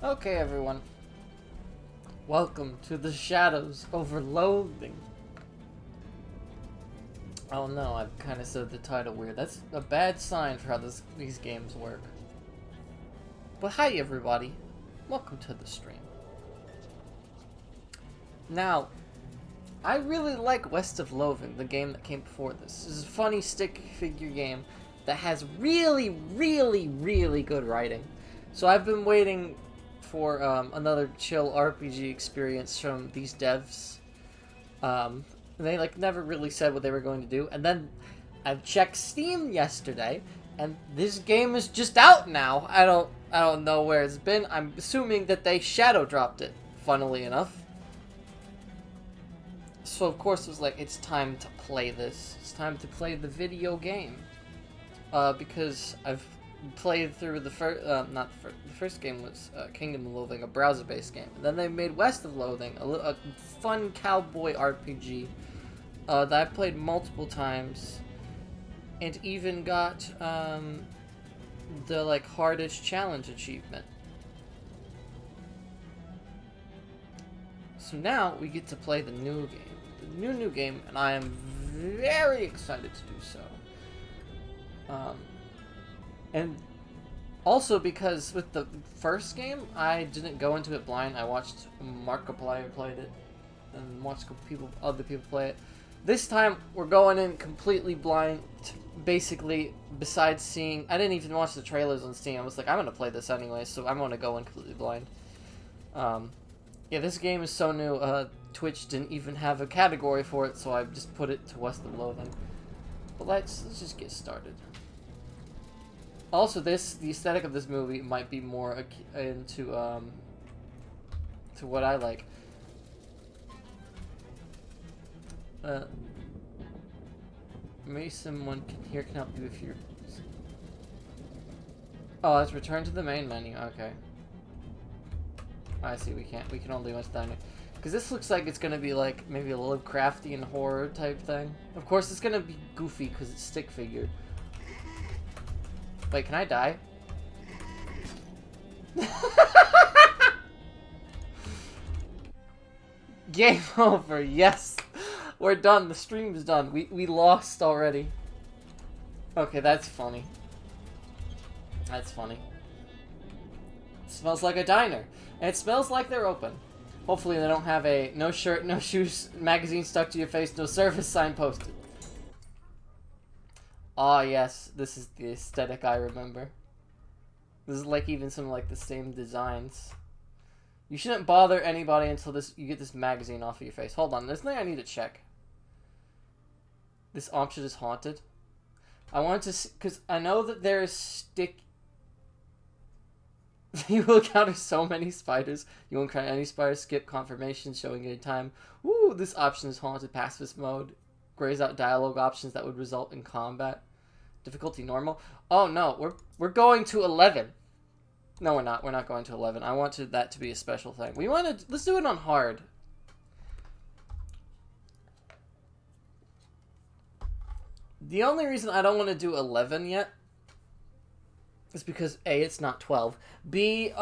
Okay, everyone. Welcome to the shadows over Loathing. Oh no, I've kind of said the title weird. That's a bad sign for how these games work. But hi, everybody. Welcome to the stream. Now, I really like West of Loathing, the game that came before this. This is a funny stick figure game that has really good writing. So I've been waiting for another chill RPG experience from these devs. They never really said what they were going to do, and then I checked Steam yesterday, and this game is just out now. I don't know where it's been. I'm assuming that they shadow dropped it, funnily enough. So of course it was like, it's time to play this. It's time to play the video game. Because I've played through the first, the first game was Kingdom of Loathing, a browser-based game. And then they made West of Loathing, a fun cowboy RPG that I played multiple times, and even got the hardest challenge achievement. So now we get to play the new game, new game, and I am very excited to do so. And also because with the first game, I didn't go into it blind. I watched Markiplier played it, and watched other people play it. This time, we're going in completely blind. Basically, besides seeing, I didn't even watch the trailers on Steam. I was like, I'm gonna play this anyway, so I'm gonna go in completely blind. Yeah, this game is so new. Twitch didn't even have a category for it, so I just put it to West of Loathing. But let's just get started. Also, the aesthetic of this movie might be more into to what I like. Maybe someone can help you if you're. Oh, let's return to the main menu. Okay. I see. We can only go into the menu. Because this looks like it's gonna be like maybe a Lovecraftian horror type thing. Of course, it's gonna be goofy because it's stick figured. Wait, can I die? Game over. Yes, we're done. The stream is done. We lost already. Okay, that's funny. That's funny. It smells like a diner, and it smells like they're open. Hopefully they don't have a no shirt, no shoes magazine stuck to your face, no service sign posted. Ah, yes, this is the aesthetic I remember. This is even some the same designs. You shouldn't bother anybody until you get this magazine off of your face. Hold on, there's something I need to check. This option is haunted. I wanted to see, because I know that there is stick. You will encounter so many spiders. You won't encounter any spiders. Skip confirmation showing any time. Ooh, this option is haunted. Pacifist mode. Grays out dialogue options that would result in combat. Difficulty normal. Oh no, we're going to 11. No, we're not. We're not going to 11. I wanted that to be a special thing. Let's do it on hard. The only reason I don't want to do 11 yet is because A, it's not 12. B,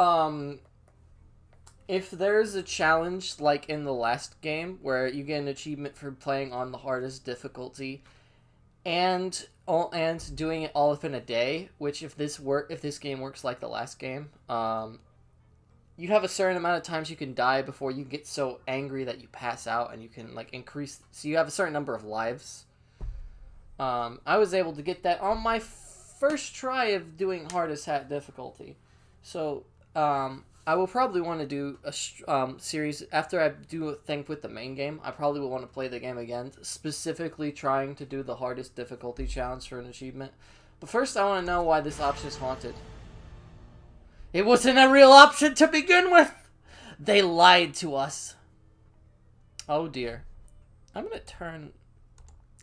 if there's a challenge like in the last game where you get an achievement for playing on the hardest difficulty and doing it all within a day, which if this game works like the last game, you have a certain amount of times you can die before you get so angry that you pass out, and you can increase, so you have a certain number of lives. I was able to get that on my first try of doing hardest hat difficulty. So, I will probably want to do a series after I do a thing with the main game. I probably will want to play the game again, specifically trying to do the hardest difficulty challenge for an achievement. But first, I want to know why this option is haunted. It wasn't a real option to begin with! They lied to us. Oh dear. I'm going to turn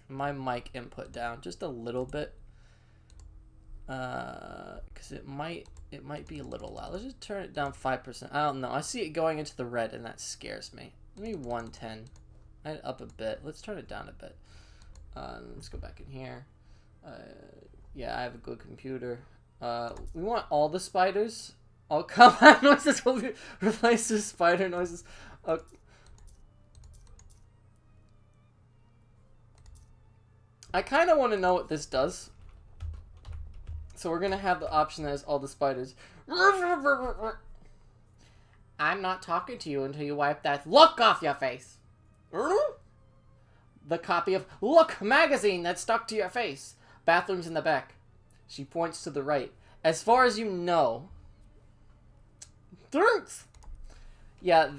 my mic input down just a little bit. Because it might be a little loud. Let's just turn it down 5%. I don't know. I see it going into the red, and that scares me. Maybe 110. Up a bit. Let's turn it down a bit. Let's go back in here. Yeah, I have a good computer. We want all the spiders. All combat noises will be replaced with spider noises. I kind of want to know what this does. So we're going to have the option that is all the spiders. I'm not talking to you until you wipe that look off your face. The copy of Look magazine that's stuck to your face. Bathroom's in the back. She points to the right. As far as you know. Thanks. Yeah,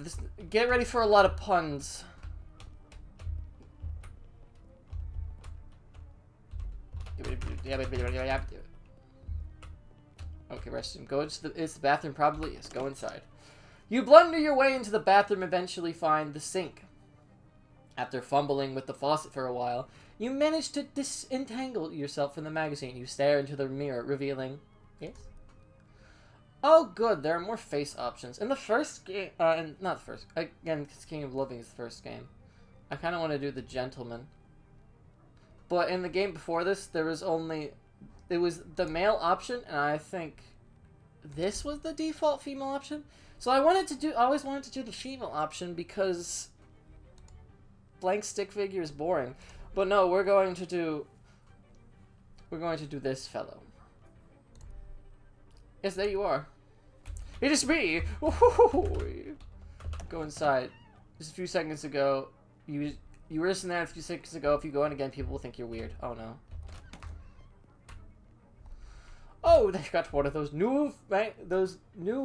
get ready for a lot of puns. Okay, restroom. Go into the bathroom, probably. Yes, go inside. You blunder your way into the bathroom, eventually find the sink. After fumbling with the faucet for a while, you manage to disentangle yourself from the magazine. You stare into the mirror, revealing... Yes? Oh, good. There are more face options. In the first game... not the first. Again, because King of Loathing is the first game. I kind of want to do the gentleman. But in the game before this, there was only... It was the male option, and I think this was the default female option. So I always wanted to do the female option because blank stick figure is boring. But no, we're going to do this fellow. Yes, there you are. It is me! Go inside. Just a few seconds ago, you were just in there a few seconds ago. If you go in again, people will think you're weird. Oh no. Oh, they got one of those new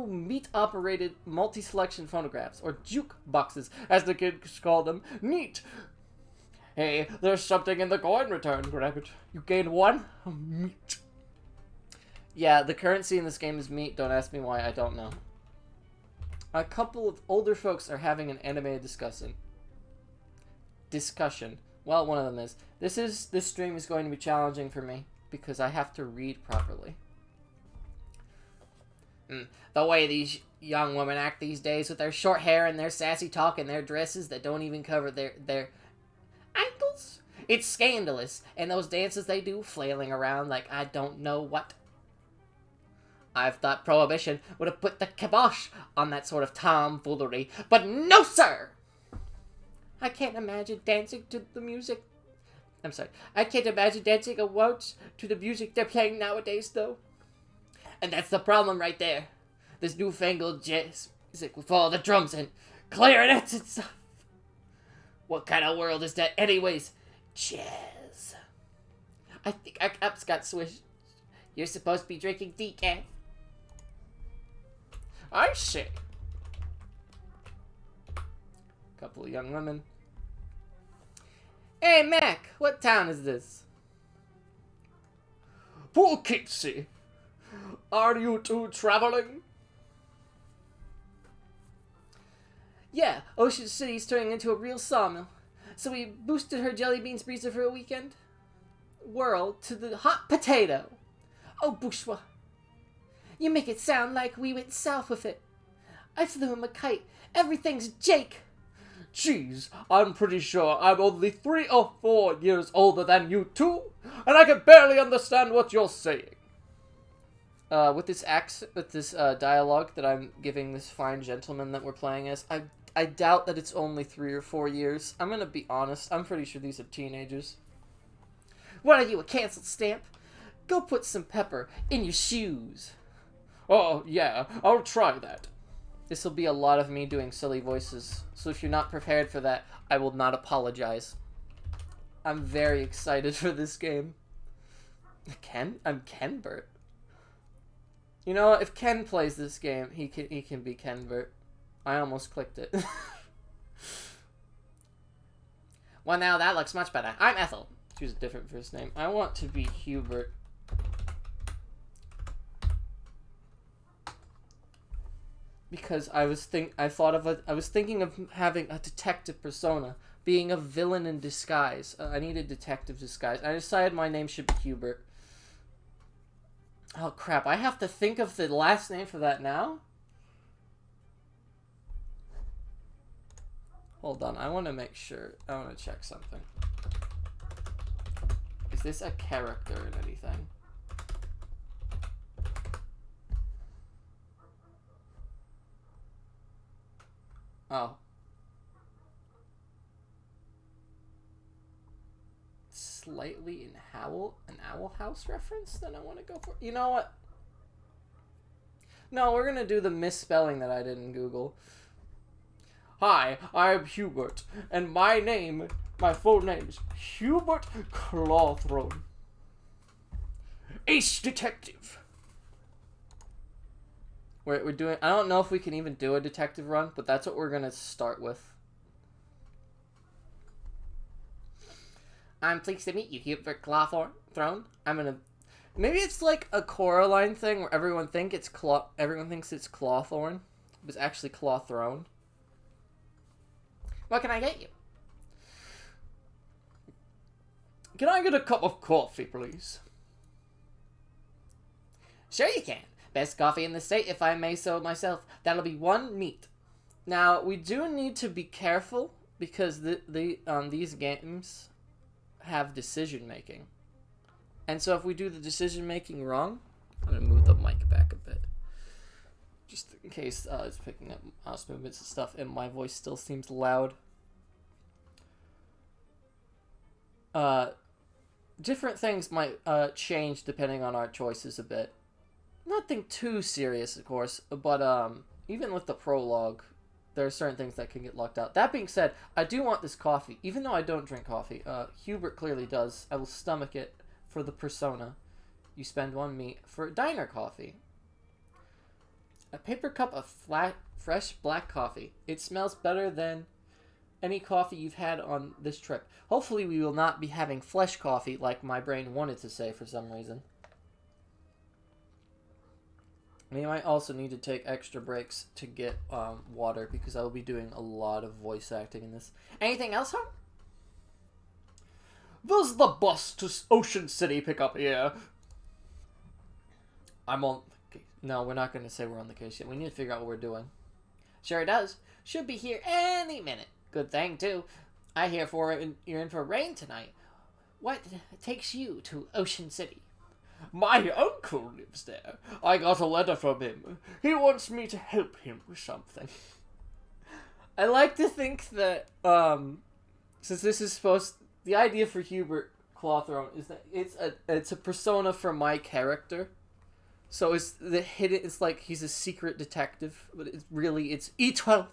meat-operated multi-selection phonographs, or juke boxes, as the kids call them. Neat. Hey, there's something in the coin return. Grab it. You gain one. Meat. Yeah, the currency in this game is meat. Don't ask me why. I don't know. A couple of older folks are having an anime discussion. Well, one of them is. This stream is going to be challenging for me because I have to read properly. The way these young women act these days with their short hair and their sassy talk and their dresses that don't even cover their ankles. It's scandalous. And those dances they do, flailing around like I don't know what. I've thought Prohibition would have put the kibosh on that sort of tomfoolery, but no, sir! I can't imagine dancing to the music. I'm sorry. I can't imagine dancing a waltz to the music they're playing nowadays, though. And that's the problem right there. This newfangled jazz music with all the drums and clarinets and stuff. What kind of world is that anyways? Jazz. I think our cups got swished. You're supposed to be drinking decaf. I see. Couple of young women. Hey, Mac, what town is this? Poughkeepsie. Are you two traveling? Yeah, Ocean City's turning into a real sawmill. So we boosted her jelly beans breezer for a weekend. Whirl to the hot potato. Oh, bourgeois. You make it sound like we went south with it. I flew him a kite. Everything's Jake. Jeez, I'm pretty sure I'm only 3 or 4 years older than you two, and I can barely understand what you're saying. With this dialogue that I'm giving this fine gentleman that we're playing as, I doubt that it's only 3 or 4 years. I'm gonna be honest, I'm pretty sure these are teenagers. What are you, a cancelled stamp? Go put some pepper in your shoes. Oh, yeah, I'll try that. This will be a lot of me doing silly voices, so if you're not prepared for that, I will not apologize. I'm very excited for this game. I'm Kenbert. You know, if Ken plays this game, he can be Kenbert. I almost clicked it. Well, now that looks much better. I'm Ethel. Choose a different first name. I want to be Hubert. Because I was thinking of having a detective persona, being a villain in disguise. I need a detective disguise. I decided my name should be Hubert. Oh crap! I have to think of the last name for that now. Hold on, I want to make sure. I want to check something. Is this a character in anything? Oh. Slightly an Owl House reference that I want to go for. You know what? No, we're gonna do the misspelling that I didn't Google. Hi, I'm Hubert, and my full name is Hubert Clawthrone. Ace Detective. We're doing, I don't know if we can even do a detective run, but that's what we're gonna start with. I'm pleased to meet you, Hubert Clawthrone. Maybe it's like a Coraline thing where everyone thinks it's Clawthorn, but it's actually Clawthrone. What can I get you? Can I get a cup of coffee, please? Sure you can. Best coffee in the state, if I may so myself. That'll be 1 meat. Now, we do need to be careful because these games have decision making. And so if we do the decision making wrong, I'm going to move the mic back a bit. Just in case it's picking up mouse movements and stuff and my voice still seems loud. Different things might change depending on our choices a bit. Nothing too serious, of course, but even with the prologue, there are certain things that can get locked out. That being said, I do want this coffee, even though I don't drink coffee. Hubert clearly does. I will stomach it for the persona. You spend 1 meat for diner coffee. A paper cup of fresh black coffee. It smells better than any coffee you've had on this trip. Hopefully we will not be having flesh coffee like my brain wanted to say for some reason. We might also need to take extra breaks to get water because I will be doing a lot of voice acting in this. Anything else, hon? Does the bus to Ocean City pick up here? I'm on... No, we're not going to say we're on the case yet. We need to figure out what we're doing. Sure it does. Should be here any minute. Good thing, too. I hear you're in for rain tonight. What takes you to Ocean City? My uncle lives there. I got a letter from him. He wants me to help him with something. I like to think that, since this is the idea for Hubert Clawthrone is that it's a persona for my character. So it's like he's a secret detective, but it's E12.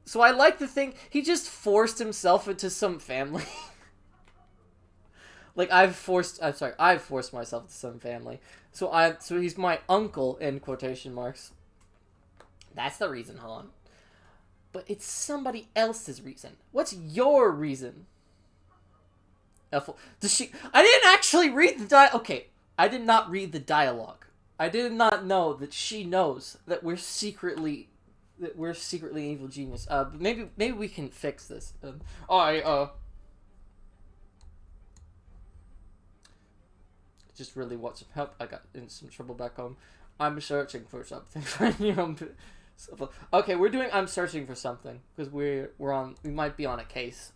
So I like to think he just forced himself into some family. Like I've forced myself to some family. So he's my uncle in quotation marks. That's the reason, hon. But it's somebody else's reason. What's your reason? Does she? I didn't actually read the Okay, I did not read the dialogue. I did not know that she knows that we're secretly evil genius. Maybe we can fix this. Just really want some help. I got in some trouble back home. I'm searching for something. Okay, I'm searching for something because we might be on a case.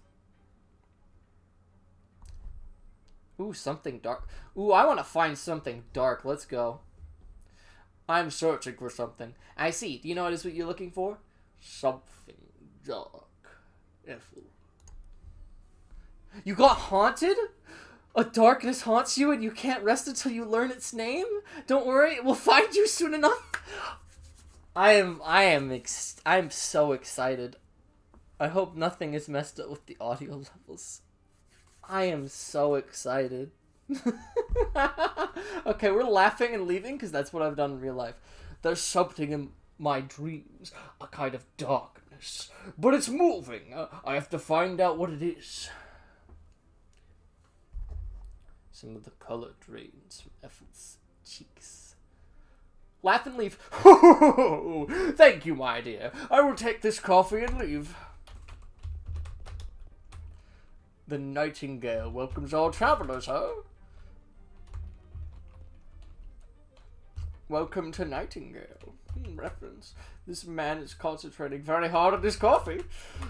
Ooh, something dark. Ooh, I want to find something dark. Let's go. I'm searching for something. I see. Do you know what is what you're looking for? Something dark. Ethel. You got haunted? A darkness haunts you and you can't rest until you learn its name? Don't worry, we'll find you soon enough. I'm so excited. I hope nothing is messed up with the audio levels. I am so excited. Okay, we're laughing and leaving because that's what I've done in real life. There's something in my dreams, a kind of darkness, but it's moving. I have to find out what it is. Some of the color drains from Ethel's cheeks. Laugh and leave. Thank you, my dear. I will take this coffee and leave. The Nightingale welcomes all travelers, huh? Welcome to Nightingale. Reference. This man is concentrating very hard on this coffee.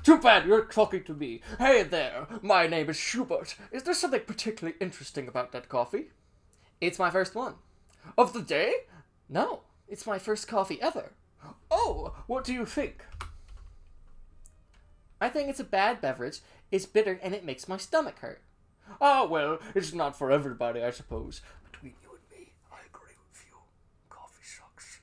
Too bad you're talking to me. Hey there, my name is Hubert. Is there something particularly interesting about that coffee? It's my first one. Of the day? No, it's my first coffee ever. Oh, what do you think? I think it's a bad beverage. It's bitter and it makes my stomach hurt. Oh, well, it's not for everybody, I suppose. Between you and me, I agree with you. Coffee sucks.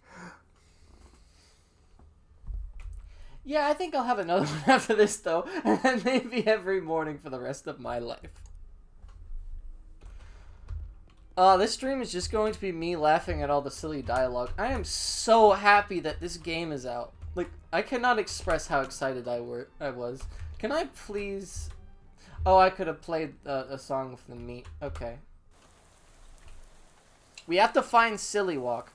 Yeah, I think I'll have another one after this, though. And then maybe every morning for the rest of my life. This stream is just going to be me laughing at all the silly dialogue. I am so happy that this game is out. Like, I cannot express how excited I was. Can I please... Oh, I could have played a song with the meat. Okay. We have to find Silly Walk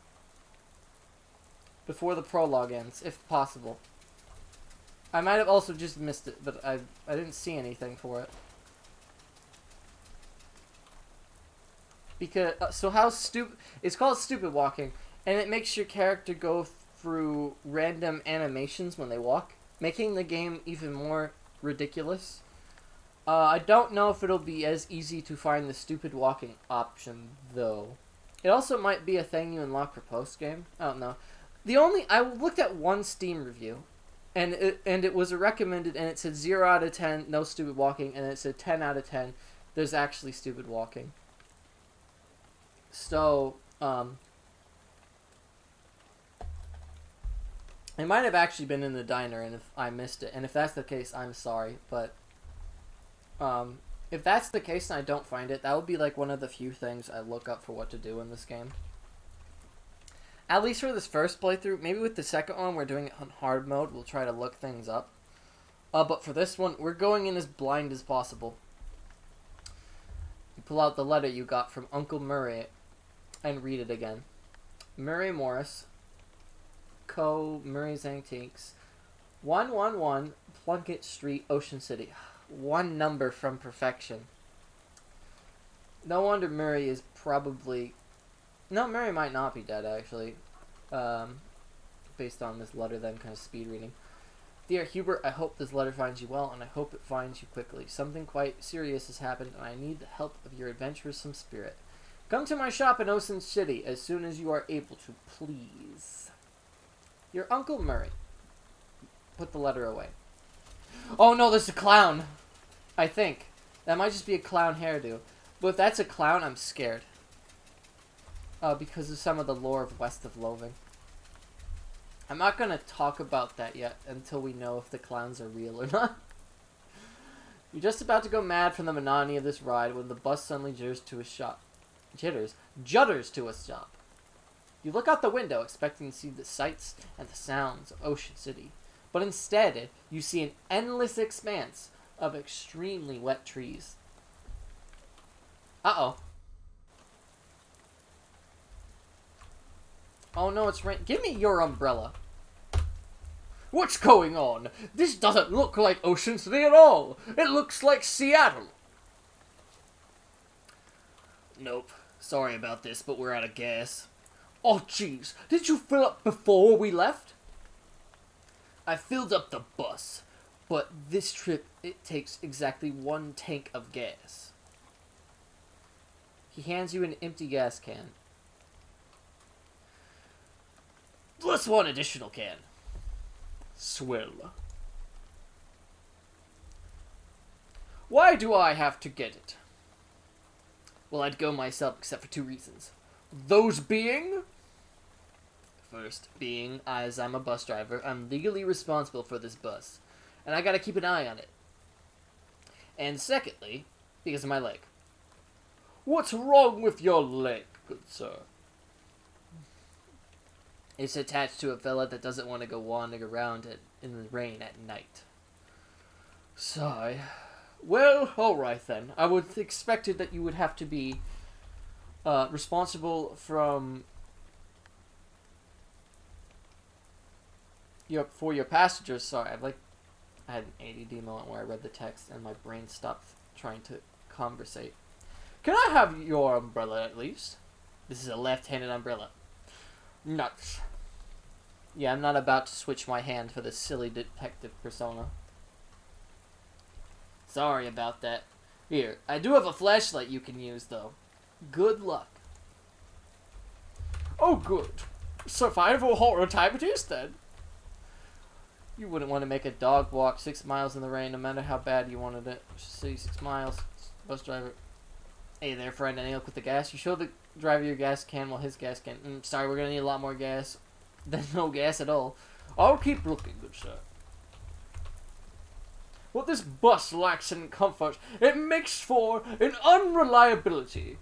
before the prologue ends, if possible. I might have also just missed it, but I didn't see anything for it. Because, so how stupid... It's called Stupid Walking, and it makes your character go through random animations when they walk, making the game even more ridiculous. I don't know if it'll be as easy to find the stupid walking option, though. It also might be a thing you unlock for post-game. I don't know. I looked at one Steam review, and it was a recommended, and it said 0 out of 10, no stupid walking, and it said 10 out of 10, there's actually stupid walking. So, it might have actually been in the diner, and if I missed it, and if that's the case, I'm sorry, but... if that's the case and I don't find it, that would be like one of the few things I look up for what to do in this game. At least for this first playthrough. Maybe with the second one, we're doing it on hard mode. We'll try to look things up. But for this one, we're going in as blind as possible. You pull out the letter you got from Uncle Murray and read it again. Murray Morris, Co. Murray's Antiques, 111 Plunkett Street, Ocean City. One number from perfection. No wonder Murray is probably... No, Murray might not be dead, actually. Based on this letter that I'm kind of speed reading. Dear Hubert, I hope this letter finds you well, and I hope it finds you quickly. Something quite serious has happened, and I need the help of your adventuresome spirit. Come to my shop in Ocean City as soon as you are able to, please. Your Uncle Murray. Put the letter away. Oh no, there's a clown! I think. That might just be a clown hairdo. But if that's a clown, I'm scared. Because of some of the lore of West of Loathing. I'm not going to talk about that yet until we know if the clowns are real or not. You're just about to go mad from the monotony of this ride when the bus suddenly judders to a shop. Judders to a stop. You look out the window expecting to see the sights and the sounds of Ocean City. But instead, you see an endless expanse of extremely wet trees. Uh-oh. Oh no, it's rain. Give me your umbrella. What's going on? This doesn't look like Ocean City at all. It looks like Seattle. Nope. Sorry about this, but we're out of gas. Oh, jeez. Did you fill up before we left? I filled up the bus, but this trip, it takes exactly 1 tank of gas. He hands you an empty gas can. Plus 1 additional can. Swell. Why do I have to get it? Well, I'd go myself except for 2 reasons. Those being... First being, as I'm a bus driver, I'm legally responsible for this bus, and I gotta keep an eye on it. And secondly, because of my leg. What's wrong with your leg, good sir? It's attached to a fella that doesn't want to go wandering around in the rain at night. Sigh. Well, alright then. I would have expected that you would have to be responsible from... for your passengers. Sorry, I had an ADD moment where I read the text and my brain stopped trying to conversate. Can I have your umbrella at least? This is a left-handed umbrella. Nuts. Yeah, I'm not about to switch my hand for this silly detective persona. Sorry about that. Here, I do have a flashlight you can use though. Good luck. Oh good. Survival horror time it is then. You wouldn't want to make a dog walk 6 miles in the rain, no matter how bad you wanted it. Just say 6 miles. Bus driver. Hey there, friend. Any luck with the gas? You show the driver your gas can while his gas can. Sorry, we're gonna need a lot more gas than no gas at all. I'll keep looking, good sir. What this bus lacks in comfort, it makes for an unreliability.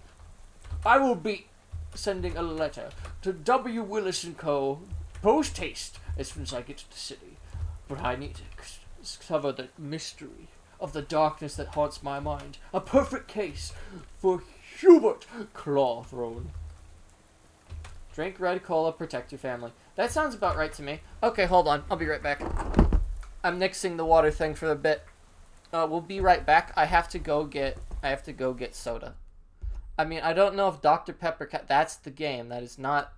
I will be sending a letter to W. Willis & Co. post haste as soon as I get to the city. But I need to discover the mystery of the darkness that haunts my mind. A perfect case for Hubert Clawthrone. Drink red cola, protect your family. That sounds about right to me. Okay, hold on. I'll be right back. I'm nixing the water thing for a bit. We'll be right back. I have to go get soda. I mean, I don't know if Dr. Pepper that's the game. That is not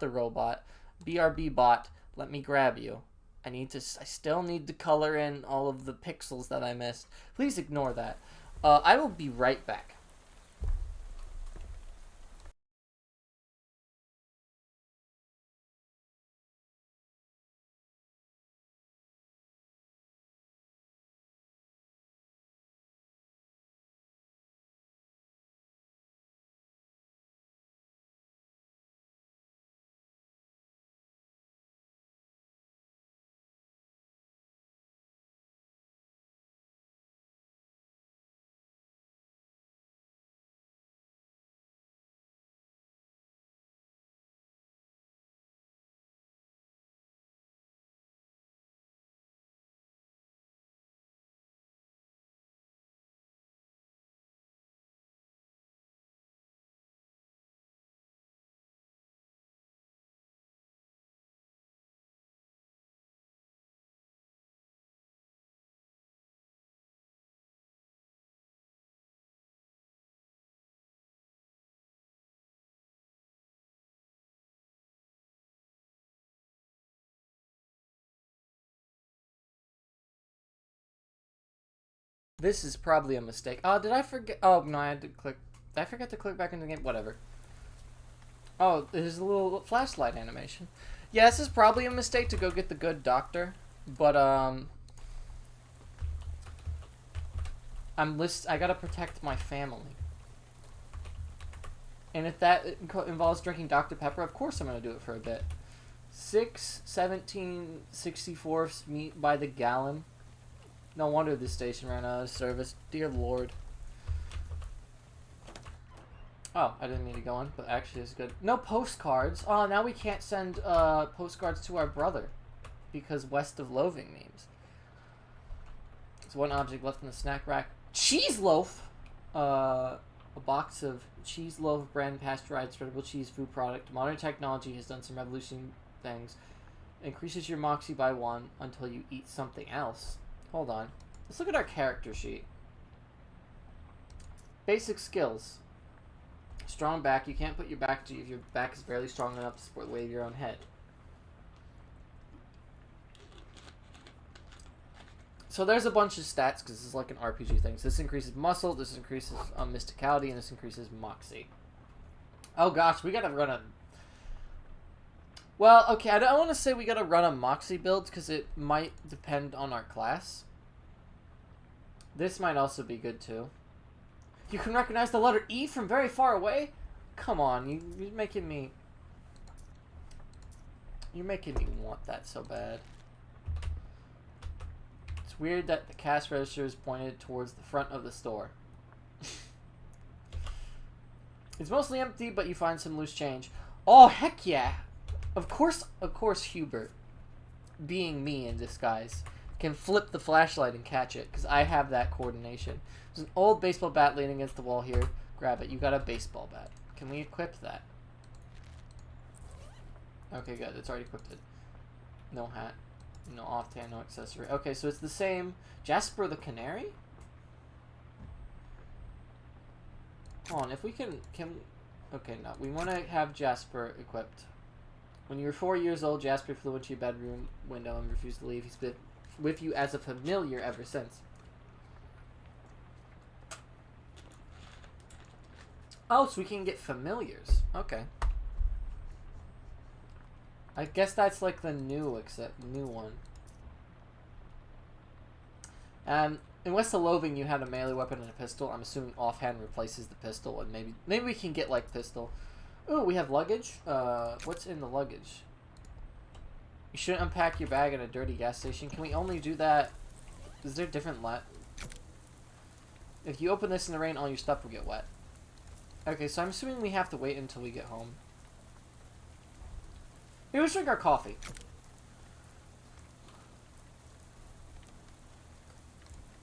the robot. BRB bot, let me grab you. I still need to color in all of the pixels that I missed. Please ignore that. I will be right back. This is probably a mistake. Oh, did I forget? Oh, no, I had to click. Did I forget to click back into the game? Whatever. Oh, there's a little flashlight animation. Yeah, this is probably a mistake to go get the good doctor. But, I gotta protect my family. And if that involves drinking Dr. Pepper, of course I'm gonna do it for a bit. 6/17/64 meat by the gallon. No wonder this station ran out of service. Dear Lord. Oh, I didn't mean to go on, but actually it's good. No postcards. Oh, now we can't send postcards to our brother because west of Loathing memes. There's one object left in the snack rack. Cheese loaf! A box of cheese loaf brand pasteurized spreadable cheese food product. Modern technology has done some revolutionary things. Increases your moxie by 1 until you eat something else. Hold on. Let's look at our character sheet. Basic skills. Strong back. You can't put your back to if your back is barely strong enough to support the weight of your own head. So there's a bunch of stats because this is like an RPG thing. So this increases muscle, this increases mysticality, and this increases moxie. Oh gosh, we gotta run a... Well, okay, I don't want to say we gotta run a moxie build because it might depend on our class. This might also be good too. You can recognize the letter E from very far away? Come on, you're making me... You're making me want that so bad. It's weird that the cash register is pointed towards the front of the store. It's mostly empty, but you find some loose change. Oh, heck yeah! Of course, Hubert, being me in disguise, can flip the flashlight and catch it, because I have that coordination. There's an old baseball bat leaning against the wall here. Grab it. You got a baseball bat. Can we equip that? Okay, good. It's already equipped. No hat. No off-tan, no accessory. Okay, so it's the same. Jasper the Canary? Hold on, if we can... Okay, no. We want to have Jasper equipped. When you were 4 years old, Jasper flew into your bedroom window and refused to leave. He's been with you as a familiar ever since. Oh, so we can get familiars. Okay. I guess that's like the new one. In West of Loathing, you had a melee weapon and a pistol. I'm assuming offhand replaces the pistol, and maybe we can get like pistol. Ooh, we have luggage. What's in the luggage? You shouldn't unpack your bag at a dirty gas station. Can we only do that? Is there different If you open this in the rain, all your stuff will get wet. Okay, so I'm assuming we have to wait until we get home. Here, let's drink our coffee.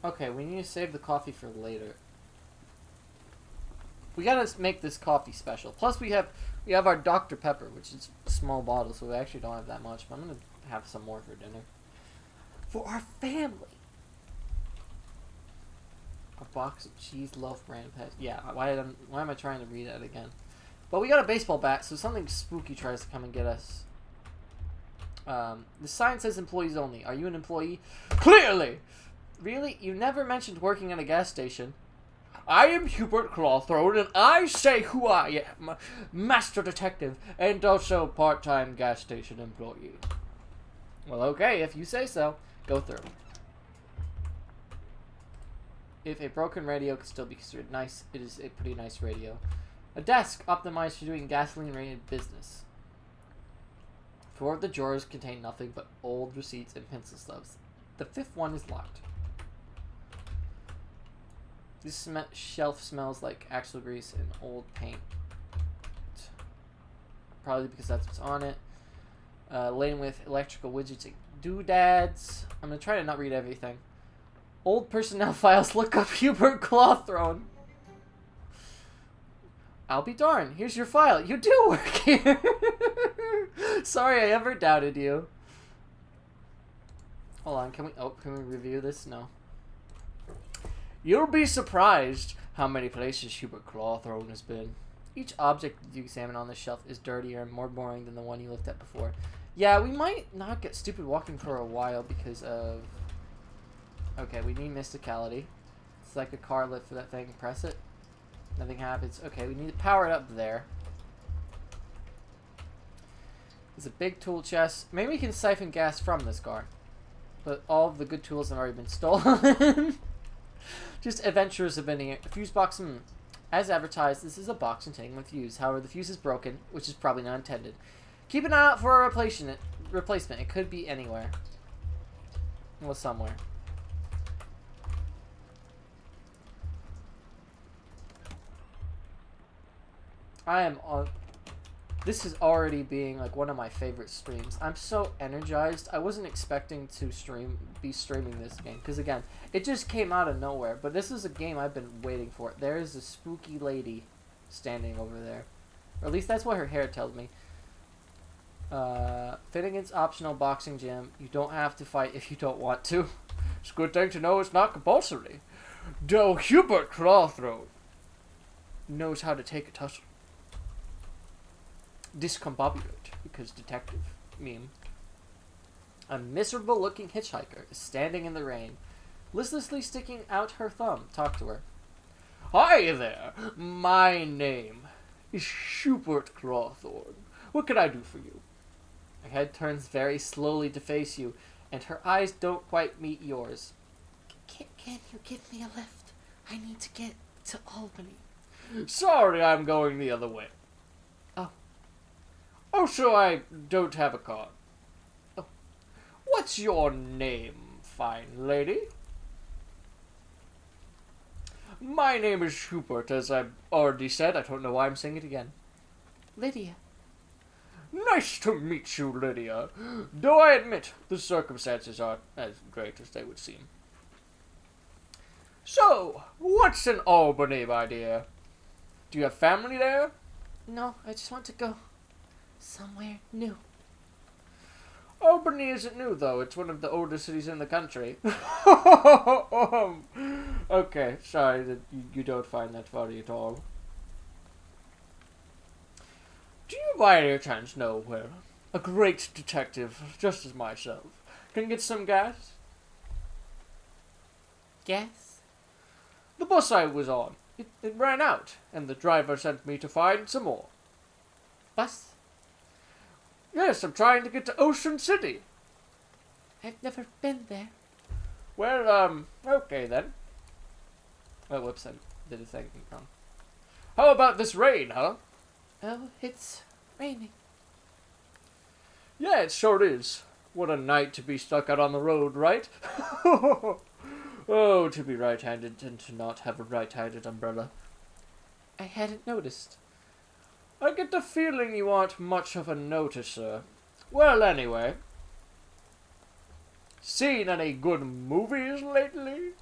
Okay, we need to save the coffee for later. We gotta make this coffee special. Plus, we have our Dr. Pepper, which is a small bottle, so we actually don't have that much. But I'm gonna have some more for dinner. For our family. A box of cheese loaf brand pets. Yeah, why am I trying to read that again? But we got a baseball bat, so something spooky tries to come and get us. The sign says employees only. Are you an employee? Clearly! Really? You never mentioned working at a gas station. I am Hubert Clawthrone, and I say who I am. Master Detective, and also part-time gas station employee. Well, okay, if you say so. Go through. If a broken radio could still be considered nice, it is a pretty nice radio. A desk optimized for doing gasoline-rated business. 4 of the drawers contain nothing but old receipts and pencil stubs. The 5th one is locked. This shelf smells like axle grease and old paint. Probably because that's what's on it. Laden with electrical widgets and doodads. I'm going to try to not read everything. Old personnel files. Look up Hubert Clawthrone. I'll be darned. Here's your file. You do work here. Sorry I ever doubted you. Hold on. Can we review this? No. You'll be surprised how many places Hubert Clawthrone has been. Each object you examine on the shelf is dirtier and more boring than the one you looked at before. Yeah, we might not get stupid walking for a while because of... Okay, we need mysticality. It's like a car lift for that thing. Press it. Nothing happens. Okay, we need to power it up there. There's a big tool chest. Maybe we can siphon gas from this car. But all of the good tools have already been stolen. Just adventurers have been here. A fuse box. As advertised, this is a box containing a fuse. However, the fuse is broken, which is probably not intended. Keep an eye out for a replacement. It could be anywhere. Well, somewhere. This is already being like one of my favorite streams. I'm so energized. I wasn't expecting to be streaming this game because again, it just came out of nowhere. But this is a game I've been waiting for. There is a spooky lady standing over there, or at least that's what her hair tells me. Finnegan's optional boxing gym. You don't have to fight if you don't want to. It's a good thing to know it's not compulsory. Though Hubert Clawthrone knows how to take a tussle. Discombobulate, because detective meme. A miserable looking hitchhiker is standing in the rain, listlessly sticking out her thumb. Talk to her. Hi there, my name is Hubert Clawthrone. What can I do for you? Her head turns very slowly to face you, and her eyes don't quite meet yours. Can you give me a lift? I need to get to Albany. Sorry, I'm going the other way. Oh, so I don't have a car. Oh. What's your name, fine lady? My name is Hubert, as I've already said. I don't know why I'm saying it again. Lydia. Nice to meet you, Lydia. Though I admit the circumstances aren't as great as they would seem. So, what's in Albany, my dear? Do you have family there? No, I just want to go somewhere new. Albany isn't new, though. It's one of the oldest cities in the country. Okay, sorry that you don't find that funny at all. Do you by any chance know where a great detective, just as myself, can get some gas? Gas? The bus I was on. It ran out, and the driver sent me to find some more. Bus? Yes, I'm trying to get to Ocean City. I've never been there. Well, okay then. Oh, whoops, I did a thing wrong. How about this rain, huh? Oh, it's raining. Yeah, it sure is. What a night to be stuck out on the road, right? Oh, to be right-handed and to not have a right-handed umbrella. I hadn't noticed. I get the feeling you aren't much of a noticer. Well, anyway. Seen any good movies lately?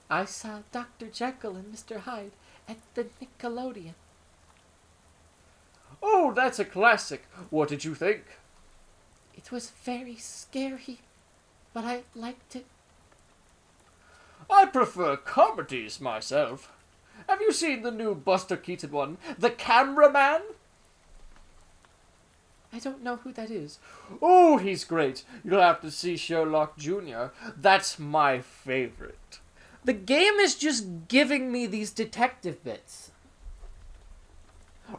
I saw Dr. Jekyll and Mr. Hyde at the Nickelodeon. Oh, that's a classic. What did you think? It was very scary, but I liked it. I prefer comedies myself. Have you seen the new Buster Keaton one, The Cameraman? I don't know who that is. Oh, he's great. You'll have to see Sherlock Jr. That's my favorite. The game is just giving me these detective bits.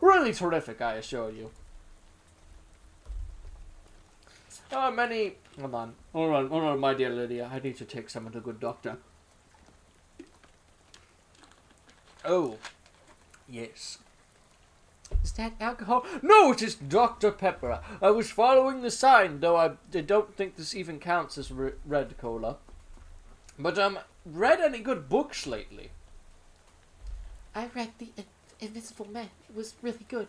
Really terrific, I assure you. Hold on, my dear Lydia. I need to take someone to a good doctor. Oh, yes. Is that alcohol? No, it is Dr. Pepper. I was following the sign, though I don't think this even counts as red cola. But, read any good books lately? I read The Invisible Man. It was really good.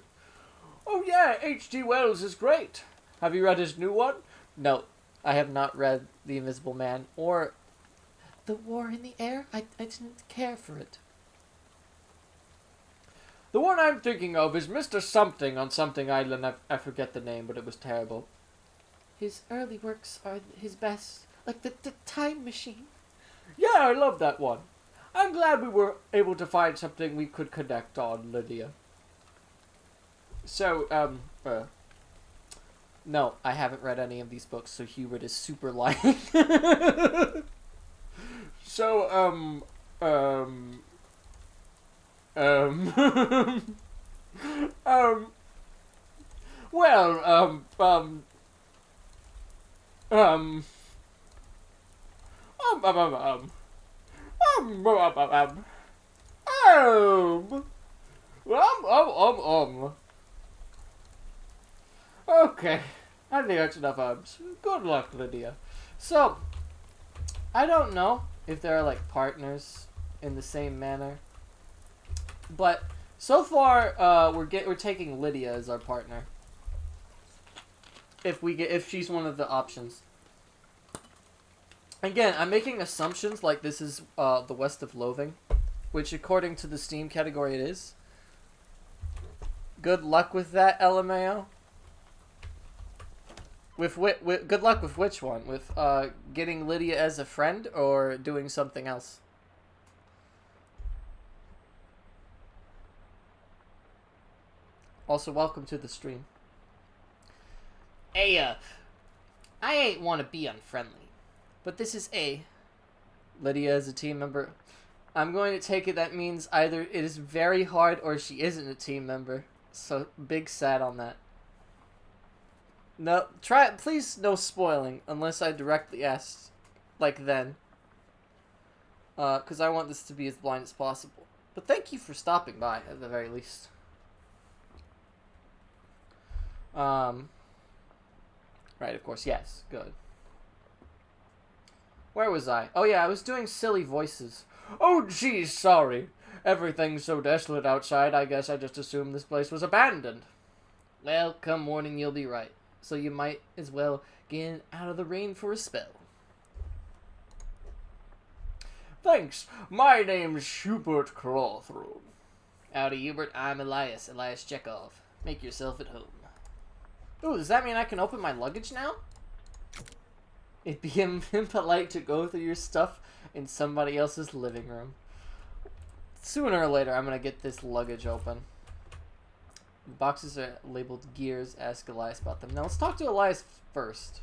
Oh yeah, H.G. Wells is great. Have you read his new one? No, I have not read The Invisible Man or The War in the Air. I didn't care for it. The one I'm thinking of is Mr. Something on Something Island. I forget the name, but it was terrible. His early works are his best, like the Time Machine. Yeah, I love that one. I'm glad we were able to find something we could connect on, Lydia. So, no, I haven't read any of these books, so Hubert is super lying. So, well, Okay, I think that's enough ums. Good luck, Lydia. So, I don't know if there are, like, partners in the same manner. But, so far, we're taking Lydia as our partner. If she's one of the options. Again, I'm making assumptions like this is the West of Loathing, which according to the Steam category it is. Good luck with that, LMAO. Good luck with which one? With getting Lydia as a friend or doing something else? Also, welcome to the stream. Hey, I ain't want to be unfriendly, but this is Lydia as a team member. I'm going to take it that means either it is very hard or she isn't a team member. So, big sad on that. No, please no spoiling, unless I directly asked, like then. Because I want this to be as blind as possible. But thank you for stopping by, at the very least. Right, of course, yes, good. Where was I? Oh yeah, I was doing silly voices. Oh geez, sorry. Everything's so desolate outside, I guess I just assumed this place was abandoned. Well, come morning you'll be right. So you might as well get out of the rain for a spell. Thanks. My name's Hubert Clawthrone. Howdy, Hubert. I'm Elias Chekhov. Make yourself at home. Ooh, does that mean I can open my luggage now? It'd be impolite to go through your stuff in somebody else's living room. Sooner or later, I'm gonna get this luggage open. The boxes are labeled gears. Ask Elias about them. Now let's talk to Elias first.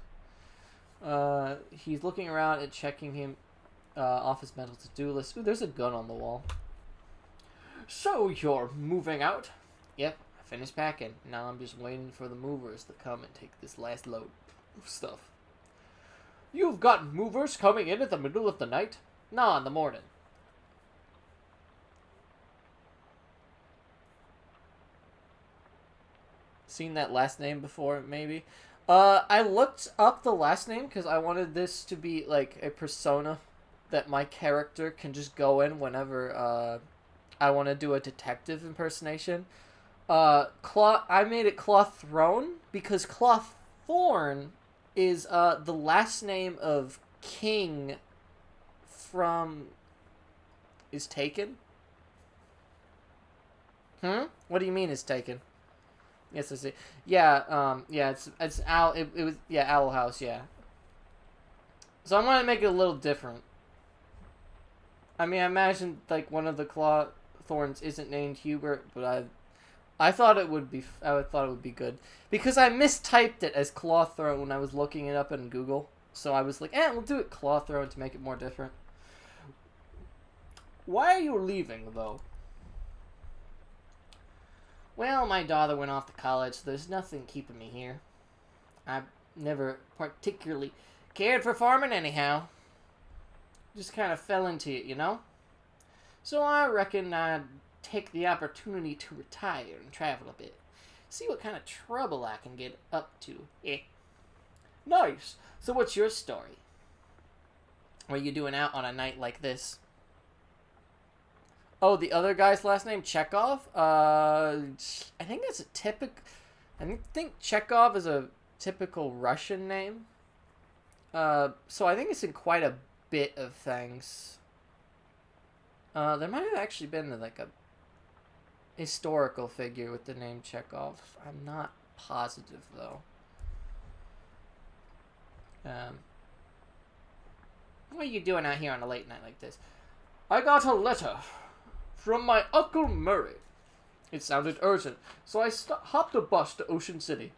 He's looking around and checking him off his mental to-do list. Ooh, there's a gun on the wall. So you're moving out? Yep, I finished packing. Now I'm just waiting for the movers to come and take this last load of stuff. You've got movers coming in at the middle of the night? Nah, in the morning. Seen that last name before, maybe? I looked up the last name because I wanted this to be, like, a persona that my character can just go in whenever, I want to do a detective impersonation. I made it Clawthrone because Clawthorne is, the last name of king from... is taken? What do you mean is taken? Yes, I see. Yeah, yeah, it's Owl, it was, yeah, Owl House, yeah. So I'm gonna make it a little different. I mean, I imagine, like, one of the Clawthorns isn't named Hubert, but I thought it would be, I thought it would be good. Because I mistyped it as Clawthrone when I was looking it up in Google. So I was like, we'll do it Clawthrone to make it more different. Why are you leaving, though? Well, my daughter went off to college, so there's nothing keeping me here. I've never particularly cared for farming anyhow. Just kind of fell into it, you know? So I reckon I'd take the opportunity to retire and travel a bit. See what kind of trouble I can get up to. Nice. So what's your story? What are you doing out on a night like this? Oh, the other guy's last name, Chekhov? I think that's a typical... I think Chekhov is a typical Russian name. So I think it's in quite a bit of things. There might have actually been, like, a historical figure with the name Chekhov. I'm not positive, though. What are you doing out here on a late night like this? I got a letter from my Uncle Murray. It sounded urgent, so I hopped a bus to Ocean City.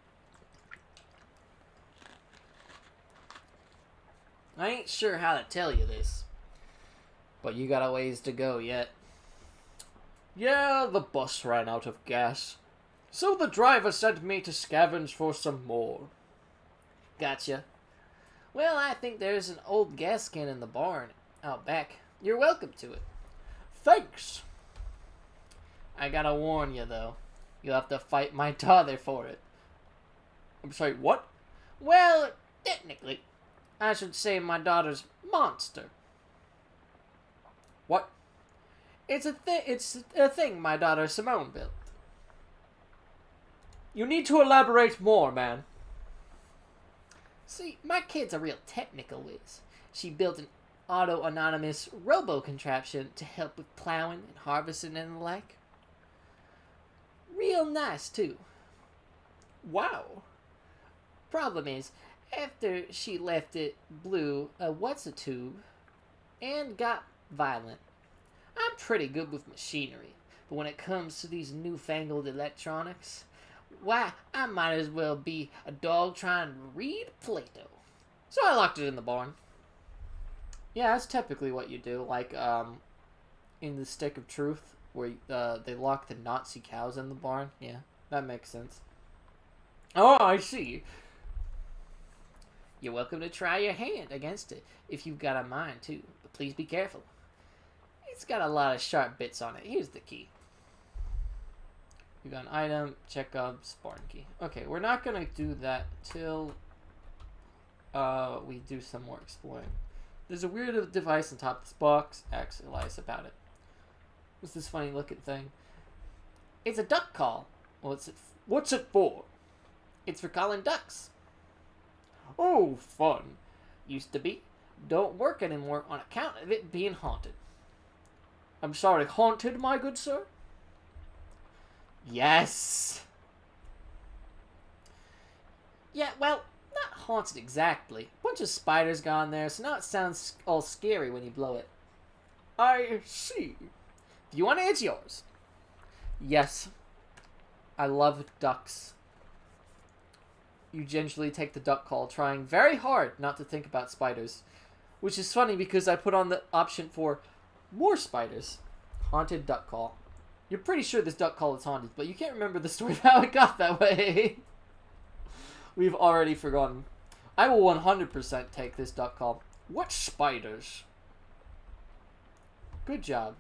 I ain't sure how to tell you this, but you got a ways to go yet. Yeah, the bus ran out of gas, so the driver sent me to scavenge for some more. Gotcha. Well, I think there's an old gas can in the barn out back. You're welcome to it. Thanks. I gotta warn you, though. You'll have to fight my daughter for it. I'm sorry, what? Well, technically, I should say my daughter's monster. What? It's a thing my daughter Simone built. You need to elaborate more, man. See, my kid's a real technical whiz. She built an auto-anonymous robo-contraption to help with plowing and harvesting and the like. Real nice, too. Wow. Problem is, after she left it blew a what's-a-tube and got violent. I'm pretty good with machinery, but when it comes to these newfangled electronics, why, I might as well be a dog trying to read Plato. So I locked it in the barn. Yeah, that's typically what you do, like, in the Stick of Truth, where they lock the Nazi cows in the barn. Yeah, that makes sense. Oh, I see. You're welcome to try your hand against it, if you've got a mind, too. But please be careful. It's got a lot of sharp bits on it. Here's the key. We got an item, Chekhov's barn key. Okay, we're not going to do that till we do some more exploring. There's a weird device on top of this box. Ask Elias about it. What's this funny looking thing? It's a duck call. Well, what's it for? It's for calling ducks. Oh, fun. Used to be. Don't work anymore on account of it being haunted. I'm sorry, haunted, my good sir? Yes. Yeah, well, not haunted exactly. Bunch of spiders gone there, so now it sounds all scary when you blow it. I see. If you want it, it's yours. Yes. I love ducks. You gingerly take the duck call, trying very hard not to think about spiders. Which is funny because I put on the option for more spiders. Haunted duck call. You're pretty sure this duck call is haunted, but you can't remember the story of how it got that way. We've already forgotten. I will 100% take this duck call. What spiders? Good job.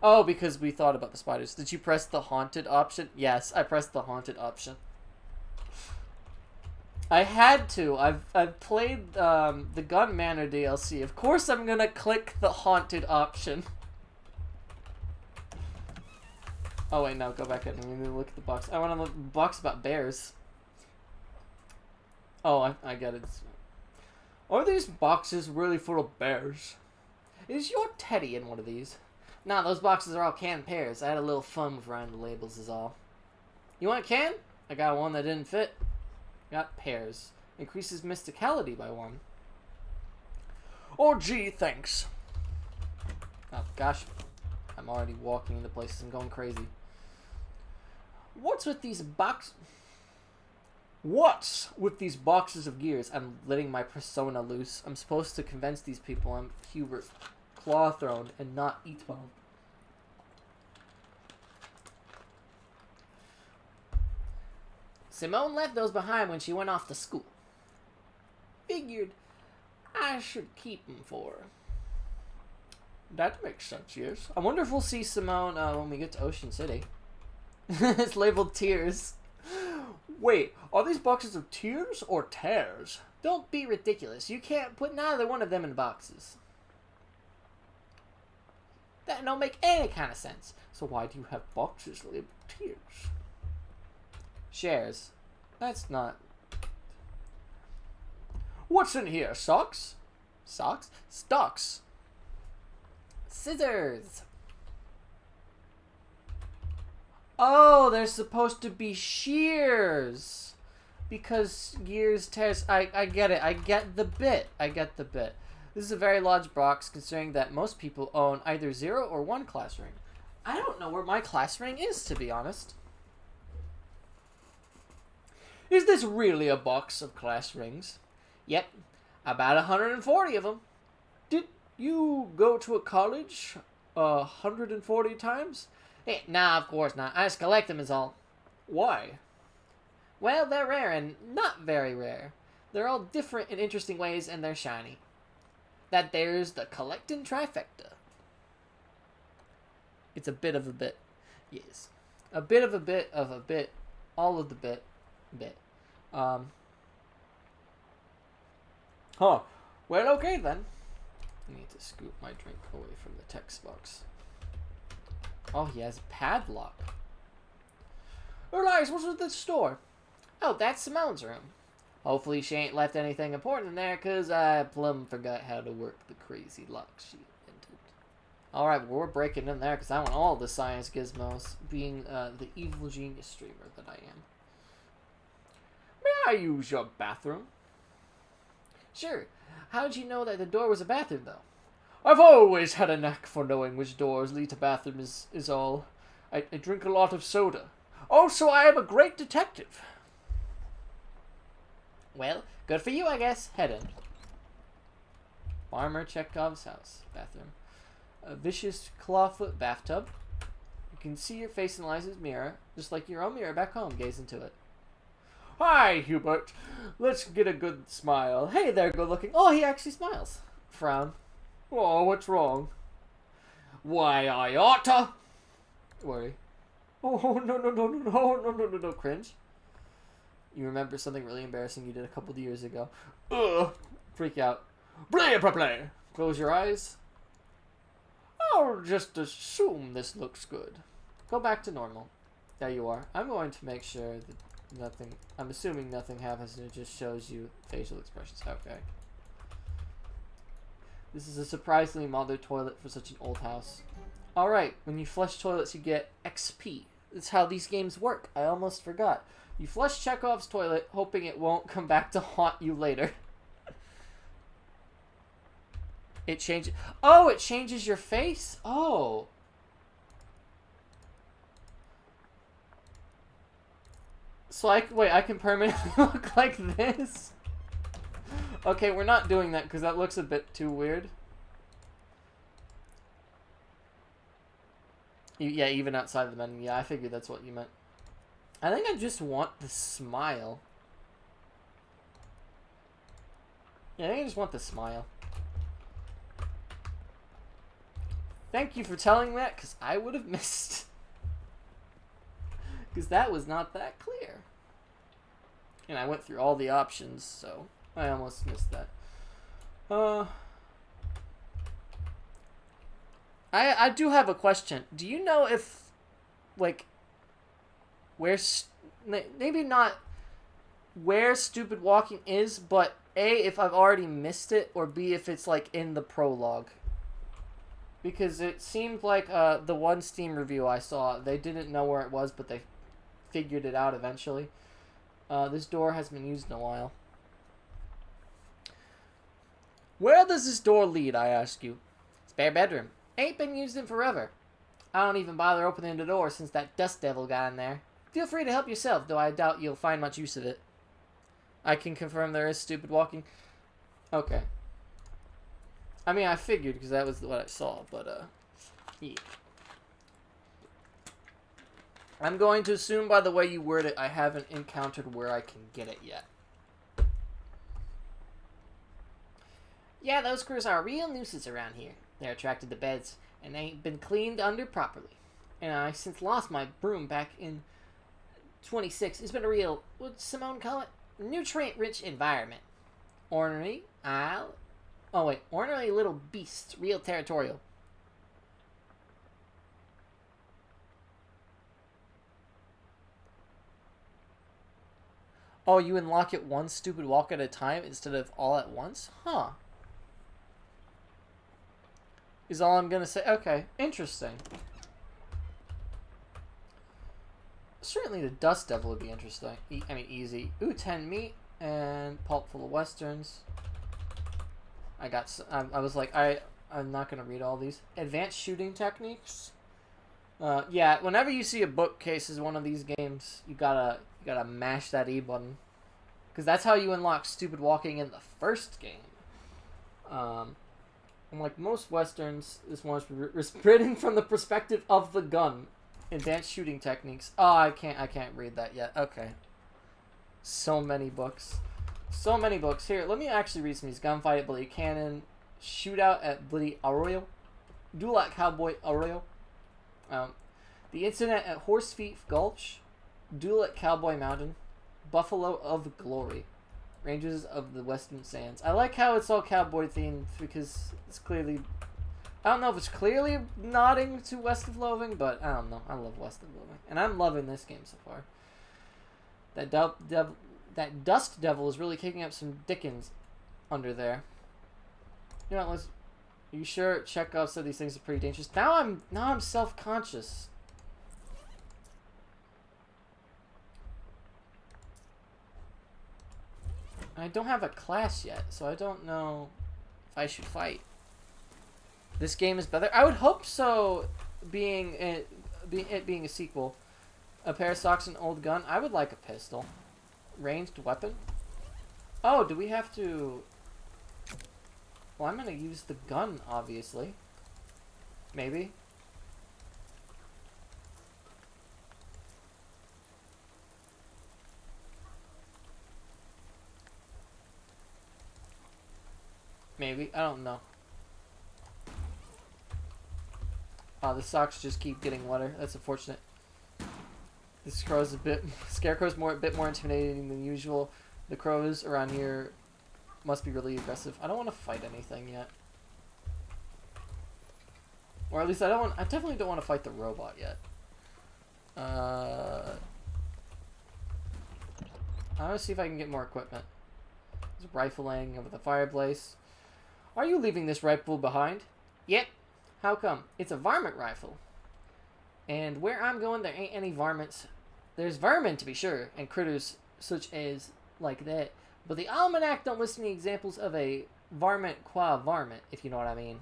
Oh, because we thought about the spiders. Did you press the haunted option? Yes, I pressed the haunted option. I had to. I've played the Gun Manor DLC. Of course I'm gonna click the haunted option. Oh wait, no, go back in. We need to look at the box. I want to look at the box about bears. Oh, I get it. Are these boxes really full of bears? Is your teddy in one of these? Nah, those boxes are all canned pears. I had a little fun with writing the labels is all. You want a can? I got one that didn't fit. Got pears. Increases mysticality by 1. Oh gee, thanks. Oh gosh. I'm already walking into places. I'm going crazy. What's with these boxes of gears? I'm letting my persona loose. I'm supposed to convince these people I'm Hubert Clawthrone and not Eatbone. Simone left those behind when she went off to school. Figured I should keep them for her. That makes sense, yes. I wonder if we'll see Simone when we get to Ocean City. It's labeled tears. Wait, are these boxes of tears or tears? Don't be ridiculous. You can't put neither one of them in boxes. That don't make any kind of sense. So why do you have boxes labeled tears? Shares. That's not... What's in here? Socks? Socks? Stocks. Scissors. Oh, they're supposed to be shears. Because gears, tears... I get it. I get the bit. This is a very large box, considering that most people own either 0 or 1 class ring. I don't know where my class ring is, to be honest. Is this really a box of class rings? Yep, about 140 of them. Did you go to a college 140 times? Hey, nah, of course not. I just collect them is all. Why? Well, they're rare and not very rare. They're all different in interesting ways and they're shiny. That there's the collecting trifecta. It's a bit of a bit. Yes. A bit of a bit of a bit. All of the bit. Huh. Well, okay then. I need to scoop my drink away from the text box. Oh, he has a padlock. Elias, what's with the store? Oh, that's Simone's room. Hopefully she ain't left anything important in there, because I plumb forgot how to work the crazy lock she invented. Alright, well, we're breaking in there, because I want all the science gizmos, being the evil genius streamer that I am. May I use your bathroom? Sure. How'd you know that the door was a bathroom, though? I've always had a knack for knowing which doors lead to bathrooms is all. I drink a lot of soda. Also, I am a great detective. Well, good for you, I guess. Head in. Farmer Chekhov's house. Bathroom. A vicious clawfoot bathtub. You can see your face in Liza's mirror, just like your own mirror back home. Gaze into it. Hi, Hubert. Let's get a good smile. Hey there, good looking. Oh, he actually smiles. Frown. Oh, what's wrong? Why, I oughta. Worry. Oh, no. Cringe. You remember something really embarrassing you did a couple of years ago. Ugh. Freak out. Play. Close your eyes. I'll just assume this looks good. Go back to normal. There you are. I'm going to make sure that nothing... I'm assuming nothing happens and it just shows you facial expressions. Okay. This is a surprisingly modern toilet for such an old house. Alright, when you flush toilets you get XP. That's how these games work. I almost forgot. You flush Chekhov's toilet, hoping it won't come back to haunt you later. It changes... Oh, it changes your face? Oh. So I can permanently look like this? Okay, we're not doing that because that looks a bit too weird. Yeah, even outside of the menu. Yeah, I figured that's what you meant. I think I just want the smile. Yeah, I think I just want the smile. Thank you for telling that, because I would have missed. Because that was not that clear. And I went through all the options, so I almost missed that. I do have a question. Do you know if, like, maybe not where Stupid Walking is, but A, if I've already missed it, or B, if it's, like, in the prologue? Because it seemed like the one Steam review I saw, they didn't know where it was, but they figured it out eventually. This door has been used in a while. Where does this door lead, I ask you? Spare bedroom. Ain't been used in forever. I don't even bother opening the door since that dust devil got in there. Feel free to help yourself, though I doubt you'll find much use of it. I can confirm there is Stupid Walking. Okay. I mean, I figured because that was what I saw, but, yeah. I'm going to assume by the way you word it, I haven't encountered where I can get it yet. Yeah, those screws are a real nuisance around here. They're attracted to beds, and they ain't been cleaned under properly. And I since lost my broom back in 26. It's been a real, what'd Simone call it? Nutrient-rich environment. Ornery little beasts, real territorial. Oh, you unlock it one stupid walk at a time instead of all at once? Huh. Is all I'm gonna say. Okay, interesting. Certainly the Dust Devil would be interesting. I mean, easy. Ooh, 10 meat and pulp full of westerns. I was like, I'm not gonna read all these. Advanced shooting techniques. Yeah, whenever you see a bookcase as one of these games, you gotta mash that E button, because that's how you unlock Stupid Walking in the first game. Unlike most westerns, this one's written from the perspective of the gun. Advanced shooting techniques. Oh, I can't read that yet. Okay. So many books. So many books. Here, let me actually read some of these. Gunfight at Bloody Cannon. Shootout at Bloody Arroyo. Duel at Cowboy Arroyo. The Incident at Horsefeet Gulch. Duel at Cowboy Mountain. Buffalo of Glory. Ranges of the Western Sands. I like how it's all cowboy themed because it's clearly... I don't know if it's clearly nodding to West of Loathing, but I don't know. I love West of Loathing. And I'm loving this game so far. That Dust Devil is really kicking up some Dickens under there. You know, are you sure Chekhov said these things are pretty dangerous? Now I'm self-conscious. I don't have a class yet, so I don't know if I should fight. This game is better. I would hope so, being it being a sequel. A pair of socks and an old gun. I would like a pistol. Ranged weapon. Oh, do we have to... Well, I'm going to use the gun, obviously. Maybe. Maybe. I don't know. Oh, the socks just keep getting wetter. That's unfortunate. The Scarecrow's a bit more intimidating than usual. The crows around here must be really aggressive. I don't want to fight anything yet. Or at least I definitely don't want to fight the robot yet. I want to see if I can get more equipment. There's rifling over the fireplace. Are you leaving this rifle behind? Yep. How come? It's a varmint rifle. And where I'm going, there ain't any varmints. There's vermin, to be sure, and critters such as like that. But the almanac don't list any examples of a varmint qua varmint, if you know what I mean.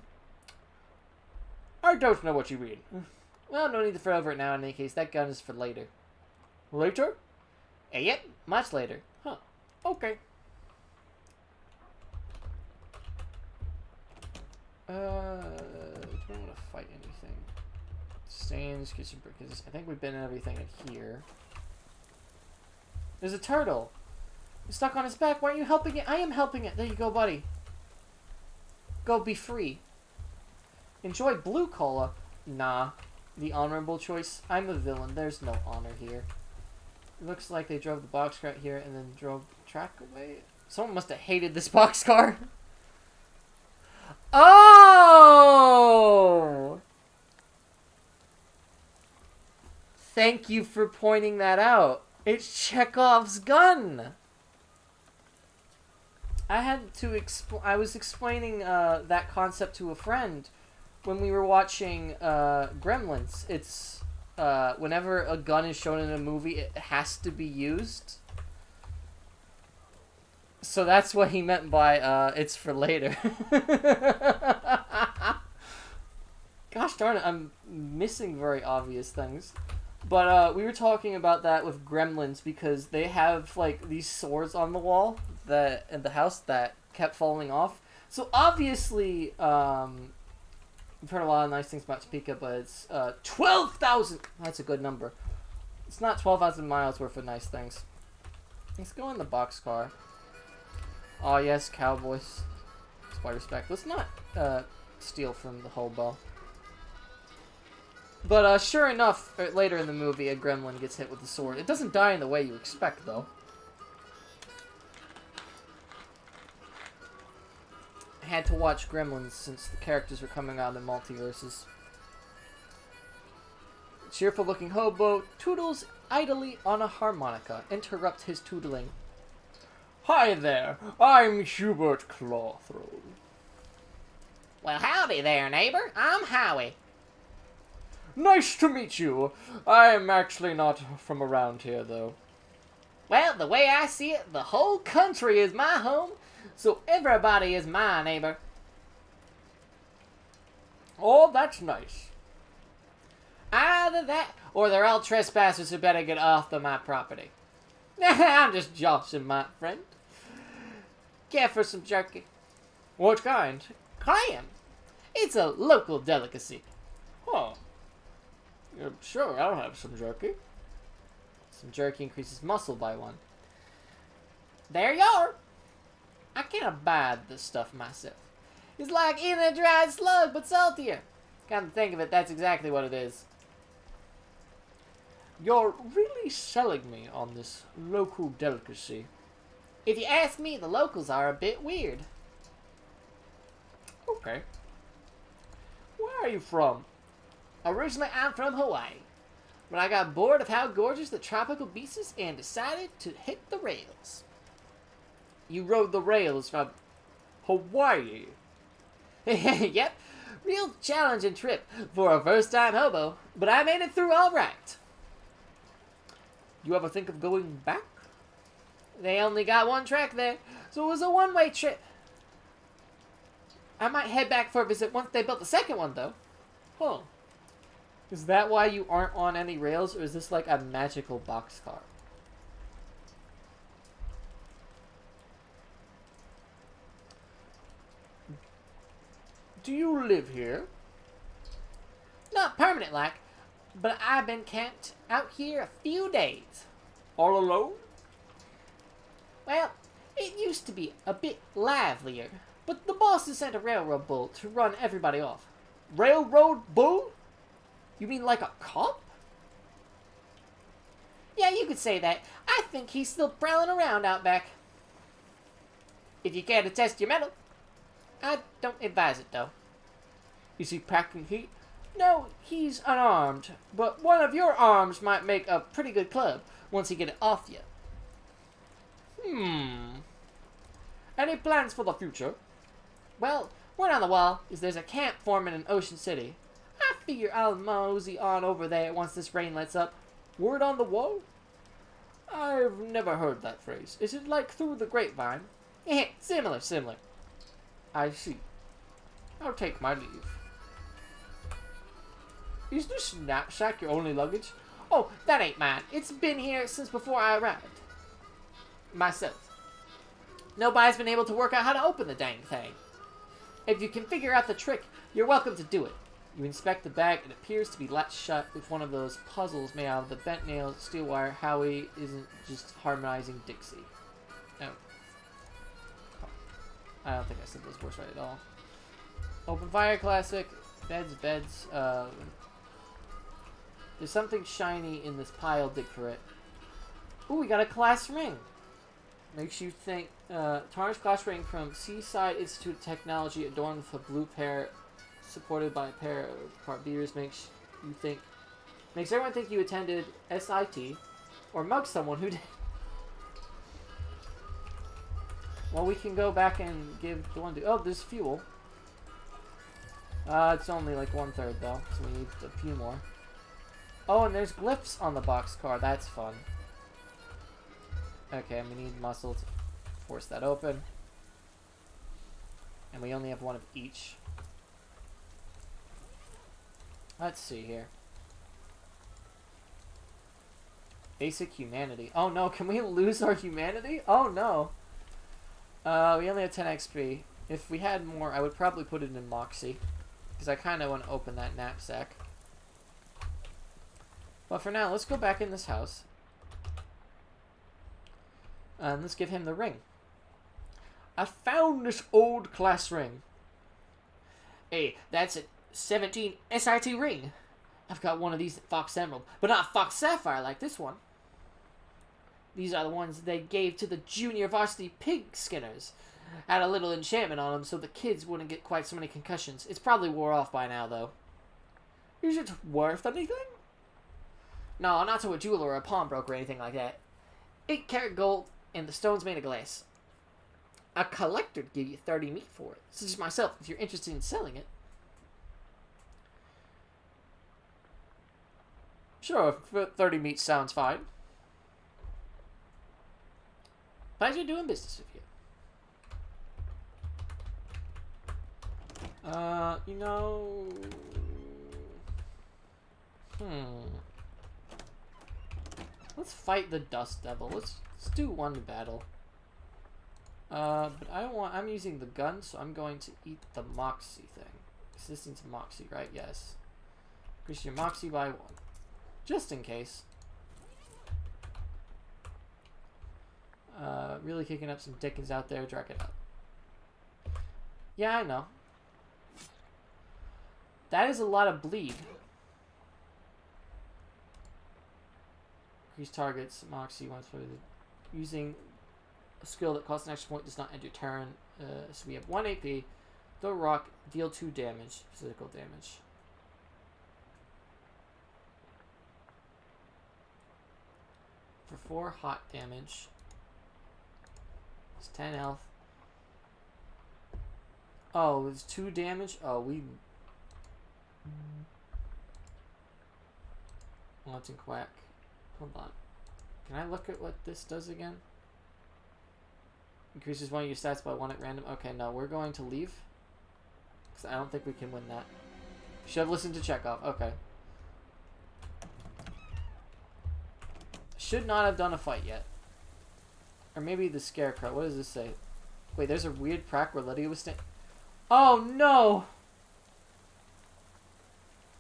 I don't know what you mean. Well, no need to fret over it now in any case. That gun is for later. Later? Yep, much later. Huh. Okay. I don't want to fight anything. Stains, kitchen because I think we've been in everything in here. There's a turtle. You're stuck on his back. Why aren't you helping it? I am helping it. There you go, buddy. Go be free. Enjoy blue cola. Nah. The honorable choice. I'm a villain. There's no honor here. It looks like they drove the boxcar out here and then drove the track away. Someone must have hated this boxcar. Oh! Thank you for pointing that out. It's Chekhov's gun. I was explaining that concept to a friend when we were watching Gremlins. It's whenever a gun is shown in a movie, it has to be used. So that's what he meant by it's for later. Gosh darn it, I'm missing very obvious things. But we were talking about that with Gremlins because they have like these swords on the wall that in the house that kept falling off. So obviously, I've heard a lot of nice things about Topeka, but it's 12,000. That's a good number. It's not 12,000 miles worth of nice things. Let's go in the boxcar. Oh yes, cowboys. It's my respect. Let's not steal from the hobo. But sure enough, later in the movie, a gremlin gets hit with a sword. It doesn't die in the way you expect, though. I had to watch Gremlins since the characters were coming out in multiverses. Cheerful-looking hobo toodles idly on a harmonica. Interrupt his tootling. Hi there, I'm Hubert Clawthrone. Well, howdy there, neighbor. I'm Howie. Nice to meet you. I'm actually not from around here, though. Well, the way I see it, the whole country is my home, so everybody is my neighbor. Oh, that's nice. Either that, or they're all trespassers who better get off of my property. I'm just joshing, my friend. Care for some jerky? What kind? Clam. It's a local delicacy. Huh. Yeah, sure, I'll have some jerky. Some jerky increases muscle by 1. There you are. I can't abide this stuff myself. It's like eating a dried slug, but saltier. Come to think of it, that's exactly what it is. You're really selling me on this local delicacy. If you ask me, the locals are a bit weird. Okay. Where are you from? Originally, I'm from Hawaii, but I got bored of how gorgeous the tropical beach is and decided to hit the rails. You rode the rails from Hawaii? Yep, real challenging trip for a first-time hobo, but I made it through all right. You ever think of going back? They only got one track there, so it was a one-way trip. I might head back for a visit once they built the second one, though. Huh. Is that why you aren't on any rails, or is this like a magical boxcar? Do you live here? Not permanent like, but I've been camped out here a few days. All alone? Well, it used to be a bit livelier, but the bosses sent a railroad bull to run everybody off. Railroad bull? You mean like a cop? Yeah, you could say that. I think he's still prowling around out back. If you care to test your mettle. I don't advise it, though. Is he packing heat? No, he's unarmed, but one of your arms might make a pretty good club once you get it off you. Any plans for the future? Well, word on the wall is there's a camp forming in Ocean City. I figure I'll mosey on over there once this rain lets up. Word on the wall? I've never heard that phrase. Is it like through the grapevine? Similar. I see. I'll take my leave. Is this knapsack your only luggage? Oh, that ain't mine. It's been here since before I arrived. Myself. Nobody's been able to work out how to open the dang thing. If you can figure out the trick, you're welcome to do it. You inspect the bag. It appears to be latched shut with one of those puzzles made out of the bent nails, steel wire. Howie isn't just harmonizing Dixie. Oh. I don't think I said those words right at all. Open fire, classic. Beds. There's something shiny in this pile. Dig for it. Ooh, we got a class ring. Makes you think. Tarnished class ring from Seaside Institute of Technology, adorned with a blue pair, supported by a pair of part beers. Makes everyone think you attended SIT, or mugged someone who did. Well, we can go back and give the one. Oh, there's fuel. It's only like 1/3 though, so we need a few more. Oh, and there's glyphs on the boxcar. That's fun. Okay, and we need muscle to force that open. And we only have one of each. Let's see here. Basic humanity. Oh no, can we lose our humanity? Oh no. We only have 10 XP. If we had more, I would probably put it in Moxie. Because I kind of want to open that knapsack. But for now, let's go back in this house. And let's give him the ring. I found this old class ring. Hey, that's a 17 SIT ring. I've got one of these at Fox Emerald, but not Fox Sapphire like this one. These are the ones they gave to the junior varsity pig skinners. Had a little enchantment on them so the kids wouldn't get quite so many concussions. It's probably wore off by now, though. Is it worth anything? No, not to a jeweler or a pawnbroker or anything like that. 8-karat gold, and the stone's made of glass. A collector'd give you 30 meat for it. Such as myself, if you're interested in selling it. Sure, 30 meat sounds fine. Pleasure doing business with you. You know... Let's fight the Dust Devil. Let's do one battle. But I'm using the gun, so I'm going to eat the Moxie thing. Resistance to Moxie, right? Yes. Increase your Moxie by 1. Just in case. Really kicking up some dickens out there. Drag it up. Yeah, I know. That is a lot of bleed. Increase targets. Moxie once for using a skill that costs an extra point does not end your turn. So we have 1 AP. Throw rock. Deal 2 damage. Physical damage. For 4 hot damage. It's 10 health. Oh, it's 2 damage? Oh, we... Wanton Quack. Hold on. Can I look at what this does again? Increases one of your stats by 1 at random. Okay, no, we're going to leave. Because I don't think we can win that. Should have listened to Chekhov. Okay. Should not have done a fight yet. Or maybe the Scarecrow. What does this say? Wait, there's a weird crack where Lydia was standing. Oh, no!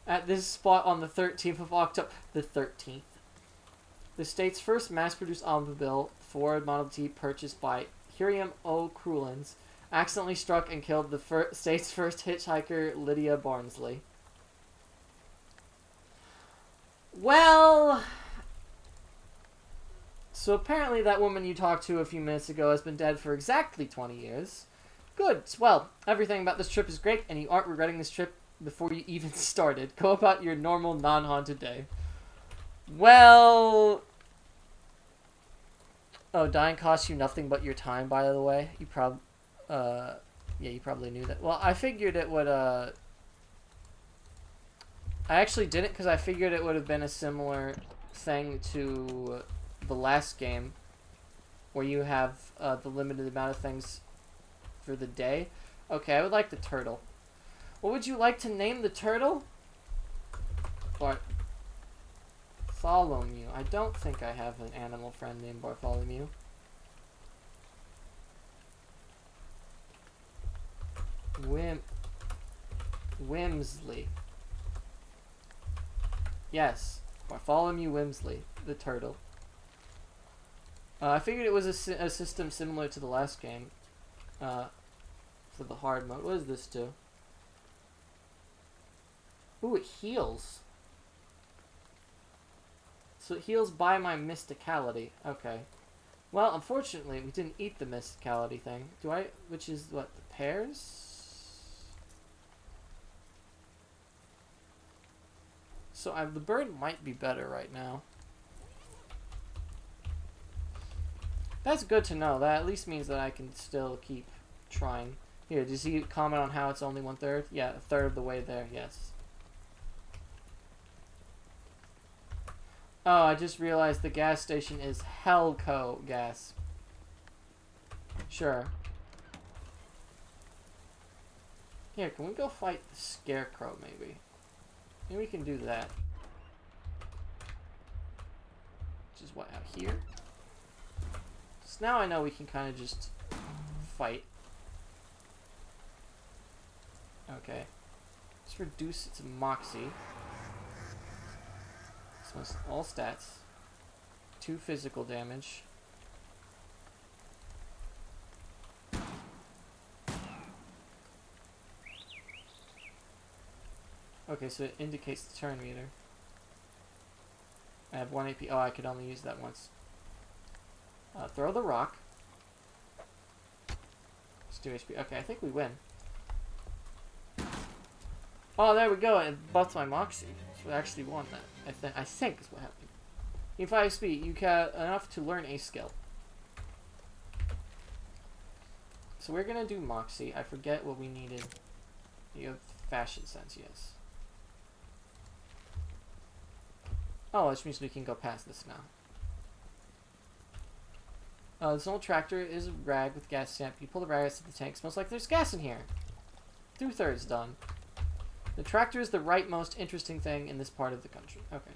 At this spot on the 13th of October. The 13th. The state's first mass-produced automobile, Ford Model T, purchased by Hiram O. Crulins, accidentally struck and killed the state's first hitchhiker, Lydia Barnsley. Well... So apparently that woman you talked to a few minutes ago has been dead for exactly 20 years. Good. Well, everything about this trip is great, and you aren't regretting this trip before you even started. Go about your normal, non-haunted day. Well... Oh, dying costs you nothing but your time, by the way. You yeah, you probably knew that. Well, I figured it would, I actually didn't, because I figured it would have been a similar thing to the last game, where you have the limited amount of things for the day. Okay, I would like the turtle. What would you like to name the turtle? Bartholomew. I don't think I have an animal friend named Bartholomew. Wimsley. Yes. Bartholomew Wimsley, the turtle. I figured it was a system similar to the last game. For the hard mode. What does this do? Ooh, it heals. So it heals by my mysticality. Okay. Well, unfortunately, we didn't eat the mysticality thing. Which is what, the pears? So the bird might be better right now. That's good to know. That at least means that I can still keep trying. Here, does he comment on how it's only 1/3? Yeah, 1/3 of the way there, yes. Oh, I just realized the gas station is Hellco gas. Sure. Here, can we go fight the Scarecrow, maybe? Maybe we can do that. Which is what, out here? So now I know we can kind of just fight. Okay. Let's reduce its Moxie. This one's all stats. 2 physical damage. Okay, so it indicates the turn meter. I have 1 AP. Oh, I could only use that once. Throw the rock. It's 2 HP. Okay, I think we win. Oh, there we go. It buffed my Moxie. So we actually won that. I think is what happened. In 5 speed, you got enough to learn a skill. So we're gonna do Moxie. I forget what we needed. You have fashion sense, yes. Oh, which means we can go past this now. This old tractor is a rag with gas stamp. You pull the rag out to the tank. Smells like there's gas in here. 2/3 done. The tractor is the right most interesting thing in this part of the country. Okay.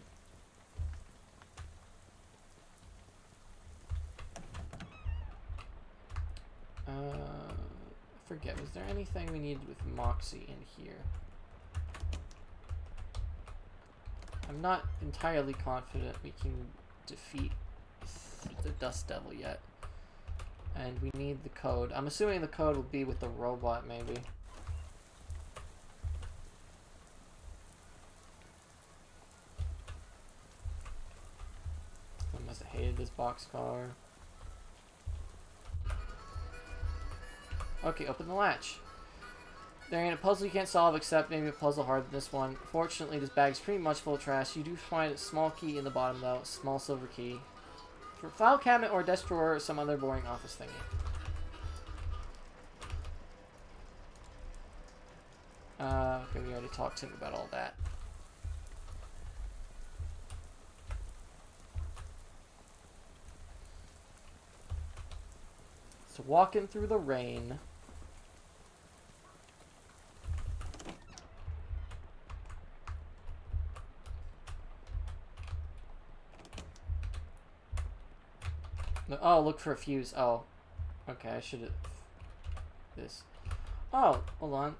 I forget. Was there anything we needed with Moxie in here? I'm not entirely confident we can defeat the Dust Devil yet. And we need the code. I'm assuming the code will be with the robot, maybe. I must have hated this boxcar. Okay, open the latch. There ain't a puzzle you can't solve except maybe a puzzle harder than this one. Fortunately, this bag's pretty much full of trash. You do find a small key in the bottom, though. A small silver key. For a file cabinet or a desk drawer or some other boring office thingy. Okay, we already talked to him about all that. So walking through the rain. Oh, look for a fuse. Oh. Okay, I should have... This. Oh, hold on.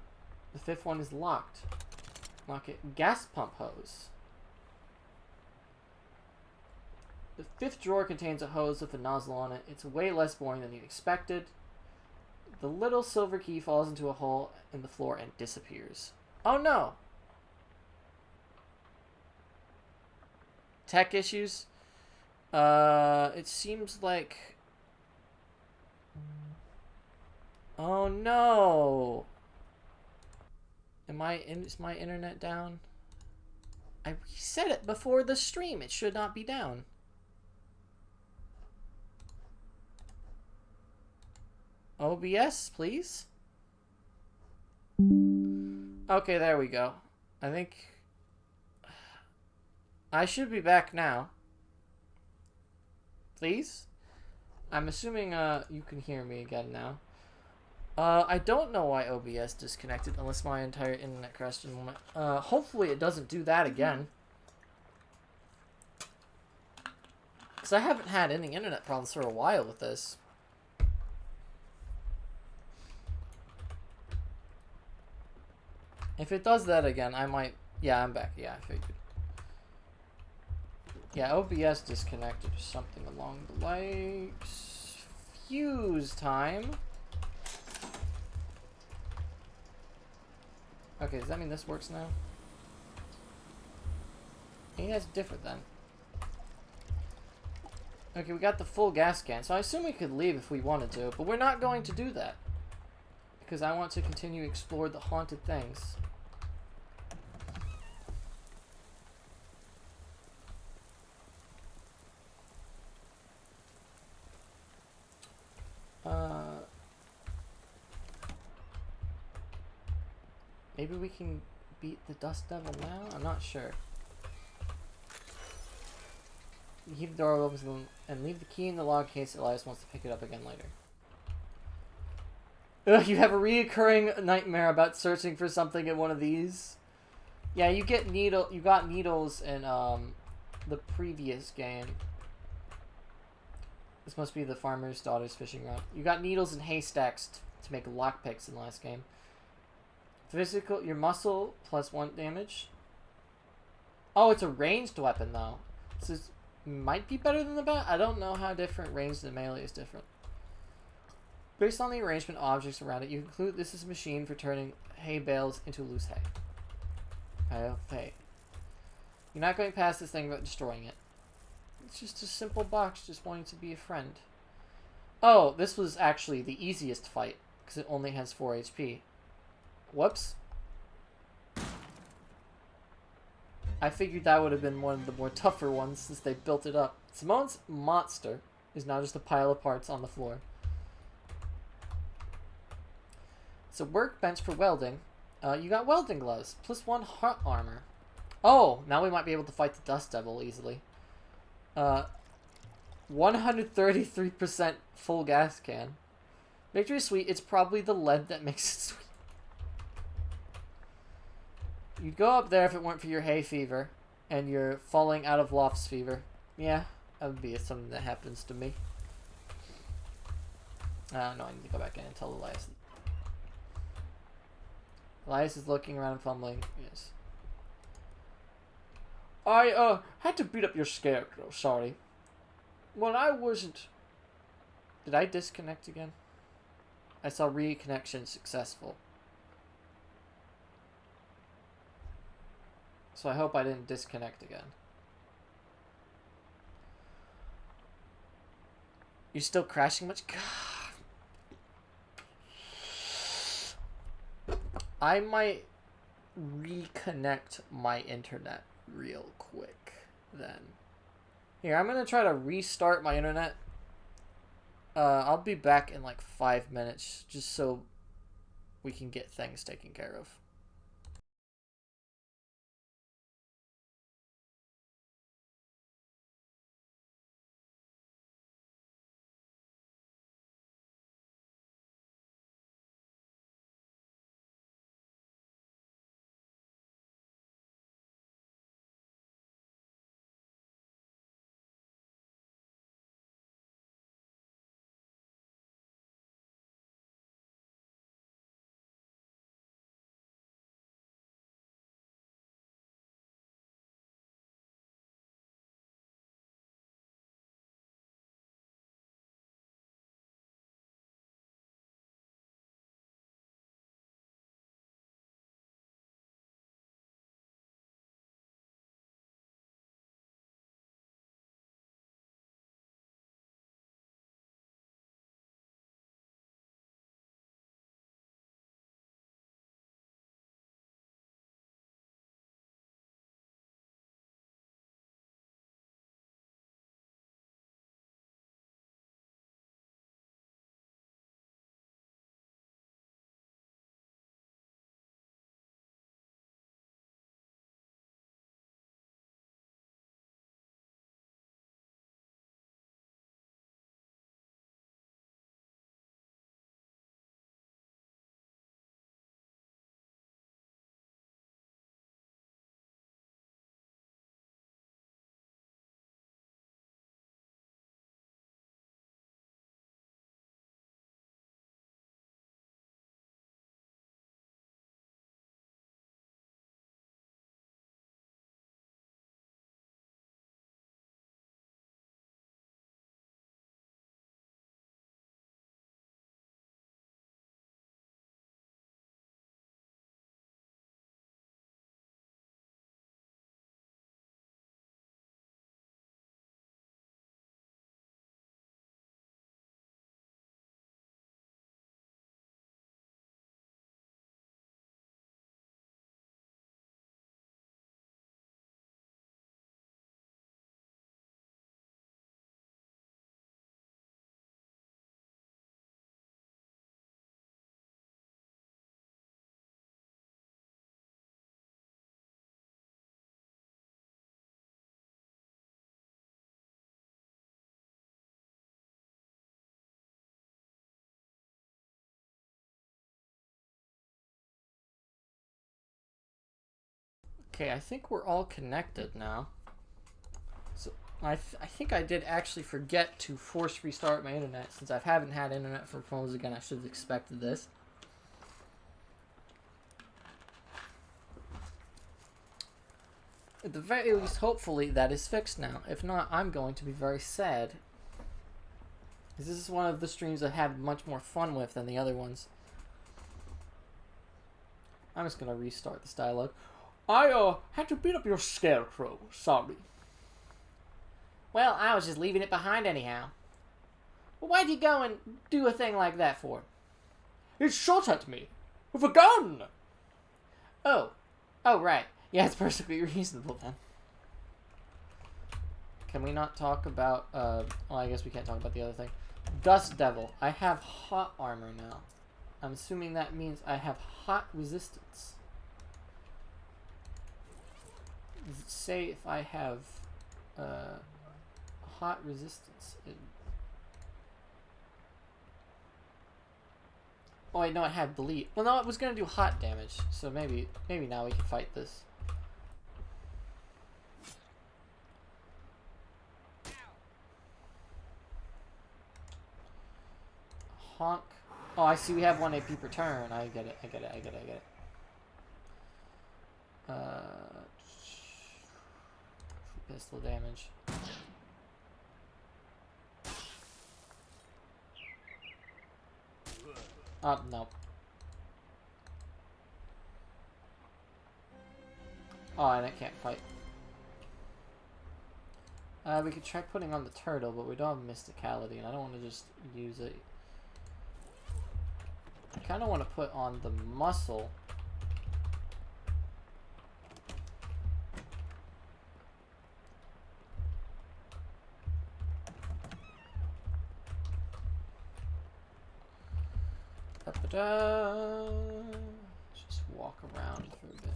The 5th one is locked. Lock it. Gas pump hose. The 5th drawer contains a hose with a nozzle on it. It's way less boring than you expected. The little silver key falls into a hole in the floor and disappears. Oh no! Tech issues? It seems like... Oh no! Is my internet down? I reset it before the stream. It should not be down. OBS, please? Okay, there we go. I think... I should be back now. Please? I'm assuming you can hear me again now. I don't know why OBS disconnected unless my entire internet crashed in a moment. Hopefully it doesn't do that again. Because I haven't had any internet problems for a while with this. If it does that again, I might... Yeah, I'm back. Yeah, I figured. Yeah, OBS disconnected or something along the lines. Fuse time. Okay, does that mean this works now? Maybe that's different then. Okay, we got the full gas can, so I assume we could leave if we wanted to, but we're not going to do that. Because I want to continue to explore the haunted things. Maybe we can beat the Dust Devil now? I'm not sure. You keep the door open and leave the key in the log case. Elias wants to pick it up again later. Ugh, you have a reoccurring nightmare about searching for something in one of these. Yeah, you got needles in the previous game. This must be the farmer's daughter's fishing rod. You got needles and haystacks to make lockpicks in the last game. Physical, your muscle plus 1 damage. Oh, it's a ranged weapon though. This might be better than the bat. I don't know how different ranged and melee is different. Based on the arrangement of objects around it, you conclude this is a machine for turning hay bales into loose hay. Pile of hay. You're not going past this thing without destroying it. It's just a simple box just wanting to be a friend. Oh, this was actually the easiest fight, because it only has 4 HP. Whoops. I figured that would have been one of the more tougher ones since they built it up. Simone's monster is now just a pile of parts on the floor. So workbench for welding. You got welding gloves, plus 1 heart armor. Oh, now we might be able to fight the Dust Devil easily. 133% full gas can. Victory is sweet. It's probably the lead that makes it sweet. You'd go up there if it weren't for your hay fever and your falling out of lofts fever. Yeah, that would be something that happens to me. No, I need to go back in and tell Elias. Elias is looking around and fumbling. Yes. I had to beat up your scarecrow, sorry. Well, I wasn't... Did I disconnect again? I saw reconnection successful. So I hope I didn't disconnect again. You're still crashing much? God. I might reconnect my internet real quick then. Here, I'm gonna try to restart my internet. I'll be back in like 5 minutes just so we can get things taken care of. Okay, I think we're all connected now. So I think I did actually forget to force restart my internet. Since I haven't had internet for phones again, I should have expected this. At the very least, hopefully, that is fixed now. If not, I'm going to be very sad. Because this is one of the streams I had much more fun with than the other ones. I'm just going to restart this dialogue. I had to beat up your scarecrow. Sorry. Well, I was just leaving it behind anyhow. Well, why'd you go and do a thing like that for? It shot at me. With a gun! Oh. Oh, right. Yeah, it's perfectly reasonable then. Can we not talk about, well, I guess we can't talk about the other thing. Dust Devil. I have hot armor now. I'm assuming that means I have hot resistance. Does it say if I have, hot resistance? Oh, wait, no, I had bleed. Well, no, it was gonna do hot damage, so maybe now we can fight this. Honk. Oh, I see we have 1 AP per turn. I get it. Pistol damage. Oh, no. Oh, and it can't fight. We could try putting on the turtle, but we don't have mysticality, and I don't want to just use it. I kind of want to put on the muscle. Da-ba-da. Just walk around for a bit.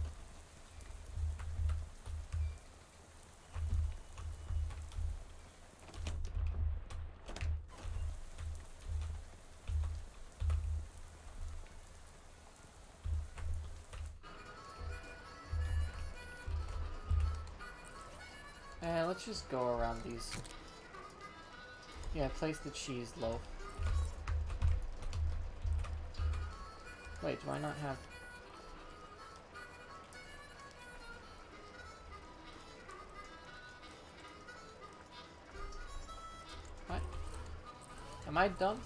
Let's just go around these. Yeah, place the cheese loaf. Wait, do I not have... What? Am I dumb?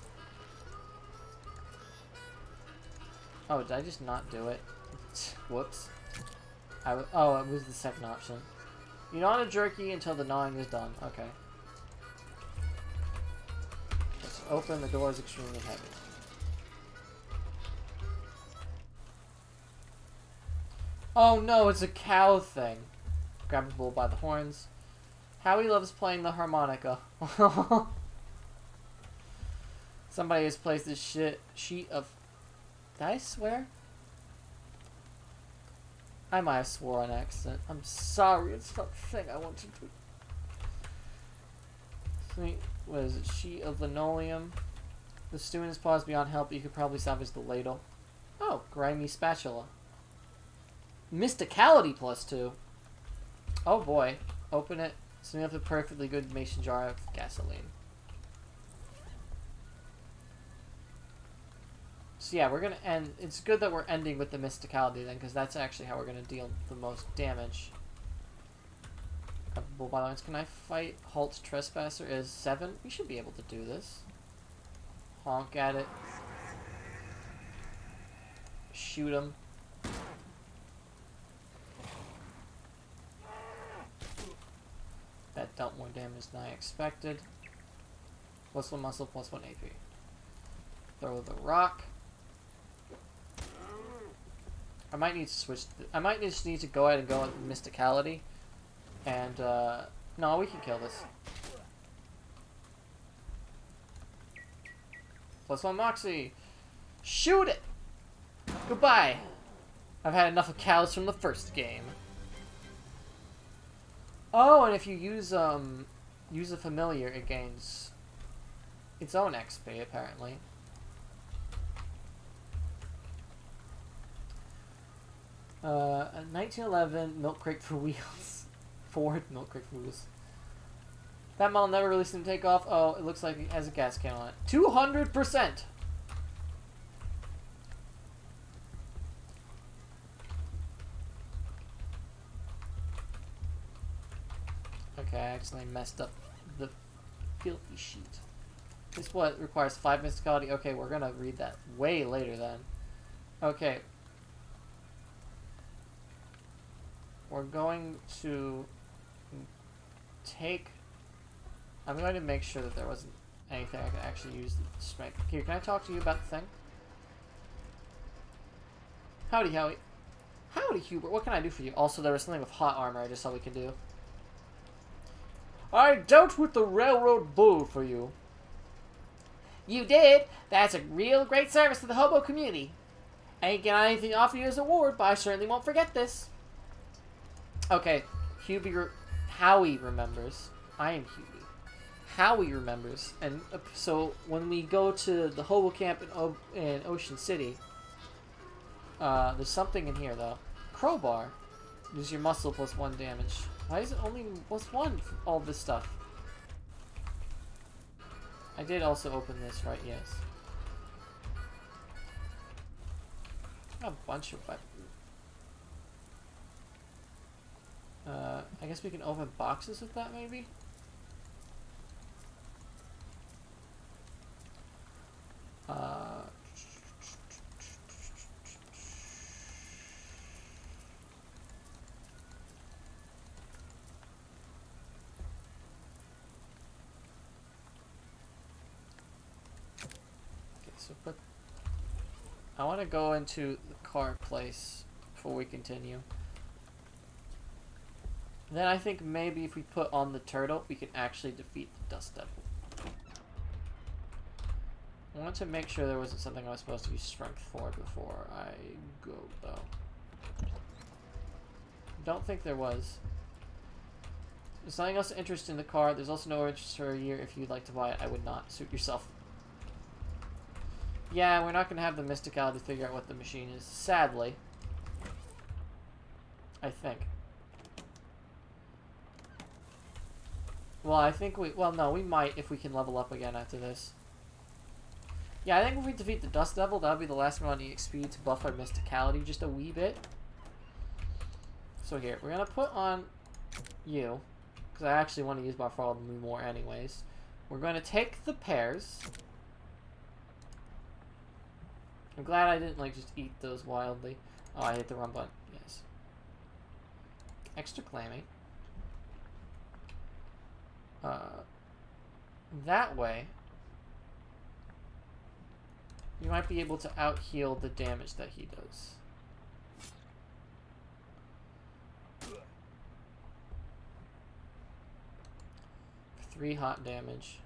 Oh, did I just not do it? Whoops. Oh, it was the second option. You don't want to jerky until the gnawing is done. Okay. Just open, the door is extremely heavy. Oh no, it's a cow thing. Grab the bull by the horns. Howie loves playing the harmonica. Somebody has placed this sheet of... Did I swear? I might have swore on accident. I'm sorry, it's not the thing I want to do. Sweet, what is it? Sheet of linoleum. The student's paws beyond help, you could probably salvage the ladle. Oh, grimy spatula. Mysticality +2. Oh boy. Open it. So we have a perfectly good mason jar of gasoline. So yeah, we're gonna end. It's good that we're ending with the mysticality then, because that's actually how we're gonna deal the most damage. Bull violence. Can I fight Halt's Trespasser as 7? We should be able to do this. Honk at it. Shoot him. That dealt more damage than I expected. +1 muscle, +1 AP. Throw the rock. I might need to switch. I might just need to go ahead and go with mysticality. And, no, we can kill this. +1 moxie. Shoot it! Goodbye. I've had enough of cows from the first game. Oh, and if you use a familiar, it gains its own XP, apparently. A 1911 milk crate for wheels. Ford milk crate for wheels. That model never really seemed to take off. Oh, it looks like it has a gas can on it. 200%! Okay, I accidentally messed up the filthy sheet. This what requires 5 mysticality. Okay, we're gonna read that way later then. Okay. We're going to take... I'm going to make sure that there wasn't anything I could actually use the strength. Here, can I talk to you about the thing? Howdy, Howie. Howdy, Hubert. What can I do for you? Also, there was something with hot armor I just saw we could do. I dealt with the railroad bull for you. You did? That's a real great service to the hobo community. I ain't got anything to offer you as a reward, but I certainly won't forget this. Okay, Howie remembers. I am Hubie. Howie remembers, and so when we go to the hobo camp in Ocean City, there's something in here though. Crowbar. Use your muscle plus 1 damage. Why is it only plus 1 for all this stuff? I did also open this, right? Yes. A bunch of weapons. I guess we can open boxes with that, maybe? But I want to go into the car place before we continue. Then I think maybe if we put on the turtle, we can actually defeat the Dust Devil. I want to make sure there wasn't something I was supposed to use strength for before I go, though. Don't think there was. There's something else of interest in the car. There's also no interest for a year. If you'd like to buy it, I would not. Suit yourself. Yeah, we're not going to have the mysticality to figure out what the machine is. Sadly. I think. Well, I think we... Well, no, we might if we can level up again after this. Yeah, I think if we defeat the Dust Devil, that'll be the last round of EXP to buff our mysticality just a wee bit. So here, we're going to put on you. Because I actually want to use Barfall more anyways. We're going to take the pears... I'm glad I didn't, like, just eat those wildly. Oh, I hit the wrong button. Yes. Extra clammy. That way, you might be able to out-heal the damage that he does. For 3 hot damage.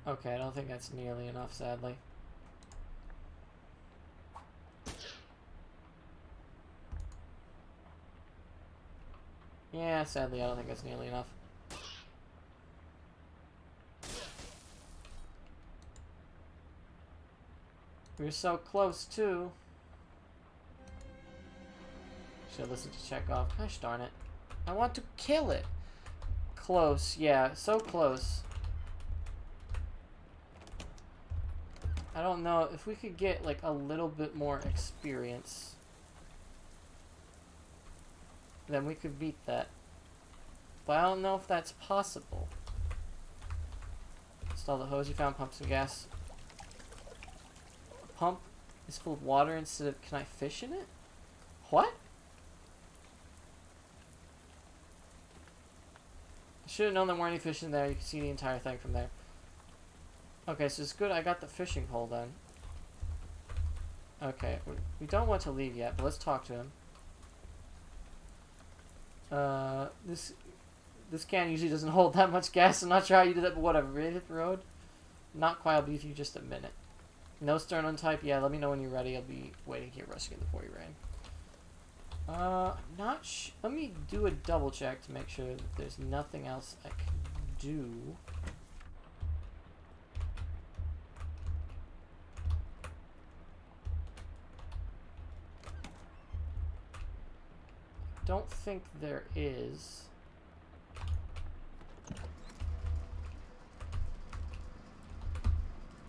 Okay, I don't think that's nearly enough, sadly. Yeah, sadly, I don't think that's nearly enough. We were so close, too. Should listen to Chekhov. Gosh darn it. I want to kill it. Close, yeah, so close. I don't know, if we could get, like, a little bit more experience, then we could beat that. But I don't know if that's possible. Install the hose you found, pump some gas. Pump is full of water instead of... Can I fish in it? What? I should have known there weren't any fish in there. You can see the entire thing from there. Okay, so it's good I got the fishing pole then. Okay, we don't want to leave yet, but let's talk to him. This can usually doesn't hold that much gas. I'm not sure how you did that, but whatever. Ready to hit the road? Not quite. I'll be with you just a minute. No sternum type. Yeah, let me know when you're ready. I'll be waiting here, rescuing the 40 rain. Not let me do a double check to make sure that there's nothing else I can do. Don't think there is.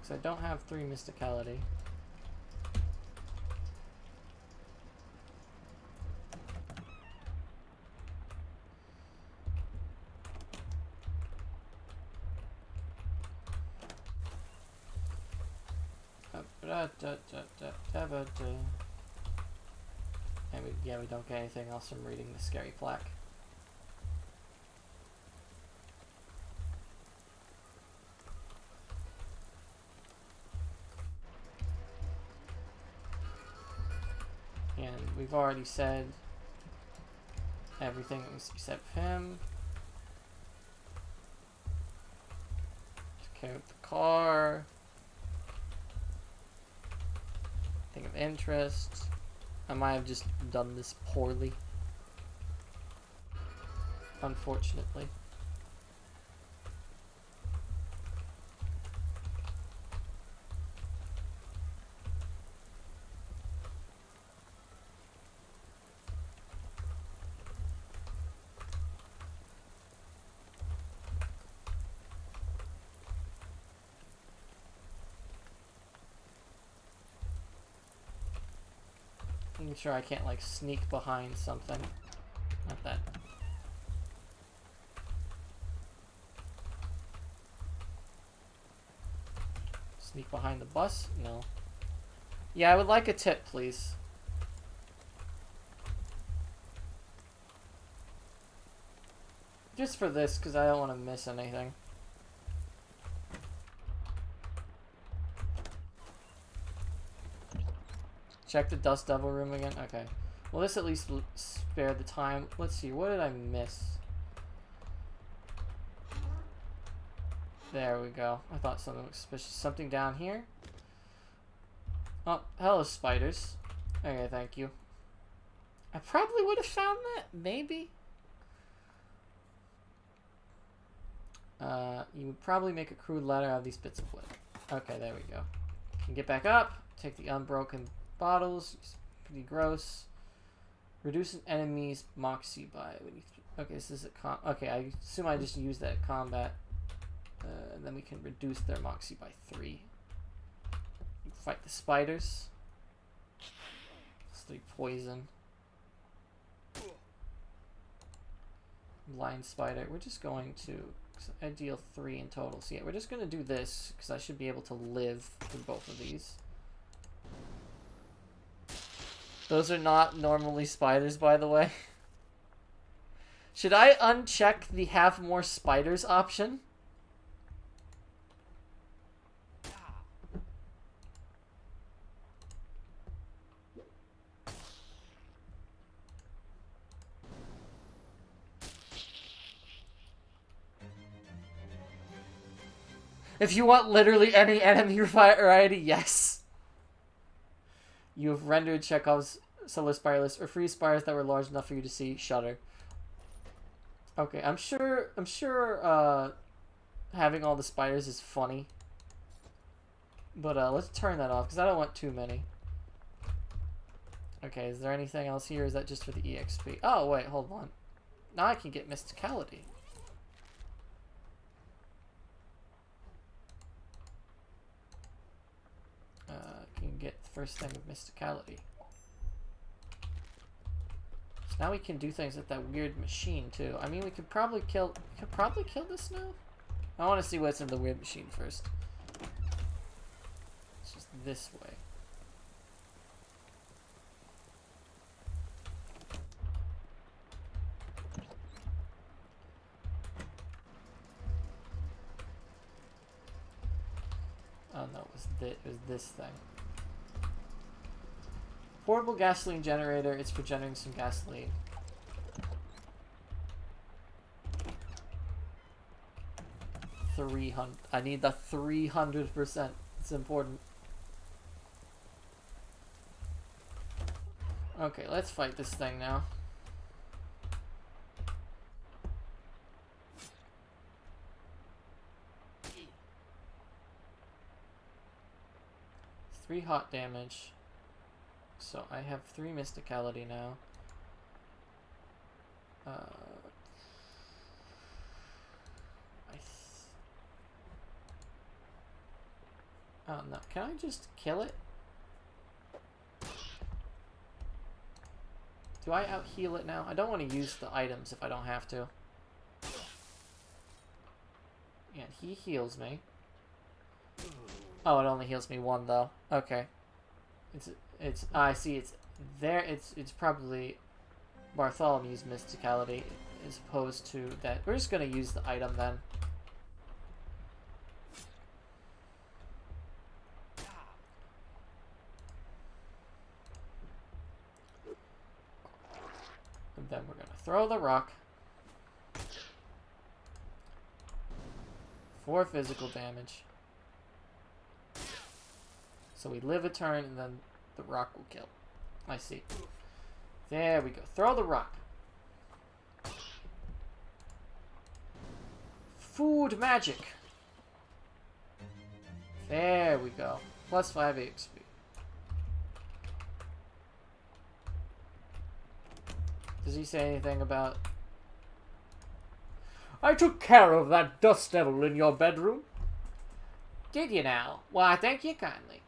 Because I don't have 3 mysticality. And yeah, we don't get anything else from reading the scary plaque. And we've already said everything except him. Took care of the car. Thing of interest. I might have just done this poorly. Unfortunately. Make sure I can't like sneak behind something. Not that. Sneak behind the bus? No. Yeah, I would like a tip, please. Just for this, because I don't want to miss anything. Check the Dust Devil room again? Okay. Well, this at least spared the time. Let's see, what did I miss? There we go. I thought something was suspicious. Something down here? Oh, hello, spiders. Okay, thank you. I probably would have found that, maybe. You would probably make a crude ladder out of these bits of wood. Okay, there we go. Can get back up. Take the unbroken bottles. It's pretty gross. Reduce an enemy's moxie by. Okay, this is a okay, I assume I just use that at combat. And then we can reduce their moxie by 3. Fight the spiders. It's 3 poison. Blind spider. We're just going to. I deal 3 in total. So yeah, we're just going to do this because I should be able to live through both of these. Those are not normally spiders, by the way. Should I uncheck the have more spiders option? If you want literally any enemy variety, yes. You have rendered Chekhov's solar spire list or free spires that were large enough for you to see. Shudder. Okay, I'm sure having all the spiders is funny. But let's turn that off because I don't want too many. Okay, is there anything else here? Or is that just for the EXP? Oh wait, hold on. Now I can get mysticality. Can get the first thing of mysticality. So now we can do things with that weird machine too. I mean, we could probably kill this now. I want to see what's in the weird machine first. It's just this way. Oh no, it was this thing. Portable gasoline generator. It's for generating some gasoline. I need the 300%. It's important. Okay, let's fight this thing now. It's 3 hot damage. So I have 3 mysticality now. Oh no, can I just kill it? Do I out-heal it now? I don't want to use the items if I don't have to. Yeah, he heals me. Oh, it only heals me 1 though. Okay. I see, it's there, it's probably Bartholomew's mysticality as opposed to that. We're just gonna use the item then. And then we're gonna throw the rock. 4 physical damage. So we live a turn and then the rock will kill. I see. There we go. Throw the rock. Food magic. There we go. Plus 5 XP. Does he say anything about... I took care of that dust devil in your bedroom. Did you now? Why, thank you kindly.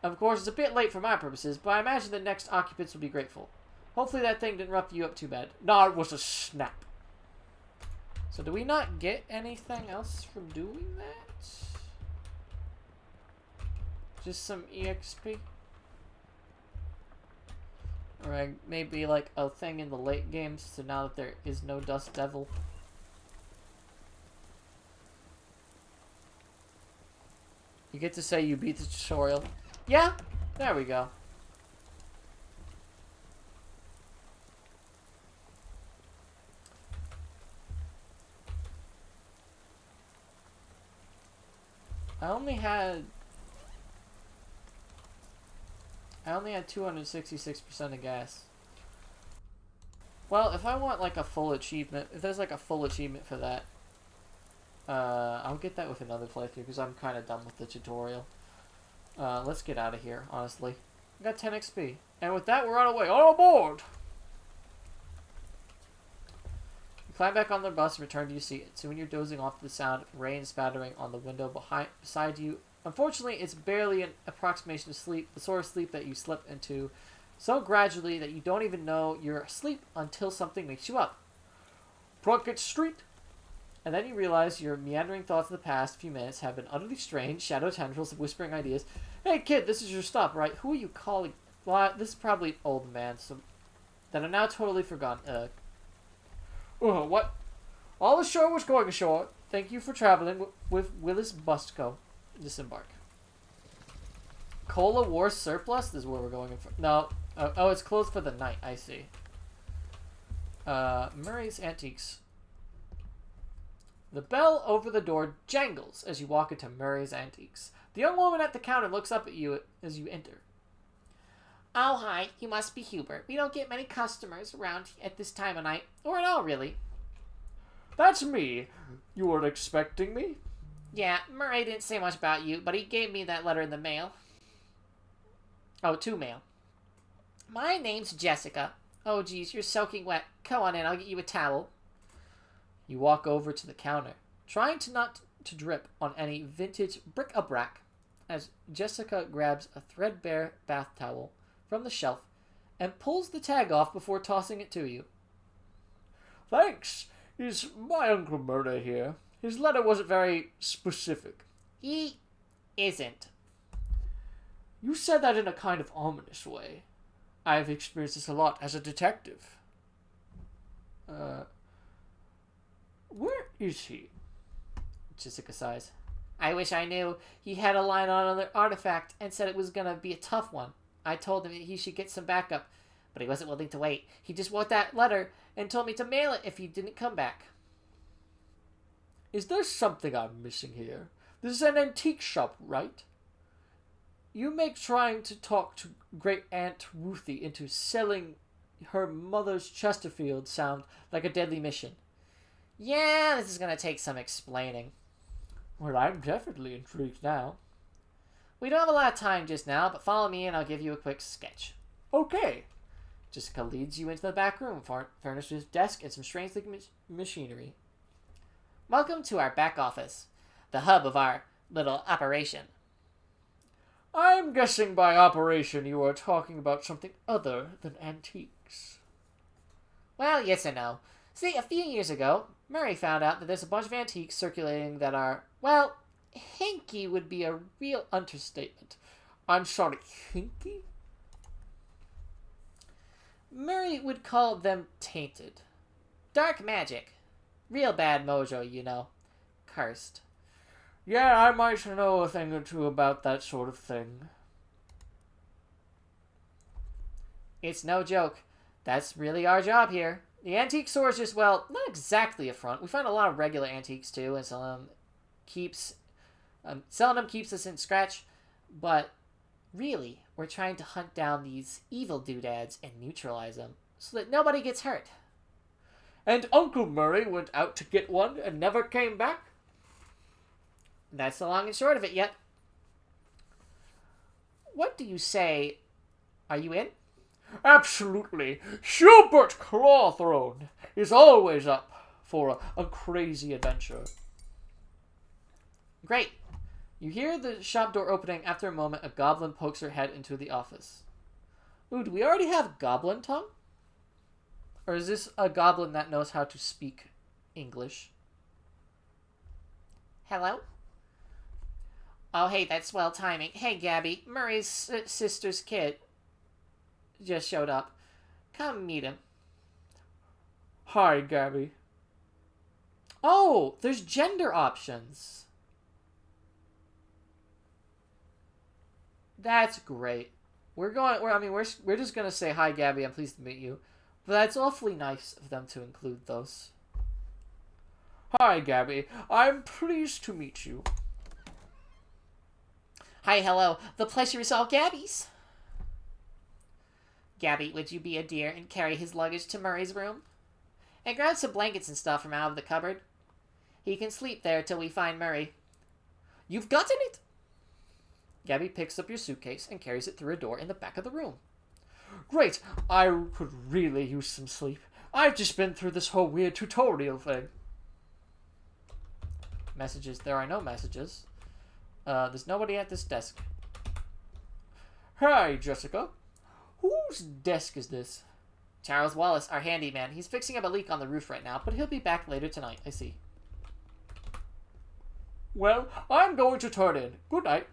Of course, it's a bit late for my purposes, but I imagine the next occupants will be grateful. Hopefully that thing didn't rough you up too bad. No, it was a snap. So do we not get anything else from doing that? Just some EXP? Or maybe like a thing in the late games, so now that there is no Dust Devil. You get to say you beat the tutorial. Yeah, there we go. I only had 266% of gas. Well, if I want like a full achievement, if there's like a full achievement for that, I'll get that with another playthrough because I'm kind of done with the tutorial. Let's get out of here, honestly. I got 10 XP. And with that, we're on our way. On board! You climb back on the bus and return to your seat. Soon you're dozing off to the sound of rain spattering on the window beside you. Unfortunately, it's barely an approximation of sleep, the sort of sleep that you slip into so gradually that you don't even know you're asleep until something wakes you up. Plunkett Street! And then you realize your meandering thoughts of the past few minutes have been utterly strange, shadow tendrils of whispering ideas. Hey kid, this is your stop, right? Who are you calling? Well, this is probably an old man, so that are now totally forgotten. What? All ashore was going ashore. Thank you for traveling with Willis Busco. Disembark. Cola War Surplus? This is where we're going. No. Oh, it's closed for the night. I see. Murray's Antiques. The bell over the door jangles as you walk into Murray's Antiques. The young woman at the counter looks up at you as you enter. Oh, hi. You must be Hubert. We don't get many customers around at this time of night. Or at all, really. That's me. You weren't expecting me? Yeah, Murray didn't say much about you, but he gave me that letter in the mail. Oh, 2 mail. My name's Jessica. Oh, geez, you're soaking wet. Come on in, I'll get you a towel. You walk over to the counter, trying to not to drip on any vintage bric-a-brac, as Jessica grabs a threadbare bath towel from the shelf and pulls the tag off before tossing it to you. Thanks. Is my Uncle Murray here? His letter wasn't very specific. He isn't. You said that in a kind of ominous way. I've experienced this a lot as a detective. Where is he? Jessica sighs. I wish I knew. He had a line on another artifact and said it was gonna be a tough one. I told him he should get some backup, but he wasn't willing to wait. He just wrote that letter and told me to mail it if he didn't come back. Is there something I'm missing here? This is an antique shop, right? You make trying to talk to Great Aunt Ruthie into selling her mother's Chesterfield sound like a deadly mission. Yeah, this is gonna take some explaining. Well, I'm definitely intrigued now. We don't have a lot of time just now, but follow me and I'll give you a quick sketch. Okay. Jessica leads you into the back room, furnished with a desk and some strange-looking machinery. Welcome to our back office, the hub of our little operation. I'm guessing by operation you are talking about something other than antiques. Well, yes and no. See, a few years ago, Murray found out that there's a bunch of antiques circulating that are, well, hinky would be a real understatement. I'm sorry, hinky? Murray would call them tainted. Dark magic. Real bad mojo, you know. Cursed. Yeah, I might know a thing or two about that sort of thing. It's no joke. That's really our job here. The antique store is just, well, not exactly a front. We find a lot of regular antiques too, and selling them keeps us in scratch. But really, we're trying to hunt down these evil doodads and neutralize them so that nobody gets hurt. And Uncle Murray went out to get one and never came back? That's the long and short of it yet. What do you say? Are you in? Absolutely. Hubert Clawthrone is always up for a crazy adventure. Great. You hear the shop door opening. After a moment, a goblin pokes her head into the office. Ooh, do we already have goblin tongue? Or is this a goblin that knows how to speak English? Hello? Oh, hey, that's swell timing. Hey, Gabby, Murray's sister's kid just showed up. Come meet him. Hi, Gabby. Oh, there's gender options. That's great. We're just gonna say hi, Gabby. I'm pleased to meet you. But that's awfully nice of them to include those. Hi, Gabby. I'm pleased to meet you. Hi, hello. The pleasure is all Gabby's. Gabby, would you be a dear and carry his luggage to Murray's room? And grab some blankets and stuff from out of the cupboard. He can sleep there till we find Murray. You've gotten it! Gabby picks up your suitcase and carries it through a door in the back of the room. Great! I could really use some sleep. I've just been through this whole weird tutorial thing. Messages. There are no messages. There's nobody at this desk. Hi, Jessica. Whose desk is this? Charles Wallace, our handyman. He's fixing up a leak on the roof right now, but he'll be back later tonight. I see. Well, I'm going to turn in. Good night.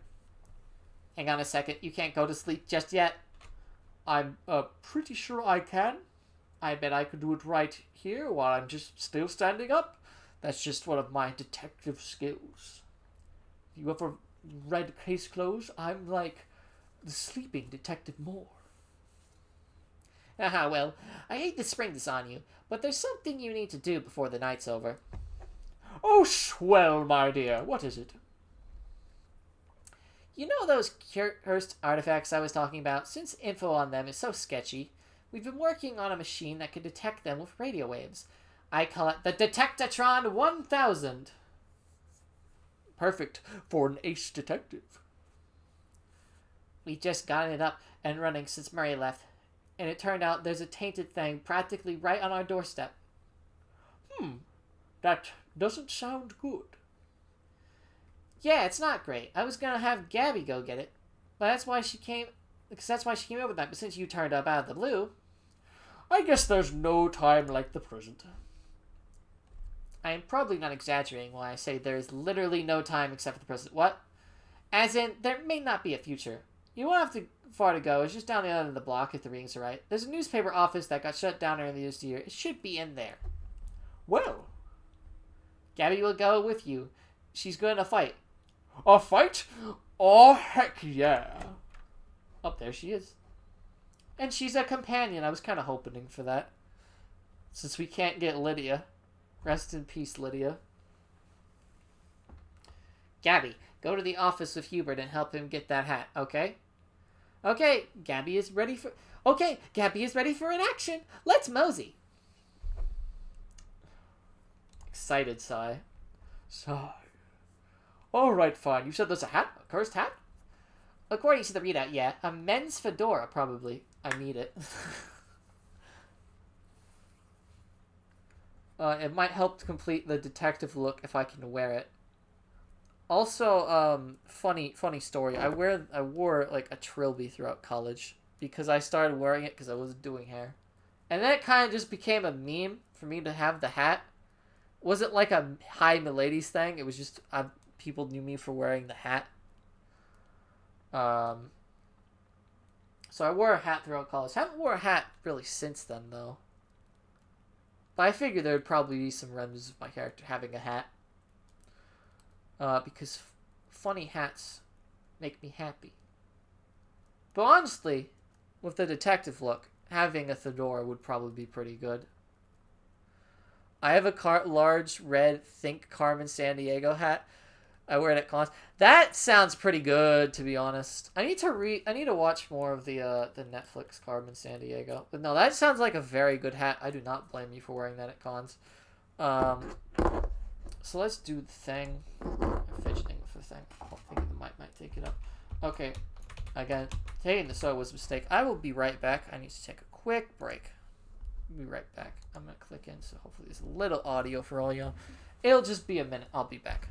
Hang on a second. You can't go to sleep just yet. I'm pretty sure I can. I bet I could do it right here while I'm just still standing up. That's just one of my detective skills. If you ever read Case Closed, I'm like the sleeping Detective Moore. Haha, well, I hate to spring this on you, but there's something you need to do before the night's over. Oh, swell, my dear. What is it? You know those cursed artifacts I was talking about? Since info on them is so sketchy, we've been working on a machine that can detect them with radio waves. I call it the Detectatron 1000. Perfect for an ace detective. We just got it up and running since Murray left, and it turned out there's a tainted thing practically right on our doorstep. That doesn't sound good. Yeah, it's not great. I was gonna have Gabby go get it, but that's why she came over tonight. But since you turned up out of the blue, I guess there's no time like the present. I am probably not exaggerating when I say there is literally no time except for the present. What? As in, there may not be a future. You won't have to far to go. It's just down the other end of the block if the readings are right. There's a newspaper office that got shut down earlier this year. It should be in there. Well, Gabby will go with you. She's going to fight. A fight? Oh, heck yeah. Oh, there she is. And she's a companion. I was kind of hoping for that. Since we can't get Lydia. Rest in peace, Lydia. Gabby, Go to the office with Hubert and help him get that hat, okay? Okay, Gabby is ready for... Okay, Gabby is ready for an action. Let's mosey. Excited sigh. Sigh. Alright, fine. You said there's a hat? A cursed hat? According to the readout, yeah. A men's fedora, probably. I need it. It might help to complete the detective look if I can wear it. Also, funny story. I wore like a trilby throughout college because I started wearing it because I wasn't doing hair, and then it kind of just became a meme for me to have the hat. It wasn't like a hi miladies thing. It was just people knew me for wearing the hat. So I wore a hat throughout college. Haven't wore a hat really since then though. But I figured there would probably be some remnants of my character having a hat. Because funny hats make me happy. But honestly, with the detective look, having a fedora would probably be pretty good. I have a large red Think Carmen Sandiego hat. I wear it at cons. That sounds pretty good, to be honest. I need to watch more of the Netflix Carmen Sandiego. But no, that sounds like a very good hat. I do not blame you for wearing that at cons. So let's do the thing. I'm fidgeting with the thing. I think the mic might take it up. Okay. Again, taking the soda was a mistake. I will be right back. I need to take a quick break. I'll be right back. I'm going to click in, so hopefully there's a little audio for all y'all. It'll just be a minute. I'll be back.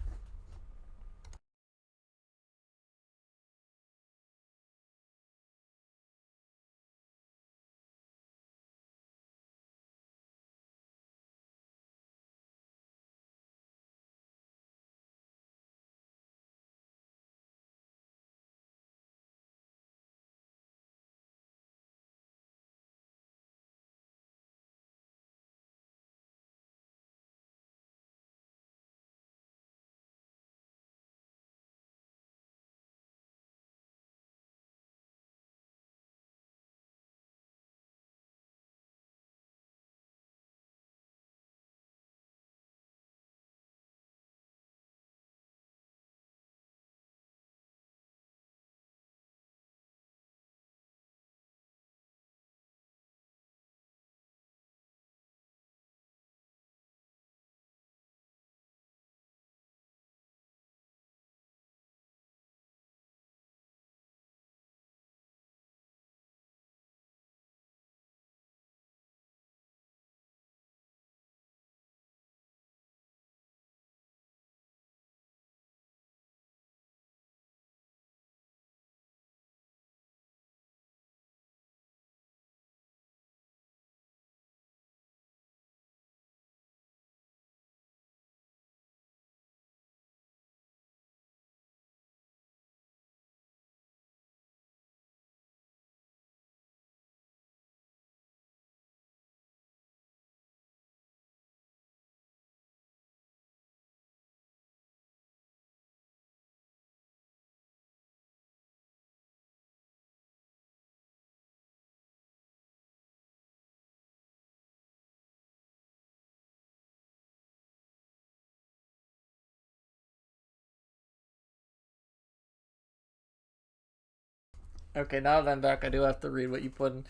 Okay, now that I'm back, I do have to read what you put in.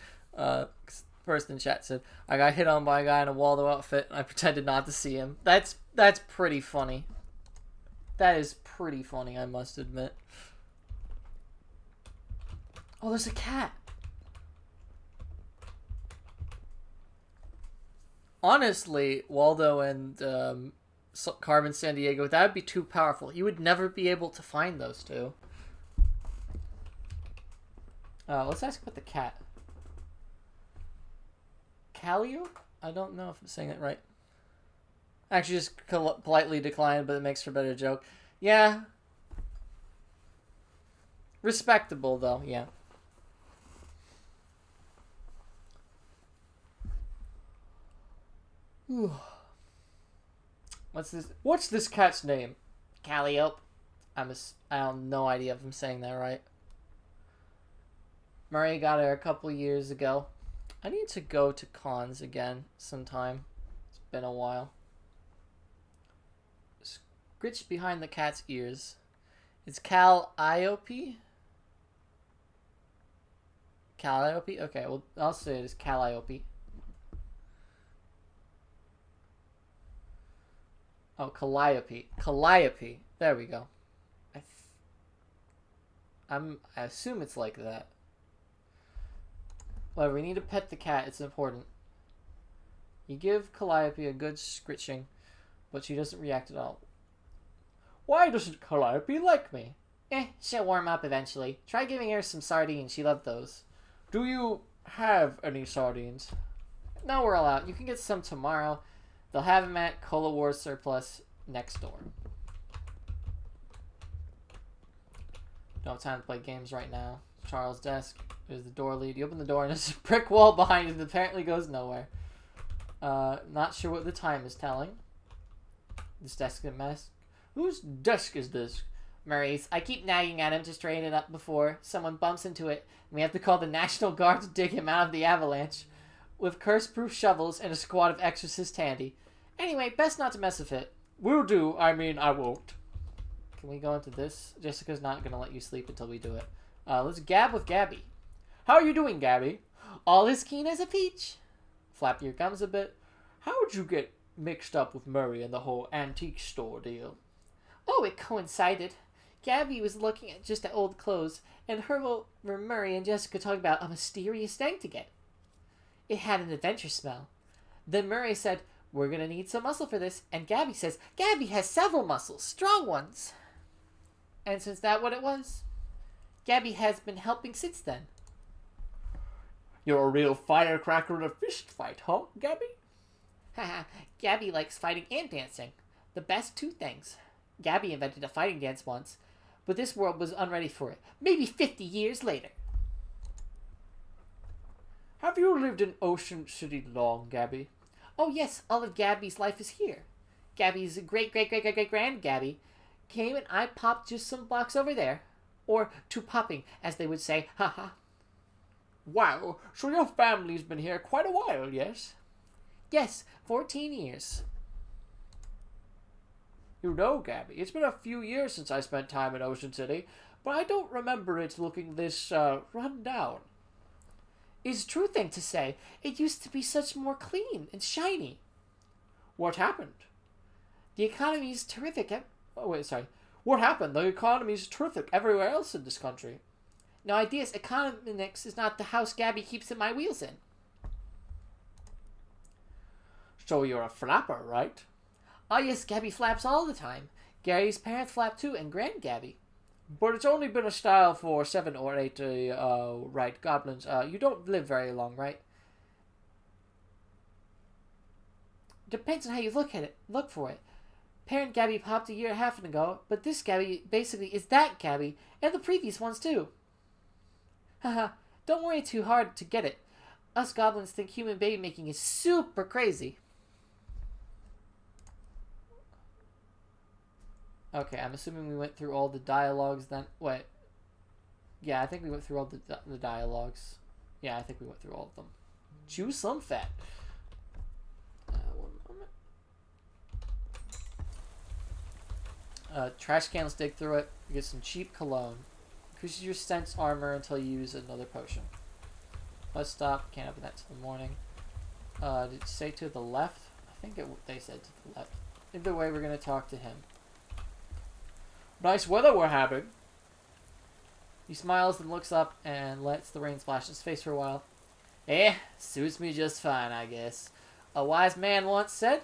Person in chat said, I got hit on by a guy in a Waldo outfit, and I pretended not to see him. That's pretty funny. That is pretty funny, I must admit. Oh, there's a cat. Honestly, Waldo and Carmen Sandiego, that would be too powerful. You would never be able to find those two. Let's ask about the cat. Calio? I don't know if I'm saying it right. Actually, just politely declined, but it makes for a better joke. Yeah. Respectable, though, yeah. What's this cat's name? Calliope. I have no idea if I'm saying that right. Murray got her a couple years ago. I need to go to cons again sometime. It's been a while. Scritch behind the cat's ears. It's Calliope? Calliope? Okay, well, I'll say it as Calliope. Oh, Calliope. Calliope. There we go. I assume it's like that. Whatever, we need to pet the cat. It's important. You give Calliope a good scritching, but she doesn't react at all. Why doesn't Calliope like me? She'll warm up eventually. Try giving her some sardines. She loved those. Do you have any sardines? No, we're all out. You can get some tomorrow. They'll have them at Cola Wars Surplus next door. Don't have time to play games right now. Charles' desk. There's the door lead. You open the door and there's a brick wall behind it that apparently goes nowhere. Not sure what the time is telling. This desk is a mess. Whose desk is this? Murray's. I keep nagging at him to straighten it up before someone bumps into it, and we have to call the National Guard to dig him out of the avalanche. With curse-proof shovels and a squad of exorcists handy. Anyway, best not to mess with it. Will do. I mean, I won't. Can we go into this? Jessica's not going to let you sleep until we do it. Let's gab with Gabby. How are you doing, Gabby? All as keen as a peach. Flap your gums a bit. How'd you get mixed up with Murray and the whole antique store deal? Oh, it coincided. Gabby was looking at just at old clothes, and Herbal, Murray, and Jessica talking about a mysterious thing to get. It had an adventure smell. Then Murray said, we're going to need some muscle for this, and Gabby says, Gabby has several muscles, strong ones. And since that what it was, Gabby has been helping since then. You're a real firecracker in a fist fight, huh, Gabby? Haha, Gabby likes fighting and dancing. The best two things. Gabby invented a fighting dance once, but this world was unready for it. Maybe 50 years later. Have you lived in Ocean City long, Gabby? Oh yes, all of Gabby's life is here. Gabby's great-great-great-great-grand Gabby came and I popped just some blocks over there. Or to popping, as they would say, haha. Wow, so your family's been here quite a while, yes? Yes, 14 years. You know, Gabby, it's been a few years since I spent time in Ocean City, but I don't remember it looking this, run down. It's a true thing to say. It used to be such more clean and shiny. What happened? The economy's terrific. What happened? The economy's terrific everywhere else in this country. No ideas. Economics is not the house Gabby keeps my wheels in. So you're a flapper, right? Oh yes, Gabby flaps all the time. Gary's parents flap too, and Grand Gabby. But it's only been a style for 7 or 8, right, goblins. You don't live very long, right? Depends on how you look at it. Look for it. Parent Gabby popped a year and a half ago, but this Gabby basically is that Gabby, and the previous ones too. Haha, don't worry too hard to get it. Us goblins think human baby making is super crazy. Okay, I'm assuming we went through all the dialogues then. Wait. Yeah, I think we went through all the dialogues. Yeah, I think we went through all of them. Chew some fat. 1 moment. Trash cans, dig through it. You get some cheap cologne. Increases your sense armor until you use another potion. Let's stop. Can't open that till the morning. Did it say to the left? I think they said to the left. Either way, we're going to talk to him. Nice weather we're having. He smiles and looks up and lets the rain splash his face for a while. Suits me just fine, I guess. A wise man once said,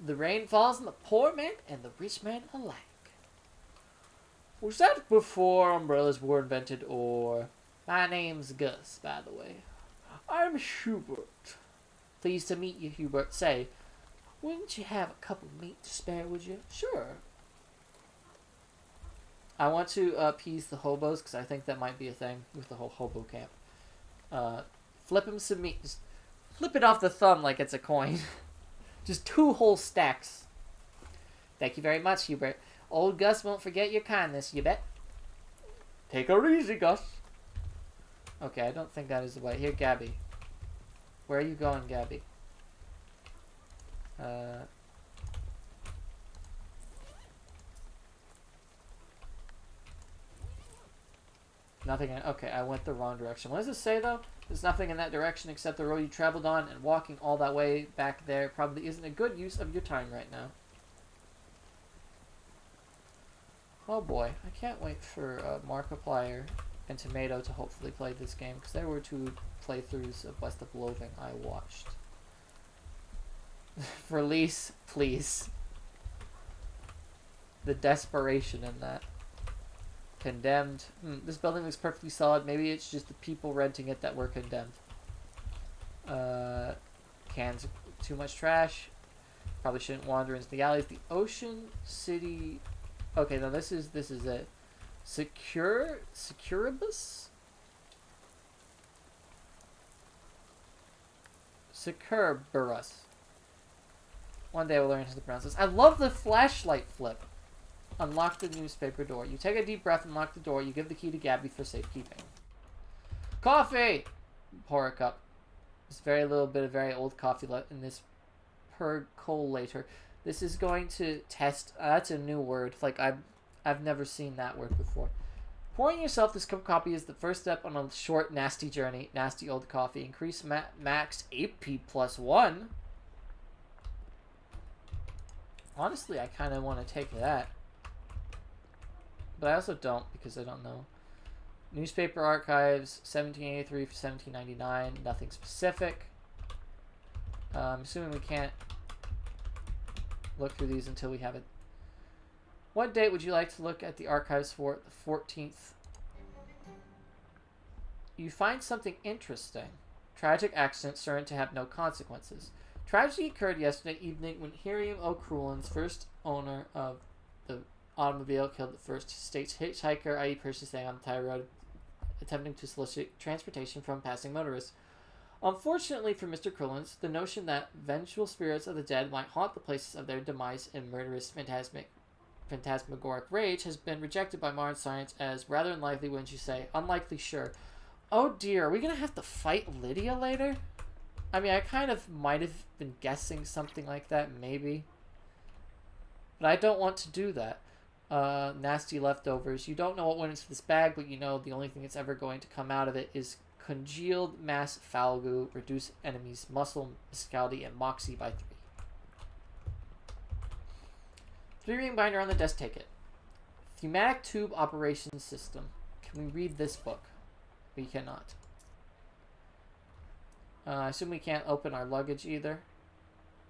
the rain falls on the poor man and the rich man alike. Was that before umbrellas were invented, or... My name's Gus, by the way. I'm Hubert. Pleased to meet you, Hubert. Say, wouldn't you have a cup of meat to spare, would you? Sure. I want to appease the hobos, because I think that might be a thing with the whole hobo camp. Flip him some meat. Just flip it off the thumb like it's a coin. Just 2 whole stacks. Thank you very much, Hubert. Old Gus won't forget your kindness, you bet. Take her easy, Gus. Okay, I don't think that is the way. Here, Gabby. Where are you going, Gabby? Nothing in... Okay, I went the wrong direction. What does it say, though? There's nothing in that direction except the road you traveled on, and walking all that way back there probably isn't a good use of your time right now. Oh boy, I can't wait for Markiplier and Tomato to hopefully play this game, because there were 2 playthroughs of West of Loathing I watched. Release, please. The desperation in that. Condemned. This building looks perfectly solid. Maybe it's just the people renting it that were condemned. Cans, too much trash. Probably shouldn't wander into the alleys. The Ocean City. Okay, now this is it. Securibus? Securburus. One day we'll learn how to pronounce this. I love the flashlight flip. Unlock the newspaper door. You take a deep breath and lock the door. You give the key to Gabby for safekeeping. Coffee! Pour a cup. There's very little bit of very old coffee left in this percolator. This is going to test... that's a new word. Like, I've never seen that word before. Pouring yourself this cup of coffee is the first step on a short, nasty journey. Nasty old coffee. Increase max AP plus 1. Honestly, I kind of want to take that. But I also don't, because I don't know. Newspaper archives, 1783 for 1799. Nothing specific. I'm assuming we can't look through these until we have it. What date would you like to look at the archives for? The 14th. You find something interesting. Tragic accident certain to have no consequences. Tragedy occurred yesterday evening when Hiram O'Crulan's first owner of the automobile killed the first state's hitchhiker, i.e. person staying on the Thai road, attempting to solicit transportation from passing motorists. Unfortunately for Mr. Crulans, the notion that vengeful spirits of the dead might haunt the places of their demise in murderous phantasmagoric rage has been rejected by modern science as rather unlikely, wouldn't you say? Unlikely, sure. Oh dear, are we gonna have to fight Lydia later? I mean, I kind of might have been guessing something like that, maybe. But I don't want to do that. Nasty leftovers. You don't know what went into this bag, but you know the only thing that's ever going to come out of it is congealed mass foul goo. Reduce enemies' muscle, physicality, and moxie by 3. 3-ring binder on the desk. Take it. Thematic tube operation system. Can we read this book? We cannot. I assume we can't open our luggage either.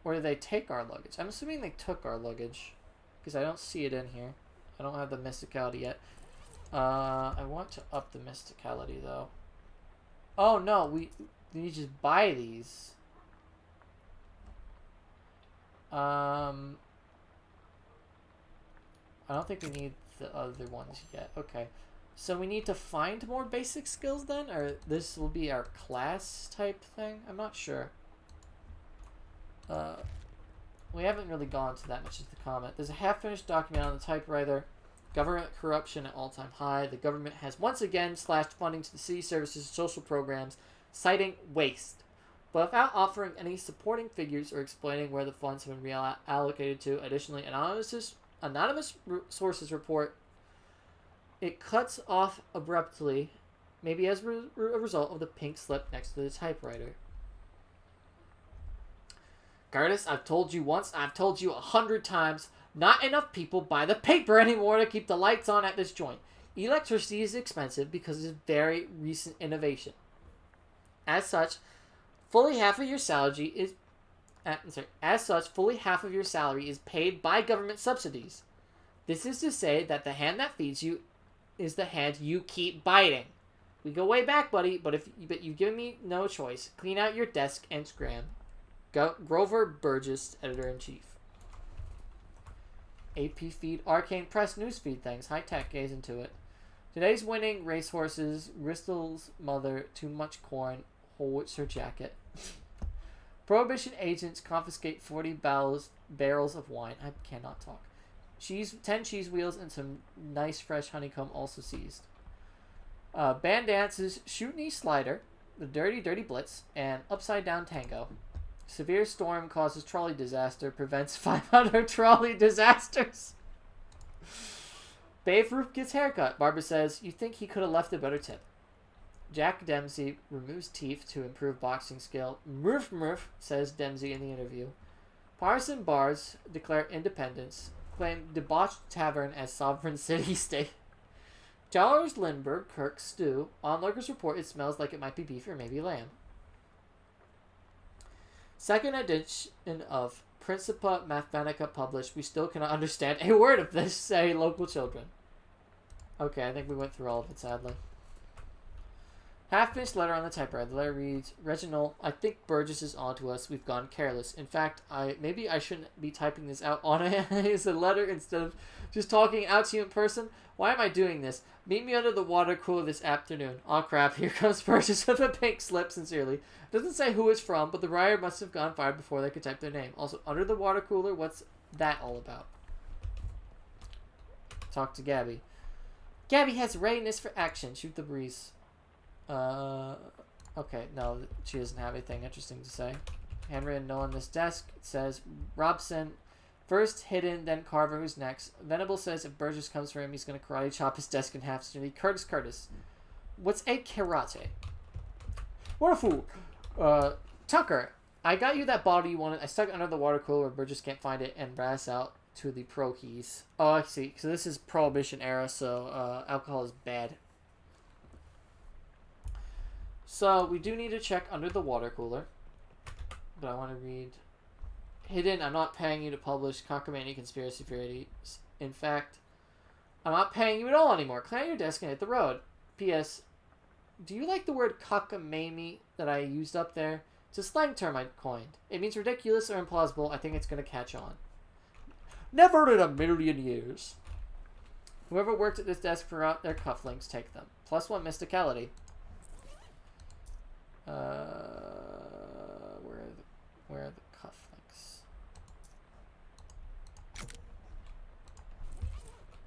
Or did they take our luggage? I'm assuming they took our luggage, because I don't see it in here. I don't have the mysticality yet. I want to up the mysticality though. Oh no, we need to just buy these. I don't think we need the other ones yet. Okay. So we need to find more basic skills then? Or this will be our class type thing? I'm not sure. We haven't really gone to that much of the comment. There's a half-finished document on the typewriter. Government corruption at all-time high. The government has once again slashed funding to the city services and social programs, citing waste. But without offering any supporting figures or explaining where the funds have been reallocated to. Additionally, anonymous sources report it cuts off abruptly, maybe as a result of the pink slip next to the typewriter. Curtis, I've told you once, I've told you 100 times, not enough people buy the paper anymore to keep the lights on at this joint. Electricity is expensive because it's a very recent innovation. As such, fully half of your salary is paid by government subsidies. This is to say that the hand that feeds you is the hand you keep biting. We go way back, buddy, but you've given me no choice. Clean out your desk and scram. Grover Burgess, Editor-in-Chief. AP feed, Arcane Press newsfeed things. High-tech, gaze into it. Today's winning racehorses, Bristol's mother, too much corn, Holwitzer jacket. Prohibition agents confiscate 40 barrels of wine. I cannot talk. 10 cheese wheels and some nice fresh honeycomb also seized. Band dances, Shoot Knee Slider, The Dirty Dirty Blitz, and Upside Down Tango. Severe storm causes trolley disaster, prevents 500 trolley disasters. Babe Ruth gets haircut. Barbara says, you think he could have left a better tip. Jack Dempsey removes teeth to improve boxing skill. Murph Murph, says Dempsey in the interview. Partisan bars declare independence. Claim debauched tavern as sovereign city-state. Dollars Lindbergh, Kirk stew. Onlookers report it smells like it might be beef or maybe lamb. Second edition of Principia Mathematica published. We still cannot understand a word of this, say local children. Okay, I think we went through all of it, sadly. Half-finished letter on the typewriter. The letter reads, Reginald, I think Burgess is onto us. We've gone careless. In fact, maybe I shouldn't be typing this out on as a letter instead of just talking out to you in person. Why am I doing this? Meet me under the water cooler this afternoon. Aw crap, here comes Burgess with a pink slip, sincerely. Doesn't say who it's from, but the writer must have gone fired before they could type their name. Also, under the water cooler, what's that all about? Talk to Gabby. Gabby has readiness for action. Shoot the breeze. Okay, no, she doesn't have anything interesting to say. Handwritten note on this desk. It says, Robson, first Hidden, then Carver, who's next. Venable says if Burgess comes for him, he's going to karate chop his desk in half. Soon. Curtis. What's a karate? What a fool. Tucker, I got you that bottle you wanted. I stuck it under the water cooler where Burgess can't find it and brass out to the pro keys. Oh, I see. So this is Prohibition era, so alcohol is bad. So we do need to check under the water cooler. But I want to read Hidden, I'm not paying you to publish cockamamie conspiracy theories. In fact, I'm not paying you at all anymore. Clean out your desk and hit the road. P.S. Do you like the word cockamamie that I used up there? It's a slang term I coined. It means ridiculous or implausible. I think it's going to catch on. Never in a million years. Whoever worked at this desk forgot their cufflinks. Take them. +1 mysticality. Where are the cufflinks?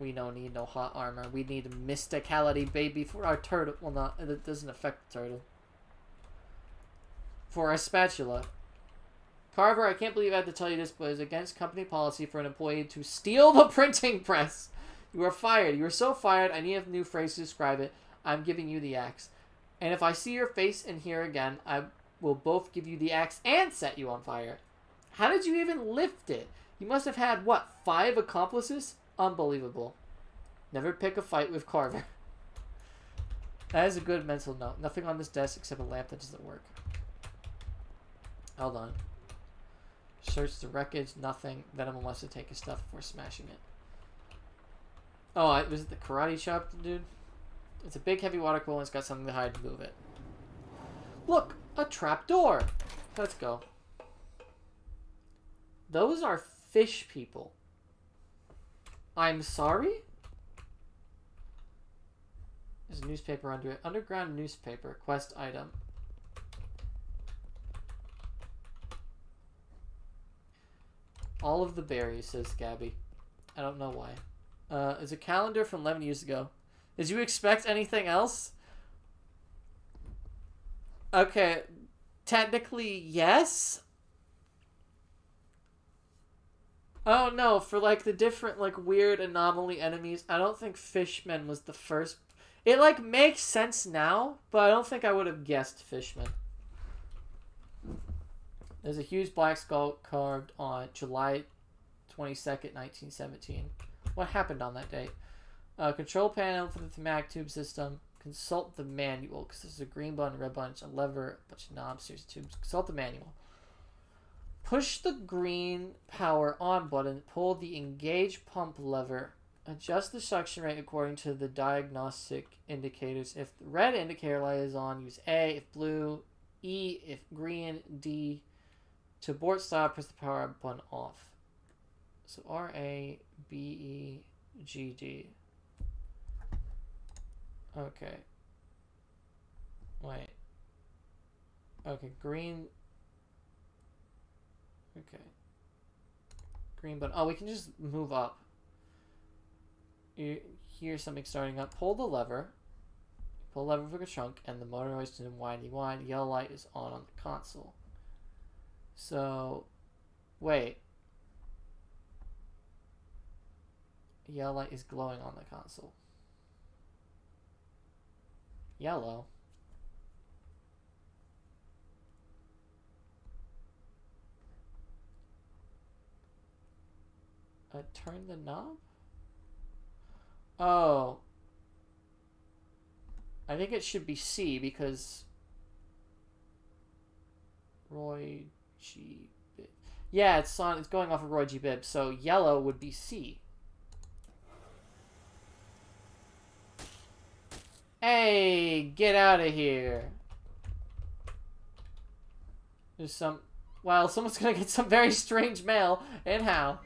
We don't need no hot armor. We need mysticality, baby, for our turtle. Well, not it doesn't affect the turtle. For our spatula. Carver, I can't believe I had to tell you this, but it's against company policy for an employee to steal the printing press. You are fired. You are so fired. I need a new phrase to describe it. I'm giving you the axe. And if I see your face in here again, I will both give you the axe and set you on fire. How did you even lift it? You must have had, what, 5 accomplices? Unbelievable. Never pick a fight with Carver. That is a good mental note. Nothing on this desk except a lamp that doesn't work. Hold on. Search the wreckage. Nothing. Venom wants to take his stuff before smashing it. Oh, was it the karate chop, dude? It's a big, heavy water cooler and it's got something to hide to move it. Look! A trap door! Let's go. Those are fish people. I'm sorry? There's a newspaper under it. Underground newspaper. Quest item. All of the berries, says Gabby. I don't know why. It's a calendar from 11 years ago. Did you expect anything else? Okay, technically, yes. Oh no, for like the different like weird anomaly enemies, I don't think Fishman was the first. It like makes sense now, but I don't think I would have guessed Fishman. There's a huge black skull carved on July 22nd, 1917. What happened on that date? Control panel for the thematic tube system. Consult the manual, because there's a green button, red button, a lever, a bunch of knobs, series of tubes. Consult the manual. Push the green power on button, pull the engage pump lever, adjust the suction rate according to the diagnostic indicators. If the red indicator light is on, use A. If blue, E. If green, D. To abort stop, press the power button off. So R, A, B, E, G, D. Okay. Wait. Okay, green. Okay. Green button. Oh, we can just move up. You hear something starting up. Pull the lever. Pull the lever for the trunk, and the motor hoist is windy wide. Yellow light is on the console. So, wait. yellow light is glowing on the console? Yellow. Turn the knob? Oh. I think it should be C because Roy G. Bibb. Yeah, it's going off of Roy G. Bibb, so yellow would be C. Hey, get out of here. There's some... Well, someone's gonna get some very strange mail. And how?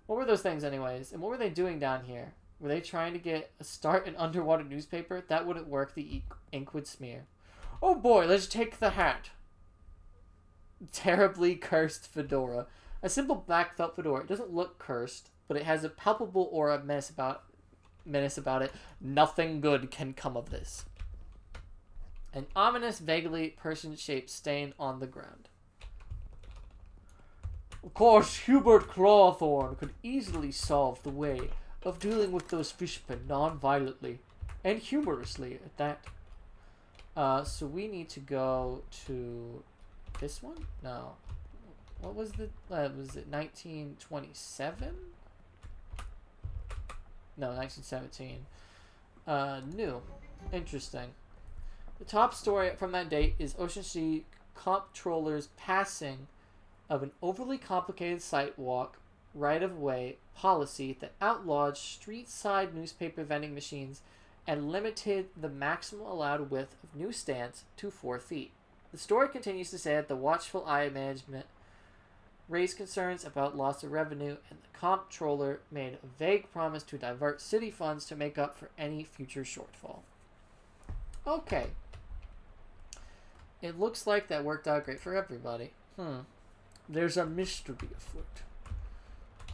What were those things anyways? And what were they doing down here? Were they trying to start an underwater newspaper? That wouldn't work. The ink would smear. Oh boy, let's take the hat. Terribly cursed fedora. A simple black felt fedora. It doesn't look cursed, but it has a palpable aura of menace about it. Nothing good can come of this. An ominous, vaguely person-shaped stain on the ground. Of course, Hubert Clawthrone could easily solve the way of dealing with those fishpen non-violently and humorously at that. So we need to go to this one? No. What was the... was it 1927? No, 1917. New. Interesting. The top story from that date is Ocean Sea Comptroller's passing of an overly complicated sidewalk right-of-way policy that outlawed street-side newspaper vending machines and limited the maximum allowed width of newsstands to 4 feet. The story continues to say that the watchful eye management raised concerns about loss of revenue, and the comptroller made a vague promise to divert city funds to make up for any future shortfall. Okay. It looks like that worked out great for everybody. There's a mystery afoot.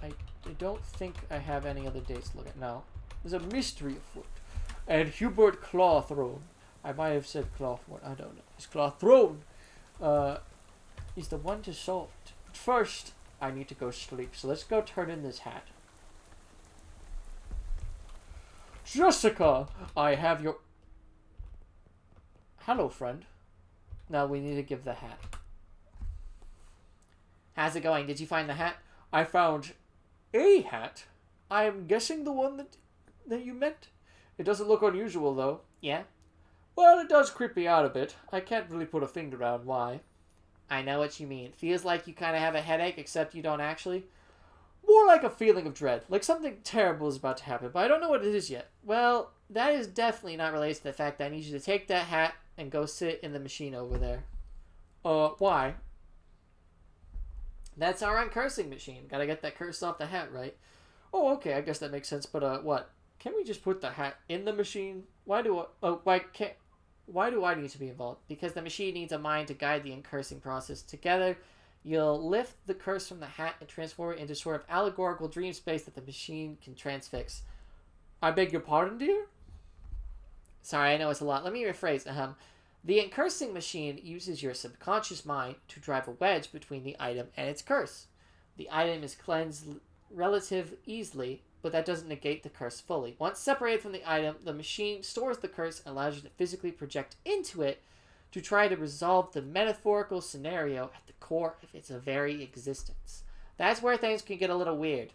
I don't think I have any other dates to look at. No. There's a mystery afoot. And Hubert Clawthrone, I might have said Clawthrone, I don't know. It's Clawthrone. He's the one to solve it. But first, I need to go sleep. So let's go turn in this hat. Jessica, I have your... Hello, friend. Now we need to give the hat. How's it going? Did you find the hat? I found a hat. I'm guessing the one that you meant. It doesn't look unusual, though. Yeah? Well, it does creep me out a bit. I can't really put a finger on why. I know what you mean. Feels like you kind of have a headache, except you don't actually. More like a feeling of dread. Like something terrible is about to happen, but I don't know what it is yet. Well, that is definitely not related to the fact that I need you to take that hat and go sit in the machine over there. Why? That's our uncursing machine. Gotta get that curse off the hat, right? Oh, okay, I guess that makes sense, but, what? Can we just put the hat in the machine? Why do I need to be involved? Because the machine needs a mind to guide the uncursing process. Together, you'll lift the curse from the hat and transform it into sort of allegorical dream space that the machine can transfix. I beg your pardon, dear? Sorry, I know it's a lot. Let me rephrase. The uncursing machine uses your subconscious mind to drive a wedge between the item and its curse. The item is cleansed relatively easily, but that doesn't negate the curse fully. Once separated from the item, the machine stores the curse and allows you to physically project into it to try to resolve the metaphorical scenario at the core of its very existence. That's where things can get a little weird.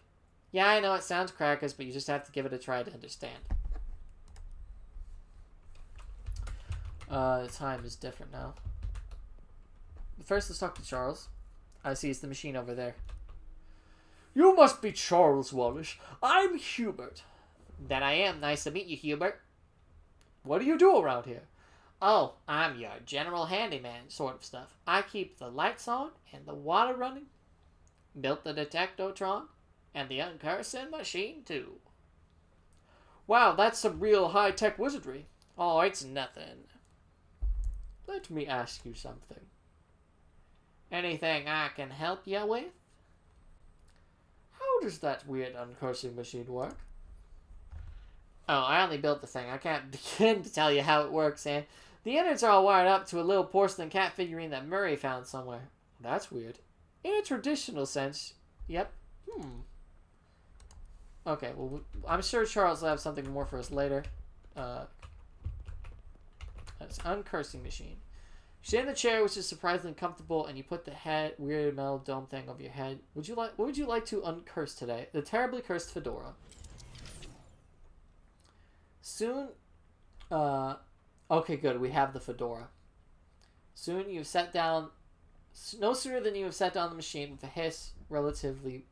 Yeah, I know it sounds crackers, but you just have to give it a try to understand. The time is different now. But first, let's talk to Charles. I see it's the machine over there. You must be Charles Wallace. I'm Hubert. That I am. Nice to meet you, Hubert. What do you do around here? Oh, I'm your general handyman sort of stuff. I keep the lights on and the water running. Built the detectotron and the uncursing machine, too. Wow, that's some real high-tech wizardry. Oh, it's nothing. Let me ask you something. Anything I can help you with? How does that weird uncursing machine work? Oh, I only built the thing. I can't begin to tell you how it works, and the innards are all wired up to a little porcelain cat figurine that Murray found somewhere. That's weird. In a traditional sense, yep. Okay, well, I'm sure Charles will have something more for us later. It's uncursing machine. You sit in the chair, which is surprisingly comfortable, and you put the weird metal dome thing over your head. What would you like to uncurse today? The terribly cursed fedora. Soon, okay, good. We have the fedora. Soon you've sat down. No sooner than you have sat down the machine with a hiss, relatively.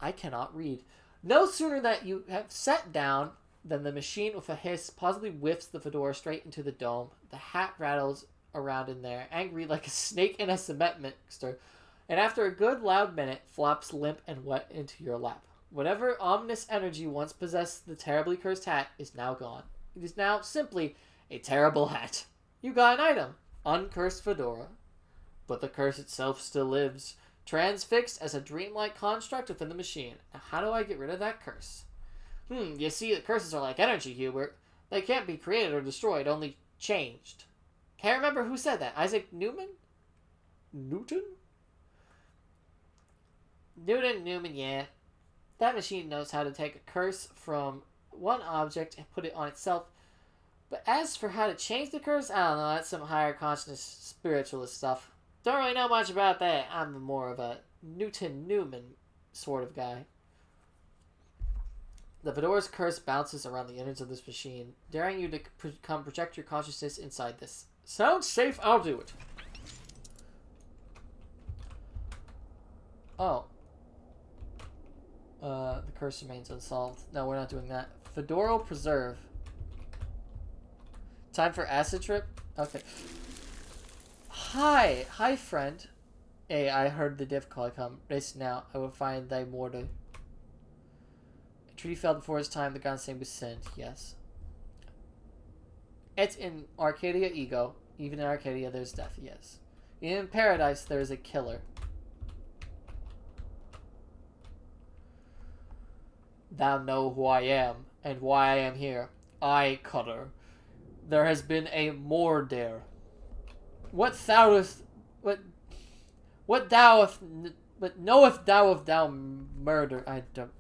I cannot read. No sooner that you have sat down than the machine with a hiss possibly whiffs the fedora straight into the dome. The hat rattles around in there, angry like a snake in a cement mixer, and after a good loud minute, flops limp and wet into your lap. Whatever ominous energy once possessed the terribly cursed hat is now gone. It is now simply a terrible hat. You got an item. Uncursed fedora. But the curse itself still lives, transfixed as a dreamlike construct within the machine. Now, how do I get rid of that curse? You see, the curses are like energy, Hubert. They can't be created or destroyed, only changed. Can't remember who said that. Isaac Newman? Newton, yeah. That machine knows how to take a curse from one object and put it on itself. But as for how to change the curse, I don't know. That's some higher consciousness spiritualist stuff. Don't really know much about that. I'm more of a Newton-Newman sort of guy. The fedora's curse bounces around the innards of this machine, daring you to project your consciousness inside this. Sounds safe, I'll do it. Oh. The curse remains unsolved. No, we're not doing that. Fedora Preserve. Time for acid trip? Okay. Hi, friend. Hey, I heard the difficulty come. Race now. I will find thy mortar. A treaty fell before his time. The god's name was sinned. Yes. It's in Arcadia ego. Even in Arcadia, there's death. Yes. In paradise, there is a killer. Thou know who I am, and why I am here. I, Cutter. There has been a murder. What knoweth thou of thou murder? I don't.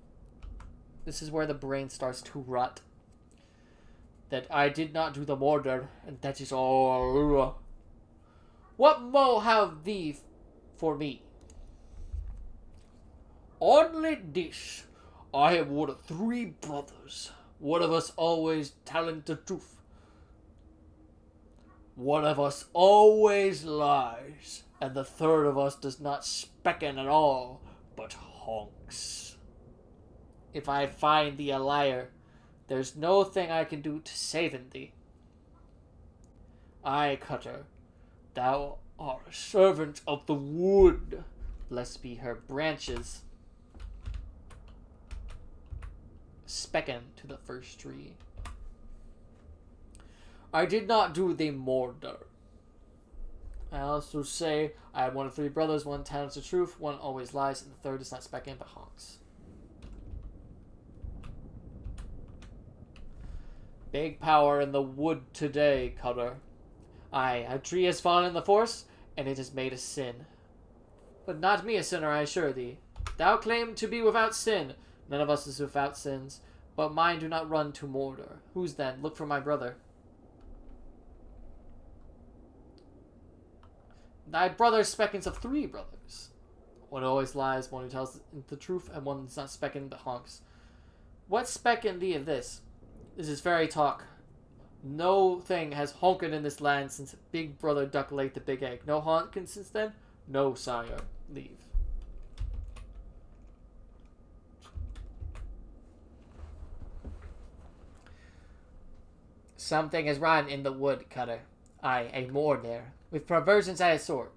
This is where the brain starts to rot. That I did not do the murder, and that is all. What mo have thee for me? Only this. I have one of 3 brothers. One of us always telling the truth. One of us always lies, and the third of us does not specken at all, but honks. If I find thee a liar, there's no thing I can do to save thee. Aye, Cutter, thou art a servant of the wood. Blessed be her branches. Specken to the first tree. I did not do the murder. I also say I have one of 3 brothers, one tells the truth, one always lies, and the third does not specken but honks. Big power in the wood today, Cutter. Aye, a tree has fallen in the forest, and it has made a sin. But not me a sinner, I assure thee. Thou claim to be without sin. None of us is without sins, but mine do not run to murder. Whose then? Look for my brother. Thy brother speckens of 3 brothers. One always lies, one who tells the truth, and one does not specken but honks. What specken thee of this? This is fairy talk. No thing has honken in this land since Big Brother Duck laid the big egg. No honkin since then? No, sire. Leave. Something is rotten in the wood, Cutter. Aye, a murder, with perversions at its source.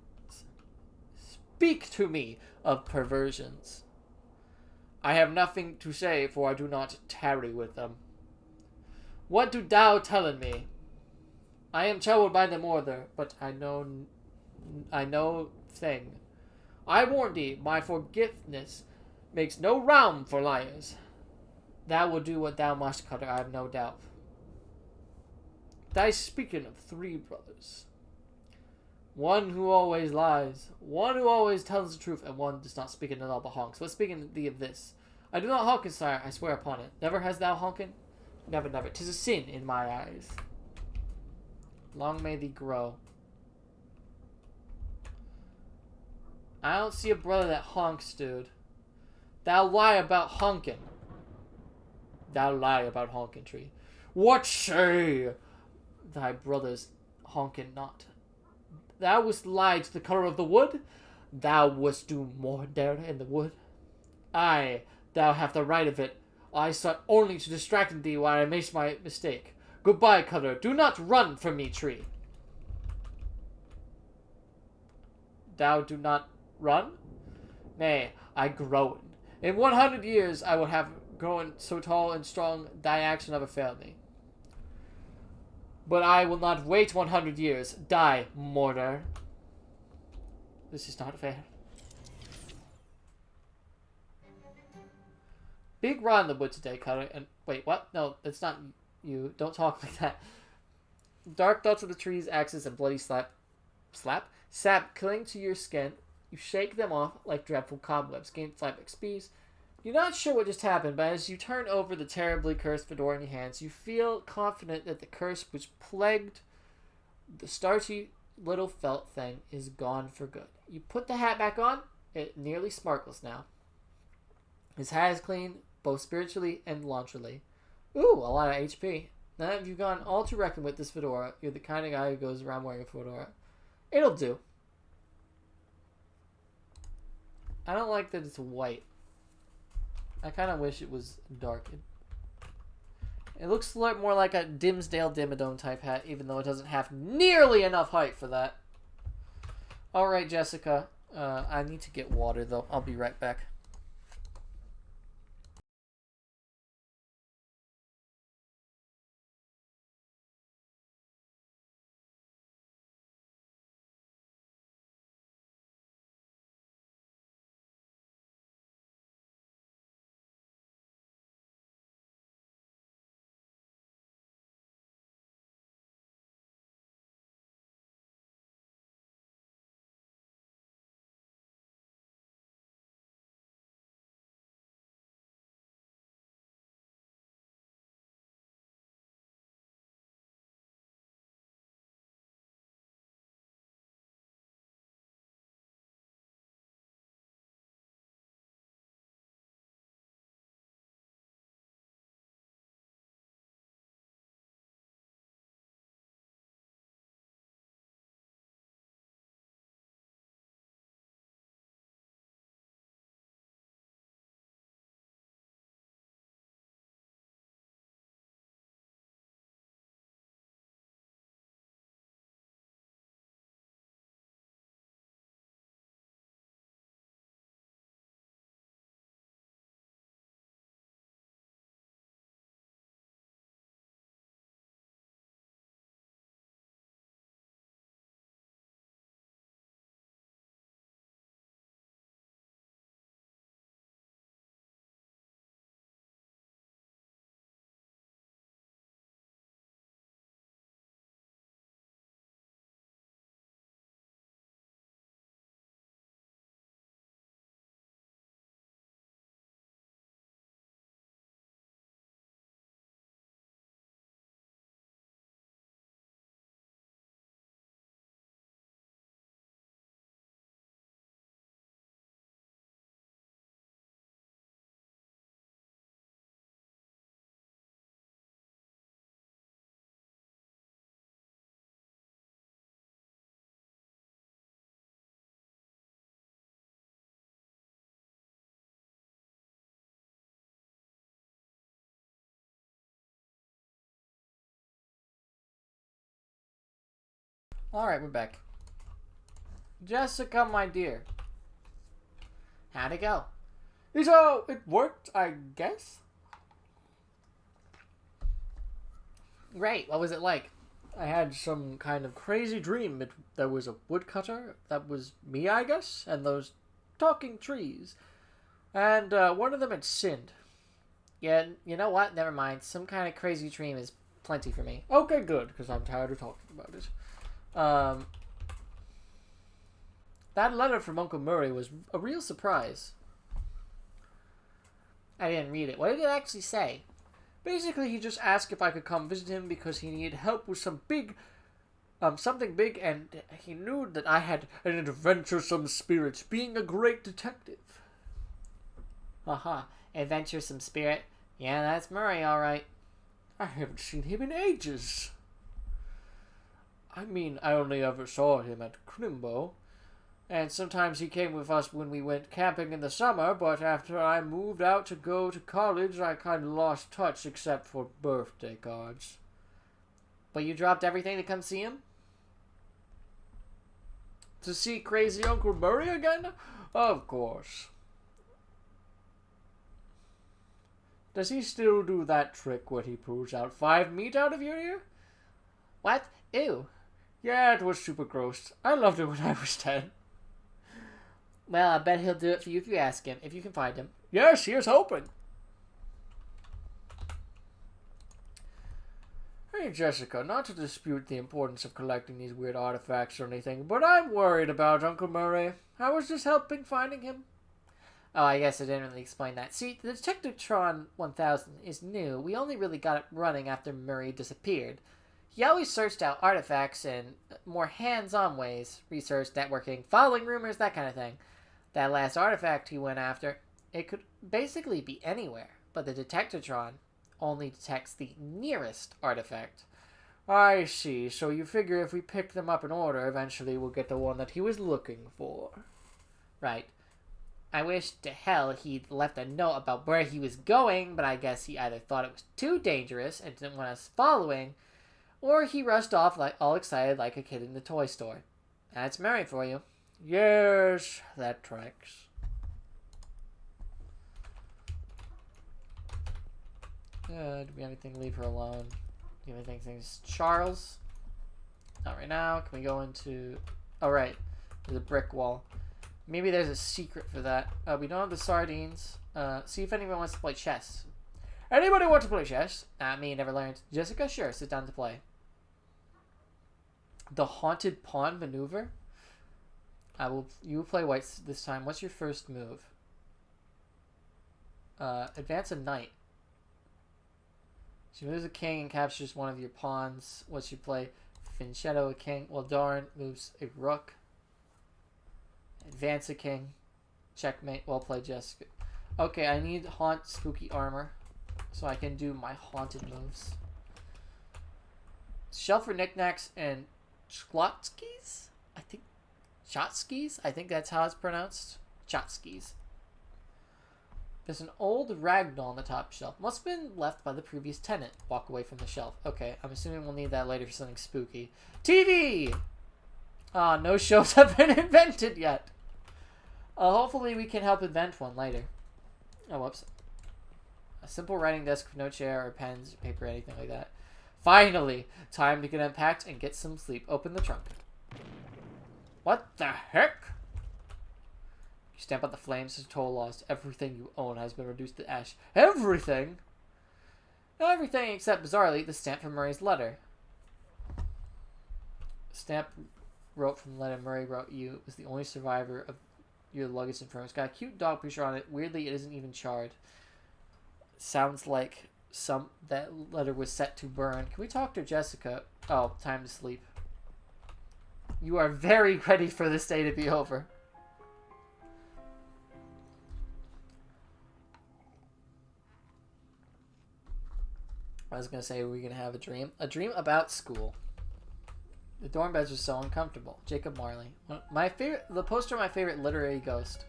Speak to me of perversions. I have nothing to say, for I do not tarry with them. What do thou tellin me? I am troubled by the murder, but I know thing. I warn thee, my forgiveness makes no room for liars. Thou will do what thou must, Cutter, I have no doubt. Thy speaking of 3 brothers. One who always lies, one who always tells the truth, and one does not speak at all but honks. What's speaking thee of this? I do not hearken, sire, I swear upon it. Never hast thou hearkened? Never, never. 'Tis a sin in my eyes. Long may thee grow. I don't see a brother that honks, dude. Thou lie about honking. Thou lie about honking, tree. What say thy brothers honking not? Thou wast lie to the color of the wood? Thou wast do murder in the wood? Aye, thou have the right of it. I sought only to distract thee while I made my mistake. Goodbye, color. Do not run from me, tree. Thou do not run? Nay, I grow. In 100 years I will have grown so tall and strong thy action never failed me. But I will not wait 100 years. Die, mortar. This is not fair. Big run in the wood today, Cutter. And wait, what? No, that's not you. Don't talk like that. Dark dots of the trees, axes, and bloody sap cling to your skin. You shake them off like dreadful cobwebs. Gain 5 XPs. You're not sure what just happened, but as you turn over the terribly cursed fedora in your hands, you feel confident that the curse which plagued the starchy little felt thing is gone for good. You put the hat back on. It nearly sparkles now. His hat is clean, both spiritually and launchily. Ooh, a lot of HP. Now that you've gone all to reckon with this fedora, you're the kind of guy who goes around wearing a fedora. It'll do. I don't like that it's white. I kind of wish it was darkened. It looks more like a Dimsdale Dimmadome type hat, even though it doesn't have nearly enough height for that. Alright, Jessica. I need to get water, though. I'll be right back. Alright, we're back. Jessica, my dear. How'd it go? So, it worked, I guess? Great, what was it like? I had some kind of crazy dream. There was a woodcutter, that was me, I guess, and those talking trees. And one of them had sinned. Yeah, you know what? Never mind. Some kind of crazy dream is plenty for me. Okay, good, because I'm tired of talking about it. That letter from Uncle Murray was a real surprise. I didn't read it. What did it actually say? Basically, he just asked if I could come visit him because he needed help with something big, and he knew that I had an adventuresome spirit, being a great detective. Uh-huh. Adventuresome spirit. Yeah, that's Murray, alright. I haven't seen him in ages. I mean, I only ever saw him at Crimbo. And sometimes he came with us when we went camping in the summer, but after I moved out to go to college, I kind of lost touch except for birthday cards. But you dropped everything to come see him? To see crazy Uncle Murray again? Of course. Does he still do that trick where he pulls out 5 meat out of your ear? What? Ew. Yeah, it was super gross. I loved it when I was 10. Well, I bet he'll do it for you if you ask him, if you can find him. Yes, here's hoping. Hey, Jessica, not to dispute the importance of collecting these weird artifacts or anything, but I'm worried about Uncle Murray. How was this helping finding him? Oh, I guess I didn't really explain that. See, the Detectivetron 1000 is new. We only really got it running after Murray disappeared. He always searched out artifacts in more hands-on ways. Research, networking, following rumors, that kind of thing. That last artifact he went after, it could basically be anywhere. But the Detectivetron only detects the nearest artifact. I see. So you figure if we pick them up in order, eventually we'll get the one that he was looking for. Right. I wish to hell he'd left a note about where he was going, but I guess he either thought it was too dangerous and didn't want us following, or he rushed off like all excited like a kid in the toy store. That's Mary for you. Yes, that tracks. Do we have anything to leave her alone? Do you have anything? Things? Charles? Not right now. Can we go into... Oh, right. There's a brick wall. Maybe there's a secret for that. We don't have the sardines. See if anyone wants to play chess. Anybody want to play chess? Me, never learned. Jessica? Sure, sit down to play. The haunted pawn maneuver? You will play white this time. What's your first move? Advance a knight. She moves a king and captures one of your pawns. What's your play? Finchetto a king. Well, darn, moves a rook. Advance a king. Checkmate. Well played, Jessica. Okay, I need haunt spooky armor so I can do my haunted moves. Shelf for knickknacks and Chlotskis? I think Chotskis? I think that's how it's pronounced. Chotskis. There's an old ragdoll on the top shelf. Must have been left by the previous tenant. Walk away from the shelf. Okay, I'm assuming we'll need that later for something spooky. TV! No shows have been invented yet. Hopefully we can help invent one later. Oh, whoops. A simple writing desk with no chair or pens, or paper, anything like that. Finally! Time to get unpacked and get some sleep. Open the trunk. What the heck? You stamp out the flames as total lost. Everything you own has been reduced to ash. Everything? Everything except, bizarrely, the stamp from Murray's letter. Stamp wrote from the letter Murray wrote you was the only survivor of your luggage and furniture. It's got a cute dog picture on it. Weirdly, it isn't even charred. Sounds like that letter was set to burn. Can we talk to Jessica? Oh, time to sleep. You are very ready for this day to be over. I was going to say, we're going to have a dream. A dream about school. The dorm beds are so uncomfortable. Jacob Marley. The poster of my favorite literary ghost.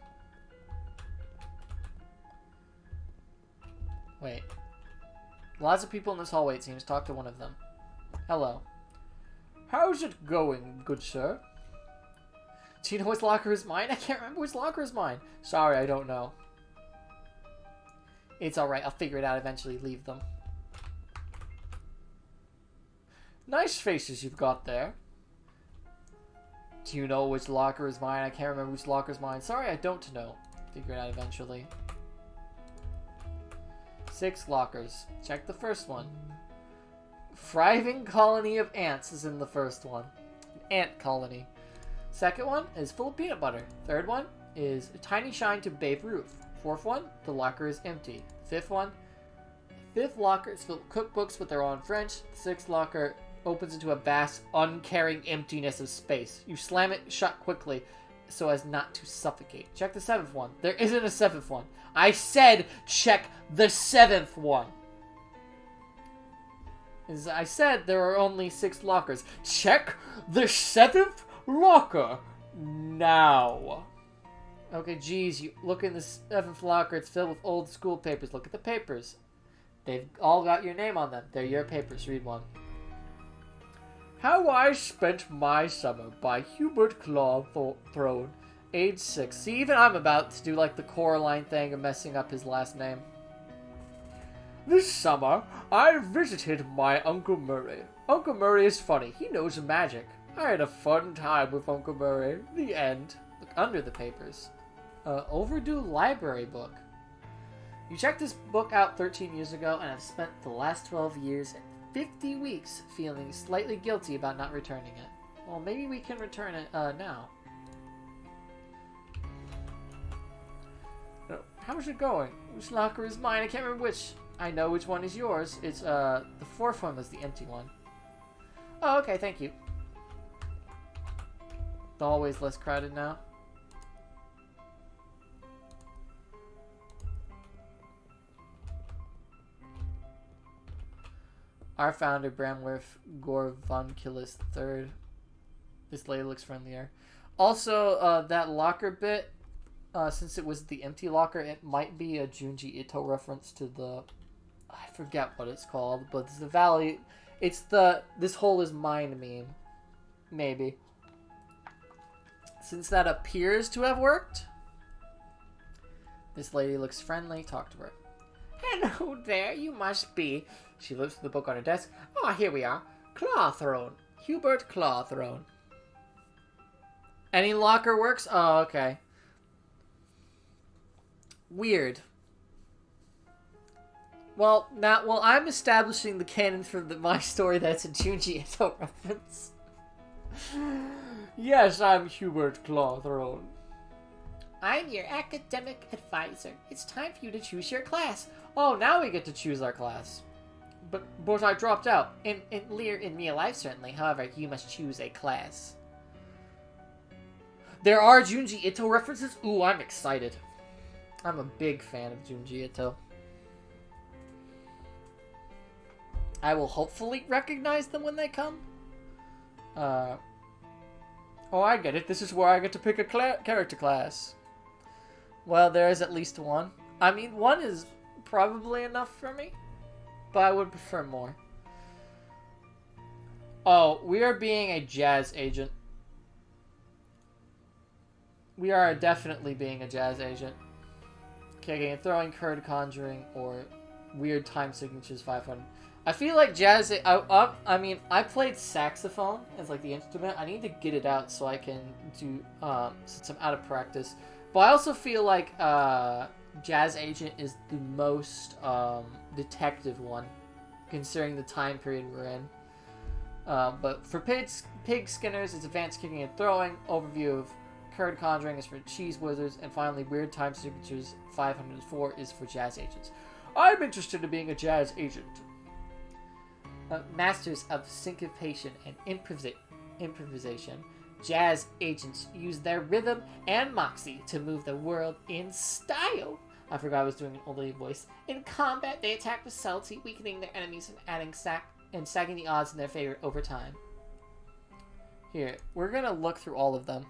Wait. Lots of people in this hallway, it seems. Talk to one of them. Hello. How's it going, good sir? Do you know which locker is mine? I can't remember which locker is mine. Sorry, I don't know. It's alright. I'll figure it out eventually. Leave them. Nice faces you've got there. Do you know which locker is mine? I can't remember which locker is mine. Sorry, I don't know. Figure it out eventually. 6 lockers. Check the first one. Thriving colony of ants is in the first one. An ant colony. Second one is full of peanut butter. Third one is a tiny shine to Babe Ruth. Fourth one, the locker is empty. Fifth one, fifth locker is filled with cookbooks, but they're all in French. The sixth locker opens into a vast, uncaring emptiness of space. You slam it shut quickly so as not to suffocate. Check the seventh one. There isn't a seventh one. I said check the seventh one. As I said, there are only 6 lockers. Check the 7th locker now. Okay, geez, you look in the 7th locker. It's filled with old school papers. Look at the papers. They've all got your name on them. They're your papers. Read one. How I Spent My Summer by Hubert Clawthrone, age 6. See, even I'm about to do like the Coraline thing of messing up his last name. This summer, I visited my Uncle Murray. Uncle Murray is funny. He knows magic. I had a fun time with Uncle Murray. The end. Look under the papers. Overdue library book. You checked this book out 13 years ago and have spent the last 12 years and 50 weeks feeling slightly guilty about not returning it. Well, maybe we can return it now. How's it going? Which locker is mine? I can't remember which. I know which one is yours. It's, the fourth one was the empty one. Oh, okay, thank you. The hallway's less crowded now. Our founder, Bramworth Gorvonculus III. This lady looks friendlier. Also, that locker bit, since it was the empty locker, it might be a Junji Ito reference to the... I forget what it's called, but it's the valley... It's the "this hole is mine" meme. Maybe. Since that appears to have worked. This lady looks friendly. Talk to her. Hello there, you must be... She looks at the book on her desk. Ah, here we are. Clawthrone. Hubert Clawthrone. Any locker works? Oh, okay. Weird. Well, I'm establishing the canon for my story that's a Junji Ito reference. Yes, I'm Hubert Clawthrone. I'm your academic advisor. It's time for you to choose your class. Oh, now we get to choose our class. But I dropped out. In real life, certainly. However, you must choose a class. There are Junji Ito references? Ooh, I'm excited. I'm a big fan of Junji Ito. I will hopefully recognize them when they come. Oh, I get it. This is where I get to pick a character class. Well, there is at least one. I mean, one is probably enough for me, but I would prefer more. Oh, we are being a jazz agent. We are definitely being a jazz agent. Kicking and throwing, card conjuring, or weird time signatures 500. I feel like jazz... I mean, I played saxophone as like the instrument. I need to get it out so I can do... since I'm out of practice. But I also feel like jazz agent is the most detective one, considering the time period we're in. But for pig skinners, it's advanced kicking and throwing. Overview of card conjuring is for cheese wizards. And finally, weird time signatures 504 is for jazz agents. I'm interested in being a jazz agent. Masters of syncopation and improvisation, jazz agents use their rhythm and moxie to move the world in style. I forgot I was doing an old lady voice. In combat, they attack with subtlety, weakening their enemies and sagging the odds in their favor over time. Here, we're gonna look through all of them.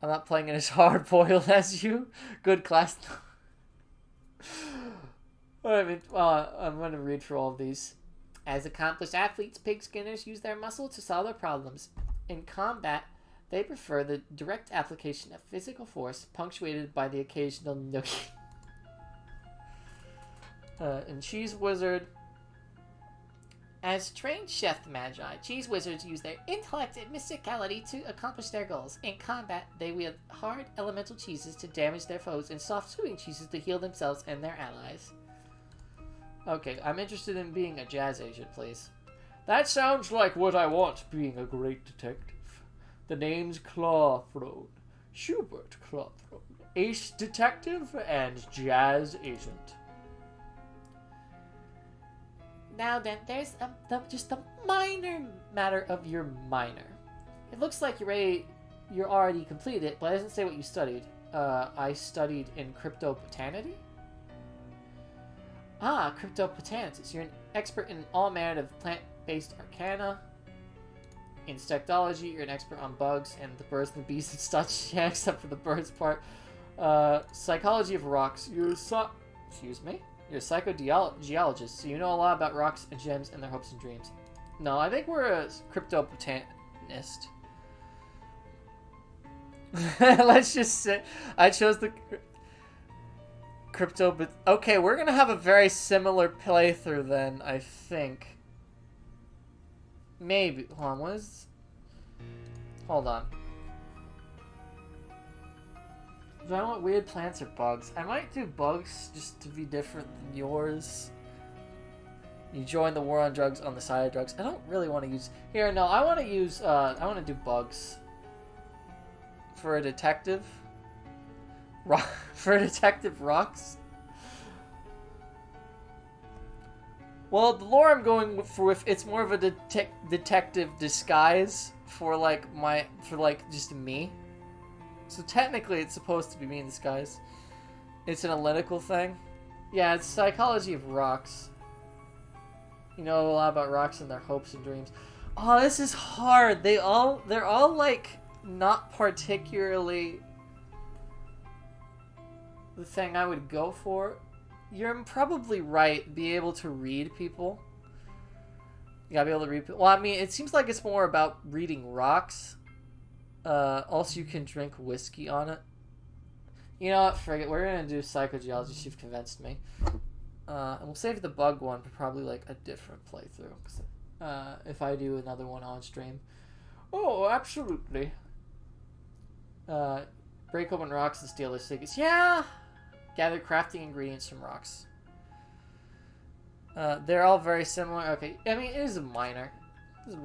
I'm not playing it as hard-boiled as you. Good class. I mean, I'm going to read through all of these. As accomplished athletes, pig skinners use their muscle to solve their problems. In combat, they prefer the direct application of physical force, punctuated by the occasional nookie. In Cheese Wizard, as trained chef magi, cheese wizards use their intellect and mysticality to accomplish their goals. In combat, they wield hard elemental cheeses to damage their foes and soft soothing cheeses to heal themselves and their allies. Okay, I'm interested in being a jazz agent, please. That sounds like what I want, being a great detective. The name's Clawthrone. Hubert Clawthrone. Ace Detective and Jazz Agent. Now then, there's just a minor matter of your minor. It looks like you're already completed it, but it doesn't say what you studied. I studied in cryptobotanity? Ah, cryptobotanics. You're an expert in all manner of plant-based arcana. Insectology, you're an expert on bugs and the birds and the bees and such. Yeah, except for the birds part. Psychology of rocks. You're a psychogeologist, so you know a lot about rocks and gems and their hopes and dreams. No, I think we're a cryptobotanist. Let's just say I chose the crypto, but okay, we're gonna have a very similar playthrough then, I think. Maybe. Hold on. Do I want weird plants or bugs? I might do bugs just to be different than yours. You join the war on drugs on the side of drugs. I don't really want to use... Here, no, I want to use... I want to do bugs. For a detective. For a detective rocks. Well, the lore I'm going with it's more of a detective disguise for just me. So technically it's supposed to be me in disguise. It's an analytical thing. Yeah, it's psychology of rocks. You know a lot about rocks and their hopes and dreams. Oh, this is hard. They're all like not particularly the thing I would go for. You're probably right. Be able to read people. You gotta be able to read people. Well, I mean, it seems like it's more about reading rocks. Also, you can drink whiskey on it. You know what? Forget. We're gonna do psychogeology. You've convinced me. And we'll save the bug one for probably like a different playthrough. If I do another one on stream. Oh, absolutely. Break open rocks and steal their secrets. Yeah! Gather crafting ingredients from rocks. They're all very similar. Okay, I mean, it is a minor. It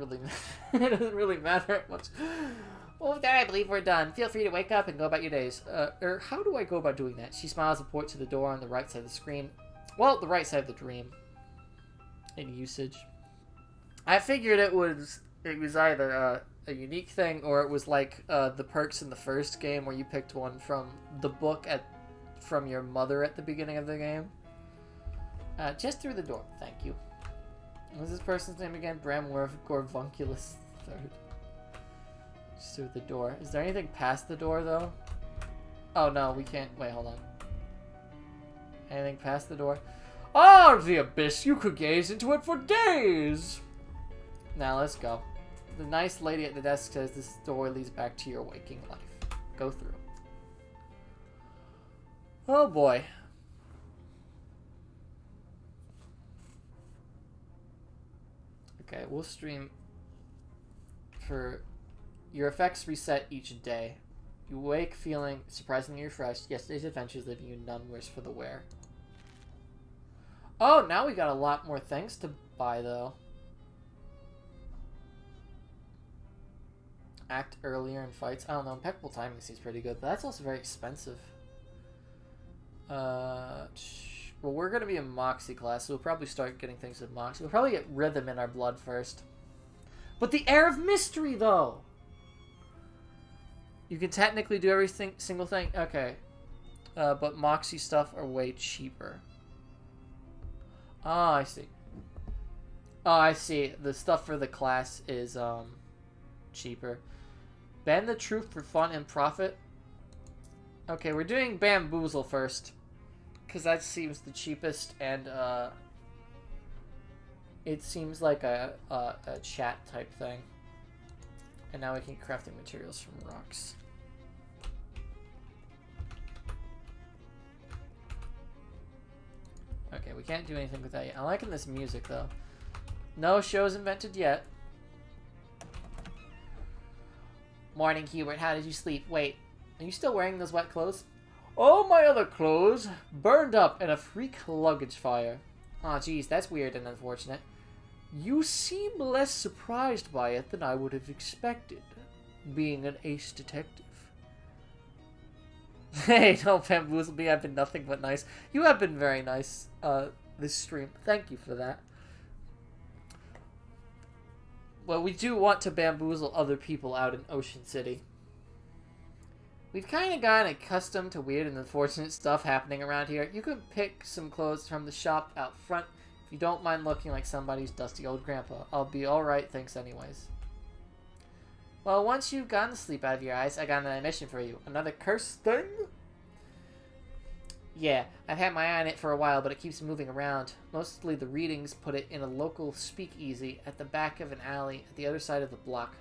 doesn't really matter much. Well, with that, I believe we're done. Feel free to wake up and go about your days. How do I go about doing that? She smiles and points to the door on the right side of the screen. Well, the right side of the dream. In usage. I figured it was either a unique thing or it was like the perks in the first game where you picked one from the book from your mother at the beginning of the game. Just through the door. Thank you. What's this person's name again? Bram Gorvunculus III. Just through the door. Is there anything past the door, though? Oh, no, we can't. Wait, hold on. Anything past the door? Ah, the abyss! You could gaze into it for days! Now, let's go. The nice lady at the desk says this door leads back to your waking life. Go through. Oh, boy. Okay, we'll stream for... Your effects reset each day. You wake feeling surprisingly refreshed. Yesterday's adventures leaving you none worse for the wear. Oh, now we got a lot more things to buy, though. Act earlier in fights. I don't know. Impeccable timing seems pretty good, but that's also very expensive. Well, we're going to be a Moxie class, so we'll probably start getting things with Moxie. We'll probably get Rhythm in our blood first. But the Air of Mystery, though! You can technically do every single thing. Okay. But Moxie stuff are way cheaper. Ah, I see. Oh, I see. The stuff for the class is cheaper. Bend the truth for fun and profit. Okay, we're doing Bamboozle first. Because that seems the cheapest and it seems like a chat type thing. And now we can craft the materials from rocks. Okay, we can't do anything with that yet. I'm liking this music, though. No shows invented yet. Morning, Hubert. How did you sleep? Wait, are you still wearing those wet clothes? All my other clothes burned up in a freak luggage fire. Aw, geez, that's weird and unfortunate. You seem less surprised by it than I would have expected, being an ace detective. Hey, don't bamboozle me. I've been nothing but nice. You have been very nice this stream. Thank you for that. Well, we do want to bamboozle other people out in Ocean City. We've kind of gotten accustomed to weird and unfortunate stuff happening around here. You can pick some clothes from the shop out front if you don't mind looking like somebody's dusty old grandpa. I'll be alright, thanks anyways. Well, once you've gotten the sleep out of your eyes, I got another mission for you. Another cursed thing? Yeah, I've had my eye on it for a while, but it keeps moving around. Mostly the readings put it in a local speakeasy at the back of an alley at the other side of the block.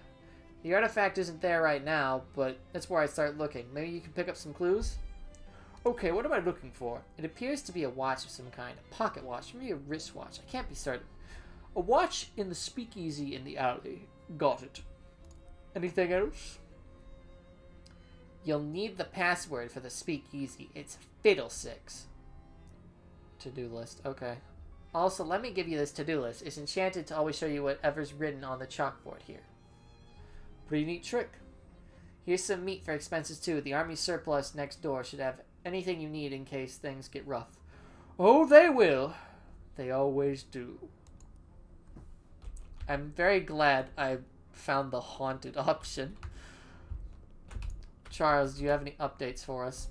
The artifact isn't there right now, but that's where I start looking. Maybe you can pick up some clues? Okay, what am I looking for? It appears to be a watch of some kind. A pocket watch, maybe a wristwatch. I can't be certain. A watch in the speakeasy in the alley. Got it. Anything else? You'll need the password for the speakeasy. It's Fiddlesticks. To-do list. Okay. Also, let me give you this to-do list. It's enchanted to always show you whatever's written on the chalkboard here. Pretty neat trick. Here's some meat for expenses too. The army surplus next door should have anything you need in case things get rough. Oh, they will. They always do. I'm very glad I found the haunted option. Charles, do you have any updates for us?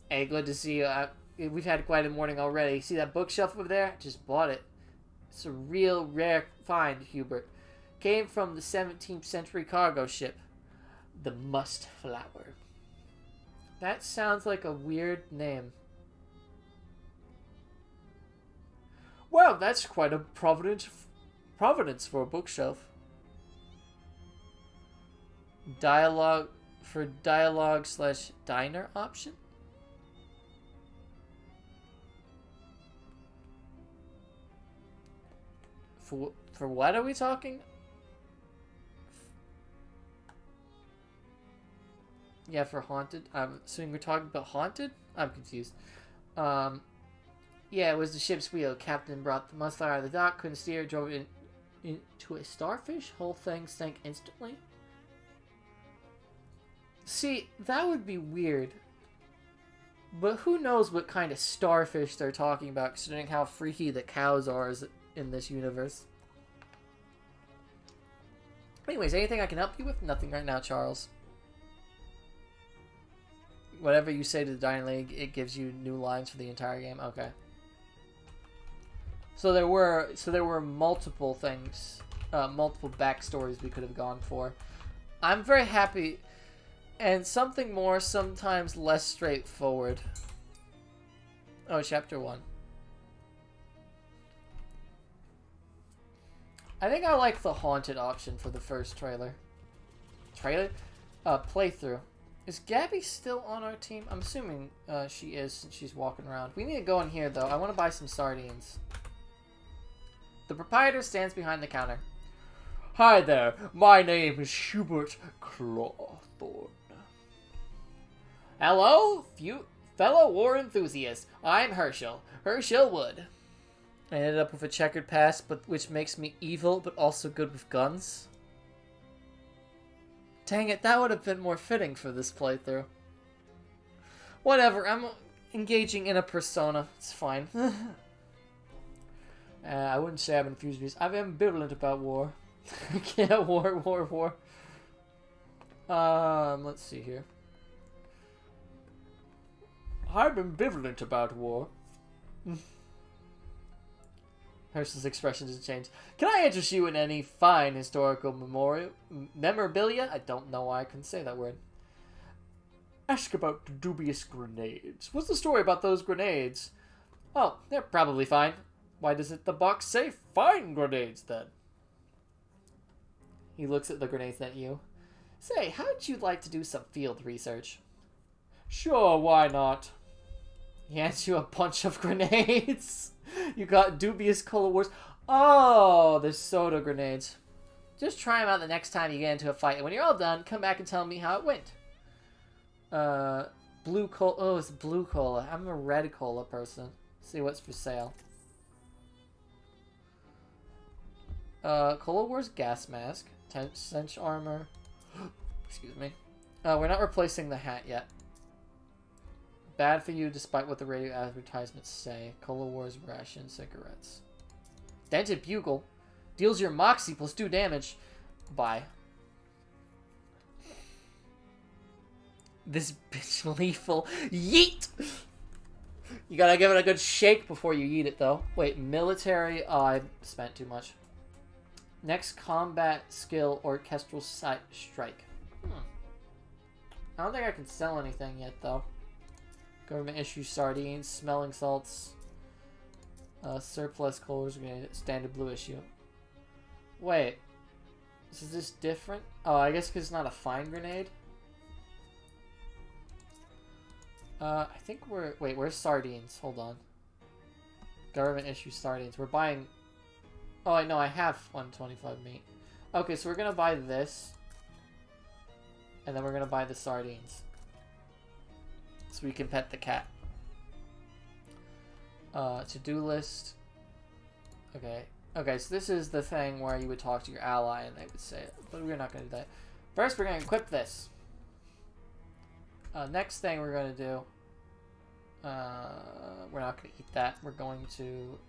Hey, good to see you. We've had quite a morning already. See that bookshelf over there? Just bought it. It's a real rare find, Hubert. Came from the 17th century cargo ship. The Must Flower. That sounds like a weird name. Well, that's quite a providence for a bookshelf. Dialogue / diner option? For what are we talking? Yeah, for haunted. I'm assuming we're talking about haunted? I'm confused. Yeah, it was the ship's wheel. Captain brought the mustard out of the dock, couldn't steer, drove it into a starfish. Whole thing sank instantly. See, that would be weird. But who knows what kind of starfish they're talking about, considering how freaky the cows are in this universe. Anyways, anything I can help you with? Nothing right now, Charles. Whatever you say to the dining lady, it gives you new lines for the entire game. Okay. So there were multiple things, multiple backstories we could have gone for. I'm very happy, and something more, sometimes less straightforward. Oh, chapter 1. I think I like the haunted option for the first trailer. Playthrough. Is Gabby still on our team? I'm assuming she is since she's walking around. We need to go in here, though. I want to buy some sardines. The proprietor stands behind the counter. Hi there. My name is Hubert Clawthrone. Hello, fellow war enthusiasts. I'm Herschel Wood. I ended up with a checkered past, which makes me evil, but also good with guns. Dang it, that would have been more fitting for this playthrough. Whatever, I'm engaging in a persona. It's fine. I wouldn't say I'm enthusiastic. I'm ambivalent about war. Yeah, war. Let's see here. I'm ambivalent about war. Herschel's expression doesn't change. Can I interest you in any fine historical memorabilia? I don't know why I couldn't say that word. Ask about the dubious grenades. What's the story about those grenades? Oh, they're probably fine. Why does the box say fine grenades then? He looks at the grenades at you. Say, how'd you like to do some field research? Sure, why not? He hands you a bunch of grenades. You got dubious color wars. Oh, there's soda grenades. Just try them out the next time you get into a fight. And when you're all done, come back and tell me how it went. Blue cola. Oh, it's blue cola. I'm a red cola person. See what's for sale. Cola Wars gas mask. 10-cinch armor. Excuse me. We're not replacing the hat yet. bad for you despite what the radio advertisements say. Cola Wars ration cigarettes. Dented Bugle. Deals your Moxie plus 2 damage. Bye. This bitch lethal. Yeet! You gotta give it a good shake before you eat it, though. Wait, military. Oh, I spent too much. Next combat skill, orchestral strike. I don't think I can sell anything yet, though. Government issue sardines, smelling salts, surplus colors, standard blue issue. Wait, is this different? Oh, I guess because it's not a fine grenade. I think we're... Wait, where's sardines? Hold on. Government issue sardines. We're buying... Oh, I know, I have 125 meat. Okay, so we're gonna buy this. And then we're gonna buy the sardines. So we can pet the cat. To-do list. Okay. Okay, so this is the thing where you would talk to your ally and they would say it. But we're not gonna do that. First, we're gonna equip this. Next thing we're gonna do... we're not gonna eat that. We're going to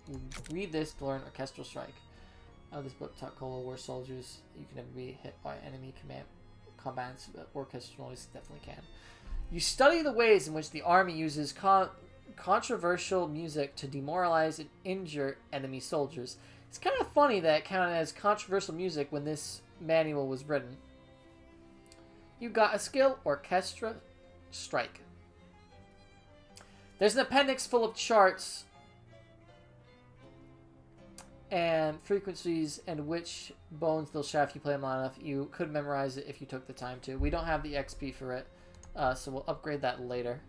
read this to learn Orchestral Strike. This book taught Cola War soldiers you can never be hit by enemy combatants, but orchestral noise definitely can. You study the ways in which the army uses controversial music to demoralize and injure enemy soldiers. It's kind of funny that it counted as controversial music when this manual was written. You got a skill, Orchestra Strike. There's an appendix full of charts and frequencies and which bones they'll shaft if you play them long enough. You could memorize it if you took the time to. We don't have the XP for it, so we'll upgrade that later.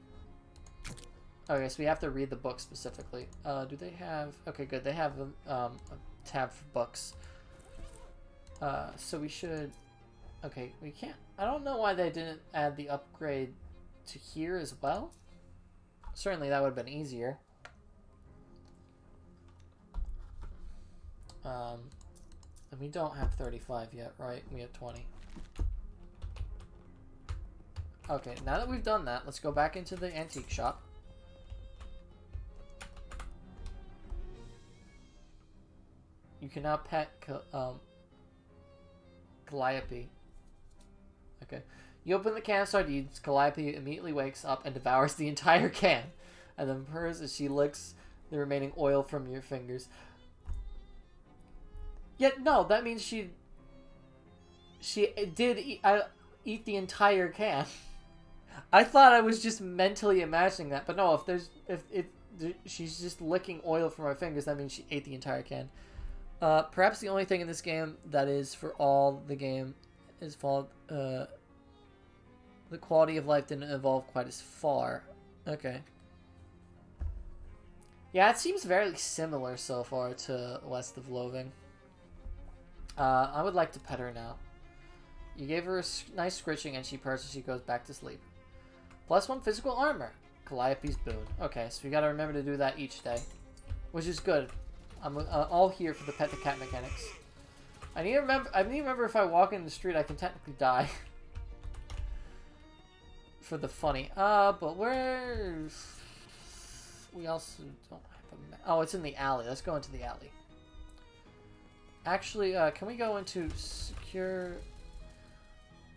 Okay, so we have to read the book specifically. Do they have... Okay, good. They have a tab for books. So we should... Okay, we can't... I don't know why they didn't add the upgrade to here as well. Certainly that would have been easier. And we don't have 35 yet, right? We have 20. Okay, now that we've done that, let's go back into the antique shop. You can now pet Calliope. Okay. You open the can of sardines, Calliope immediately wakes up and devours the entire can, and then purrs as she licks the remaining oil from your fingers. Yet no, that means she did eat the entire can. I thought I was just mentally imagining that, but no, if she's just licking oil from her fingers, that means she ate the entire can. Perhaps the only thing in this game that is for all the game is fault. The quality of life didn't evolve quite as far. Okay. Yeah, it seems very similar so far to West of Loathing. I would like to pet her now. You gave her a nice scritching and she purrs as she goes back to sleep. +1 physical armor. Calliope's boon. Okay, so we gotta remember to do that each day. Which is good. I'm all here for the pet the cat mechanics. I need to remember if I walk in the street I can technically die. For the funny. But where's... We also don't have a map. Oh, it's in the alley. Let's go into the alley. Actually, can we go into secure...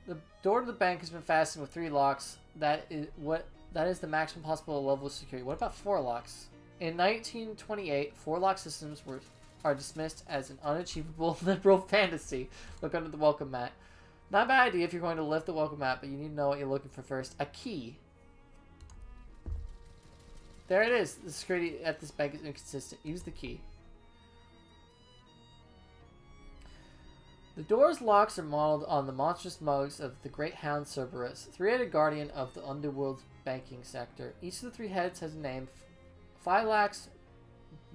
The door to the bank has been fastened with 3 locks. That is the maximum possible level of security. What about 4 locks? In 1928, 4 lock systems are dismissed as an unachievable liberal fantasy. Look under the welcome mat. Not a bad idea if you're going to lift the welcome mat, but you need to know what you're looking for first. A key. There it is. The security at this bank is inconsistent. Use the key. The door's locks are modeled on the monstrous mugs of the Great Hound Cerberus, 3-headed guardian of the underworld's banking sector. Each of the 3 heads has a name: Phylax,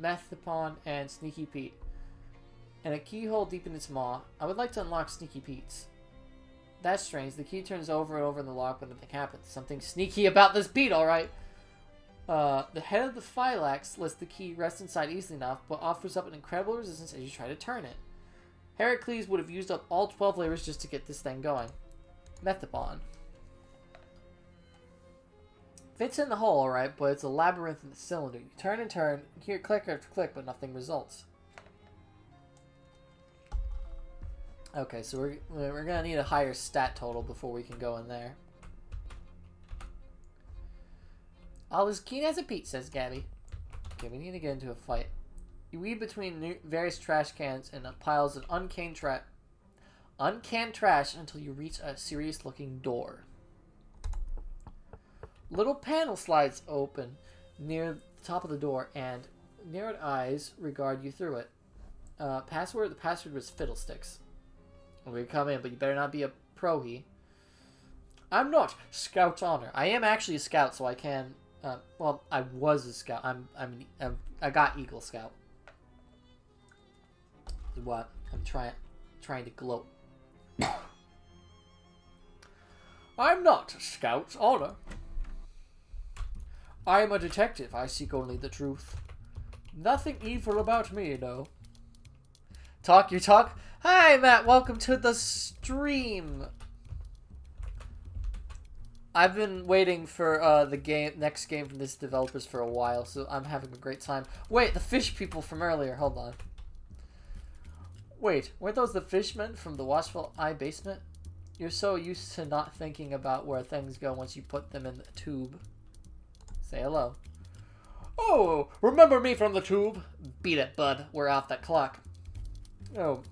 Methapon, and Sneaky Pete, and a keyhole deep in its maw. I would like to unlock Sneaky Pete's. That's strange. The key turns over and over in the lock when nothing happens. Something sneaky about this Pete, alright. The head of the Phylax lets the key rest inside easily enough, but offers up an incredible resistance as you try to turn it. Heracles would have used up all 12 labors just to get this thing going. Methapon. Fits in the hole, alright, but it's a labyrinth in the cylinder. You turn and turn, hear click after click, but nothing results. Okay, so we're gonna need a higher stat total before we can go in there. All as keen as a Pete, says Gabby. Okay, we need to get into a fight. You weave between various trash cans and piles of uncanned trash until you reach a serious-looking door. Little panel slides open near the top of the door, and narrowed eyes regard you through it. The password was Fiddlesticks. We come in, but you better not be a pro-he. I'm not Scout's honor. I am actually a scout, so I can. Well, I was a scout. I got Eagle Scout. What? I'm trying to gloat. I'm not Scout's honor. I am a detective. I seek only the truth. Nothing evil about me, no. Talk your talk. Hi, Matt. Welcome to the stream. I've been waiting for the next game from this developers for a while, so I'm having a great time. Wait, the fish people from earlier. Hold on. Wait, weren't those the fishmen from the Watchful Eye basement? You're so used to not thinking about where things go once you put them in the tube. Say hello. Oh, remember me from the tube? Beat it, bud. We're off that clock. Oh,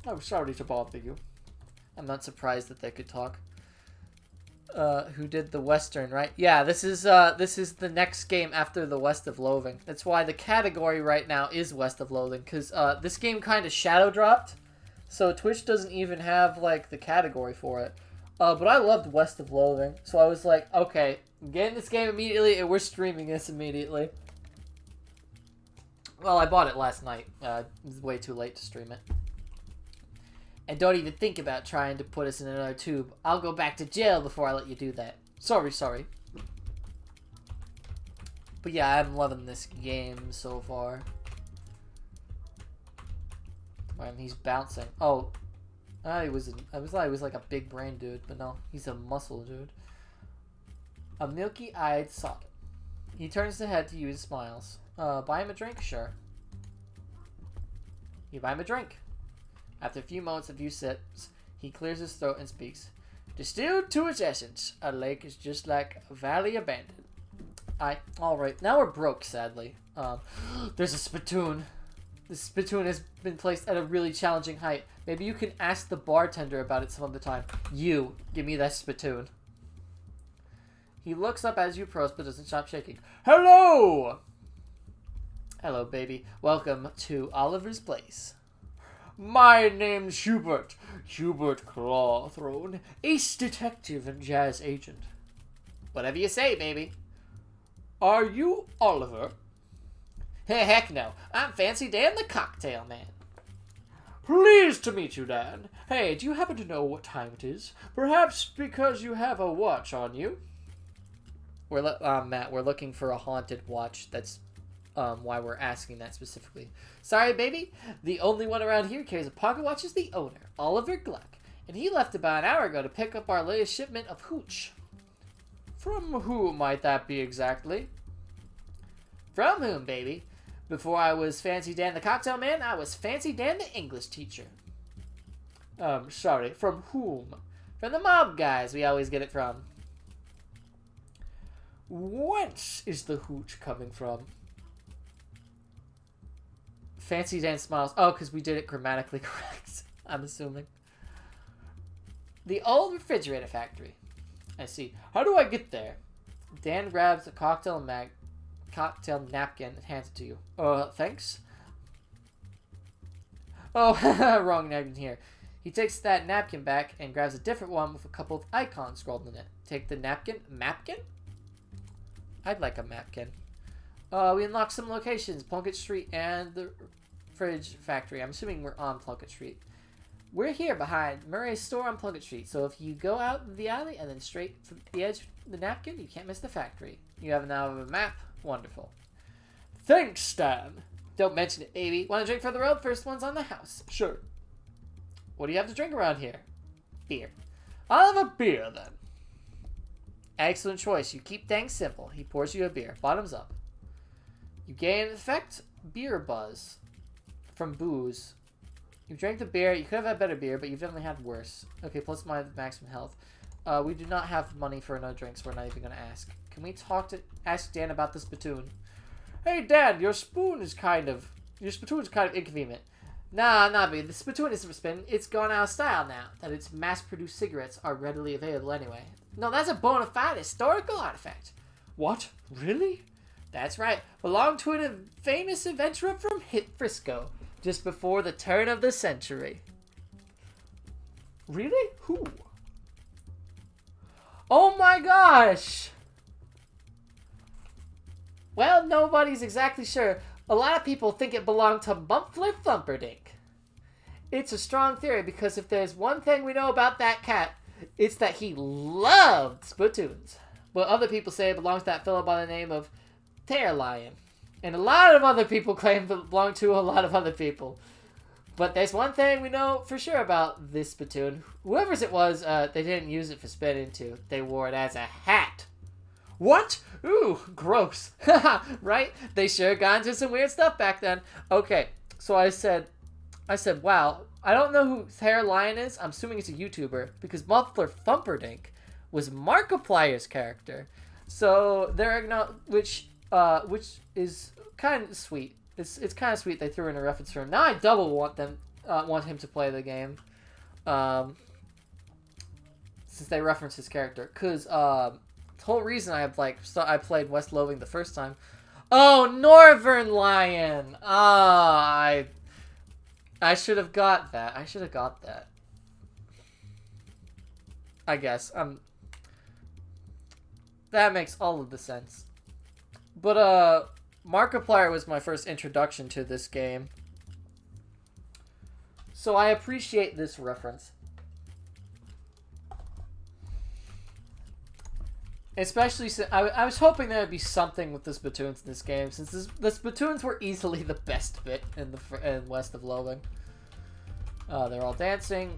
I'm sorry to bother you. I'm not surprised that they could talk. Who did the Western, right? Yeah, this is the next game after the West of Loathing. That's why the category right now is West of Loathing, because this game kind of shadow dropped, so Twitch doesn't even have like the category for it. But I loved West of Loathing, so I was like, okay, I'm getting this game immediately, and we're streaming this immediately. Well, I bought it last night. It was way too late to stream it. And don't even think about trying to put us in another tube. I'll go back to jail before I let you do that. Sorry. But yeah, I'm loving this game so far. Man, he's bouncing. Oh, I thought he was like a big brain dude, but no, he's a muscle dude. A milky-eyed sod. He turns his head to you and smiles. Buy him a drink? Sure. You buy him a drink. After a few moments, a few sips, he clears his throat and speaks. Distilled to its essence, a lake is just like a valley abandoned. Alright, now we're broke, sadly. There's a spittoon. The spittoon has been placed at a really challenging height. Maybe you can ask the bartender about it some other time. You, give me that spittoon. He looks up as you approach, but doesn't stop shaking. Hello! Hello, baby. Welcome to Oliver's Place. My name's Hubert Clawthrone, ace detective and jazz agent. Whatever you say, baby. Are you Oliver? Heck no. I'm Fancy Dan the Cocktail Man. Pleased to meet you, Dan. Hey, do you happen to know what time it is? Perhaps because you have a watch on you? Matt, we're looking for a haunted watch. That's why we're asking that specifically. Sorry, baby. The only one around here carries a pocket watch is the owner, Oliver Gluck. And he left about an hour ago to pick up our latest shipment of hooch. From who might that be exactly? From whom, baby? Before I was Fancy Dan the Cocktail Man, I was Fancy Dan the English teacher. Sorry, from whom? From the mob guys we always get it from. Whence is the hooch coming from? Fancy Dan smiles. Oh, because we did it grammatically correct, I'm assuming. The old refrigerator factory. I see. How do I get there? Dan grabs a cocktail napkin and hands it to you. Thanks. Oh, wrong napkin here. He takes that napkin back and grabs a different one with a couple of icons scrawled in it. Take the napkin. Mapkin? I'd like a mapkin. We unlocked some locations. Plunkett Street and the fridge factory. I'm assuming we're on Plunkett Street. We're here behind Murray's store on Plunkett Street. So if you go out the alley and then straight from the edge of the napkin, you can't miss the factory. You have now a map. Wonderful. Thanks, Stan. Don't mention it, baby. Want a drink for the road? First one's on the house. Sure. What do you have to drink around here? Beer. I'll have a beer, then. Excellent choice. You keep things simple. He pours you a beer. Bottoms up. You gain effect beer buzz from booze. You drank the beer. You could have had better beer, but you've definitely had worse. Okay, plus my maximum health. We do not have money for another drink, so we're not even going to ask. Can we ask Dan about the spittoon? Hey, Dan, your spittoon is kind of inconvenient. Nah, not me. The spittoon isn't for spin. It's gone out of style now that its mass-produced cigarettes are readily available anyway. No, that's a bona fide historical artifact. What? Really? That's right. Belonged to a famous adventurer from Frisco just before the turn of the century. Really? Who? Oh my gosh! Well, nobody's exactly sure. A lot of people think it belonged to Mumpfler Thumperdink. It's a strong theory because if there's one thing we know about that cat, it's that he loved spittoons. But other people say it belongs to that fellow by the name of Tear Lion. And a lot of other people claim it belonged to a lot of other people. But there's one thing we know for sure about this spittoon. Whoever's it was, they didn't use it for spitting into. They wore it as a hat. What? Ooh, gross. Right? They sure got into some weird stuff back then. Okay, so I said, wow, I don't know who Tear Lion is. I'm assuming it's a YouTuber because Muffler Thumperdink was Markiplier's character. So they're not, which is kind of sweet. It's kind of sweet they threw in a reference for him. Now I double want him to play the game, since they reference his character. Cause the whole reason I played West Loathing the first time. Oh, Northern Lion. I should have got that. I guess that makes all of the sense. But Markiplier was my first introduction to this game, so I appreciate this reference. Especially since I was hoping there would be something with the spittoons in this game, since the spittoons were easily the best bit in West of Loathing. They're all dancing.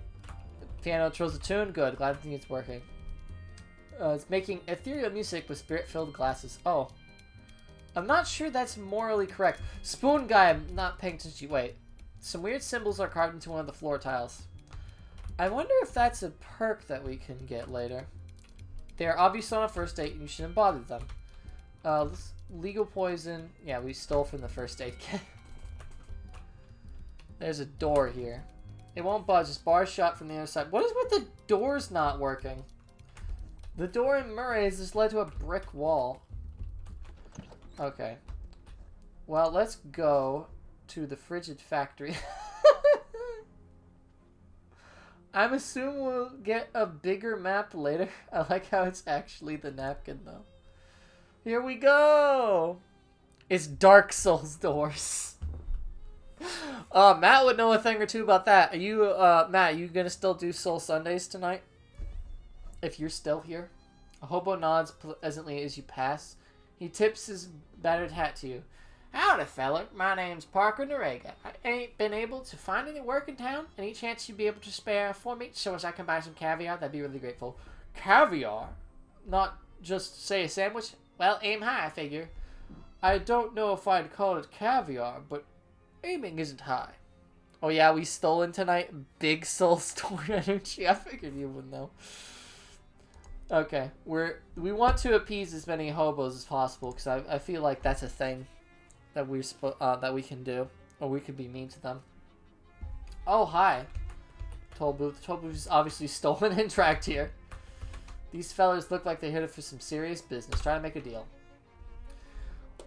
Piano trills a tune. Good. Glad it's working. It's making ethereal music with spirit-filled glasses. Oh. I'm not sure that's morally correct. Spoon guy, I'm not paying attention. Wait. Some weird symbols are carved into one of the floor tiles. I wonder if that's a perk that we can get later. They are obvious on a first date and you shouldn't bother them. Legal poison. Yeah, we stole from the first aid kit. There's a door here. It won't budge. It's bar shut from the other side. What is with the doors not working? The door in Murray's just led to a brick wall. Okay. Well, let's go to the frigid factory. I'm assuming we'll get a bigger map later. I like how it's actually the napkin, though. Here we go! It's Dark Souls doors. Matt would know a thing or two about that. Are you, Matt, you gonna still do Soul Sundays tonight? If you're still here. A hobo nods pleasantly as you pass. He tips his battered hat to you. Howdy, feller. My name's Parker Norega. I ain't been able to find any work in town. Any chance you'd be able to spare for me so as I can buy some caviar? That'd be really grateful. Caviar? Not just, say, a sandwich? Well, aim high, I figure. I don't know if I'd call it caviar, but aiming isn't high. Oh yeah, we stolen tonight? Big soul store energy. I figured you would know. Okay, we want to appease as many hobos as possible because I feel like that's a thing that we can do, or we could be mean to them. Oh hi, Toll Booth. Toll Booth is obviously stolen and tracked here. These fellas look like they're here for some serious business. Try to make a deal.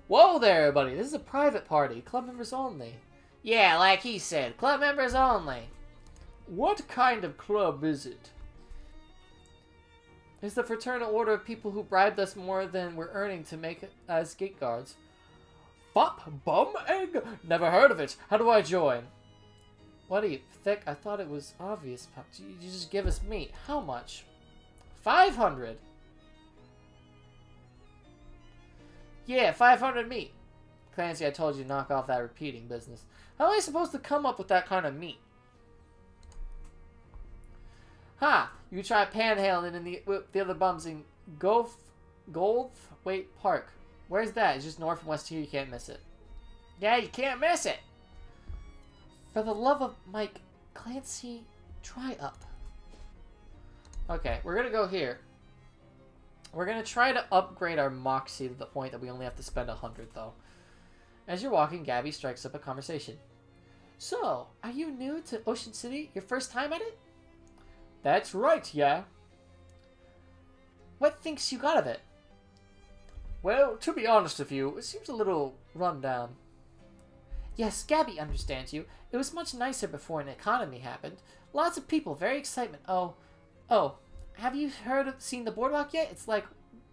Whoa there, everybody! This is a private party, club members only. Yeah, like he said, club members only. What kind of club is it? It's the fraternal order of people who bribed us more than we're earning to make it as gate guards. Fop bum egg? Never heard of it. How do I join? What are you, thick? I thought it was obvious. You just give us meat. How much? 500. Yeah, 500 meat. Clancy, I told you to knock off that repeating business. How am I supposed to come up with that kind of meat? Ha! You try panhandling in with the other bums in Goldthwaite Park. Where's that? It's just north and west here. You can't miss it. Yeah, you can't miss it. For the love of Mike Clancy, try up. Okay, we're gonna go here. We're gonna try to upgrade our moxie to the point that we only have to spend 100, though. As you're walking, Gabby strikes up a conversation. So, are you new to Ocean City? Your first time at it? That's right, yeah. What thinks you got of it? Well, to be honest with you, it seems a little run down. Yes, Gabby understands you. It was much nicer before an economy happened. Lots of people, very excitement. Oh, have you seen the boardwalk yet? It's like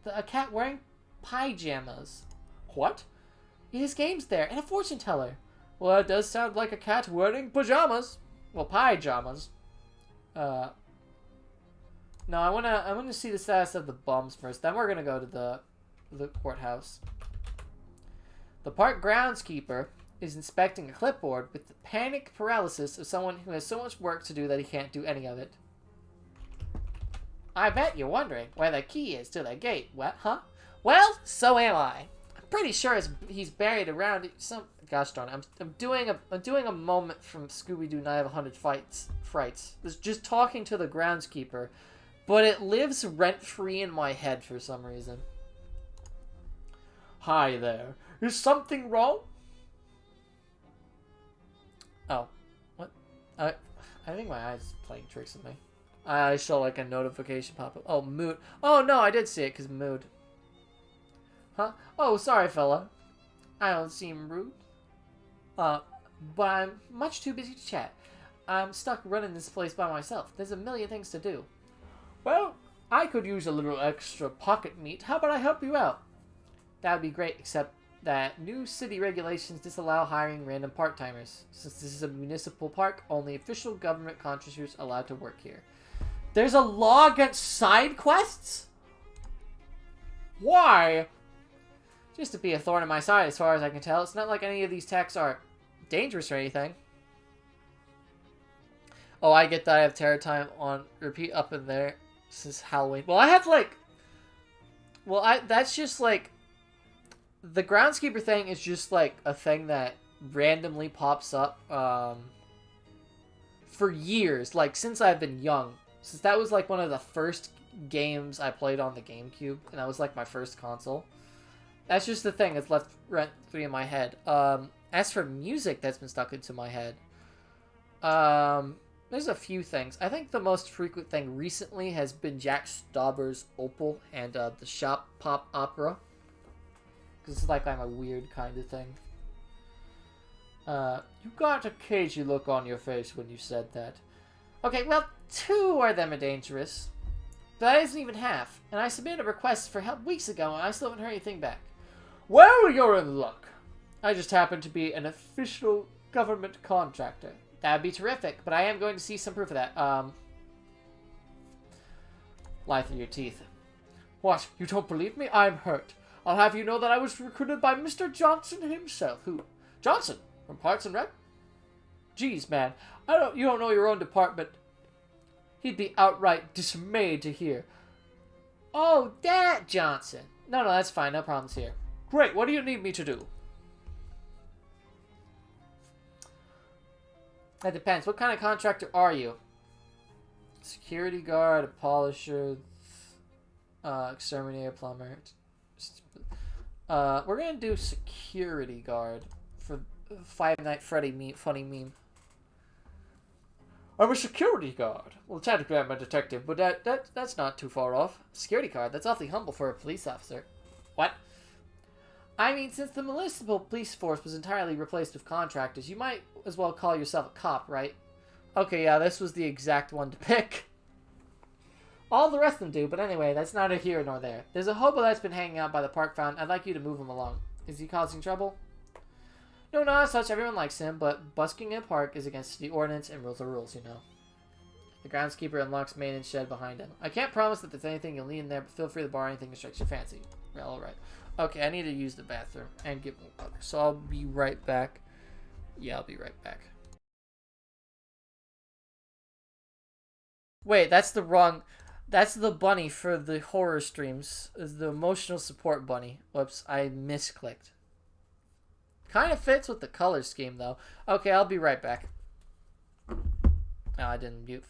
a cat wearing pajamas. What? It has games there and a fortune teller. Well, that does sound like a cat wearing pajamas. Well, pajamas. No, I wanna see the status of the bums first. Then we're gonna go to the courthouse. The park groundskeeper is inspecting a clipboard with the panic paralysis of someone who has so much work to do that he can't do any of it. I bet you're wondering where the key is to the gate. What, huh? Well, so am I. I'm pretty sure he's buried around some. Gosh darn it! I'm doing a moment from Scooby-Doo Night of 100 Frights. It's just talking to the groundskeeper, but it lives rent-free in my head for some reason. Hi there. Is something wrong? Oh, what? I think my eyes is playing tricks with me. I saw like a notification pop up. Oh, mood. Oh no, I did see it because mood. Huh? Oh, sorry, fella. I don't seem rude. But I'm much too busy to chat. I'm stuck running this place by myself. There's a million things to do. Well, I could use a little extra pocket meat. How about I help you out? That would be great, except that new city regulations disallow hiring random part-timers. Since this is a municipal park, only official government contractors are allowed to work here. There's a law against side quests? Why? Just to be a thorn in my side, as far as I can tell. It's not like any of these techs are dangerous or anything. Oh, I get that I have terror time on repeat up in there since Halloween. Well, I have like... Well, that's just like... The groundskeeper thing is just like a thing that randomly pops up for years. Like, since I've been young. Since that was like one of the first games I played on the GameCube. And that was like my first console. That's just the thing that's left rent-free in my head. As for music that's been stuck into my head, there's a few things. I think the most frequent thing recently has been Jack Stauber's Opal and the Shop Pop Opera. Because it's like I'm a weird kind of thing. You got a cagey look on your face when you said that. Okay, well, 2 of them are dangerous. But that isn't even half. And I submitted a request for help weeks ago and I still haven't heard anything back. Well, you're in luck. I just happen to be an official government contractor. That'd be terrific, but I am going to see some proof of that. Lie through your teeth. What? You don't believe me? I'm hurt. I'll have you know that I was recruited by Mr. Johnson himself. Who? Johnson? From Parks and Rec? Jeez, man. You don't know your own department. He'd be outright dismayed to hear. Oh, that Johnson. No, that's fine. No problems here. Great. What do you need me to do? That depends. What kind of contractor are you? Security guard, a polisher, exterminator, plumber. We're gonna do security guard for Five Nights at Freddy's funny meme. I'm a security guard. Well, technically I'm a detective, but that's not too far off. Security guard? That's awfully humble for a police officer. What? I mean, since the municipal police force was entirely replaced with contractors, you might as well call yourself a cop, right? Okay, yeah, this was the exact one to pick. All the rest of them do, but anyway, that's neither here nor there. There's a hobo that's been hanging out by the park fountain. I'd like you to move him along. Is he causing trouble? No, not as such. Everyone likes him, but busking in a park is against the ordinance and rules are rules, you know. The groundskeeper unlocks maintenance shed behind him. I can't promise that there's anything you'll need in there, but feel free to borrow anything that strikes your fancy. Well, alright. Okay, I need to use the bathroom and get more water, so I'll be right back. Yeah, I'll be right back. Wait, that's the wrong... That's the bunny for the horror streams. Is the emotional support bunny. Whoops, I misclicked. Kind of fits with the color scheme, though. Okay, I'll be right back. No, I didn't mute.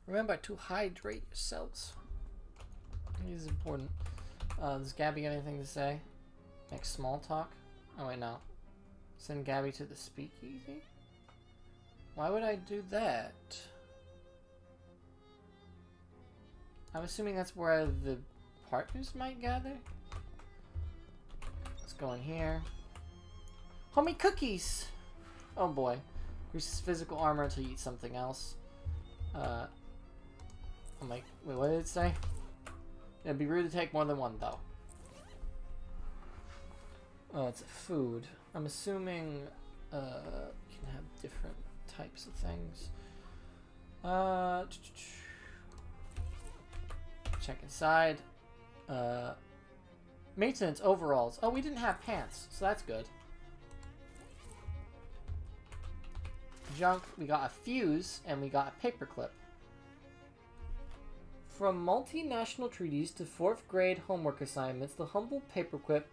Remember to hydrate yourselves. This is important. Does Gabby got anything to say? Make small talk? Oh wait, no. Send Gabby to the speakeasy? Why would I do that? I'm assuming that's where the partners might gather? Let's go in here. Homie cookies! Oh boy. Increases physical armor until you eat something else. I'm like, wait, what did it say? It'd be rude to take more than one, though. Oh, it's a food. I'm assuming you can have different types of things. Check inside. Maintenance overalls. Oh, we didn't have pants, so that's good. Junk. We got a fuse, and we got a paperclip. From multinational treaties to 4th grade homework assignments, the humble paperclip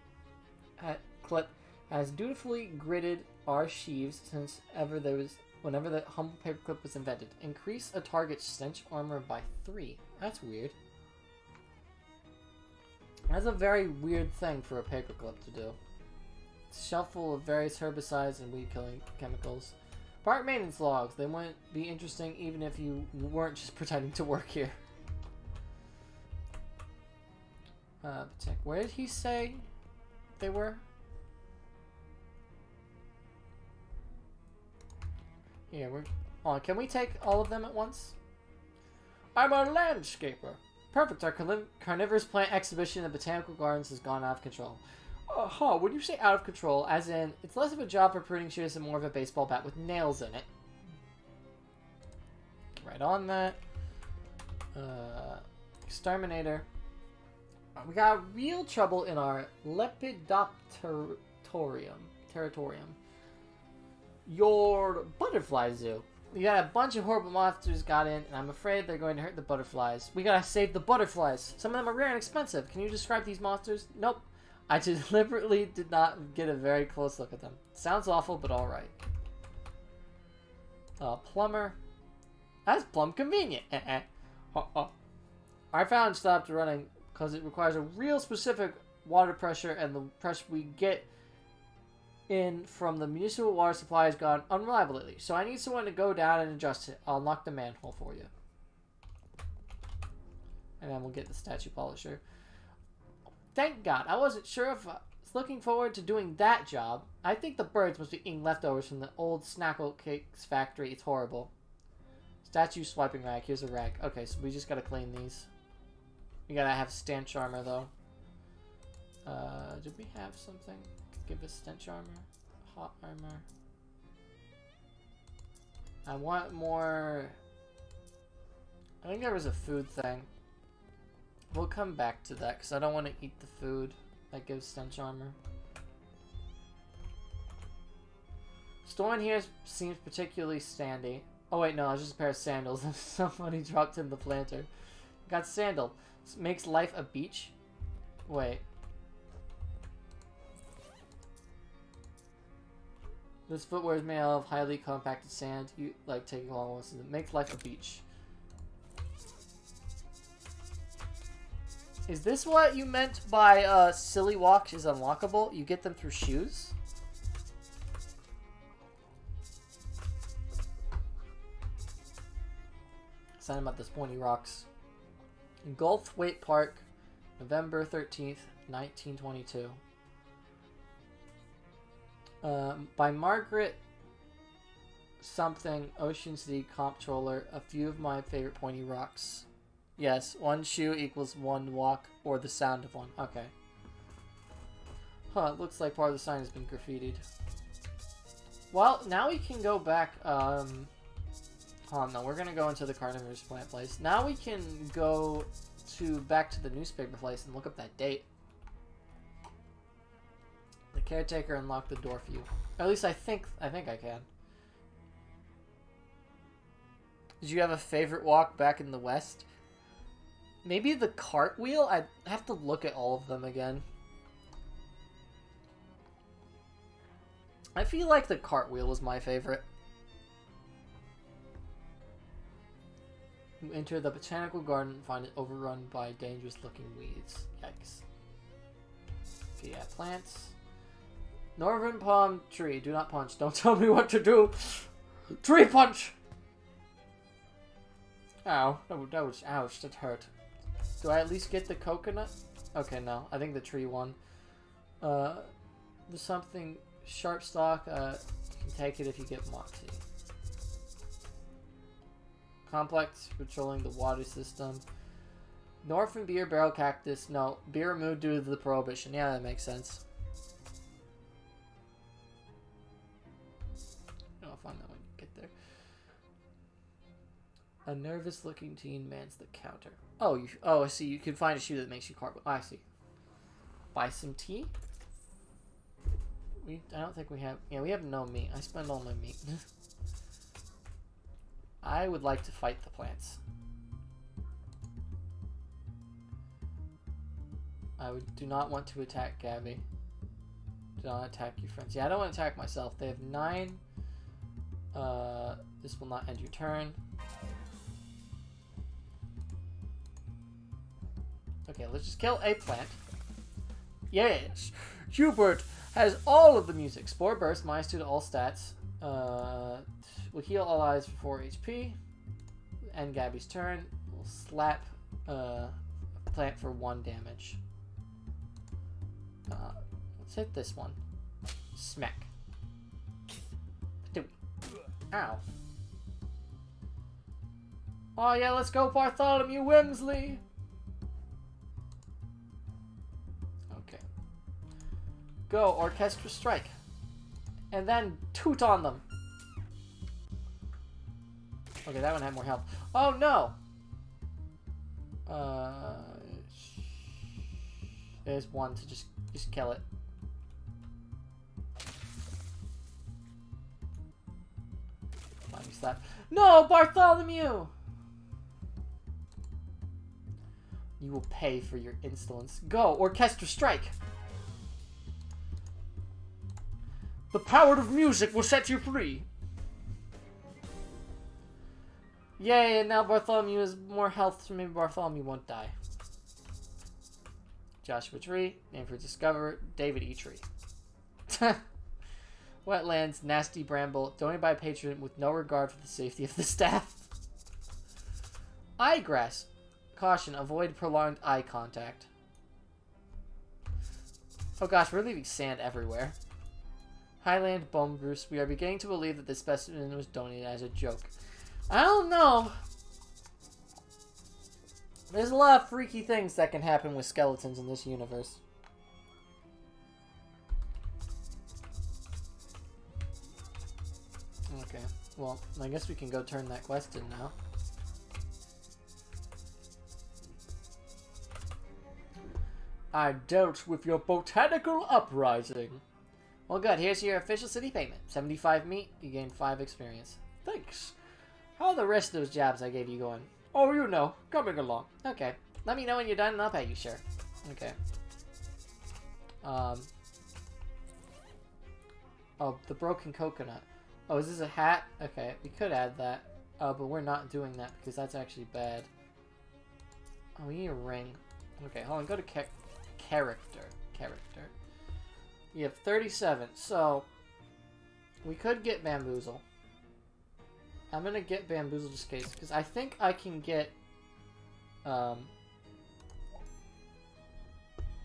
clip has dutifully gridded our sheaves since whenever the humble paperclip was invented. Increase a target's stench armor by 3. That's weird. That's a very weird thing for a paperclip to do. It's a shelf full of various herbicides and weed-killing chemicals. Park maintenance logs. They wouldn't be interesting even if you weren't just pretending to work here. Check. Where did he say they were? Here, can we take all of them at once? I'm a landscaper. Perfect. Our carnivorous plant exhibition in the botanical gardens has gone out of control. When you say out of control, as in, it's less of a job for pruning shears and more of a baseball bat with nails in it. Right on that. Exterminator. We got real trouble in our Lepidopterium. Your butterfly zoo. We got a bunch of horrible monsters got in, and I'm afraid they're going to hurt the butterflies. We gotta save the butterflies. Some of them are rare and expensive. Can you describe these monsters? Nope. I deliberately did not get a very close look at them. Sounds awful, but alright. Plumber. That's plumb convenient. Our fountain stopped running because it requires a real specific water pressure, and the pressure we get in from the municipal water supply has gone unreliable lately. So I need someone to go down and adjust it. I'll knock the manhole for you. And then we'll get the statue polisher. Thank God. I wasn't sure if I was looking forward to doing that job. I think the birds must be eating leftovers from the old Snackle Cakes factory. It's horrible. Statue swiping rag. Here's a rag. Okay, so we just gotta clean these. We gotta have stench armor, though. Did we have something? Give us stench armor. Hot armor. I want more... I think there was a food thing. We'll come back to that, because I don't want to eat the food that gives stench armor. Store in here seems particularly standy. Oh wait, no, it's just a pair of sandals. Somebody dropped in the planter. Got sandal. Makes life a beach? Wait. This footwear is made out of highly compacted sand. You like taking long walks. It makes life a beach. Is this what you meant by silly walks is unlockable? You get them through shoes? Sign about this pointy rocks. Gulfthwaite Park, November 13th, 1922. By Margaret something, Ocean City Comptroller, a few of my favorite pointy rocks. Yes, one shoe equals one walk, or the sound of one. Okay. Huh, it looks like part of the sign has been graffitied. Well, now we can go back, oh no, we're gonna go into the carnivorous plant place. Now we can go back to the newspaper place and look up that date. The caretaker unlocked the door for you. Or at least I think I can. Did you have a favorite walk back in the West? Maybe the cartwheel? I'd have to look at all of them again. I feel like the cartwheel was my favorite. You enter the botanical garden and find it overrun by dangerous looking weeds. Yikes. Okay, yeah, plants. Northern palm tree. Do not punch. Don't tell me what to do. Tree punch! Ow. That was, ouch, that hurt. Do I at least get the coconut? Okay, no. I think the tree won. There's something sharp stock. You can take it if you get Moxie. Complex, patrolling the water system. Northern beer barrel cactus. No, beer removed due to the prohibition. Yeah, that makes sense. I'll find that when you get there. A nervous-looking teen mans the counter. Oh, I see. You can find a shoe that makes you cartwheel. Oh, I see. Buy some tea. I don't think we have. Yeah, we have no meat. I spend all my meat. I would like to fight the plants. Do not want to attack Gabby. Do not attack your friends. Yeah, I don't want to attack myself. They have 9. This will not end your turn. Okay, let's just kill a plant. Yes! Hubert has all of the music. Spore Burst, -2 to all stats. Will heal allies for 4 HP. End Gabby's turn. We'll slap plant for 1 damage. Let's hit this one. Smack. Ow. Oh yeah, let's go Bartholomew Wimsley! Okay. Go, Orchestra Strike. And then toot on them. Okay, that one had more health. Oh no! There's one to just kill it. that. No, Bartholomew! You will pay for your insolence. Go, Orchestra Strike! The power of music will set you free! Yay, and now Bartholomew has more health, so maybe Bartholomew won't die. Joshua Tree, name for Discover, David E. Tree. Wetlands, Nasty Bramble, donated by a patron with no regard for the safety of the staff. Eyegrass. Caution, avoid prolonged eye contact. Oh gosh, we're leaving sand everywhere. Highland Bone Bruce, we are beginning to believe that this specimen was donated as a joke. I don't know. There's a lot of freaky things that can happen with skeletons in this universe. Okay, well, I guess we can go turn that quest in now. I dealt with your botanical uprising. Well, good. Here's your official city payment. 75 meat, you gain 5 experience. Thanks. How are the rest of those jobs I gave you going? Oh, you know, coming along. Okay. Let me know when you're done and I'll pay you, sure. Okay. Oh, the broken coconut. Oh, is this a hat? Okay, we could add that. But we're not doing that because that's actually bad. Oh, we need a ring. Okay, hold on. Go to character. You have 37. So, we could get bamboozle. I'm gonna get bamboozle just in case, because I think I can get, I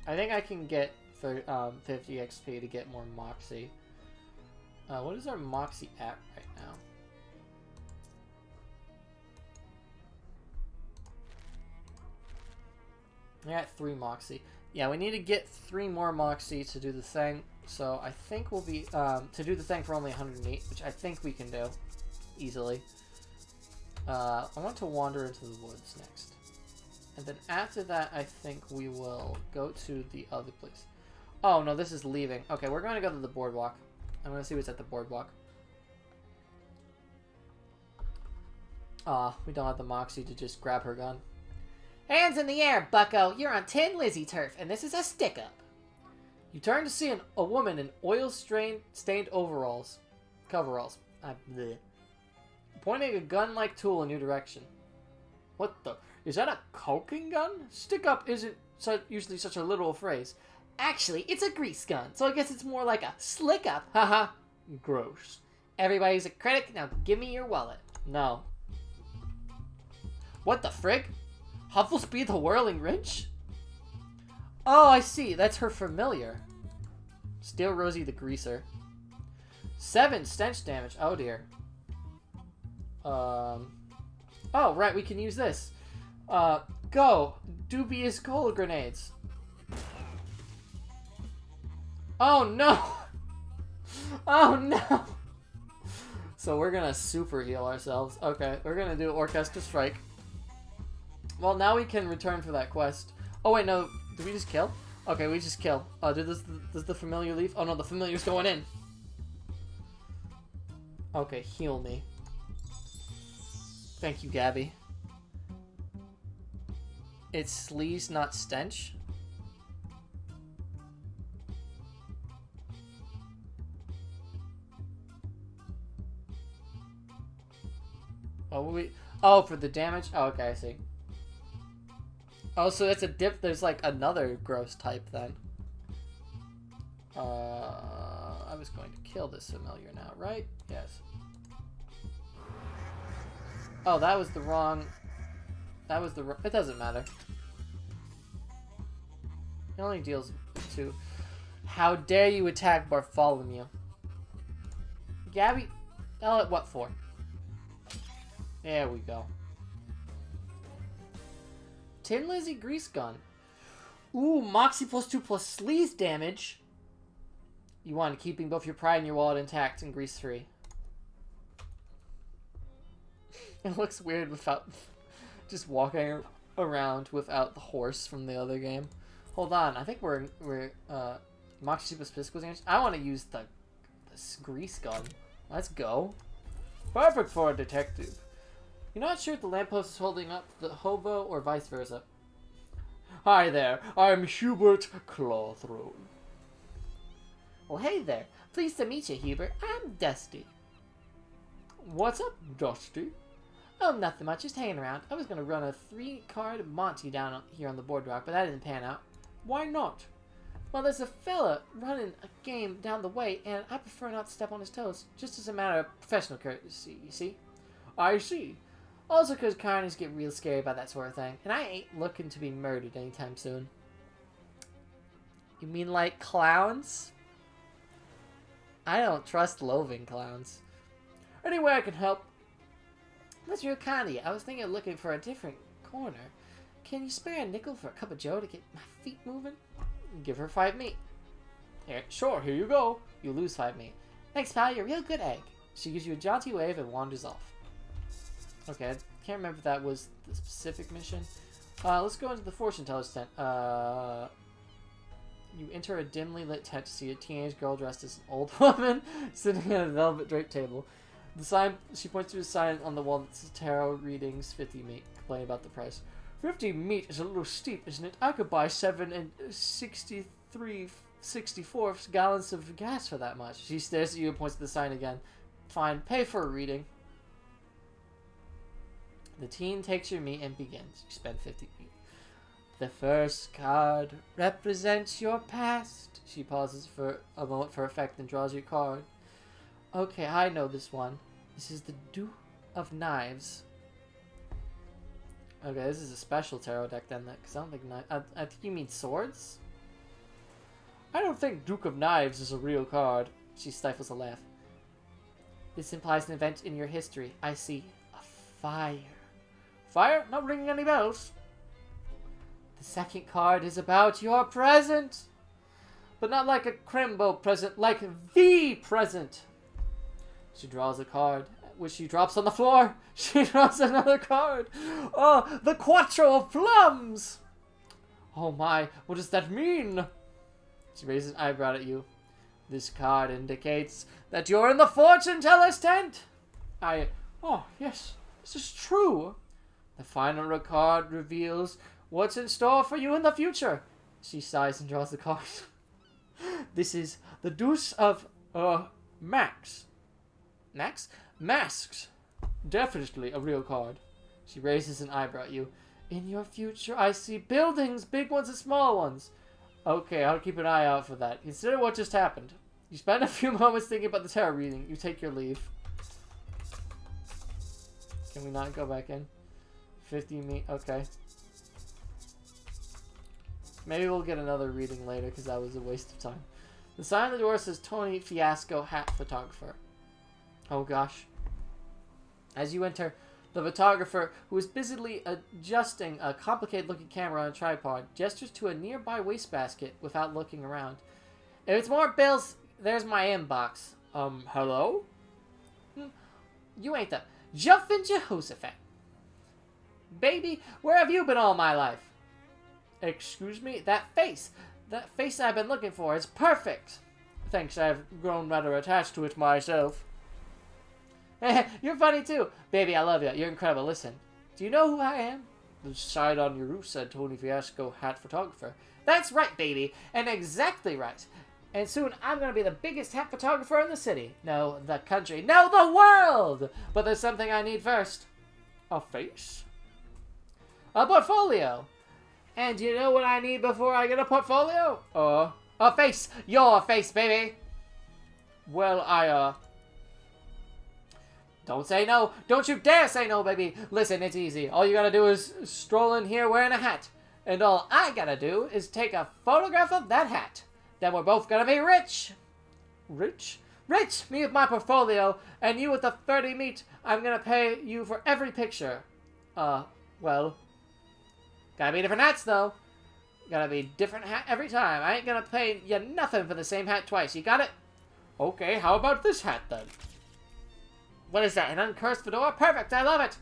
think I can get 50 XP to get more Moxie. What is our Moxie at right now? We're at 3 Moxie. Yeah, we need to get 3 more Moxie to do the thing. So I think we'll be, to do the thing for only 108, which I think we can do easily. I want to wander into the woods next. And then after that, I think we will go to the other place. Oh, no, this is leaving. Okay, we're going to go to the boardwalk. I'm going to see what's at the boardwalk. Aw, we don't have the Moxie to just grab her gun. Hands in the air, bucko! You're on Tin Lizzie turf, and this is a stick-up. You turn to see a woman in oil-stained coveralls. Bleh. Pointing a gun-like tool in your direction. What the? Is that a coking gun? Stick-up isn't usually such a literal phrase. Actually, it's a grease gun, so I guess it's more like a slick-up. Haha. Gross. Everybody's a critic, now give me your wallet. No. What the frig? Hufflespeed the Whirling Wrench? Oh, I see. That's her familiar. Steel Rosie the Greaser. 7 stench damage. Oh, dear. Oh, right. We can use this. Go. Dubious cola grenades. Oh, no. Oh, no. So we're going to super heal ourselves. Okay. We're going to do Orchestra Strike. Well, now we can return for that quest. Oh, wait, no. Did we just kill? Okay, we just kill. Does the familiar leave? Oh, no, the familiar's going in. Okay, heal me. Thank you, Gabby. It's sleaze, not stench? Oh, for the damage? Oh, okay, I see. Oh, so that's a dip. There's like another gross type then. I was going to kill this familiar now, right? Yes. Oh, that was the wrong... It doesn't matter. It only deals with 2. How dare you attack Bartholomew? Gabby? What for? There we go. Tin Lizzie Grease Gun. Ooh, Moxie +2 plus sleaze damage. You want keeping both your pride and your wallet intact and grease free. It looks weird without just walking around without the horse from the other game. Hold on, I think we're Moxie plus physical damage. I want to use this grease gun. Let's go. Perfect for a detective. You're not sure if the lamppost is holding up the hobo or vice versa. Hi there, I'm Hubert Clawthrone. Well, hey there. Pleased to meet you, Hubert. I'm Dusty. What's up, Dusty? Oh, nothing much. Just hanging around. I was going to run a 3-card Monty down here on the boardwalk, but that didn't pan out. Why not? Well, there's a fella running a game down the way, and I prefer not to step on his toes, just as a matter of professional courtesy, you see? I see. Also because carnies get real scary about that sort of thing, and I ain't looking to be murdered anytime soon. You mean like clowns? I don't trust loathing clowns. Any way I can help? That's real kind of you. I was thinking of looking for a different corner. Can you spare a nickel for a cup of joe to get my feet moving? Give her 5 meat. Here, sure, here you go. You lose 5 meat. Thanks, pal. You're a real good egg. She gives you a jaunty wave and wanders off. Okay, I can't remember if that was the specific mission. Let's go into the fortune teller's tent. You enter a dimly lit tent to see a teenage girl dressed as an old woman sitting at a velvet draped table. The sign, she points to a sign on the wall that says tarot readings 50 meat, complaining about the price. 50 meat is a little steep, isn't it? I could buy 7 and 63/64 gallons of gas for that much. She stares at you and points to the sign again. Fine, pay for a reading. The teen takes your meat and begins. You spend 50 meat. The first card represents your past. She pauses for a moment for effect and draws your card. Okay, I know this one. This is the Duke of Knives. Okay, this is a special tarot deck then, because I don't think I think you mean swords? I don't think Duke of Knives is a real card. She stifles a laugh. This implies an event in your history. I see a fire. Fire? Not ringing any bells. The second card is about your present. But not like a Crimbo present, like the present. She draws a card, which she drops on the floor. She draws another card. Oh, the Quattro of Plums! Oh my, what does that mean? She raises an eyebrow at you. This card indicates that you're in the fortune teller's tent. Oh yes, this is true. The final card reveals what's in store for you in the future. She sighs and draws the card. This is the Deuce of, Max. Max? Masks. Definitely a real card. She raises an eyebrow at you. In your future, I see buildings, big ones and small ones. Okay, I'll keep an eye out for that. Consider what just happened. You spend a few moments thinking about the tarot reading. You take your leave. Can we not go back in? 50 meat. Okay. Maybe we'll get another reading later because that was a waste of time. The sign on the door says Tony Fiasco Hat Photographer. Oh gosh. As you enter, the photographer, who is busily adjusting a complicated-looking camera on a tripod, gestures to a nearby wastebasket without looking around. If it's more bills, there's my inbox. Hello? You ain't the Juffin' Jehoshaphat. Baby, where have you been all my life? Excuse me? That face I've been looking for is perfect. Thanks, I've grown rather attached to it myself. You're funny too. Baby, I love you. You're incredible. Listen, do you know who I am? The sign on your roof said Tony Fiasco Hat Photographer. That's right, baby. And exactly right. And soon I'm going to be the biggest hat photographer in the city. No, the country. No, the world! But there's something I need first. A face? A portfolio. And you know what I need before I get a portfolio? A face. Your face, baby. Well, Don't say no. Don't you dare say no, baby. Listen, it's easy. All you gotta do is stroll in here wearing a hat. And all I gotta do is take a photograph of that hat. Then we're both gonna be rich. Rich? Rich! Me with my portfolio, and you with the 30 meat. I'm gonna pay you for every picture. Well... Gotta be different hats, though. Gotta be different hat every time. I ain't gonna pay you nothing for the same hat twice. You got it? Okay, how about this hat, then? What is that, an uncursed fedora? Perfect, I love it.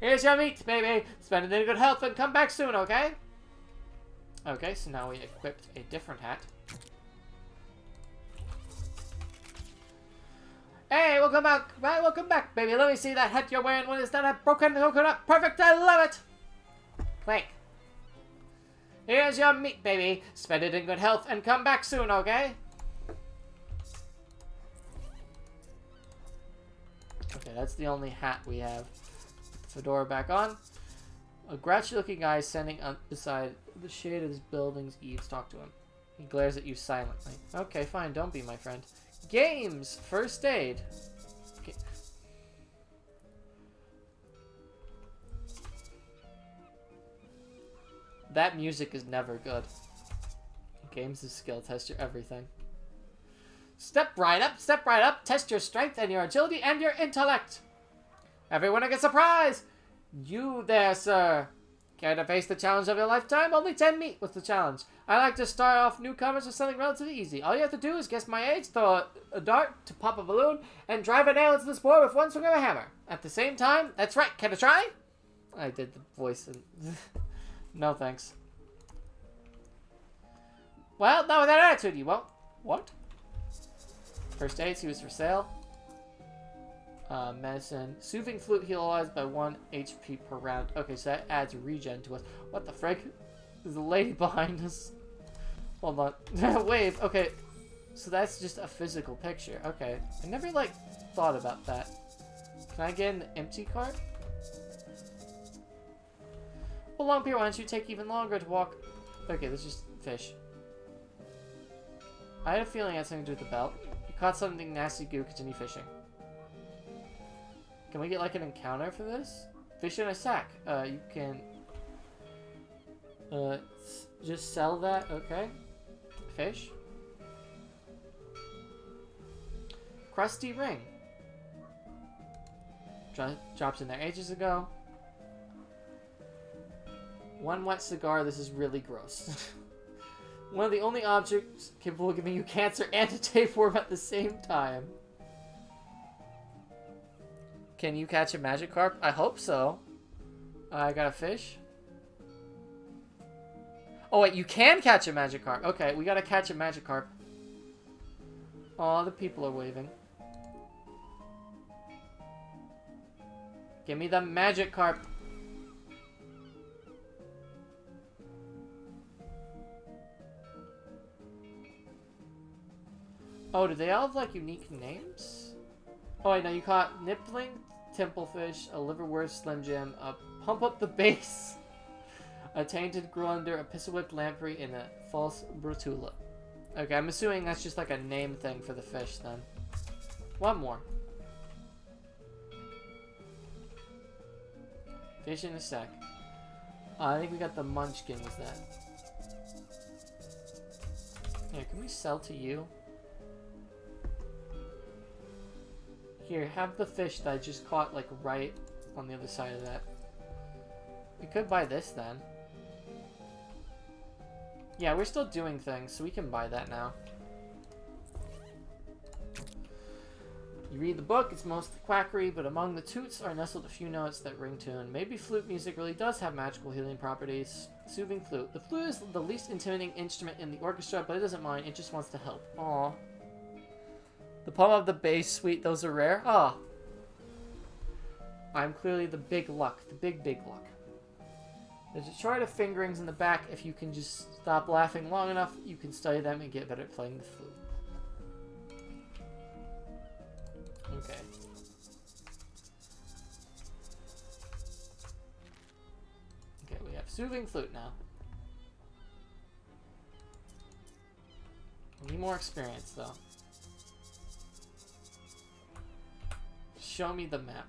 Here's your meat, baby. Spend it in good health and come back soon, okay? Okay, so now we equipped a different hat. Hey, welcome back. Welcome back, baby. Let me see that hat you're wearing. What is that? A broken coconut? Perfect. I love it. Clank. Here's your meat, baby. Spend it in good health and come back soon, okay? Okay, that's the only hat we have. Put the fedora back on. A grouchy-looking guy standing beside the shade of his building's eaves. Talk to him. He glares at you silently. Okay, fine. Don't be my friend. Games! First aid. Okay. That music is never good. Games is skill. Test your everything. Step right up. Test your strength and your agility and your intellect. Everyone gets a prize. You there, sir. Care to face the challenge of your lifetime? Only 10 meat was the challenge. I like to start off newcomers with something relatively easy. All you have to do is guess my age, throw a dart to pop a balloon, and drive a nail into this board with one swing of a hammer. At the same time, that's right. Can I try? I did the voice and... No thanks. Well, not with that attitude, you won't. What? First aid, he was for sale. Medicine. Soothing flute heals by 1 HP per round. Okay, so that adds regen to us. What the frick? There's a lady behind us. Hold on. Wave. Okay. So that's just a physical picture. Okay. I never, like, thought about that. Can I get an empty cart? Well, long pier, why don't you take even longer to walk? Okay, that's just fish. I had a feeling it had something to do with the belt. You caught something nasty goo. Continue fishing. Can we get, like, an encounter for this? Fish in a sack. You can... just sell that. Okay. Fish. Crusty ring. Drops in there ages ago. One wet cigar. This is really gross. One of the only objects capable of giving you cancer and a tapeworm at the same time. Can you catch a magic carp? I hope so. I got a fish. Oh wait, you can catch a magic carp. Okay, we gotta catch a magic carp. Aw, the people are waving. Give me the magic carp. Oh, do they all have, like, unique names? Oh, wait, no, you caught Nippling, Templefish, a Liverwurst Slim Jim, a Pump Up the Bass, a Tainted Grunder, a Pissowhipped Lamprey, and a False Brutula. Okay, I'm assuming that's just, like, a name thing for the fish, then. One more. Fish in a sack. I think we got the Munchkin, was that? Yeah, can we sell to you? Here, have the fish that I just caught, like, right on the other side of that. We could buy this, then. Yeah, we're still doing things, so we can buy that now. You read the book, it's mostly quackery, but among the toots are nestled a few notes that ring tune. Maybe flute music really does have magical healing properties. Soothing flute. The flute is the least intimidating instrument in the orchestra, but it doesn't mind, it just wants to help. Aww. The palm of the bass suite, those are rare. Ah. I'm clearly the big luck. The big luck. There's a chart of fingerings in the back. If you can just stop laughing long enough, you can study them and get better at playing the flute. Okay. Okay, we have soothing flute now. We need more experience, though. Show me the map.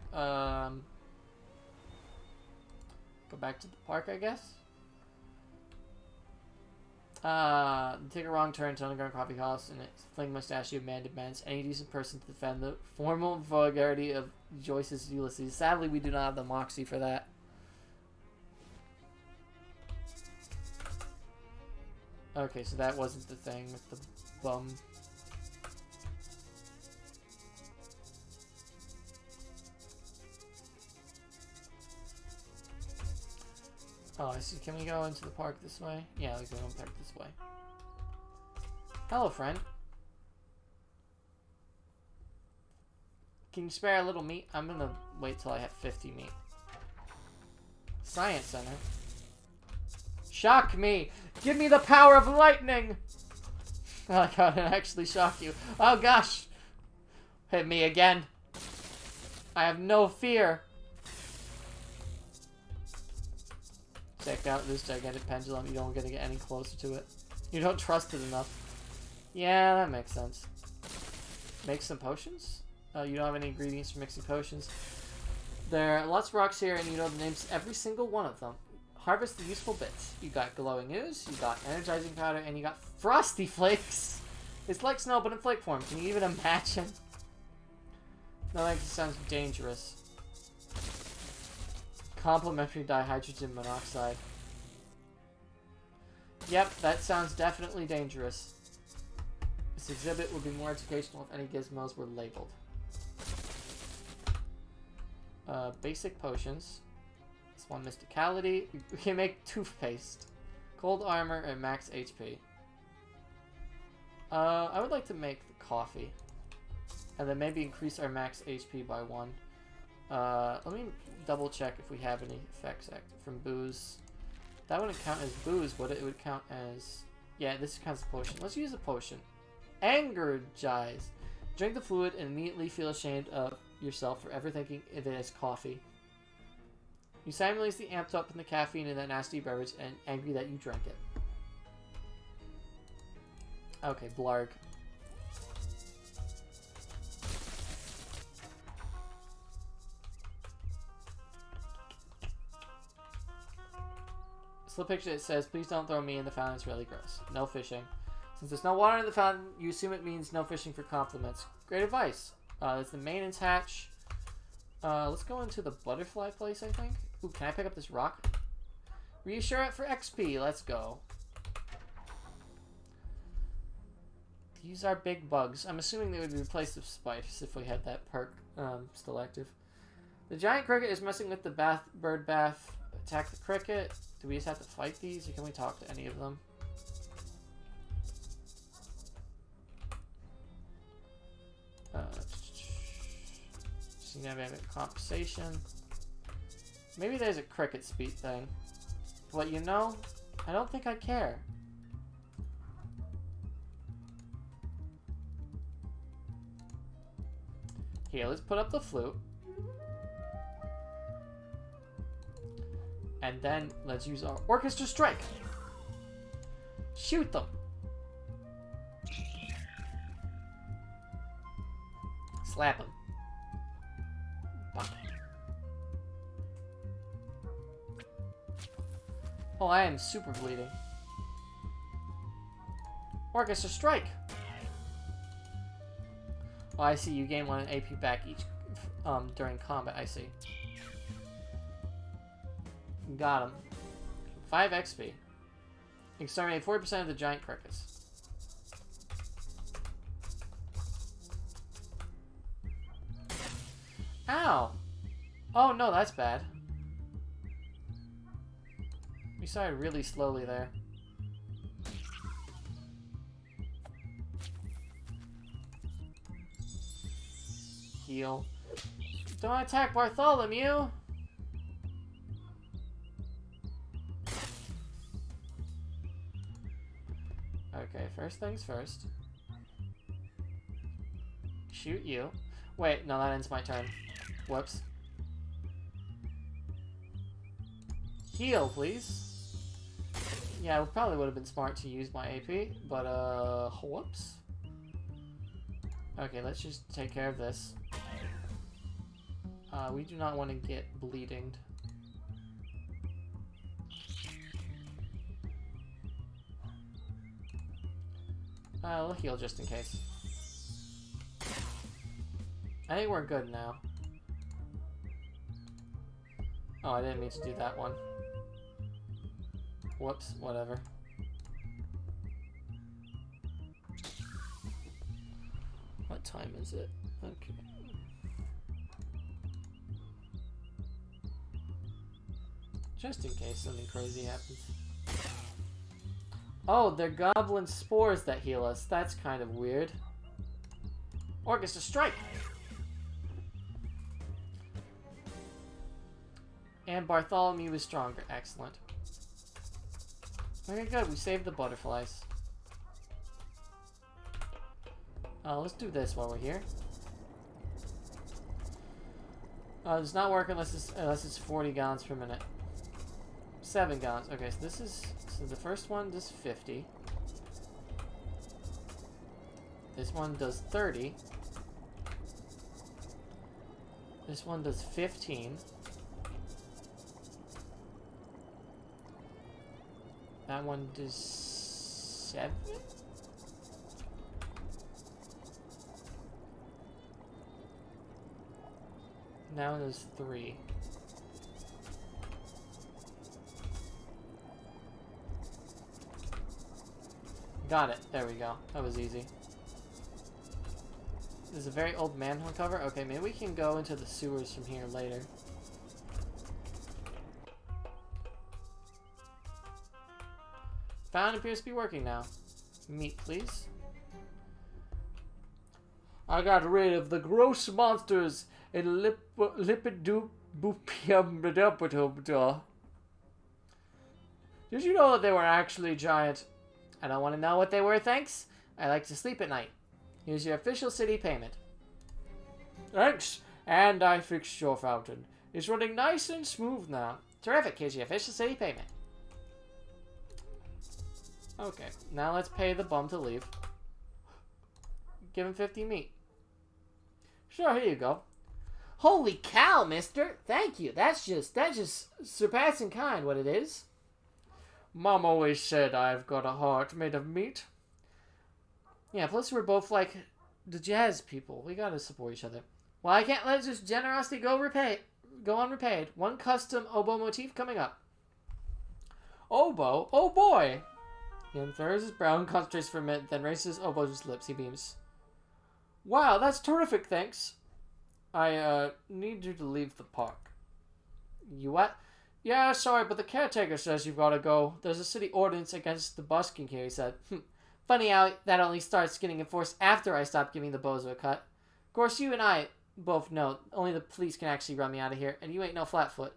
Go back to the park, I guess. Take a wrong turn to underground coffee house and its fling mustache of man demands any decent person to defend the formal vulgarity of Joyce's Ulysses. Sadly, we do not have the moxie for that. Okay, so that wasn't the thing with the bum. Oh, I see. Can we go into the park this way? Yeah, we can go park this way. Hello, friend. Can you spare a little meat? I'm gonna wait till I have 50 meat. Science Center. Shock me! Give me the power of lightning! Oh, I gotta actually shock you. Oh gosh! Hit me again. I have no fear. Check out this gigantic pendulum. You don't gonna get any closer to it. You don't trust it enough. Yeah, that makes sense. Make some potions? You don't have any ingredients for mixing potions. There are lots of rocks here, and you know the names of every single one of them. Harvest the useful bits. You got glowing ooze, you got energizing powder, and you got frosty flakes. It's like snow, but in flake form. Can you even imagine? No, that sounds dangerous. Complementary dihydrogen monoxide. Yep, that sounds definitely dangerous. This exhibit would be more educational if any gizmos were labeled. Basic potions. This one, mysticality. We can make toothpaste. Cold armor and max HP. I would like to make the coffee. And then maybe increase our max HP by 1. Let me double check if we have any effects active from booze. That wouldn't count as booze, would it? It would count as... Yeah, this counts as potion. Let's use a potion. Energize. Drink the fluid and immediately feel ashamed of yourself for ever thinking it is coffee. You simultaneously amped up in the caffeine in that nasty beverage and angry that you drank it. Okay, blarg. This little picture, it says, please don't throw me in the fountain, it's really gross. No fishing. Since there's no water in the fountain, you assume it means no fishing for compliments. Great advice. That's the maintenance hatch. Let's go into the butterfly place, I think. Ooh, can I pick up this rock? Reassure it for XP. Let's go. These are big bugs. I'm assuming they would be replaced with spiders if we had that perk still active. The giant cricket is messing with the bird bath. Attack the cricket. Do we just have to fight these, or can we talk to any of them? Seem to have a conversation. Maybe there's a cricket speed thing. But you know, I don't think I care. Here, let's put up the flute. And then let's use our orchestra strike. Shoot them. Slap them. Bop. Oh, I am super bleeding. Orchestra strike. Oh, I see. You gain 1 AP back each during combat. I see. Got him. 5 XP. Exterminate 40% of the giant crickets. Ow! Oh no, that's bad. We started really slowly there. Heal. Don't attack Bartholomew! Okay, first things first. Shoot you. Wait, no, that ends my turn. Whoops. Heal, please. Yeah, it probably would have been smart to use my AP, but, whoops. Okay, let's just take care of this. We do not want to get bleeding. We'll heal just in case. I think we're good now. Oh, I didn't mean to do that one. Whoops, whatever. What time is it? Okay. Just in case something crazy happens. Oh, they're goblin spores that heal us. That's kind of weird. Orchestra strike! And Bartholomew is stronger. Excellent. Okay, good. We saved the butterflies. Let's do this while we're here. It's not working unless it's 40 gallons per minute. 7 gallons. Okay, so this is... So the first one does 50. This one does 30. This one does 15. That one does 7? Now there's 3. Got it. There we go. That was easy. This is a very old manhole cover. Okay, maybe we can go into the sewers from here later. Fountain appears to be working now. Meat, please. I got rid of the gross monsters in Lipidubupium. Did you know that they were actually giant? I don't want to know what they were, thanks. I like to sleep at night. Here's your official city payment. Thanks, and I fixed your fountain. It's running nice and smooth now. Terrific, here's your official city payment. Okay, now let's pay the bum to leave. Give him 50 meat. Sure, here you go. Holy cow, mister! Thank you. That's just surpassing kind, what it is. Mom always said I've got a heart made of meat. Yeah, plus we're both like the jazz people. We gotta support each other. Well, I can't let this generosity go unrepaid. One custom oboe motif coming up. Oboe? Oh boy! He unfurls his brow and concentrates for a minute, then raises his oboe to his lips. He beams. Wow, that's terrific, thanks. I, need you to leave the park. You what? Yeah, sorry, but the caretaker says you've got to go. There's a city ordinance against the busking here, he said. Funny how that only starts getting enforced after I stop giving the bozo a cut. Of course, you and I both know only the police can actually run me out of here, and you ain't no flatfoot.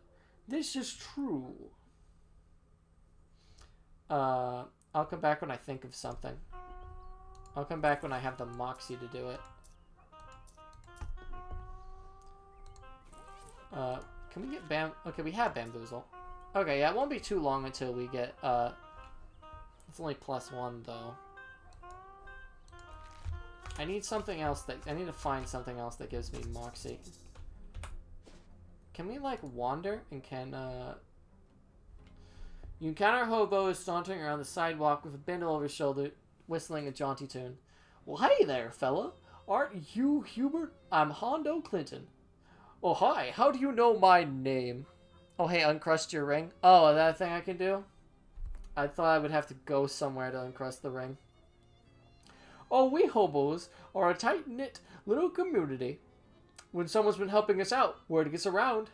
This is true. I'll come back when I think of something. I'll come back when I have the moxie to do it. Can we get Okay, we have bamboozle. Okay, yeah, it won't be too long until we get, it's only +1, though. I need something else I need to find something else that gives me moxie. Can we, like, wander and you encounter a hobo sauntering around the sidewalk with a bundle over his shoulder, whistling a jaunty tune. Well, hey there, fella. Aren't you Hubert? I'm Hondo Clinton. Oh, hi. How do you know my name? Oh, hey, uncrust your ring. Oh, that thing I can do? I thought I would have to go somewhere to uncrust the ring. Oh, we hobos are a tight-knit little community. When someone's been helping us out, word gets around.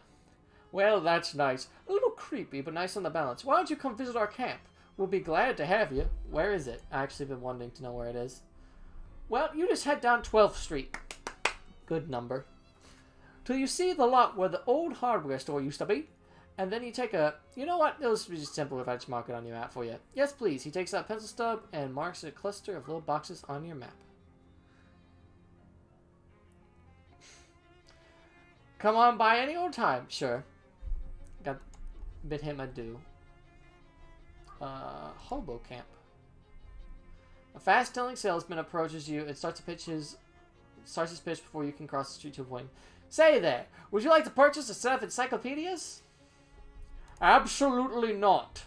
Well, that's nice. A little creepy, but nice on the balance. Why don't you come visit our camp? We'll be glad to have you. Where is it? I actually been wanting to know where it is. Well, you just head down 12th Street. Good number. Till you see the lot where the old hardware store used to be. And then you take a... You know what? It'll be just simple if I just mark it on your map for you. Yes, please. He takes out a pencil stub and marks a cluster of little boxes on your map. Come on by any old time. Sure. Got bid him adieu. Hobo camp. A fast-selling salesman approaches you and starts his pitch before you can cross the street to avoid him. Say there, would you like to purchase a set of encyclopedias? Absolutely not.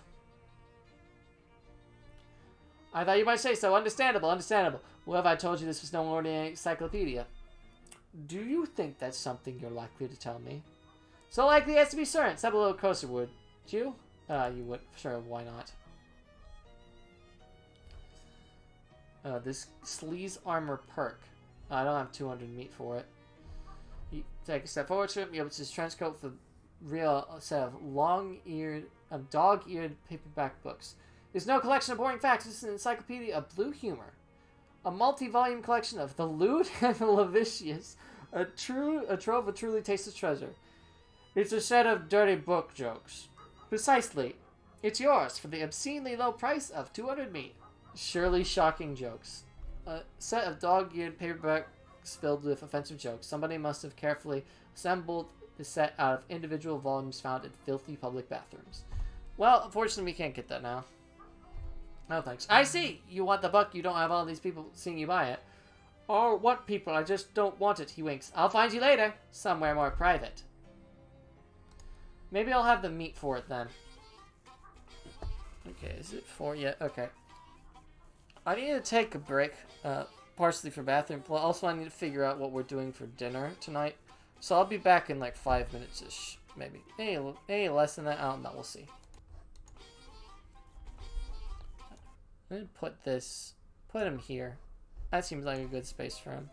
I thought you might say so. Understandable, understandable. Well, have I told you this was no ordinary encyclopedia? Do you think that's something you're likely to tell me? So likely as to be certain. Step a little closer, would you? You would. Sure, why not? This Sleaze Armor perk. I don't have 200 meat for it. You take a step forward to him. You open his trench coat with a real set of dog-eared paperback books. There's no collection of boring facts. It's an encyclopedia of blue humor. A multi-volume collection of the lewd and the lascivious. A trove of truly tasteless treasure. It's a set of dirty book jokes. Precisely. It's yours for the obscenely low price of 200 meat. Surely shocking jokes. A set of dog-eared paperbacks filled with offensive jokes. Somebody must have carefully assembled the set out of individual volumes found in filthy public bathrooms. Well, unfortunately, we can't get that now. No thanks. I see! You want the book, you don't have all these people seeing you buy it. Oh, what people? I just don't want it, he winks. I'll find you later. Somewhere more private. Maybe I'll have the meat for it then. Okay, is it 4 yet? Okay. I need to take a break, partially for bathroom. Also, I need to figure out what we're doing for dinner tonight. So I'll be back in like 5 minutes-ish, maybe. Maybe less than that. I don't know. We'll see. I'm gonna put him here. That seems like a good space for him.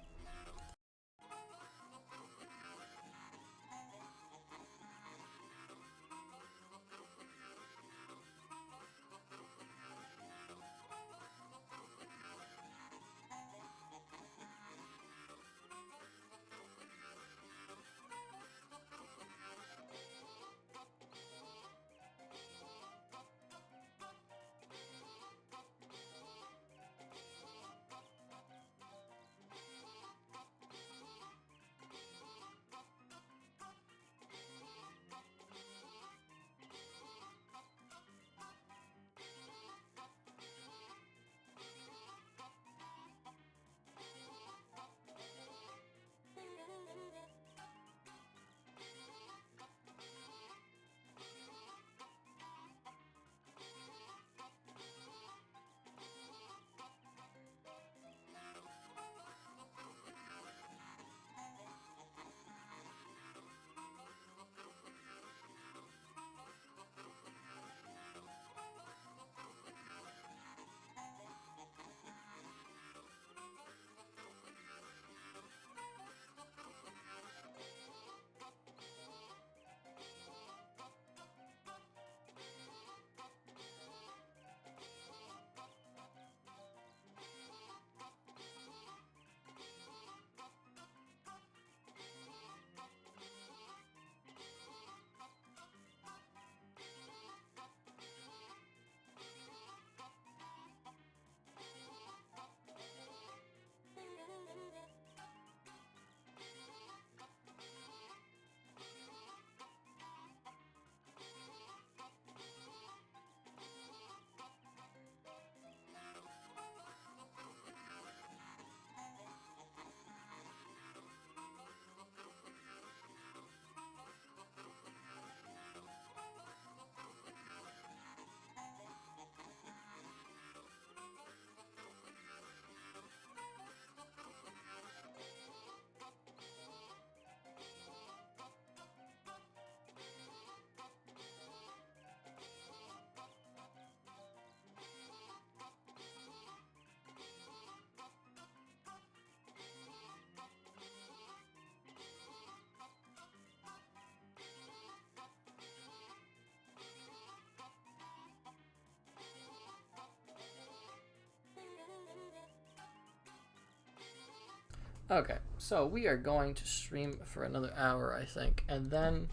Okay, so we are going to stream for another hour, I think, and then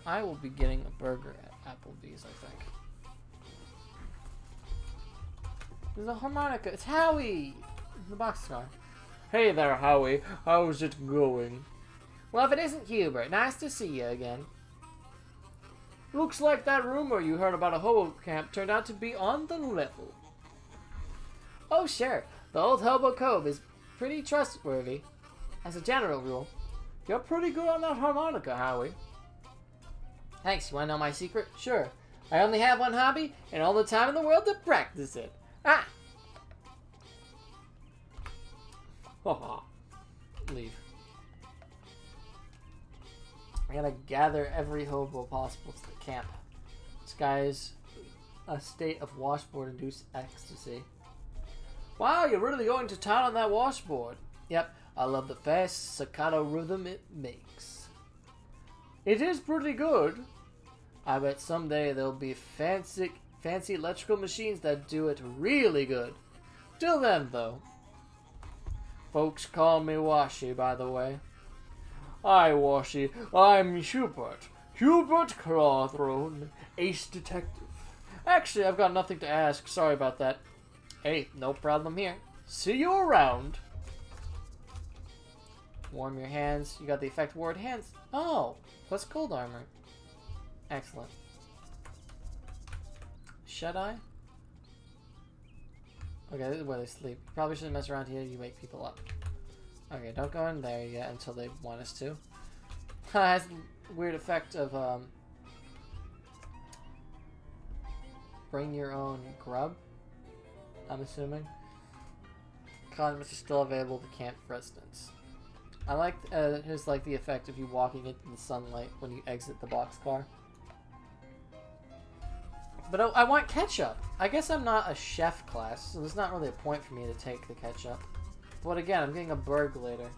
I will be getting a burger at Applebee's, I think. There's a harmonica. It's Howie, the boxcar. Hey there, Howie. How's it going? Well, if it isn't Hubert, nice to see you again. Looks like that rumor you heard about a hobo camp turned out to be on the level. Oh, sure. The old hobo cove is pretty trustworthy, as a general rule. You're pretty good on that harmonica, Howie. Thanks. You want to know my secret? Sure. I only have one hobby, and all the time in the world to practice it. Ah! Haha. Leave. I gotta gather every hobo possible to the camp. This guy's a state of washboard-induced ecstasy. Wow, you're really going to town on that washboard. Yep, I love the fast staccato rhythm it makes. It is pretty good. I bet someday there'll be fancy electrical machines that do it really good. Till then, though. Folks call me Washy, by the way. Hi, Washi. I'm Hubert. Hubert Clawthrone, ace detective. Actually, I've got nothing to ask. Sorry about that. Hey, no problem here. See you around. Warm your hands. You got the effect ward hands. Oh, plus cold armor. Excellent. Shut eye? Okay, this is where they sleep. You probably shouldn't mess around here. You wake people up. Okay, don't go in there yet until they want us to. Has a weird effect of bring your own grub, I'm assuming. Condoms are still available to camp residents. I like here's like the effect of you walking into the sunlight when you exit the boxcar. But I want ketchup. I guess I'm not a chef class, so there's not really a point for me to take the ketchup. But again, I'm getting a burger later.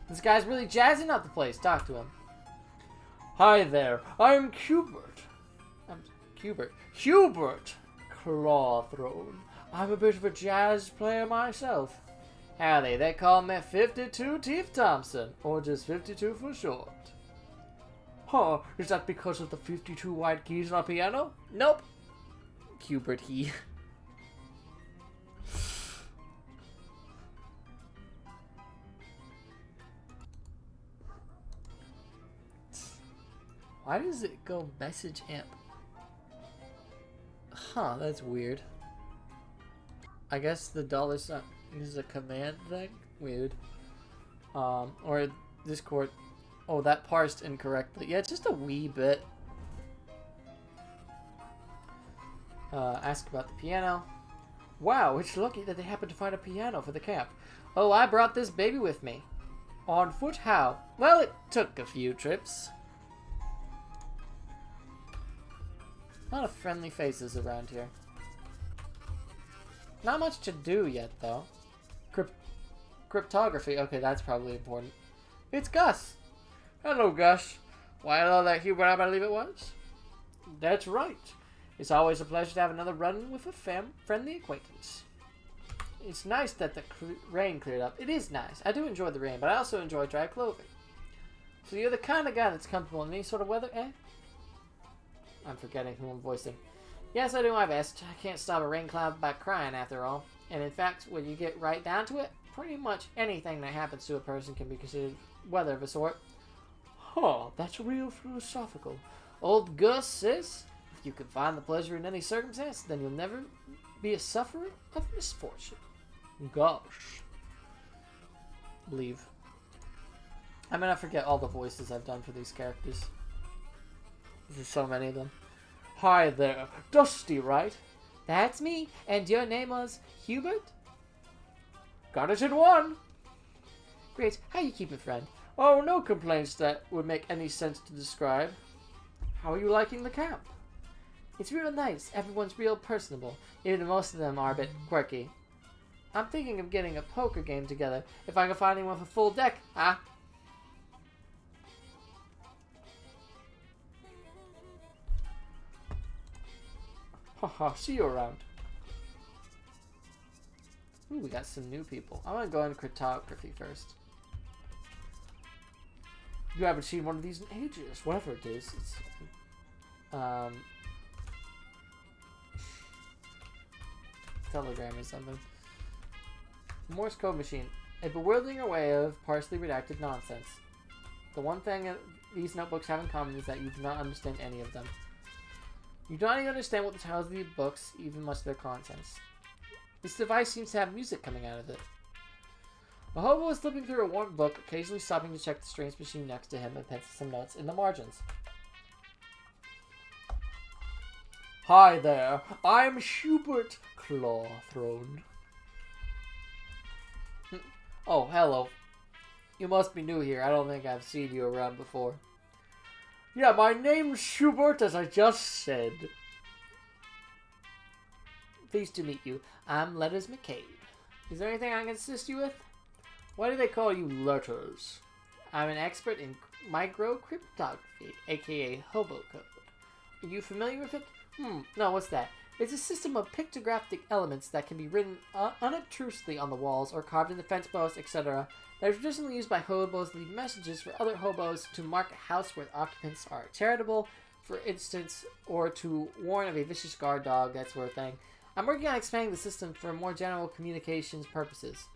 This guy's really jazzing up the place. Talk to him. Hi there. I'm Hubert. Hubert Clawthrone. I'm a bit of a jazz player myself. Howdy, they call me 52 Teeth Thompson, or just 52 for short. Huh, is that because of the 52 white keys on a piano? Nope. Hubert he. Why does it go message amp? Huh, that's weird. I guess the dollar sign is a command thing? Weird. Or Discord. Oh, that parsed incorrectly. Yeah, it's just a wee bit. Ask about the piano. Wow, it's lucky that they happened to find a piano for the camp. Oh, I brought this baby with me. On foot, how? Well, it took a few trips. A lot of friendly faces around here. Not much to do yet, though. Cryptography. Okay, that's probably important. It's Gus. Hello, Gus. Why, hello there, Hubert, I believe it was. That's right. It's always a pleasure to have another run with a friendly acquaintance. It's nice that the rain cleared up. It is nice. I do enjoy the rain, but I also enjoy dry clothing. So you're the kind of guy that's comfortable in any sort of weather, eh? I'm forgetting who I'm voicing. Yes, I do my best. I can't stop a rain cloud by crying, after all. And in fact, when you get right down to it, pretty much anything that happens to a person can be considered weather of a sort. Huh, that's real philosophical. Old Gus says, if you can find the pleasure in any circumstance, then you'll never be a sufferer of misfortune. Gosh. Leave. I'm gonna forget all the voices I've done for these characters. There's so many of them. Hi there, Dusty, right? That's me, and your name was Hubert? Got it in one! Great, how you keeping, friend? Oh, no complaints that would make any sense to describe. How are you liking the camp? It's real nice, everyone's real personable, even though most of them are a bit quirky. I'm thinking of getting a poker game together, if I can find anyone with a full deck, huh? Haha, see you around. Ooh, we got some new people. I want to go into cryptography first. You haven't seen one of these in ages. Whatever it is, it's Telegram or something. Morse code machine. A bewildering array of partially redacted nonsense. The one thing that these notebooks have in common is that you do not understand any of them. You do not even understand what the titles of the books, even much of their contents. This device seems to have music coming out of it. A hobo is flipping through a worn book, occasionally stopping to check the strange machine next to him and pencil some notes in the margins. Hi there, I'm Hubert Clawthrone. Oh, hello. You must be new here. I don't think I've seen you around before. Yeah, my name's Hubert, as I just said. Pleased to meet you. I'm Letters McCabe. Is there anything I can assist you with? Why do they call you Letters? I'm an expert in microcryptography, aka hobo code. Are you familiar with it? No, what's that? It's a system of pictographic elements that can be written unobtrusively on the walls or carved in the fence posts, etc. That are traditionally used by hobos to leave messages for other hobos to mark a house where the occupants are charitable, for instance, or to warn of a vicious guard dog, that sort of thing. I'm working on expanding the system for more general communications purposes.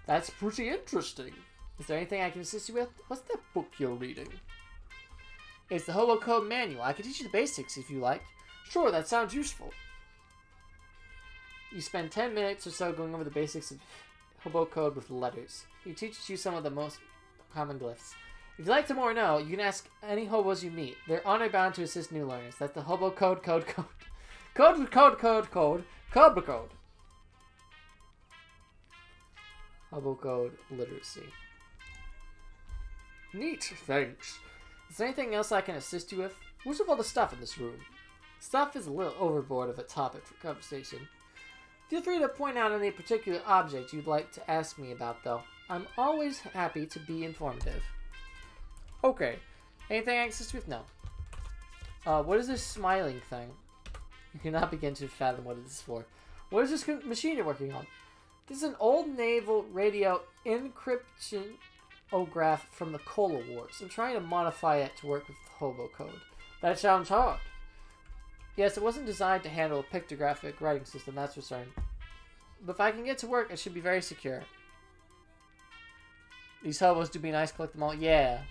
That's pretty interesting. Is there anything I can assist you with? What's that book you're reading? It's the Hobo Code Manual. I can teach you the basics if you like. Sure, that sounds useful. You spend 10 minutes or so going over the basics of Hobo Code with letters. He teaches you some of the most common glyphs. If you'd like to more know, you can ask any hobos you meet. They're honor bound to assist new learners. That's the Hobo Code. Code. Hobo Code Literacy. Neat, thanks. Is there anything else I can assist you with? What's with all the stuff in this room? Stuff is a little overboard of a topic for conversation. Feel free to point out any particular object you'd like to ask me about, though. I'm always happy to be informative. Okay. Anything I can assist you with? No. What is this smiling thing? You cannot begin to fathom what it is for. What is this machine you're working on? This is an old naval radio encryptionograph from the Cola Wars. I'm trying to modify it to work with the Hobo Code. That sounds hard. Yes, it wasn't designed to handle a pictographic writing system, that's for certain. But if I can get to work, it should be very secure. These hobos do be nice, collect them all. Yeah.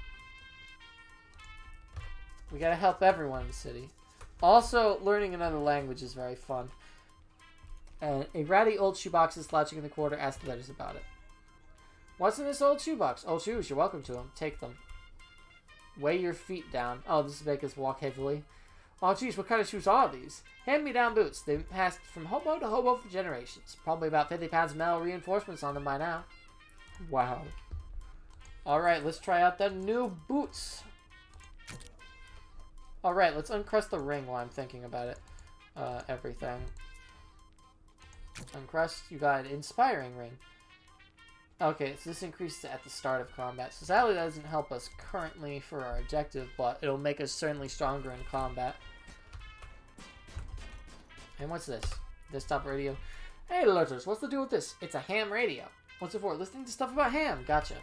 We gotta help everyone in the city. Also, learning another language is very fun. And a ratty old shoebox is slouching in the corner. Ask the letters about it. What's in this old shoebox? Old shoes, you're welcome to them. Take them. Weigh your feet down. Oh, this is make us walk heavily. Oh, geez, what kind of shoes are these? Hand-me-down boots. They've passed from hobo to hobo for generations. Probably about 50 pounds of metal reinforcements on them by now. Wow. Alright, let's try out the new boots. Alright, let's uncrust the ring while I'm thinking about it. Everything. Uncrust, you got an inspiring ring. Okay, so this increases at the start of combat. So sadly that doesn't help us currently for our objective, but it'll make us certainly stronger in combat. And what's this? Desktop radio. Hey, letters, what's the deal with this? It's a ham radio. What's it for? Listening to stuff about ham. Gotcha.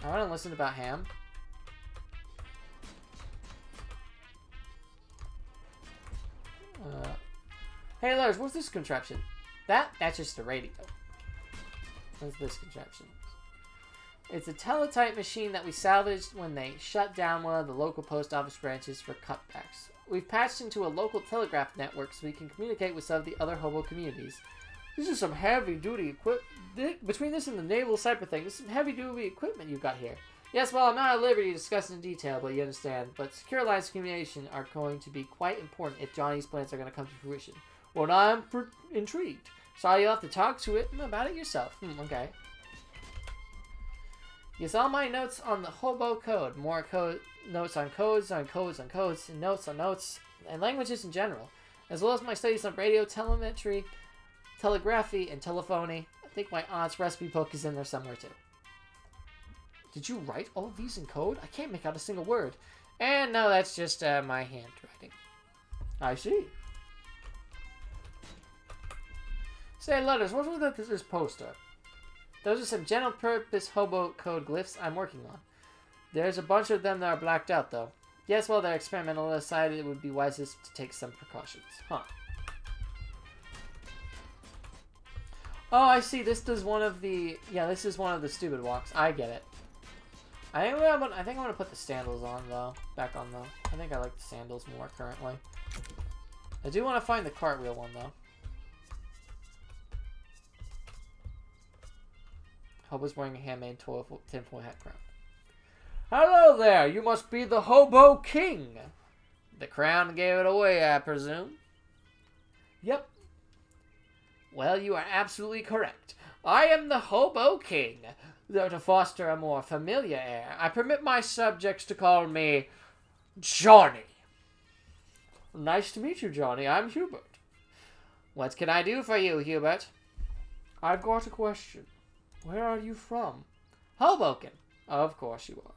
I want to listen about ham. Hey, letters, what's this contraption? That's just a radio. What's this contraption? It's a teletype machine that we salvaged when they shut down one of the local post office branches for cutbacks. We've patched into a local telegraph network so we can communicate with some of the other hobo communities. This is some heavy-duty equipment. Between this and the naval cyber thing, this is some heavy-duty equipment you got here. Yes, well, I'm not at liberty to discuss in detail, but you understand. But secure lines of communication are going to be quite important if Johnny's plans are going to come to fruition. Well, I'm intrigued. So you'll have to talk to it about it yourself. Okay. Yes, all my notes on the Hobo Code. More notes on codes, on codes, on codes, and notes on notes, and languages in general. As well as my studies on radio, telemetry, telegraphy, and telephony. I think my aunt's recipe book is in there somewhere too. Did you write all of these in code? I can't make out a single word. And no, that's just my handwriting. I see. Say, letters, what's with this poster? Those are some general-purpose hobo code glyphs I'm working on. There's a bunch of them that are blacked out, though. Yes, well, they're experimental. I decided it would be wisest to take some precautions. Huh. Oh, I see. This does one of the... Yeah, this is one of the stupid walks. I get it. I think I'm going to put the sandals on, though. Back on, though. I think I like the sandals more currently. I do want to find the cartwheel one, though. Hobo's wearing a handmade tinfoil hat crown. Hello there! You must be the Hobo King! The crown gave it away, I presume? Yep. Well, you are absolutely correct. I am the Hobo King. Though to foster a more familiar air, I permit my subjects to call me Johnny. Nice to meet you, Johnny. I'm Hubert. What can I do for you, Hubert? I've got a question. Where are you from? Hoboken. Of course you are.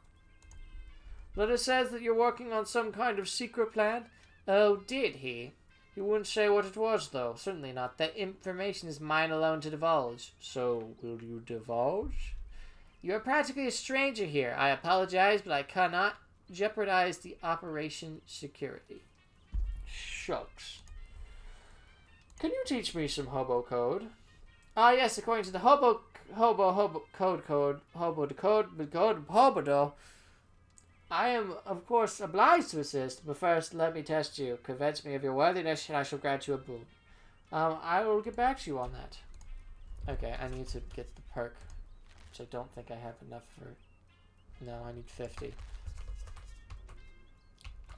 Letter says that you're working on some kind of secret plan. Oh, did he? You wouldn't say what it was, though. Certainly not. That information is mine alone to divulge. So, will you divulge? You are practically a stranger here. I apologize, but I cannot jeopardize the operation security. Shucks. Can you teach me some hobo code? Ah, yes, according to the hobo do. I am, of course, obliged to assist, but first let me test you. Convince me of your worthiness, and I shall grant you a boon. I will get back to you on that. Okay, I need to get the perk, which I don't think I have enough for. No, I need 50.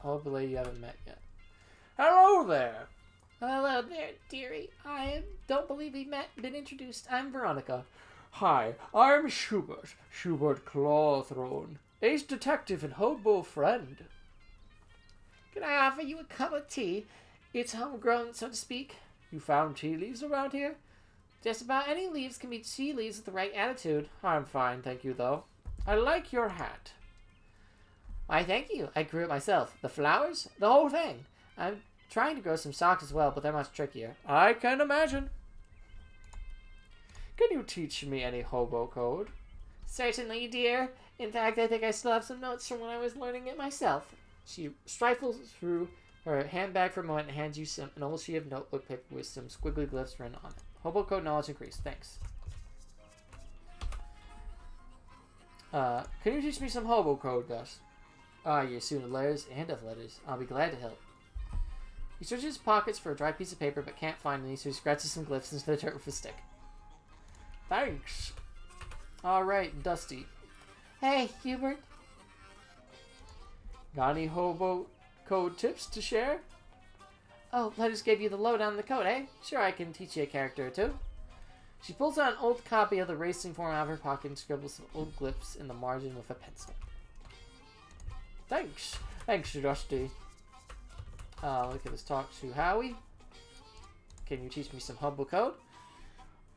Hopefully you haven't met yet. Hello there! Hello there, dearie. I don't believe we've been introduced. I'm Veronica. Hi, I'm Hubert Clawthrone, ace detective and hobo friend. Can I offer you a cup of tea? It's homegrown, so to speak. You found tea leaves around here? Just about any leaves can be tea leaves with the right attitude. I'm fine, thank you, though. I like your hat. Why, thank you. I grew it myself. The flowers? The whole thing. I'm trying to grow some socks as well, but they're much trickier. I can imagine. Can you teach me any hobo code? Certainly, dear. In fact, I think I still have some notes from when I was learning it myself. She rifles through her handbag for a moment and hands you an old sheet of notebook paper with some squiggly glyphs written on it. Hobo code knowledge increased. Thanks. Can you teach me some hobo code, Gus? Ah, you're student of letters and of letters. I'll be glad to help. He searches his pockets for a dry piece of paper but can't find any, so he scratches some glyphs into the dirt with a stick. Thanks. Alright, Dusty. Hey, Hubert. Got any hobo code tips to share? Oh, I just gave you the lowdown on the code, eh? Sure, I can teach you a character or two. She pulls out an old copy of the racing form out of her pocket and scribbles some old glyphs in the margin with a pencil. Thanks. Thanks, Dusty. Look at this. Talk to Howie. Can you teach me some hobo code?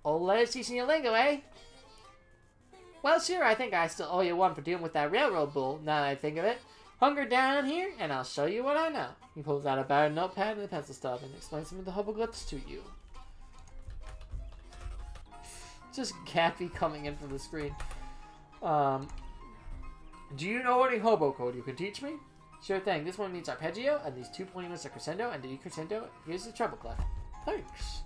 Old letters teaching you lingo, eh? Well, sure, I think I still owe you one for dealing with that railroad bull, now that I think of it. Hunker down here, and I'll show you what I know. He pulls out a battered notepad and a pencil stub and explains some of the hobo glyphs to you. Just Gappy coming in from the screen. Do you know any hobo code you can teach me? Sure thing. This one means arpeggio, and these two pointing notes are crescendo, and to decrescendo, here's the treble clef. Thanks.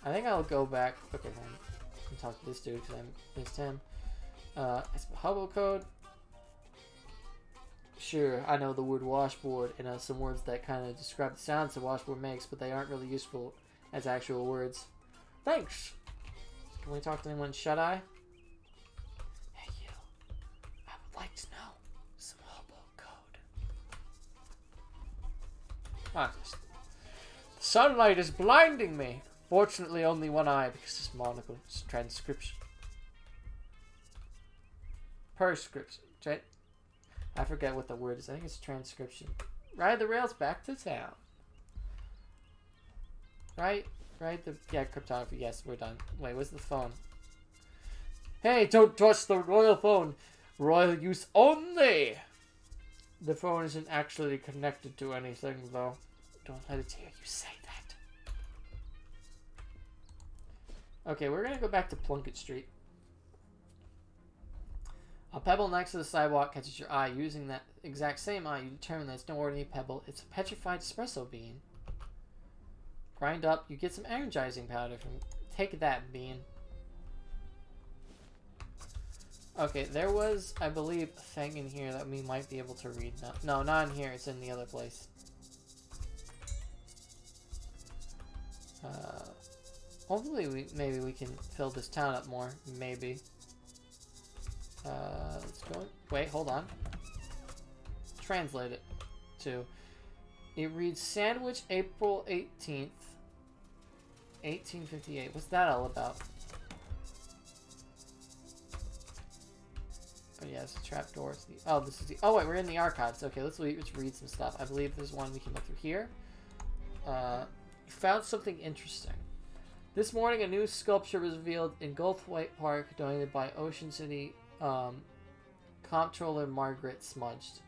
I think I'll go back. Okay, fine. I can talk to this dude because I missed him. Hobo code. Sure, I know the word washboard and some words that kind of describe the sounds the washboard makes, but they aren't really useful as actual words. Thanks. Can we talk to anyone? Shut I? Hey, you. I would like to know some hobo code. The sunlight is blinding me. Fortunately, only one eye because this monocle is transcription. Perscription. I forget what the word is. I think it's transcription. Ride the rails back to town. Right? Yeah, cryptography. Yes, we're done. Wait, where's the phone? Hey, don't touch the royal phone. Royal use only. The phone isn't actually connected to anything, though. Don't let it hear you say that. Okay, we're gonna go back to Plunkett Street. A pebble next to the sidewalk catches your eye. Using that exact same eye, you determine that it's no ordinary pebble. It's a petrified espresso bean. Grind up. You get some energizing powder from. Take that, bean. Okay, there was, I believe, a thing in here that we might be able to read now. No, not in here. It's in the other place. Hopefully, maybe we can fill this town up more. Maybe. Let's go. Wait, hold on. Translate it to. It reads Sandwich, April 18th, 1858. What's that all about? Oh yeah, it's a trapdoor. Oh, this is the. Oh wait, we're in the archives. Okay, let's read some stuff. I believe there's one we can look through here. Found something interesting. This morning, a new sculpture was revealed in Gulf White Park, donated by Ocean City Comptroller Margaret Smudged.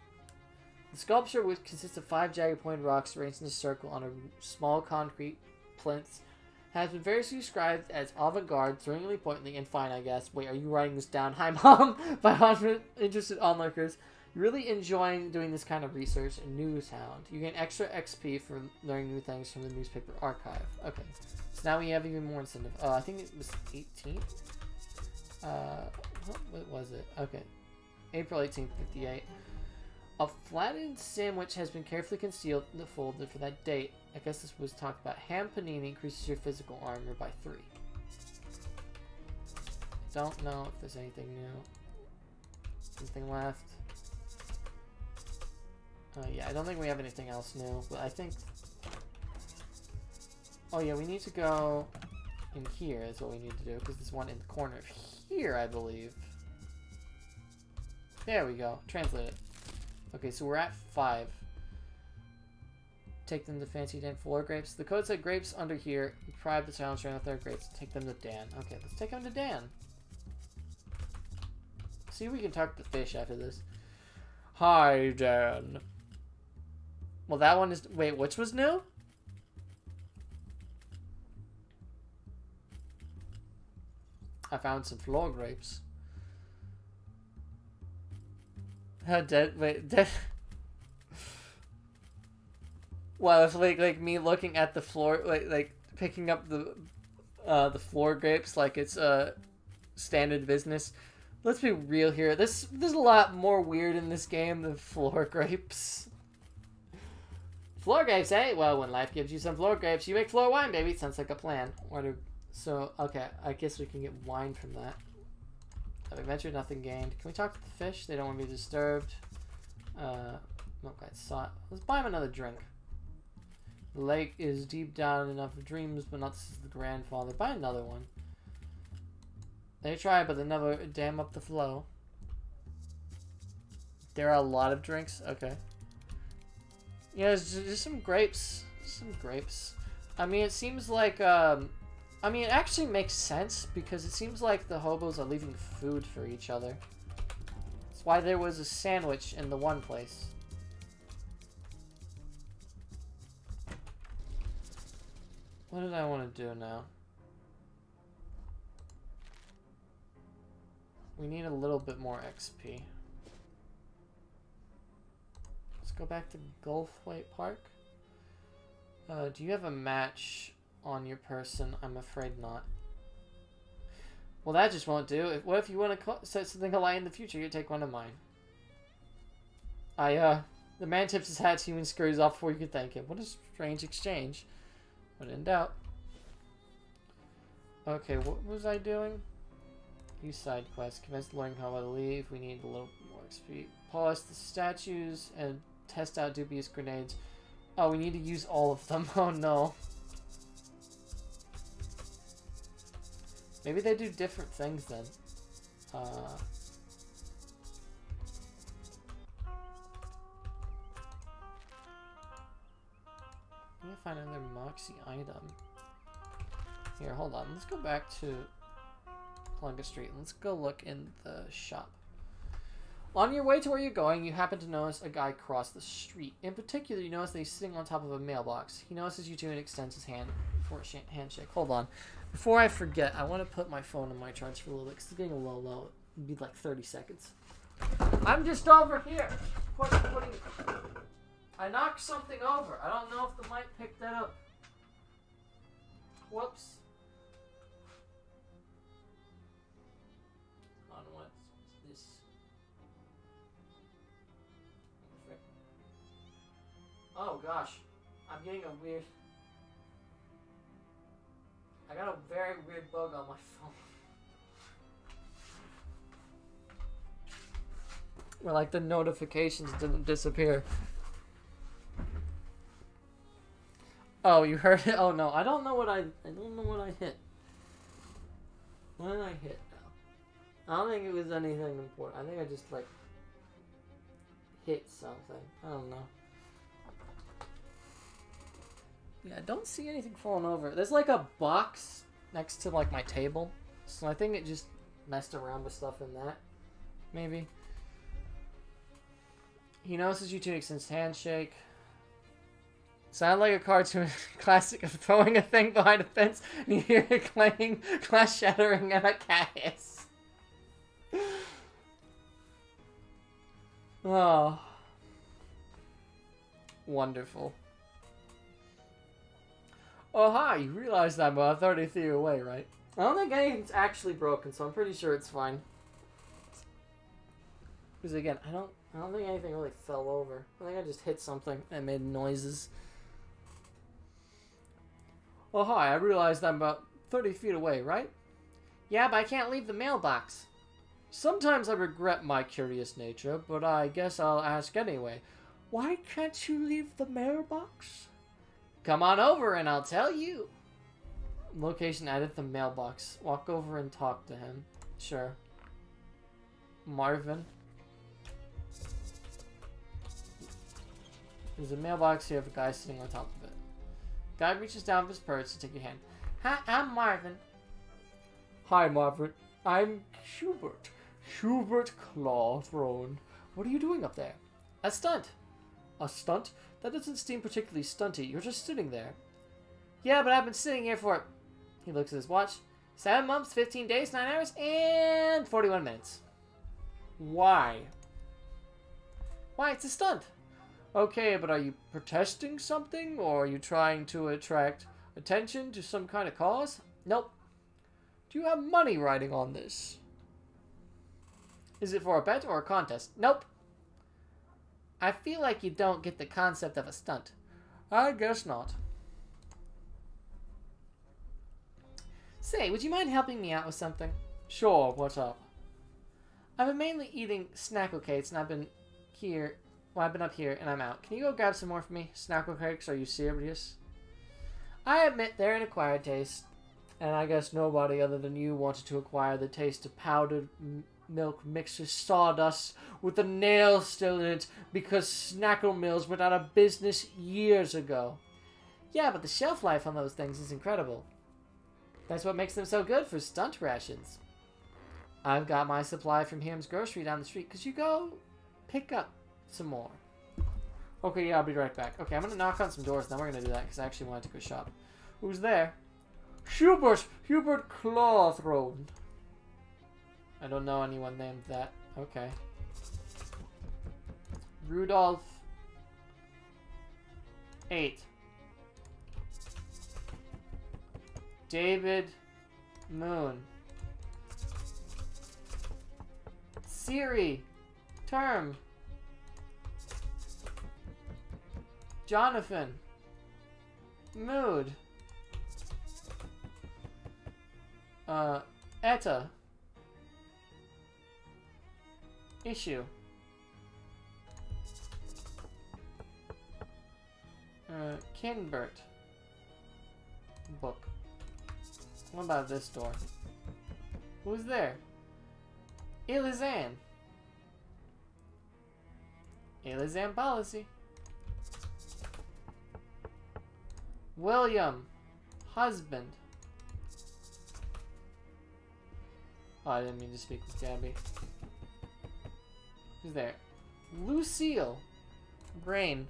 The sculpture, which consists of 5 jagged pointed rocks arranged in a circle on a small concrete plinth, has been variously described as avant-garde, thrillingly pointedly, and fine, I guess. Wait, are you writing this down? Hi, Mom! By interested onlookers. Really enjoying doing this kind of research in Newshound. You get extra XP for learning new things from the newspaper archive. Okay, so now we have even more incentive. Oh, I think it was 18th? What was it? Okay, April 18th, 58. A flattened sandwich has been carefully concealed in the folder for that date. I guess this was talked about. Ham panini increases your physical armor by 3. Don't know if there's anything new. Anything left? Yeah, I don't think we have anything else new, but I think... Oh yeah, we need to go in here is what we need to do, because there's one in the corner of here, I believe. There we go. Translate it. Okay, so we're at 5. Take them to Fancy Dan floor grapes. The code said grapes under here. Deprive the challenge with their grapes. Take them to Dan. Okay, let's take them to Dan. See if we can talk to fish after this. Hi, Dan. Well, that one is... Wait, which was new? I found some floor grapes. How dead? Wait, dead? Well, it's like me looking at the floor, like picking up the floor grapes like it's standard business. Let's be real here. There's a lot more weird in this game than floor grapes. Floor grapes, eh? Well, when life gives you some floor grapes, you make floor wine, baby. Sounds like a plan. So, okay, I guess we can get wine from that. Adventure, nothing gained. Can we talk to the fish? They don't want to be disturbed. Okay, let's buy him another drink. The lake is deep down enough of dreams, but not this is the grandfather. Buy another one. They try, but they never dam up the flow. There are a lot of drinks? Okay. Yeah, there's just some grapes. Some grapes. I mean, it seems like, I mean, it actually makes sense because it seems like the hobos are leaving food for each other. That's why there was a sandwich in the one place. What did I want to do now? We need a little bit more XP. Let's go back to Gulfway Park. Do you have a match on your person? I'm afraid not. Well, that just won't do. What if you want to set something alight in the future? You take one of mine. The man tips his hat to you and scurries off before you can thank him. What a strange exchange. But in doubt. Okay, what was I doing? Use side quest. Commence learning how to leave. We need a little more XP. Polish the statues and test out dubious grenades. Oh, we need to use all of them. Oh no. Maybe they do different things then. Let me find another Moxie item. Here, hold on. Let's go back to Plunga Street. Let's go look in the shop. On your way to where you're going, you happen to notice a guy cross the street. In particular, you notice that he's sitting on top of a mailbox. He notices you two and extends his hand for a handshake. Hold on. Before I forget, I want to put my phone on my charge for a little bit because it's getting a little low. It'd be like 30 seconds. I'm just over here. I knocked something over. I don't know if the mic picked that up. Whoops. On what's this? Oh gosh. I'm getting a weird... I got a very weird bug on my phone. Where like the notifications didn't disappear. Oh, you heard it? Oh no, I don't know what I don't know what I hit. What did I hit now? I don't think it was anything important. I think I just like hit something. I don't know. Yeah, I don't see anything falling over. There's like a box next to like my table. So I think it just messed around with stuff in that. Maybe. He notices you two extends handshake. Sound like a cartoon classic of throwing a thing behind a fence and you hear it clanging, glass shattering, and a cat hiss. Oh. Wonderful. Oh, hi, you realize I'm about 30 feet away, right? I don't think anything's actually broken, so I'm pretty sure it's fine. Because again, I don't think anything really fell over. I think I just hit something and made noises. Oh, hi, I realized I'm about 30 feet away, right? Yeah, but I can't leave the mailbox. Sometimes I regret my curious nature, but I guess I'll ask anyway. Why can't you leave the mailbox? Come on over and I'll tell you. Location added the mailbox. Walk over and talk to him. Sure. Marvin. There's a mailbox here of a guy sitting on top of it. Guy reaches down with his purse to take your hand. Hi, I'm Marvin. Hi, Marvin. I'm Hubert. Hubert Clawthrone. What are you doing up there? A stunt. A stunt? That doesn't seem particularly stunty. You're just sitting there. Yeah, but I've been sitting here for... He looks at his watch. 7 months, 15 days, 9 hours, and 41 minutes. Why? Why, it's a stunt. Okay, but are you protesting something, or are you trying to attract attention to some kind of cause? Nope. Do you have money riding on this? Is it for a bet or a contest? Nope. I feel like you don't get the concept of a stunt. I guess not. Say, would you mind helping me out with something? Sure, what's up? I've been mainly eating snackle cakes, and I've been here... Well, I've been up here, and I'm out. Can you go grab some more for me? Snackle cakes, are you serious? I admit they're an acquired taste, and I guess nobody other than you wanted to acquire the taste of powdered milk mixed with sawdust with the nail still in it because Snackle Mills went out of business years ago. Yeah, but the shelf life on those things is incredible. That's what makes them so good for stunt rations. I've got my supply from Ham's Grocery down the street. Could you go pick up some more? Okay, yeah, I'll be right back. Okay, I'm gonna knock on some doors, then we're gonna do that because I actually wanted to go shop. Who's there? Hubert Clawthrone. I don't know anyone named that. Okay. Rudolph 8. David Moon. Siri Term. Jonathan. Mood. Etta. Issue. Kinbert. Book. What about this door? Who's there? Elizan. Elizan policy. William. Husband. Oh, I didn't mean to speak with Gabby. Who's there? Lucille. Brain.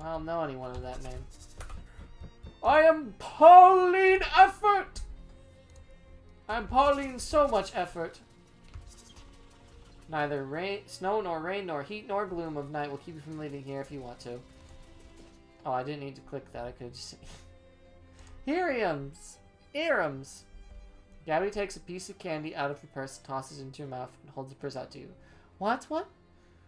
I don't know anyone of that name. I am Pauline Effort! I'm Pauline so much effort. Neither snow nor rain nor heat nor gloom of night will keep you from leaving here if you want to. Oh, I didn't need to click that. I could just... Heriums! Erums! Gabby takes a piece of candy out of her purse, tosses it into her mouth, and holds the purse out to you. What?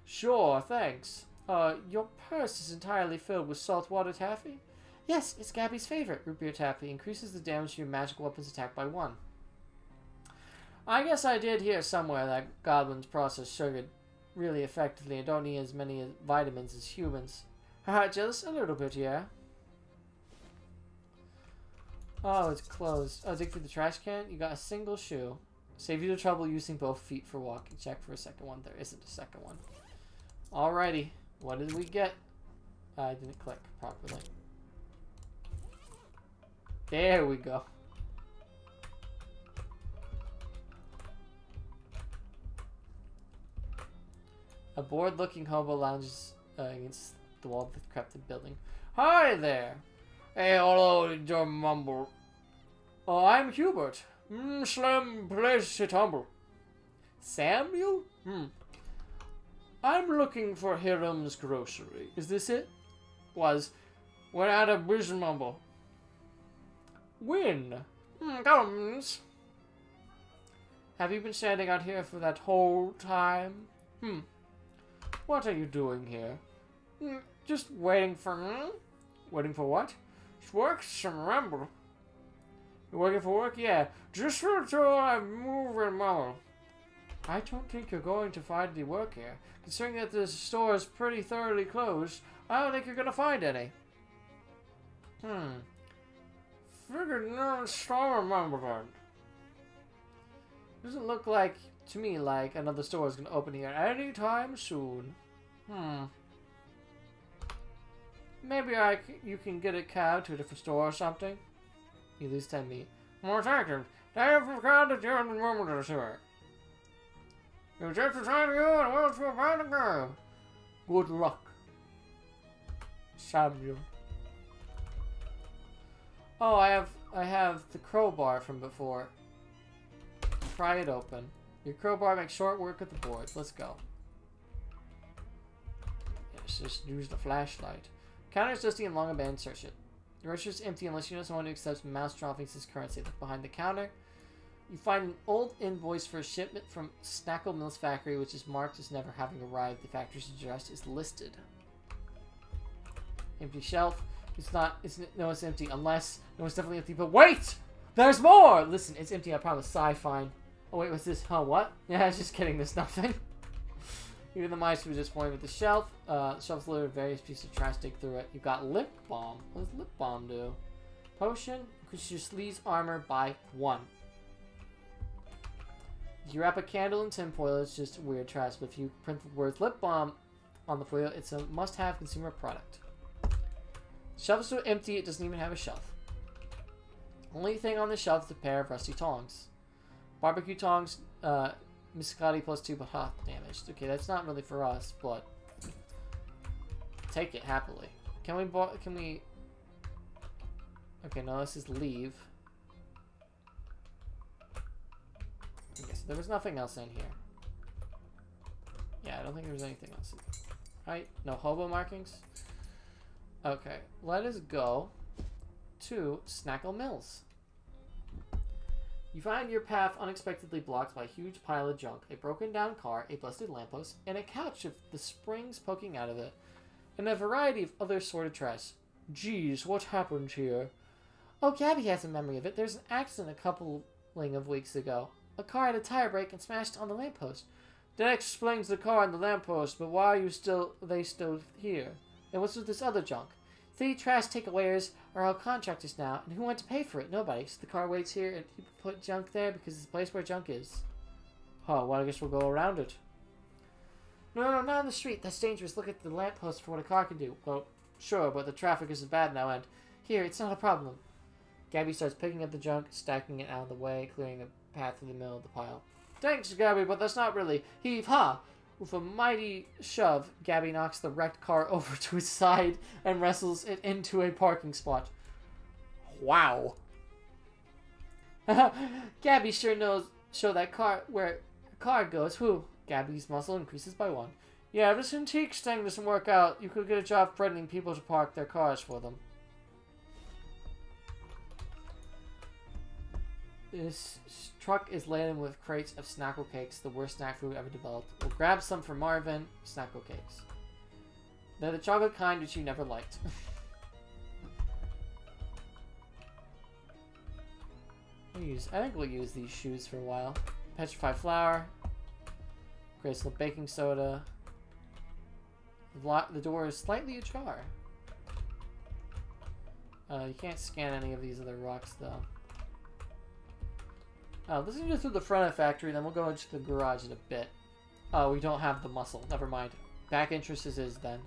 Sure, thanks. Your purse is entirely filled with saltwater taffy? Yes, it's Gabby's favorite. Root beer taffy increases the damage to your magical weapon's attack by 1. I guess I did hear somewhere that goblins process sugar really effectively and don't need as many vitamins as humans. Haha, jealous? A little bit, yeah. Oh, it's closed. Oh, dig through the trash can? You got a single shoe. Save you the trouble using both feet for walking. Check for a second one. There isn't a second one. Alrighty. What did we get? I didn't click properly. There we go. A bored-looking hobo lounges against the wall of the decrepit building. Hi there! Hey, hello, your mumble. Oh, I'm Hubert. Slim place it humble. Samuel? I'm looking for Hiram's grocery. Is this it? We're out of mumble. When? Comes. Have you been standing out here for that whole time? What are you doing here? Just waiting for... Waiting for what? Work, remember. You're working for work? Yeah. Just until I move and muddle. I don't think you're going to find any work here. Considering that the store is pretty thoroughly closed, I don't think you're going to find any. Figured no store remember that. Doesn't look like, to me, like another store is going to open here anytime soon. Maybe you can get a cab to a different store or something. You lose 10 meat. More seconds. I forgot that you're in the moment of the sewer. You're just trying to you and we'll feel bad to go. Good luck, Samuel. Oh, I have the crowbar from before. Pry it open. Your crowbar makes short work of the boards. Let's go. Let's just use the flashlight. Counter is dusty and long abandoned. Search it. The register is empty unless you know someone who accepts mouse droppings as currency. Look behind the counter. You find an old invoice for a shipment from Snackle Mills factory, which is marked as never having arrived. The factory's address is listed. Empty shelf. No, it's empty. Unless, no, it's definitely empty. But wait! There's more! Listen, it's empty, I promise. Sigh, fine. Oh, wait, what's this? Huh, what? Yeah, I was just kidding. There's nothing. Even the mice were disappointed with the shelf. The shelf's littered with various pieces of trash. Dig through it. You've got lip balm. What does lip balm do? Potion. Increases your sleeve's armor by 1. If you wrap a candle in tinfoil, it's just weird trash. But if you print the words lip balm on the foil, it's a must-have consumer product. Shelf is so empty, it doesn't even have a shelf. Only thing on the shelf is a pair of rusty tongs. Barbecue tongs, Miscati +2, but hot damaged. Okay, that's not really for us, but take it happily. Can we? Okay, no, this is leave. Okay, so there was nothing else in here. Yeah, I don't think there was anything else. Right? No hobo markings. Okay, let us go to Snackle Mills. You find your path unexpectedly blocked by a huge pile of junk, a broken down car, a busted lamppost, and a couch with the springs poking out of it, and a variety of other sort of trash. Geez, what happened here? Oh, Gabby has a memory of it. There's an accident a coupling of weeks ago. A car had a tire break and smashed on the lamppost. That explains the car and the lamppost, but why are they still here? And what's with this other junk? 3 trash takeaways are all contractors now, and who wants to pay for it? Nobody. So the car waits here, and people put junk there because it's a place where junk is. Huh, well, I guess we'll go around it. No, not on the street. That's dangerous. Look at the lamppost for what a car can do. Well, sure, but the traffic isn't bad now, and here, it's not a problem. Gabby starts picking up the junk, stacking it out of the way, clearing a path through the middle of the pile. Thanks, Gabby, but that's not really... Heave-ha! With a mighty shove, Gabby knocks the wrecked car over to its side and wrestles it into a parking spot. Wow. Gabby sure knows that car where a car goes. Whew. Gabby's muscle increases by 1. Yeah, if this antique thing doesn't work out, you could get a job threatening people to park their cars for them. This truck is laden with crates of Snackle Cakes, the worst snack food ever developed. We'll grab some for Marvin. Snackle Cakes. They're the chocolate kind which you never liked. I think we'll use these shoes for a while. Petrified flour. Crystal baking soda. The door is slightly ajar. You can't scan any of these other rocks though. Let's go through the front of the factory, then we'll go into the garage in a bit. Oh, we don't have the muscle. Never mind. Back entrance is then.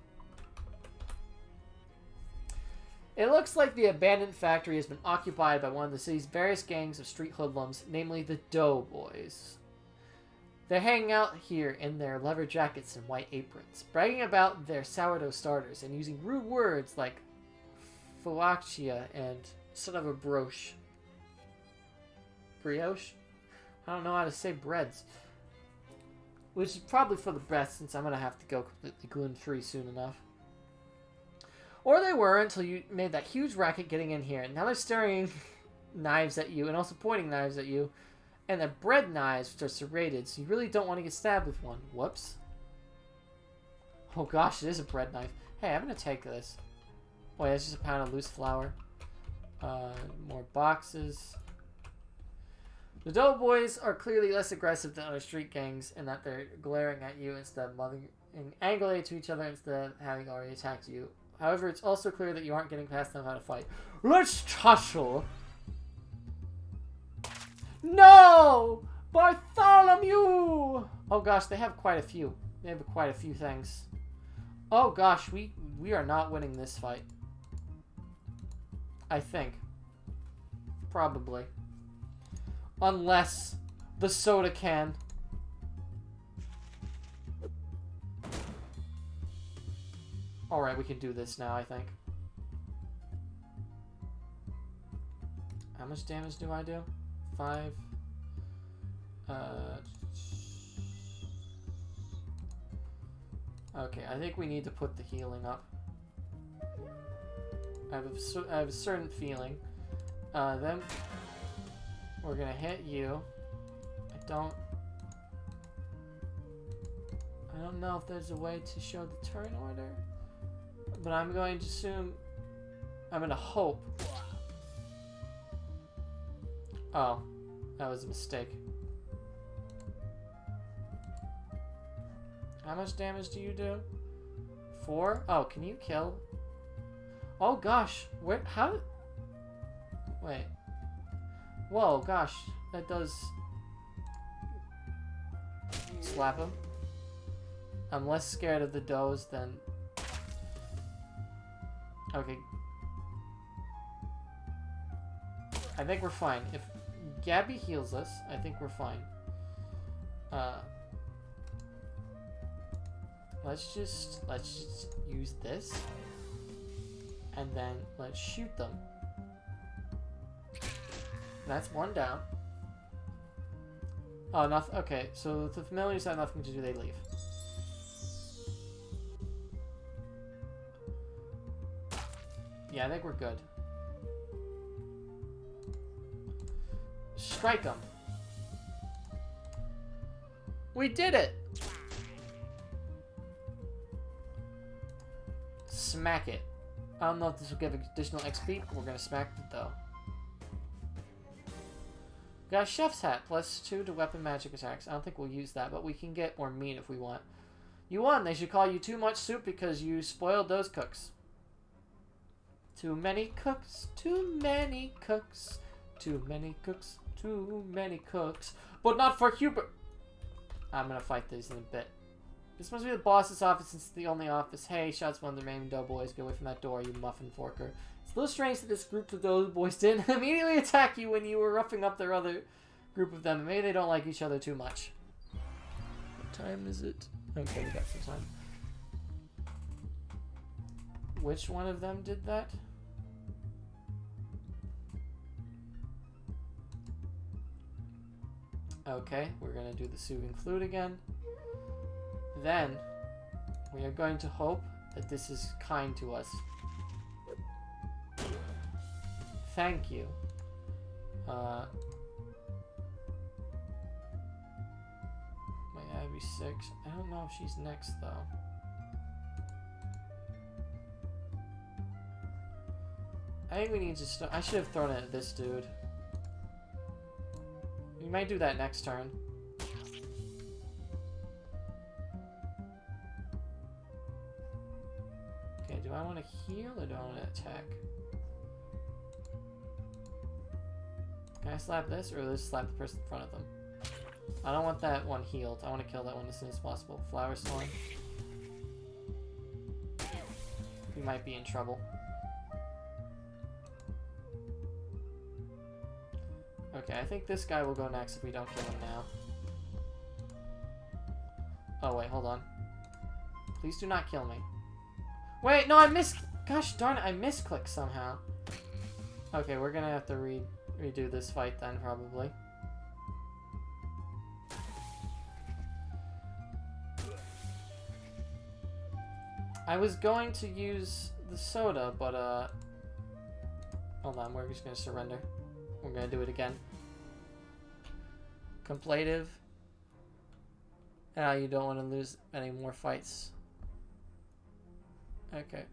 It looks like the abandoned factory has been occupied by one of the city's various gangs of street hoodlums, namely the Doughboys. They're hanging out here in their leather jackets and white aprons, bragging about their sourdough starters and using rude words like phylloxera and son of a brioche. Brioche? I don't know how to say breads. Which is probably for the best since I'm going to have to go completely gluten-free soon enough. Or they were until you made that huge racket getting in here. Now they're staring knives at you and also pointing knives at you. And they're bread knives, which are serrated, so you really don't want to get stabbed with one. Whoops. Oh gosh, it is a bread knife. Hey, I'm going to take this. Wait, that's just a pound of loose flour. More boxes. The doughboys are clearly less aggressive than other street gangs in that they're glaring at you instead of loving angrily to each other instead of having already attacked you. However, it's also clear that you aren't getting past them how to fight. Let's tussle! No! Bartholomew! Oh gosh, they have quite a few. They have quite a few things. Oh gosh, we are not winning this fight. I think. Probably. Unless the soda can. Alright, we can do this now, I think. How much damage do I do? 5. Okay, I think we need to put the healing up. I have a certain feeling. Then we're gonna hit you. I don't know if there's a way to show the turn order, but I'm going to assume. I'm gonna hope. Oh, that was a mistake. How much damage do you do? 4? Oh, can you kill? Oh gosh, where? How? Wait. Whoa, gosh, that does. Slap him. I'm less scared of the doughs than. Okay. I think we're fine. If Gabby heals us, I think we're fine. Let's just use this. And then let's shoot them. That's one down. Oh, nothing. Okay, so the familiars have nothing to do, they leave. Yeah, I think we're good. Strike them. We did it! Smack it. I don't know if this will give additional XP, but we're gonna smack it though. Got a chef's hat, +2 to weapon magic attacks. I don't think we'll use that, but we can get more meat if we want. You won. They should call you too much soup because you spoiled those cooks. Too many cooks, too many cooks, too many cooks, too many cooks. But not for Hubert. I'm gonna fight these in a bit. This must be the boss's office since it's the only office. Hey, shouts one of the remaining doughboys. Get away from that door, you muffin forker. It's a little strange that this group of doughboys didn't immediately attack you when you were roughing up their other group of them. Maybe they don't like each other too much. What time is it? Okay, we got some time. Which one of them did that? Okay, we're gonna do the soothing flute again. Then, we are going to hope that this is kind to us. Thank you. Wait, Abby 6. I don't know if she's next, though. I think we need to start. I should have thrown it at this dude. We might do that next turn. Okay, do I want to heal or do I want to attack? Can I slap this or just slap the person in front of them? I don't want that one healed. I want to kill that one as soon as possible. Flower Storm. We might be in trouble. Okay, I think this guy will go next if we don't kill him now. Oh, wait, hold on. Please do not kill me. Wait, no, I missed... Gosh darn it, I misclicked somehow. Okay, we're gonna have to redo this fight then, probably. I was going to use the soda, but, hold on, we're just gonna surrender. We're gonna do it again. Complative. Now you don't want to lose any more fights. Okay.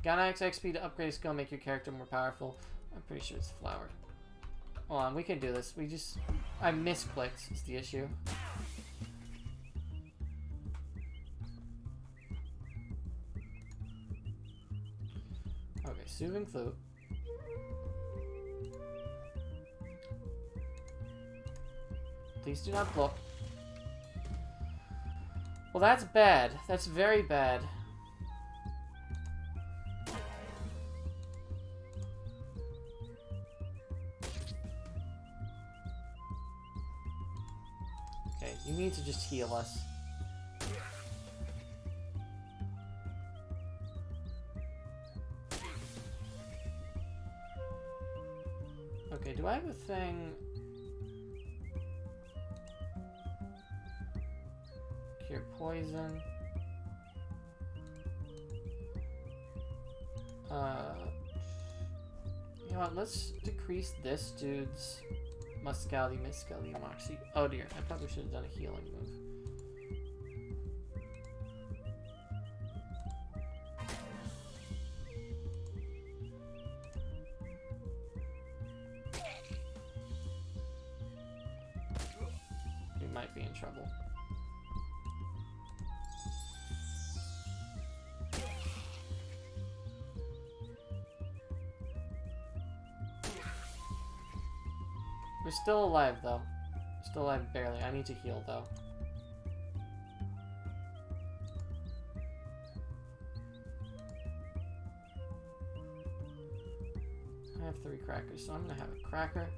Gynax XP to upgrade skill, make your character more powerful. I'm pretty sure it's flower. Hold on, we can do this. I misclicked is the issue. Okay, soothing flute. Please do not block. Well, that's bad. That's very bad. Okay, you need to just heal us. Okay, do I have a thing? Cure poison. You know what? Let's decrease this dude's muscality, moxie. Oh dear, I probably should have done a healing move. We might be in trouble. We're still alive, though. Still alive barely. I need to heal, though. I have 3 crackers, so I'm gonna have a cracker.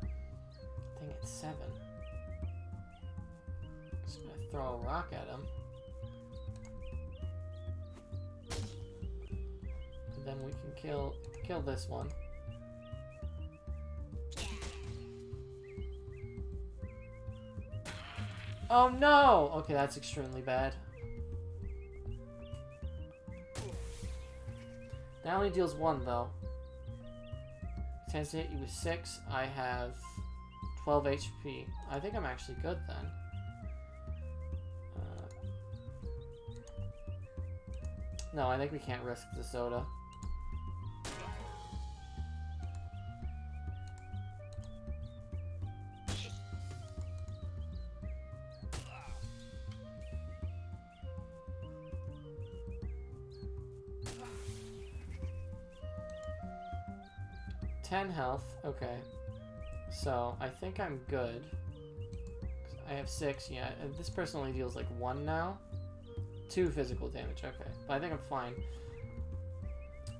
I think it's 7. Just gonna throw a rock at him. And then we can kill this one. Oh no! Okay, that's extremely bad. That only deals 1 though. It tends to hit you with 6. I have 12 HP. I think I'm actually good then. No, I think we can't risk the soda. Health, okay. So, I think I'm good. I have 6, yeah. And this person only deals like 1 now. 2 physical damage, okay. But I think I'm fine.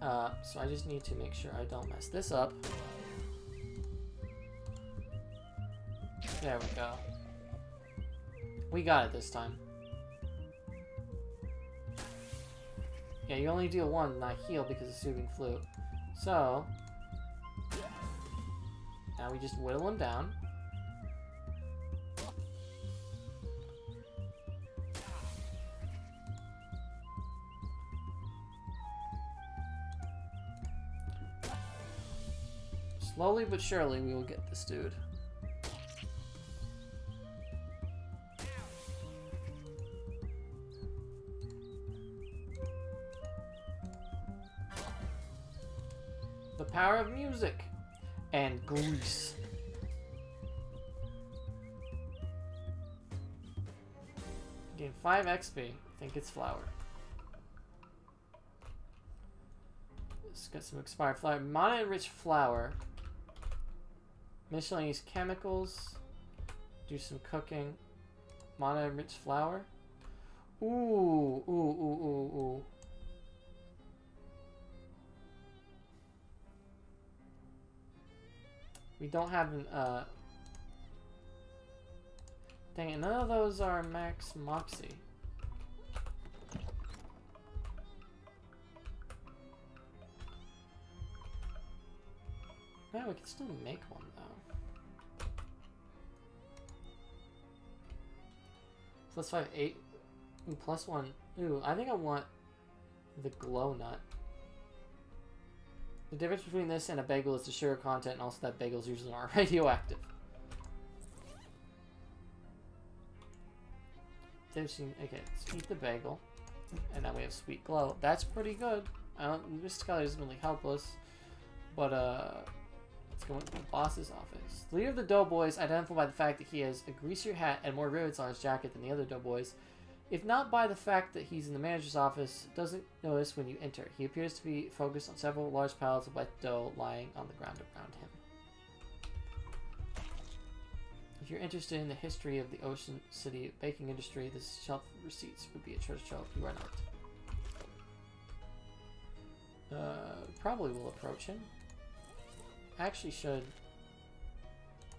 So I just need to make sure I don't mess this up. There we go. We got it this time. Yeah, you only deal 1, not heal because of Soothing Flute. So... now we just whittle him down. Slowly but surely we will get this dude. The power of music. And grease. Gain 5 XP. I think it's flour. Let's get some expired flour. Mana-enriched flour. Miscellaneous chemicals. Do some cooking. Mana-enriched flour. Ooh, ooh, ooh, ooh, ooh. We don't have an, Dang it, none of those are max moxie. Yeah, we can still make one though. So let's find 8 plus 1. Ooh, I think I want the glow nut. The difference between this and a bagel is the sugar content, and also that bagels usually aren't radioactive. Okay, let's eat the bagel, and now we have sweet glow. That's pretty good. This color doesn't really help us, but let's go into the boss's office. The leader of the Doughboys, identified by the fact that he has a greasier hat and more rivets on his jacket than the other Doughboys, if not by the fact that he's in the manager's office, doesn't notice when you enter. He appears to be focused on several large piles of wet dough lying on the ground around him. If you're interested in the history of the Ocean City baking industry, this shelf of receipts would be a treasure trove if you are not. Probably will approach him. Actually should...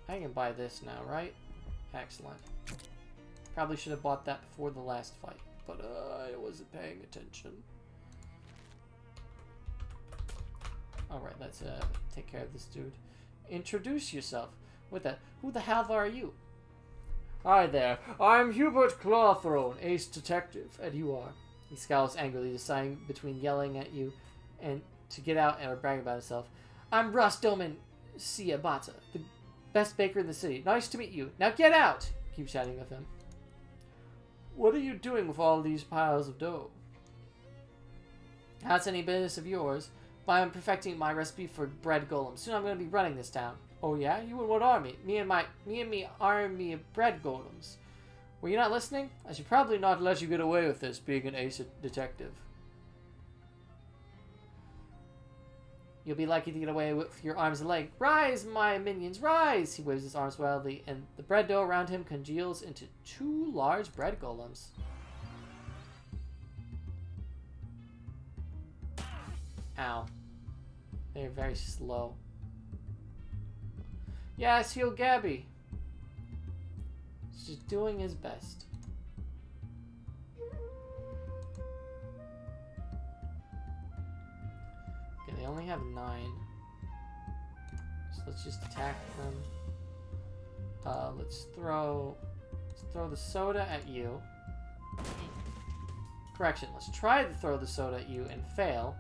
I can buy this now, right? Excellent. Probably should have bought that before the last fight, but I wasn't paying attention. Alright, let's take care of this dude. Introduce yourself. Who the hell are you? Hi there, I'm Hubert Clawthrone, ace detective, and you are. He scowls angrily, deciding between yelling at you and to get out and bragging about himself. I'm Ross Doman Ciabatta, the best baker in the city. Nice to meet you. Now get out! Keep chatting with him. What are you doing with all these piles of dough? That's any business of yours. But I'm perfecting my recipe for bread golems. Soon I'm going to be running this town. Oh yeah? You and what army? Me and me army of bread golems. Were you not listening? I should probably not let you get away with this, being an ace detective. You'll be lucky to get away with your arms and legs. Rise, my minions, rise! He waves his arms wildly, and the bread dough around him congeals into 2 large bread golems. Ow. They're very slow. Yes, heal Gabby. He's just doing his best. Okay, they only have 9. So let's just attack them. Let's throw the soda at you. Correction, let's try to throw the soda at you and fail.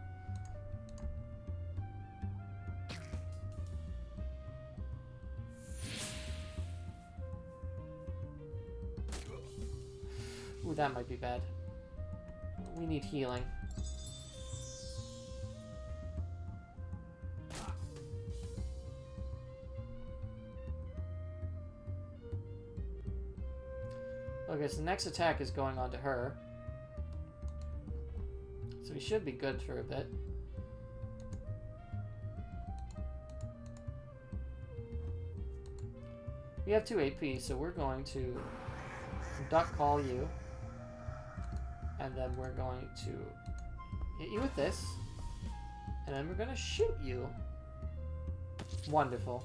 Ooh, that might be bad. We need healing. Okay, so the next attack is going on to her. So we should be good for a bit. We have 2 AP, so we're going to duck call you. And then we're going to hit you with this. And then we're going to shoot you. Wonderful.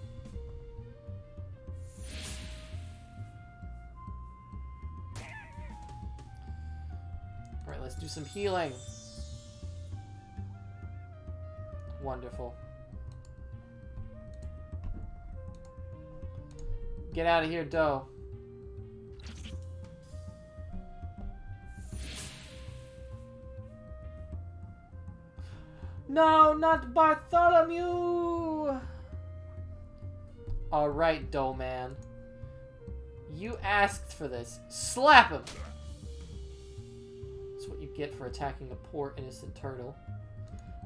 Alright, let's do some healing. Wonderful. Get out of here, Doe. No, not Bartholomew! Alright, Doe Man. You asked for this. Slap him! That's what you get for attacking a poor innocent turtle.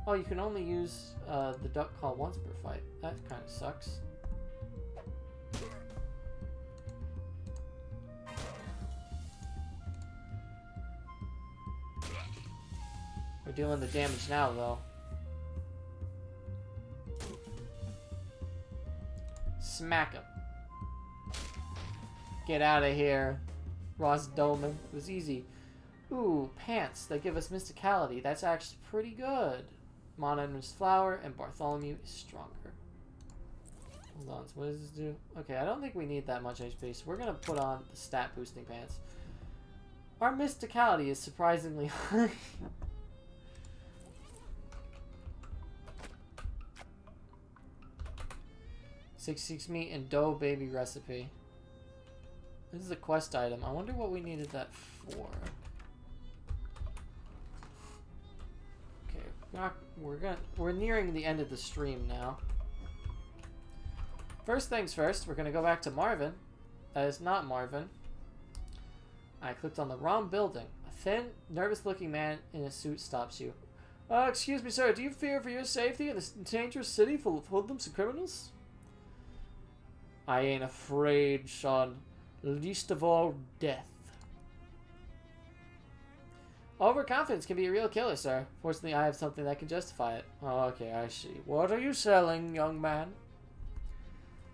Oh, you can only use the duck call once per fight. That kind of sucks. We're dealing the damage now, though. Smack him. Get out of here, Ross Dolman. It was easy. Ooh, pants that give us mysticality. That's actually pretty good. Mana is flower, and Bartholomew is stronger. Hold on, so what does this do? Okay, I don't think we need that much HP, so we're gonna put on the stat boosting pants. Our mysticality is surprisingly high. 66 meat and dough baby recipe. This is a quest item. I wonder what we needed that for. Okay, we're nearing the end of the stream now. First things first, we're gonna go back to Marvin. That is not Marvin. I clicked on the wrong building. A thin, nervous-looking man in a suit stops you. Excuse me, sir. Do you fear for your safety in this dangerous city full of hoodlums and criminals? I ain't afraid, son. Least of all, death. Overconfidence can be a real killer, sir. Fortunately, I have something that can justify it. Oh, okay, I see. What are you selling, young man?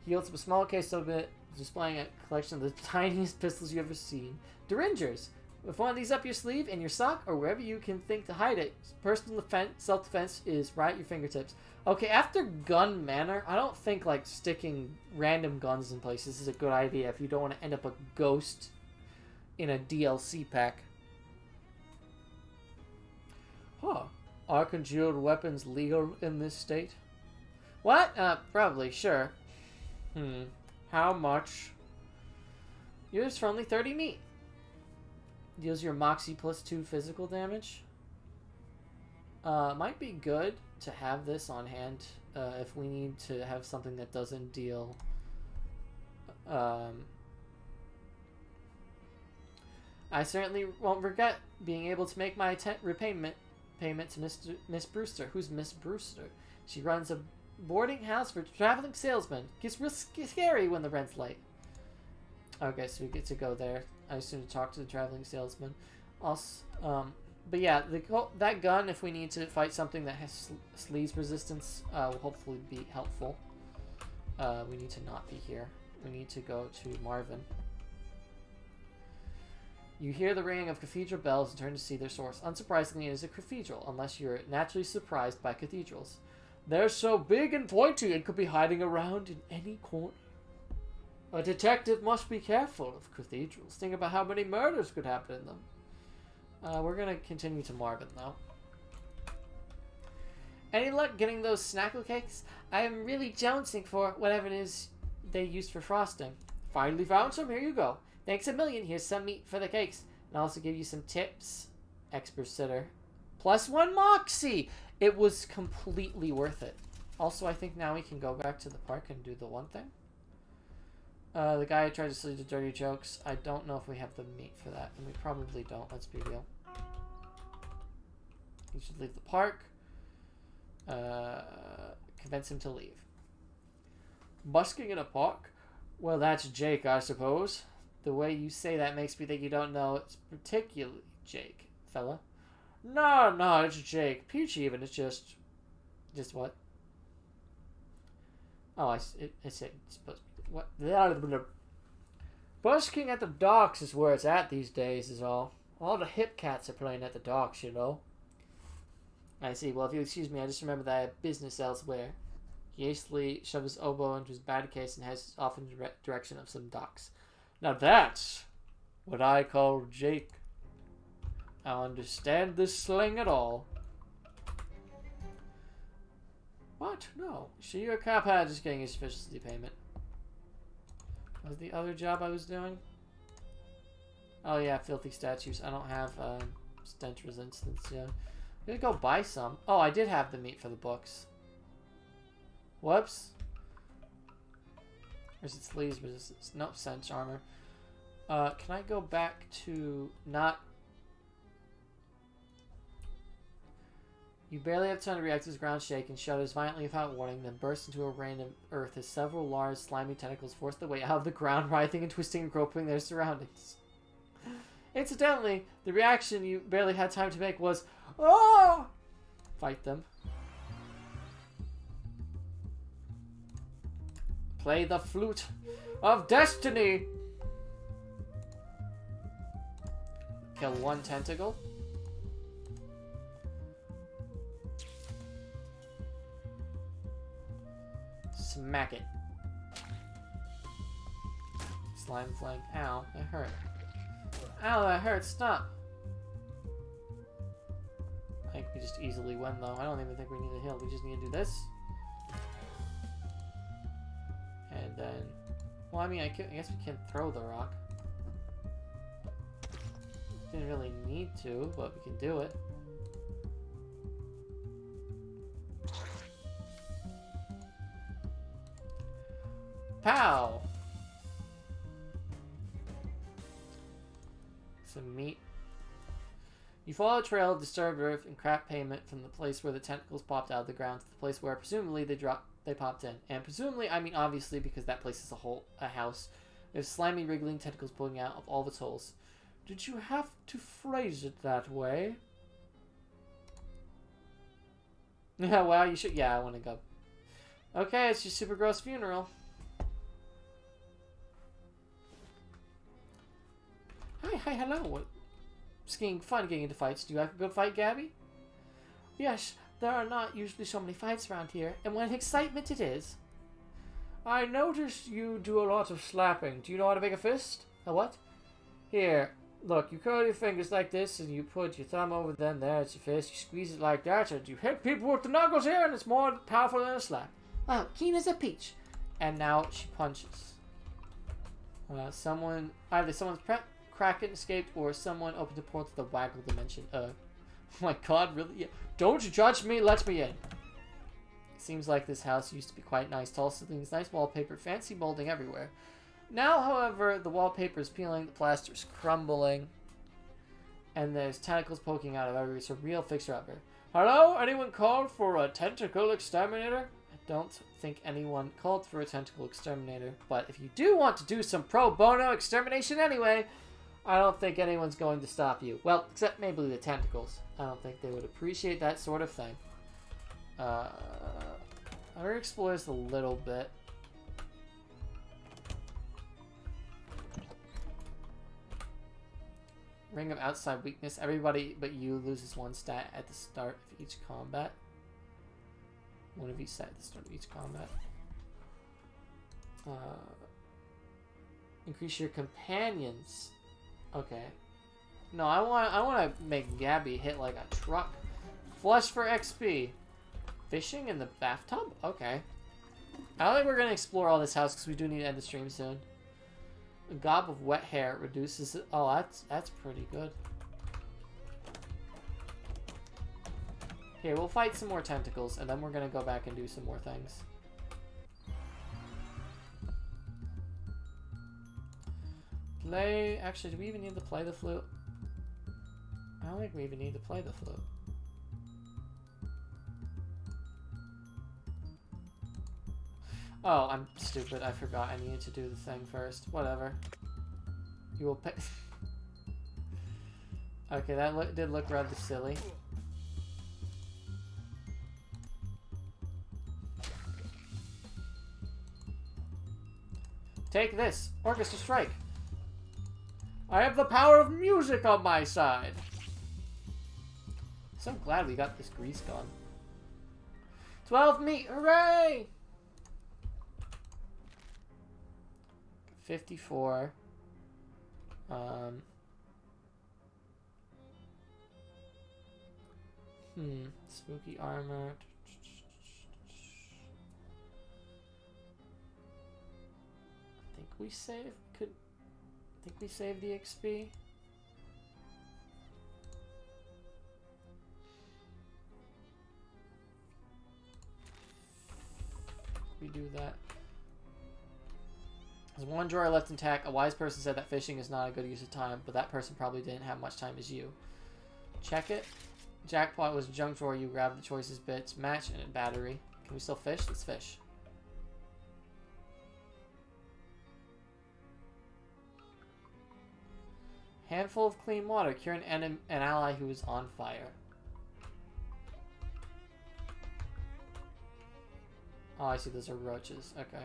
He holds up a small case of it, displaying a collection of the tiniest pistols you've ever seen. Derringers! With one of these up your sleeve, in your sock, or wherever you can think to hide it, personal self-defense is right at your fingertips. Okay, after Gun Manor, I don't think, like, sticking random guns in places is a good idea if you don't want to end up a ghost in a DLC pack. Huh. Are concealed weapons legal in this state? What? Probably, sure. How much? Yours for only 30 meat. Deals your Moxie plus 2 physical damage. Might be good to have this on hand if we need to have something that doesn't deal. I certainly won't regret being able to make my payment to Miss Brewster. Who's Miss Brewster? She runs a boarding house for traveling salesmen. Gets real scary when the rent's late. Okay, so we get to go there. I assume to talk to the traveling salesman. Also, but yeah, that gun, if we need to fight something that has sleaze resistance, will hopefully be helpful. We need to not be here. We need to go to Marvin. You hear the ringing of cathedral bells and turn to see their source. Unsurprisingly, it is a cathedral, unless you're naturally surprised by cathedrals. They're so big and pointy and could be hiding around in any corner. A detective must be careful of cathedrals. Think about how many murders could happen in them. We're going to continue to Marvin, though. Any luck getting those snackle cakes? I am really jonesing for whatever it is they used for frosting. Finally found some. Here you go. Thanks a million. Here's some meat for the cakes. And I'll also give you some tips. Expert sitter. +1 Moxie! It was completely worth it. Also, I think now we can go back to the park and do the one thing. The guy who tried to say the dirty jokes. I don't know if we have the meat for that. And we probably don't. Let's be real. You should leave the park. Convince him to leave. Busking in a park? Well, that's Jake, I suppose. The way you say that makes me think you don't know it's particularly Jake, fella. No, it's Jake. Peach even, it's just... Just what? Oh, I said it's supposed to be... What? Busking at the docks is where it's at these days, is all. All the hip cats are playing at the docks, you know. I see. Well, if you excuse me, I just remember that I have business elsewhere. He hastily shoved his elbow into his bad case and heads off in the direction of some docks. Now that's what I call Jake. I understand this slang at all. What? No. See, your cop had just getting his efficiency payment. Was the other job I was doing? Oh yeah, filthy statues. I don't have stench resistance. Yeah, I'm gonna go buy some. Oh, I did have the meat for the books. Whoops. Or is it sleaze resistance? Nope, stench armor. Can I go back to not? You barely have time to react as ground shake and shudders violently without warning, then bursts into a rain of earth as several large, slimy tentacles force their way out of the ground, writhing and twisting and groping their surroundings. Incidentally, the reaction you barely had time to make was, "Oh!" Fight them. Play the flute of destiny! Kill one tentacle. Smack it. Slime flank. Ow, that hurt. Ow, that hurt. Stop. I think we just easily win, though. I don't even think we need a heal. We just need to do this. And then... Well, I mean, I guess we can throw the rock. Didn't really need to, but we can do it. Pow! Some meat. You follow a trail of disturbed earth and crap pavement from the place where the tentacles popped out of the ground to the place where presumably they popped in. And presumably, I mean obviously, because that place is a house. There's slimy wriggling tentacles pulling out of all of its holes. Did you have to phrase it that way? Yeah, well, you should. Yeah, I want to go. Okay, it's your super gross funeral. Hi, hello. What? Skiing fun getting into fights. Do you like a good fight, Gabby? Yes, there are not usually so many fights around here, and what an excitement it is. I noticed you do a lot of slapping. Do you know how to make a fist? A what? Here, look, you curl your fingers like this, and you put your thumb over them. There's your fist. You squeeze it like that, and you hit people with the knuckles here, and it's more powerful than a slap. Oh, keen as a peach. And now she punches. Either someone's Kraken escaped, or someone opened a portal to the Waggle dimension. Oh my god, really? Yeah. Don't judge me, let me in. Seems like this house used to be quite nice. Tall ceilings, nice wallpaper, fancy molding everywhere. Now, however, the wallpaper is peeling, the plaster's crumbling, and there's tentacles poking out of everywhere. It's a real fixer-upper. Hello? Anyone called for a tentacle exterminator? I don't think anyone called for a tentacle exterminator, but if you do want to do some pro bono extermination anyway, I don't think anyone's going to stop you. Well, except maybe the tentacles. I don't think they would appreciate that sort of thing. I already explored this a little bit. Ring of outside weakness. Everybody but you loses one stat at the start of each combat. One of each stat at the start of each combat. Increase your companions. Okay. No, I want to make Gabby hit like a truck. Flush for XP. Fishing in the bathtub? Okay. I don't think we're going to explore all this house because we do need to end the stream soon. A gob of wet hair reduces it. Oh, that's pretty good. Here, we'll fight some more tentacles, and then we're going to go back and do some more things. Play... Actually, do we even need to play the flute? I don't think we even need to play the flute. Oh, I'm stupid. I forgot I needed to do the thing first. Whatever. You will pay... Okay, that did look rather silly. Take this! Orchestra strike! I have the power of music on my side! So glad we got this grease gone. 12 meat! Hooray! 54. Spooky armor. I think we saved the XP. We do that. There's one drawer left intact. A wise person said that fishing is not a good use of time, but that person probably didn't have much time as you. Check it. Jackpot was a junk drawer. You grab the choicest bits. Match and a battery. Can we still fish? Let's fish. Handful of clean water. Cure an ally who is on fire. Oh, I see. Those are roaches. Okay.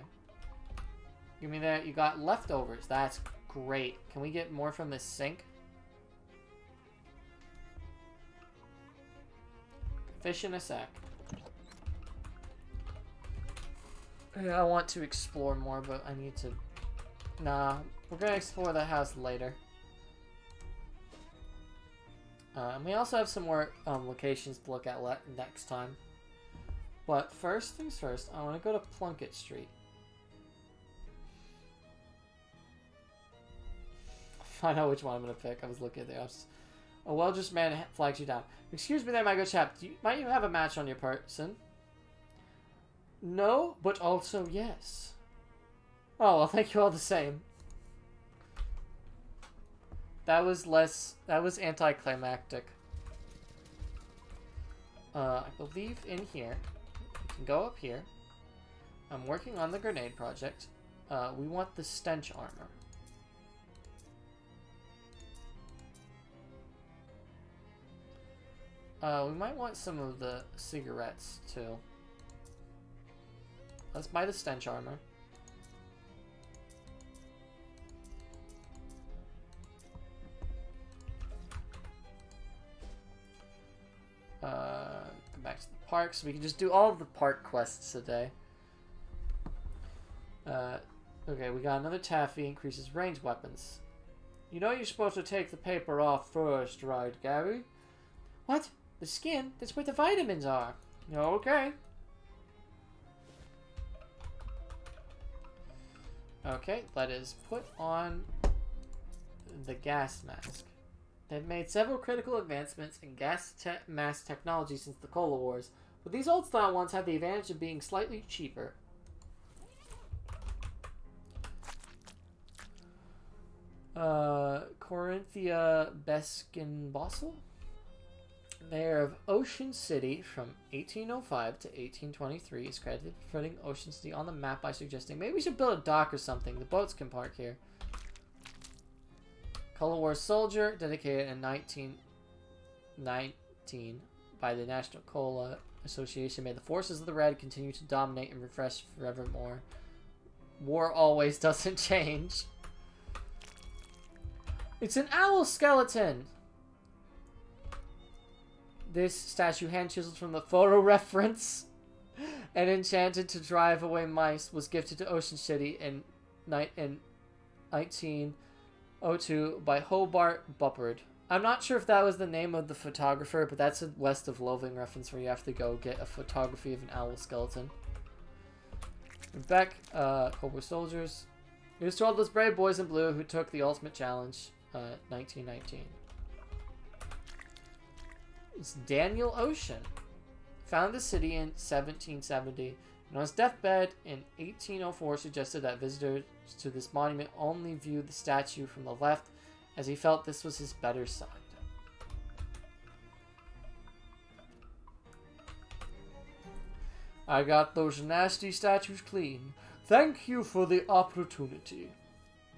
Give me that. You got leftovers. That's great. Can we get more from this sink? Fish in a sack. Yeah, I want to explore more, but I need to Nah, we're gonna explore the house later. And we also have some more locations to look at next time. But first things first, I want to go to Plunkett Street. Find out which one I'm going to pick. I was looking at there. A well-dressed man flags you down. Excuse me there, my good chap. Might you have a match on your person? No, but also yes. Oh, well, thank you all the same. That was anticlimactic. I believe in here. We can go up here. I'm working on the grenade project. We want the stench armor. We might want some of the cigarettes, too. Let's buy the stench armor. Go back to the park, so we can just do all of the park quests today. Okay, we got another taffy, increases range weapons. You know you're supposed to take the paper off first, right, Gary? What? The skin? That's where the vitamins are. Okay. Okay, let us put on the gas mask. They've made several critical advancements in gas mask technology since the Cola Wars, but these old-style ones have the advantage of being slightly cheaper. Corinthia Beskin-Bossel? Mayor of Ocean City from 1805 to 1823 is credited for putting Ocean City on the map by suggesting maybe we should build a dock or something. The boats can park here. Color War soldier, dedicated in 1919 by the National Cola Association. May the forces of the Red continue to dominate and refresh forevermore. War always doesn't change. It's an owl skeleton! This statue, hand chiseled from the photo reference and enchanted to drive away mice, was gifted to Ocean City in 1902 by Hobart Buppard. I'm not sure if that was the name of the photographer, but that's a West of Loathing reference where you have to go get a photography of an owl skeleton. Beck, Cobra Soldiers. It was told those brave boys in blue who took the ultimate challenge, 1919. It's Daniel Ocean. Founded the city in 1770, and on his deathbed in 1804 suggested that visitors to this monument only view the statue from the left, as he felt this was his better side. I got those nasty statues clean. Thank you for the opportunity.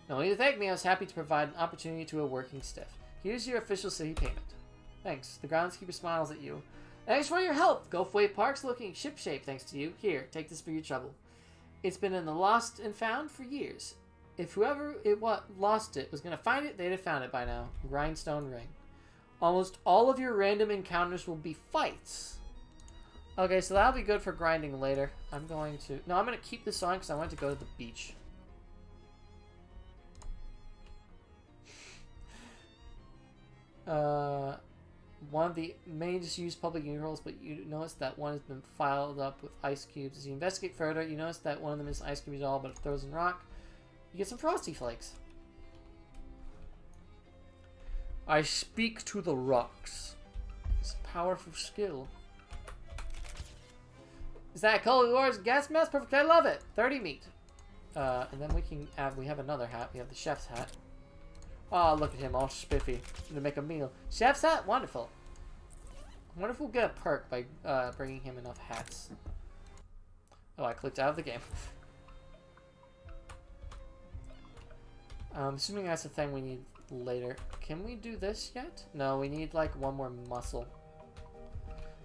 No need to thank me. I was happy to provide an opportunity to a working stiff. Here's your official city payment. Thanks. The groundskeeper smiles at you. Thanks for your help. Gulfway Park's looking shipshape thanks to you. Here, take this for your trouble. It's been in the lost and found for years. If whoever lost it was going to find it, they'd have found it by now. Grindstone ring. Almost all of your random encounters will be fights. Okay, so that'll be good for grinding later. I'm going to keep this on because I want to go to the beach. One of the main disused public murals, but you notice that one has been filed up with ice cubes. As you investigate further, you notice that one of them is ice cubes all but a frozen rock. You get some frosty flakes. I speak to the rocks. It's a powerful skill. Is that Color Wars gas mask? Perfect, I love it. 30 meat. And then we have another hat. We have the chef's hat. Oh, look at him, all spiffy. To make a meal. Chef's hat? Wonderful. I wonder if we'll get a perk by bringing him enough hats. Oh, I clicked out of the game. I'm assuming that's the thing we need later. Can we do this yet? No, we need like one more muscle.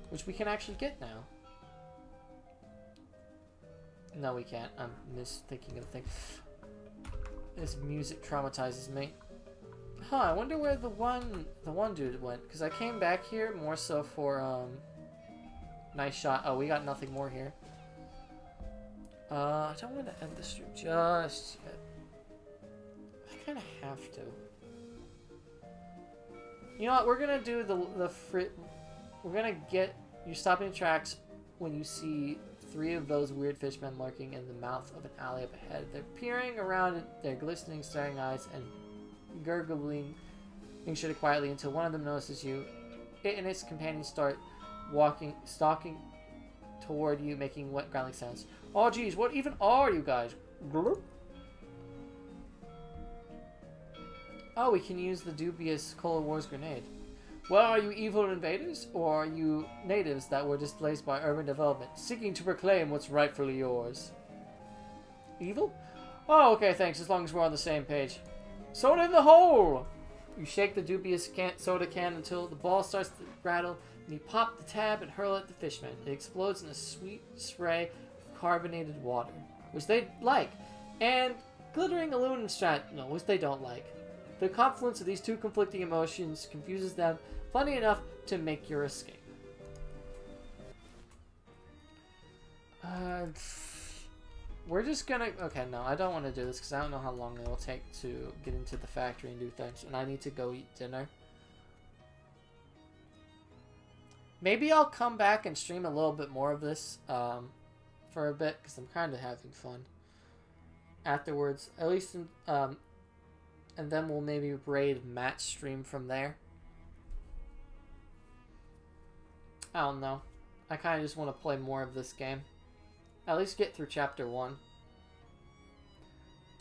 Which we can actually get now. No, we can't. I'm misthinking of the thing. This music traumatizes me. Huh, I wonder where the one dude went. Because I came back here more so for, nice shot. Oh, we got nothing more here. I don't want to end the stream just yet. have to. You know what? We're gonna do we're gonna get you stopping the tracks when you see 3 of those weird fishmen lurking in the mouth of an alley up ahead. They're peering around their glistening, staring eyes and gurgling, being shitted quietly until one of them notices you. It and its companions start stalking toward you, making wet, growling sounds. Oh, geez, what even are you guys? Oh, we can use the dubious Cold War's grenade. Well, are you evil invaders, or are you natives that were displaced by urban development, seeking to reclaim what's rightfully yours? Evil? Oh, okay, thanks, as long as we're on the same page. Soda in the hole! You shake the dubious soda can until the ball starts to rattle, and you pop the tab and hurl it at the fishman. It explodes in a sweet spray of carbonated water, which they like, and glittering aluminum shrapnel, which they don't like. The confluence of these two conflicting emotions confuses them plenty enough to make your escape. We're just gonna... Okay, no, I don't want to do this because I don't know how long it will take to get into the factory and do things, and I need to go eat dinner. Maybe I'll come back and stream a little bit more of this for a bit because I'm kind of having fun. Afterwards, at least in... and then we'll maybe raid match stream from there. I don't know. I kind of just want to play more of this game. At least get through chapter 1.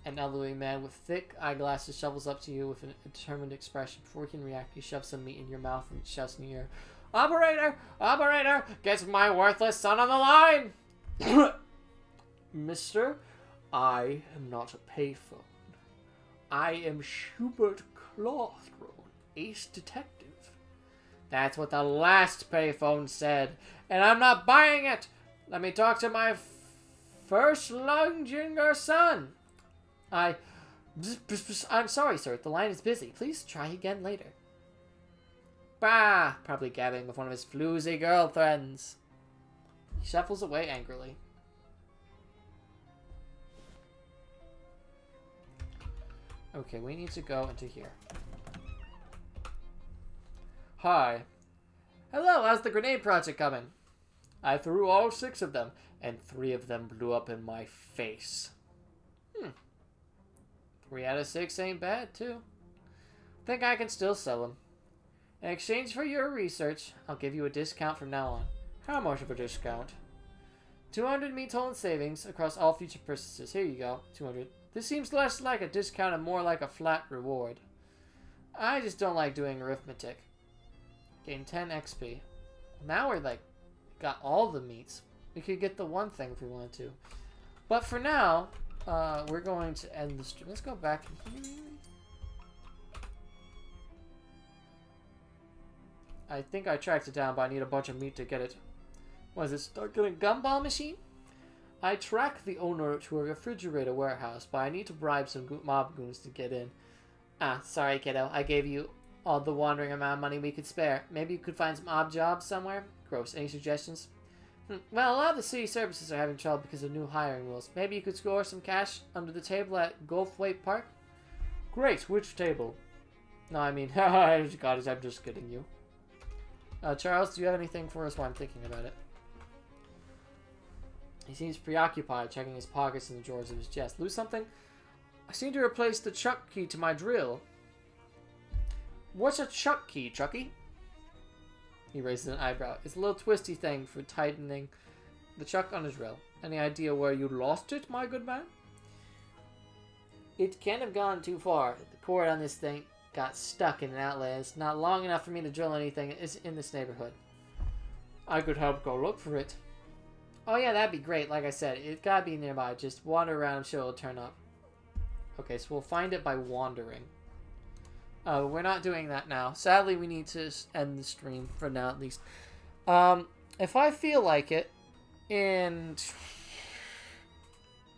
An elderly man with thick eyeglasses shovels up to you with a determined expression. Before you can react, he shoves some meat in your mouth and shouts in your ear, Operator! Operator! Get my worthless son on the line! Mister, I am not a payphone. I am Hubert Clawthrone, ace detective. That's what the last payphone said, and I'm not buying it. Let me talk to my first younger son. I'm sorry, sir. The line is busy. Please try again later. Bah! Probably gabbing with one of his floozy girlfriends. He shuffles away angrily. Okay, we need to go into here. Hi. Hello, how's the grenade project coming? I threw all 6 of them, and 3 of them blew up in my face. 3 out of 6 ain't bad, too. Think I can still sell them. In exchange for your research, I'll give you a discount from now on. How much of a discount? 200 meat total savings across all future purchases. Here you go, 200. This seems less like a discount and more like a flat reward. I just don't like doing arithmetic. Gain 10 XP. Now we're like, got all the meats. We could get the one thing if we wanted to. But for now, we're going to end the stream. Let's go back in here. I think I tracked it down, but I need a bunch of meat to get it. What is this? Start getting a gumball machine? I track the owner to a refrigerator warehouse, but I need to bribe some mob goons to get in. Ah, sorry, kiddo. I gave you all the wandering amount of money we could spare. Maybe you could find some odd jobs somewhere? Gross. Any suggestions? Well, a lot of the city services are having trouble because of new hiring rules. Maybe you could score some cash under the table at Gulfway Park? Great. Which table? No, I mean, God, I'm just kidding you. Charles, do you have anything for us while I'm thinking about it? He seems preoccupied, checking his pockets and the drawers of his chest. Lose something? I seem to replace the chuck key to my drill. What's a chuck key, Chucky? He raises an eyebrow. It's a little twisty thing for tightening the chuck on his drill. Any idea where you lost it, my good man? It can't have gone too far. The cord on this thing got stuck in an outlet. It's not long enough for me to drill anything in this neighborhood. I could help go look for it. Oh yeah, that'd be great. Like I said, it gotta be nearby. Just wander around, I'm sure it'll turn up. Okay, so we'll find it by wandering. We're not doing that now. Sadly, we need to end the stream, for now at least. If I feel like it, in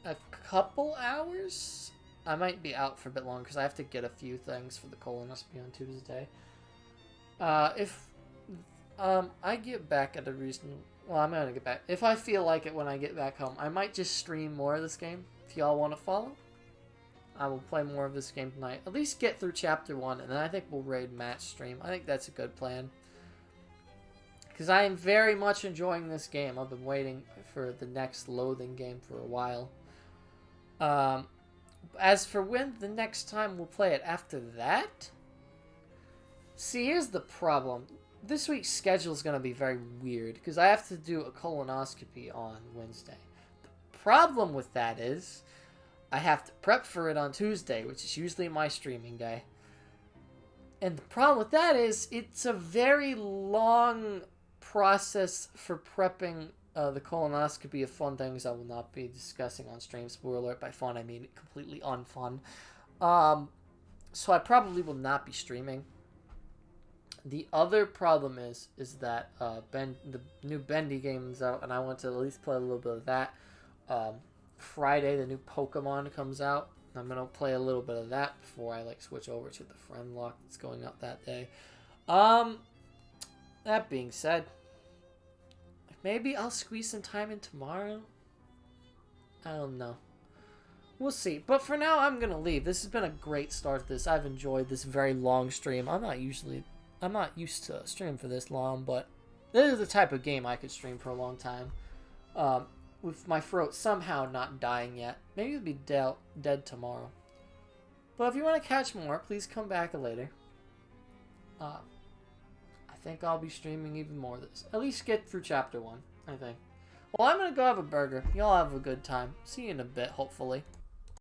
a couple hours, I might be out for a bit longer, because I have to get a few things for the colonoscopy on Tuesday. If I get back at a reasonable... Well, I'm gonna get back. If I feel like it when I get back home, I might just stream more of this game, if y'all want to follow. I will play more of this game tonight. At least get through chapter 1, and then I think we'll raid match stream. I think that's a good plan. Because I am very much enjoying this game. I've been waiting for the next Loathing game for a while. As for when the next time we'll play it after that... See, here's the problem. This week's schedule is going to be very weird, because I have to do a colonoscopy on Wednesday. The problem with that is... I have to prep for it on Tuesday, which is usually my streaming day. And the problem with that is it's a very long process for prepping the colonoscopy of fun things I will not be discussing on stream. Spoiler alert, by fun I mean completely unfun. So I probably will not be streaming. The other problem is that the new Bendy game is out, and I want to at least play a little bit of that. Friday, the new Pokemon comes out. I'm going to play a little bit of that before I switch over to the friend lock that's going out that day. That being said, maybe I'll squeeze some time in tomorrow. I don't know. We'll see. But for now, I'm going to leave. This has been a great start to this. I've enjoyed this very long stream. I'm not used to stream for this long, but this is the type of game I could stream for a long time. With my throat somehow not dying yet. Maybe it'll be dead tomorrow. But if you want to catch more, please come back later. I think I'll be streaming even more of this. At least get through chapter 1, I think. Well, I'm going to go have a burger. Y'all have a good time. See you in a bit, hopefully.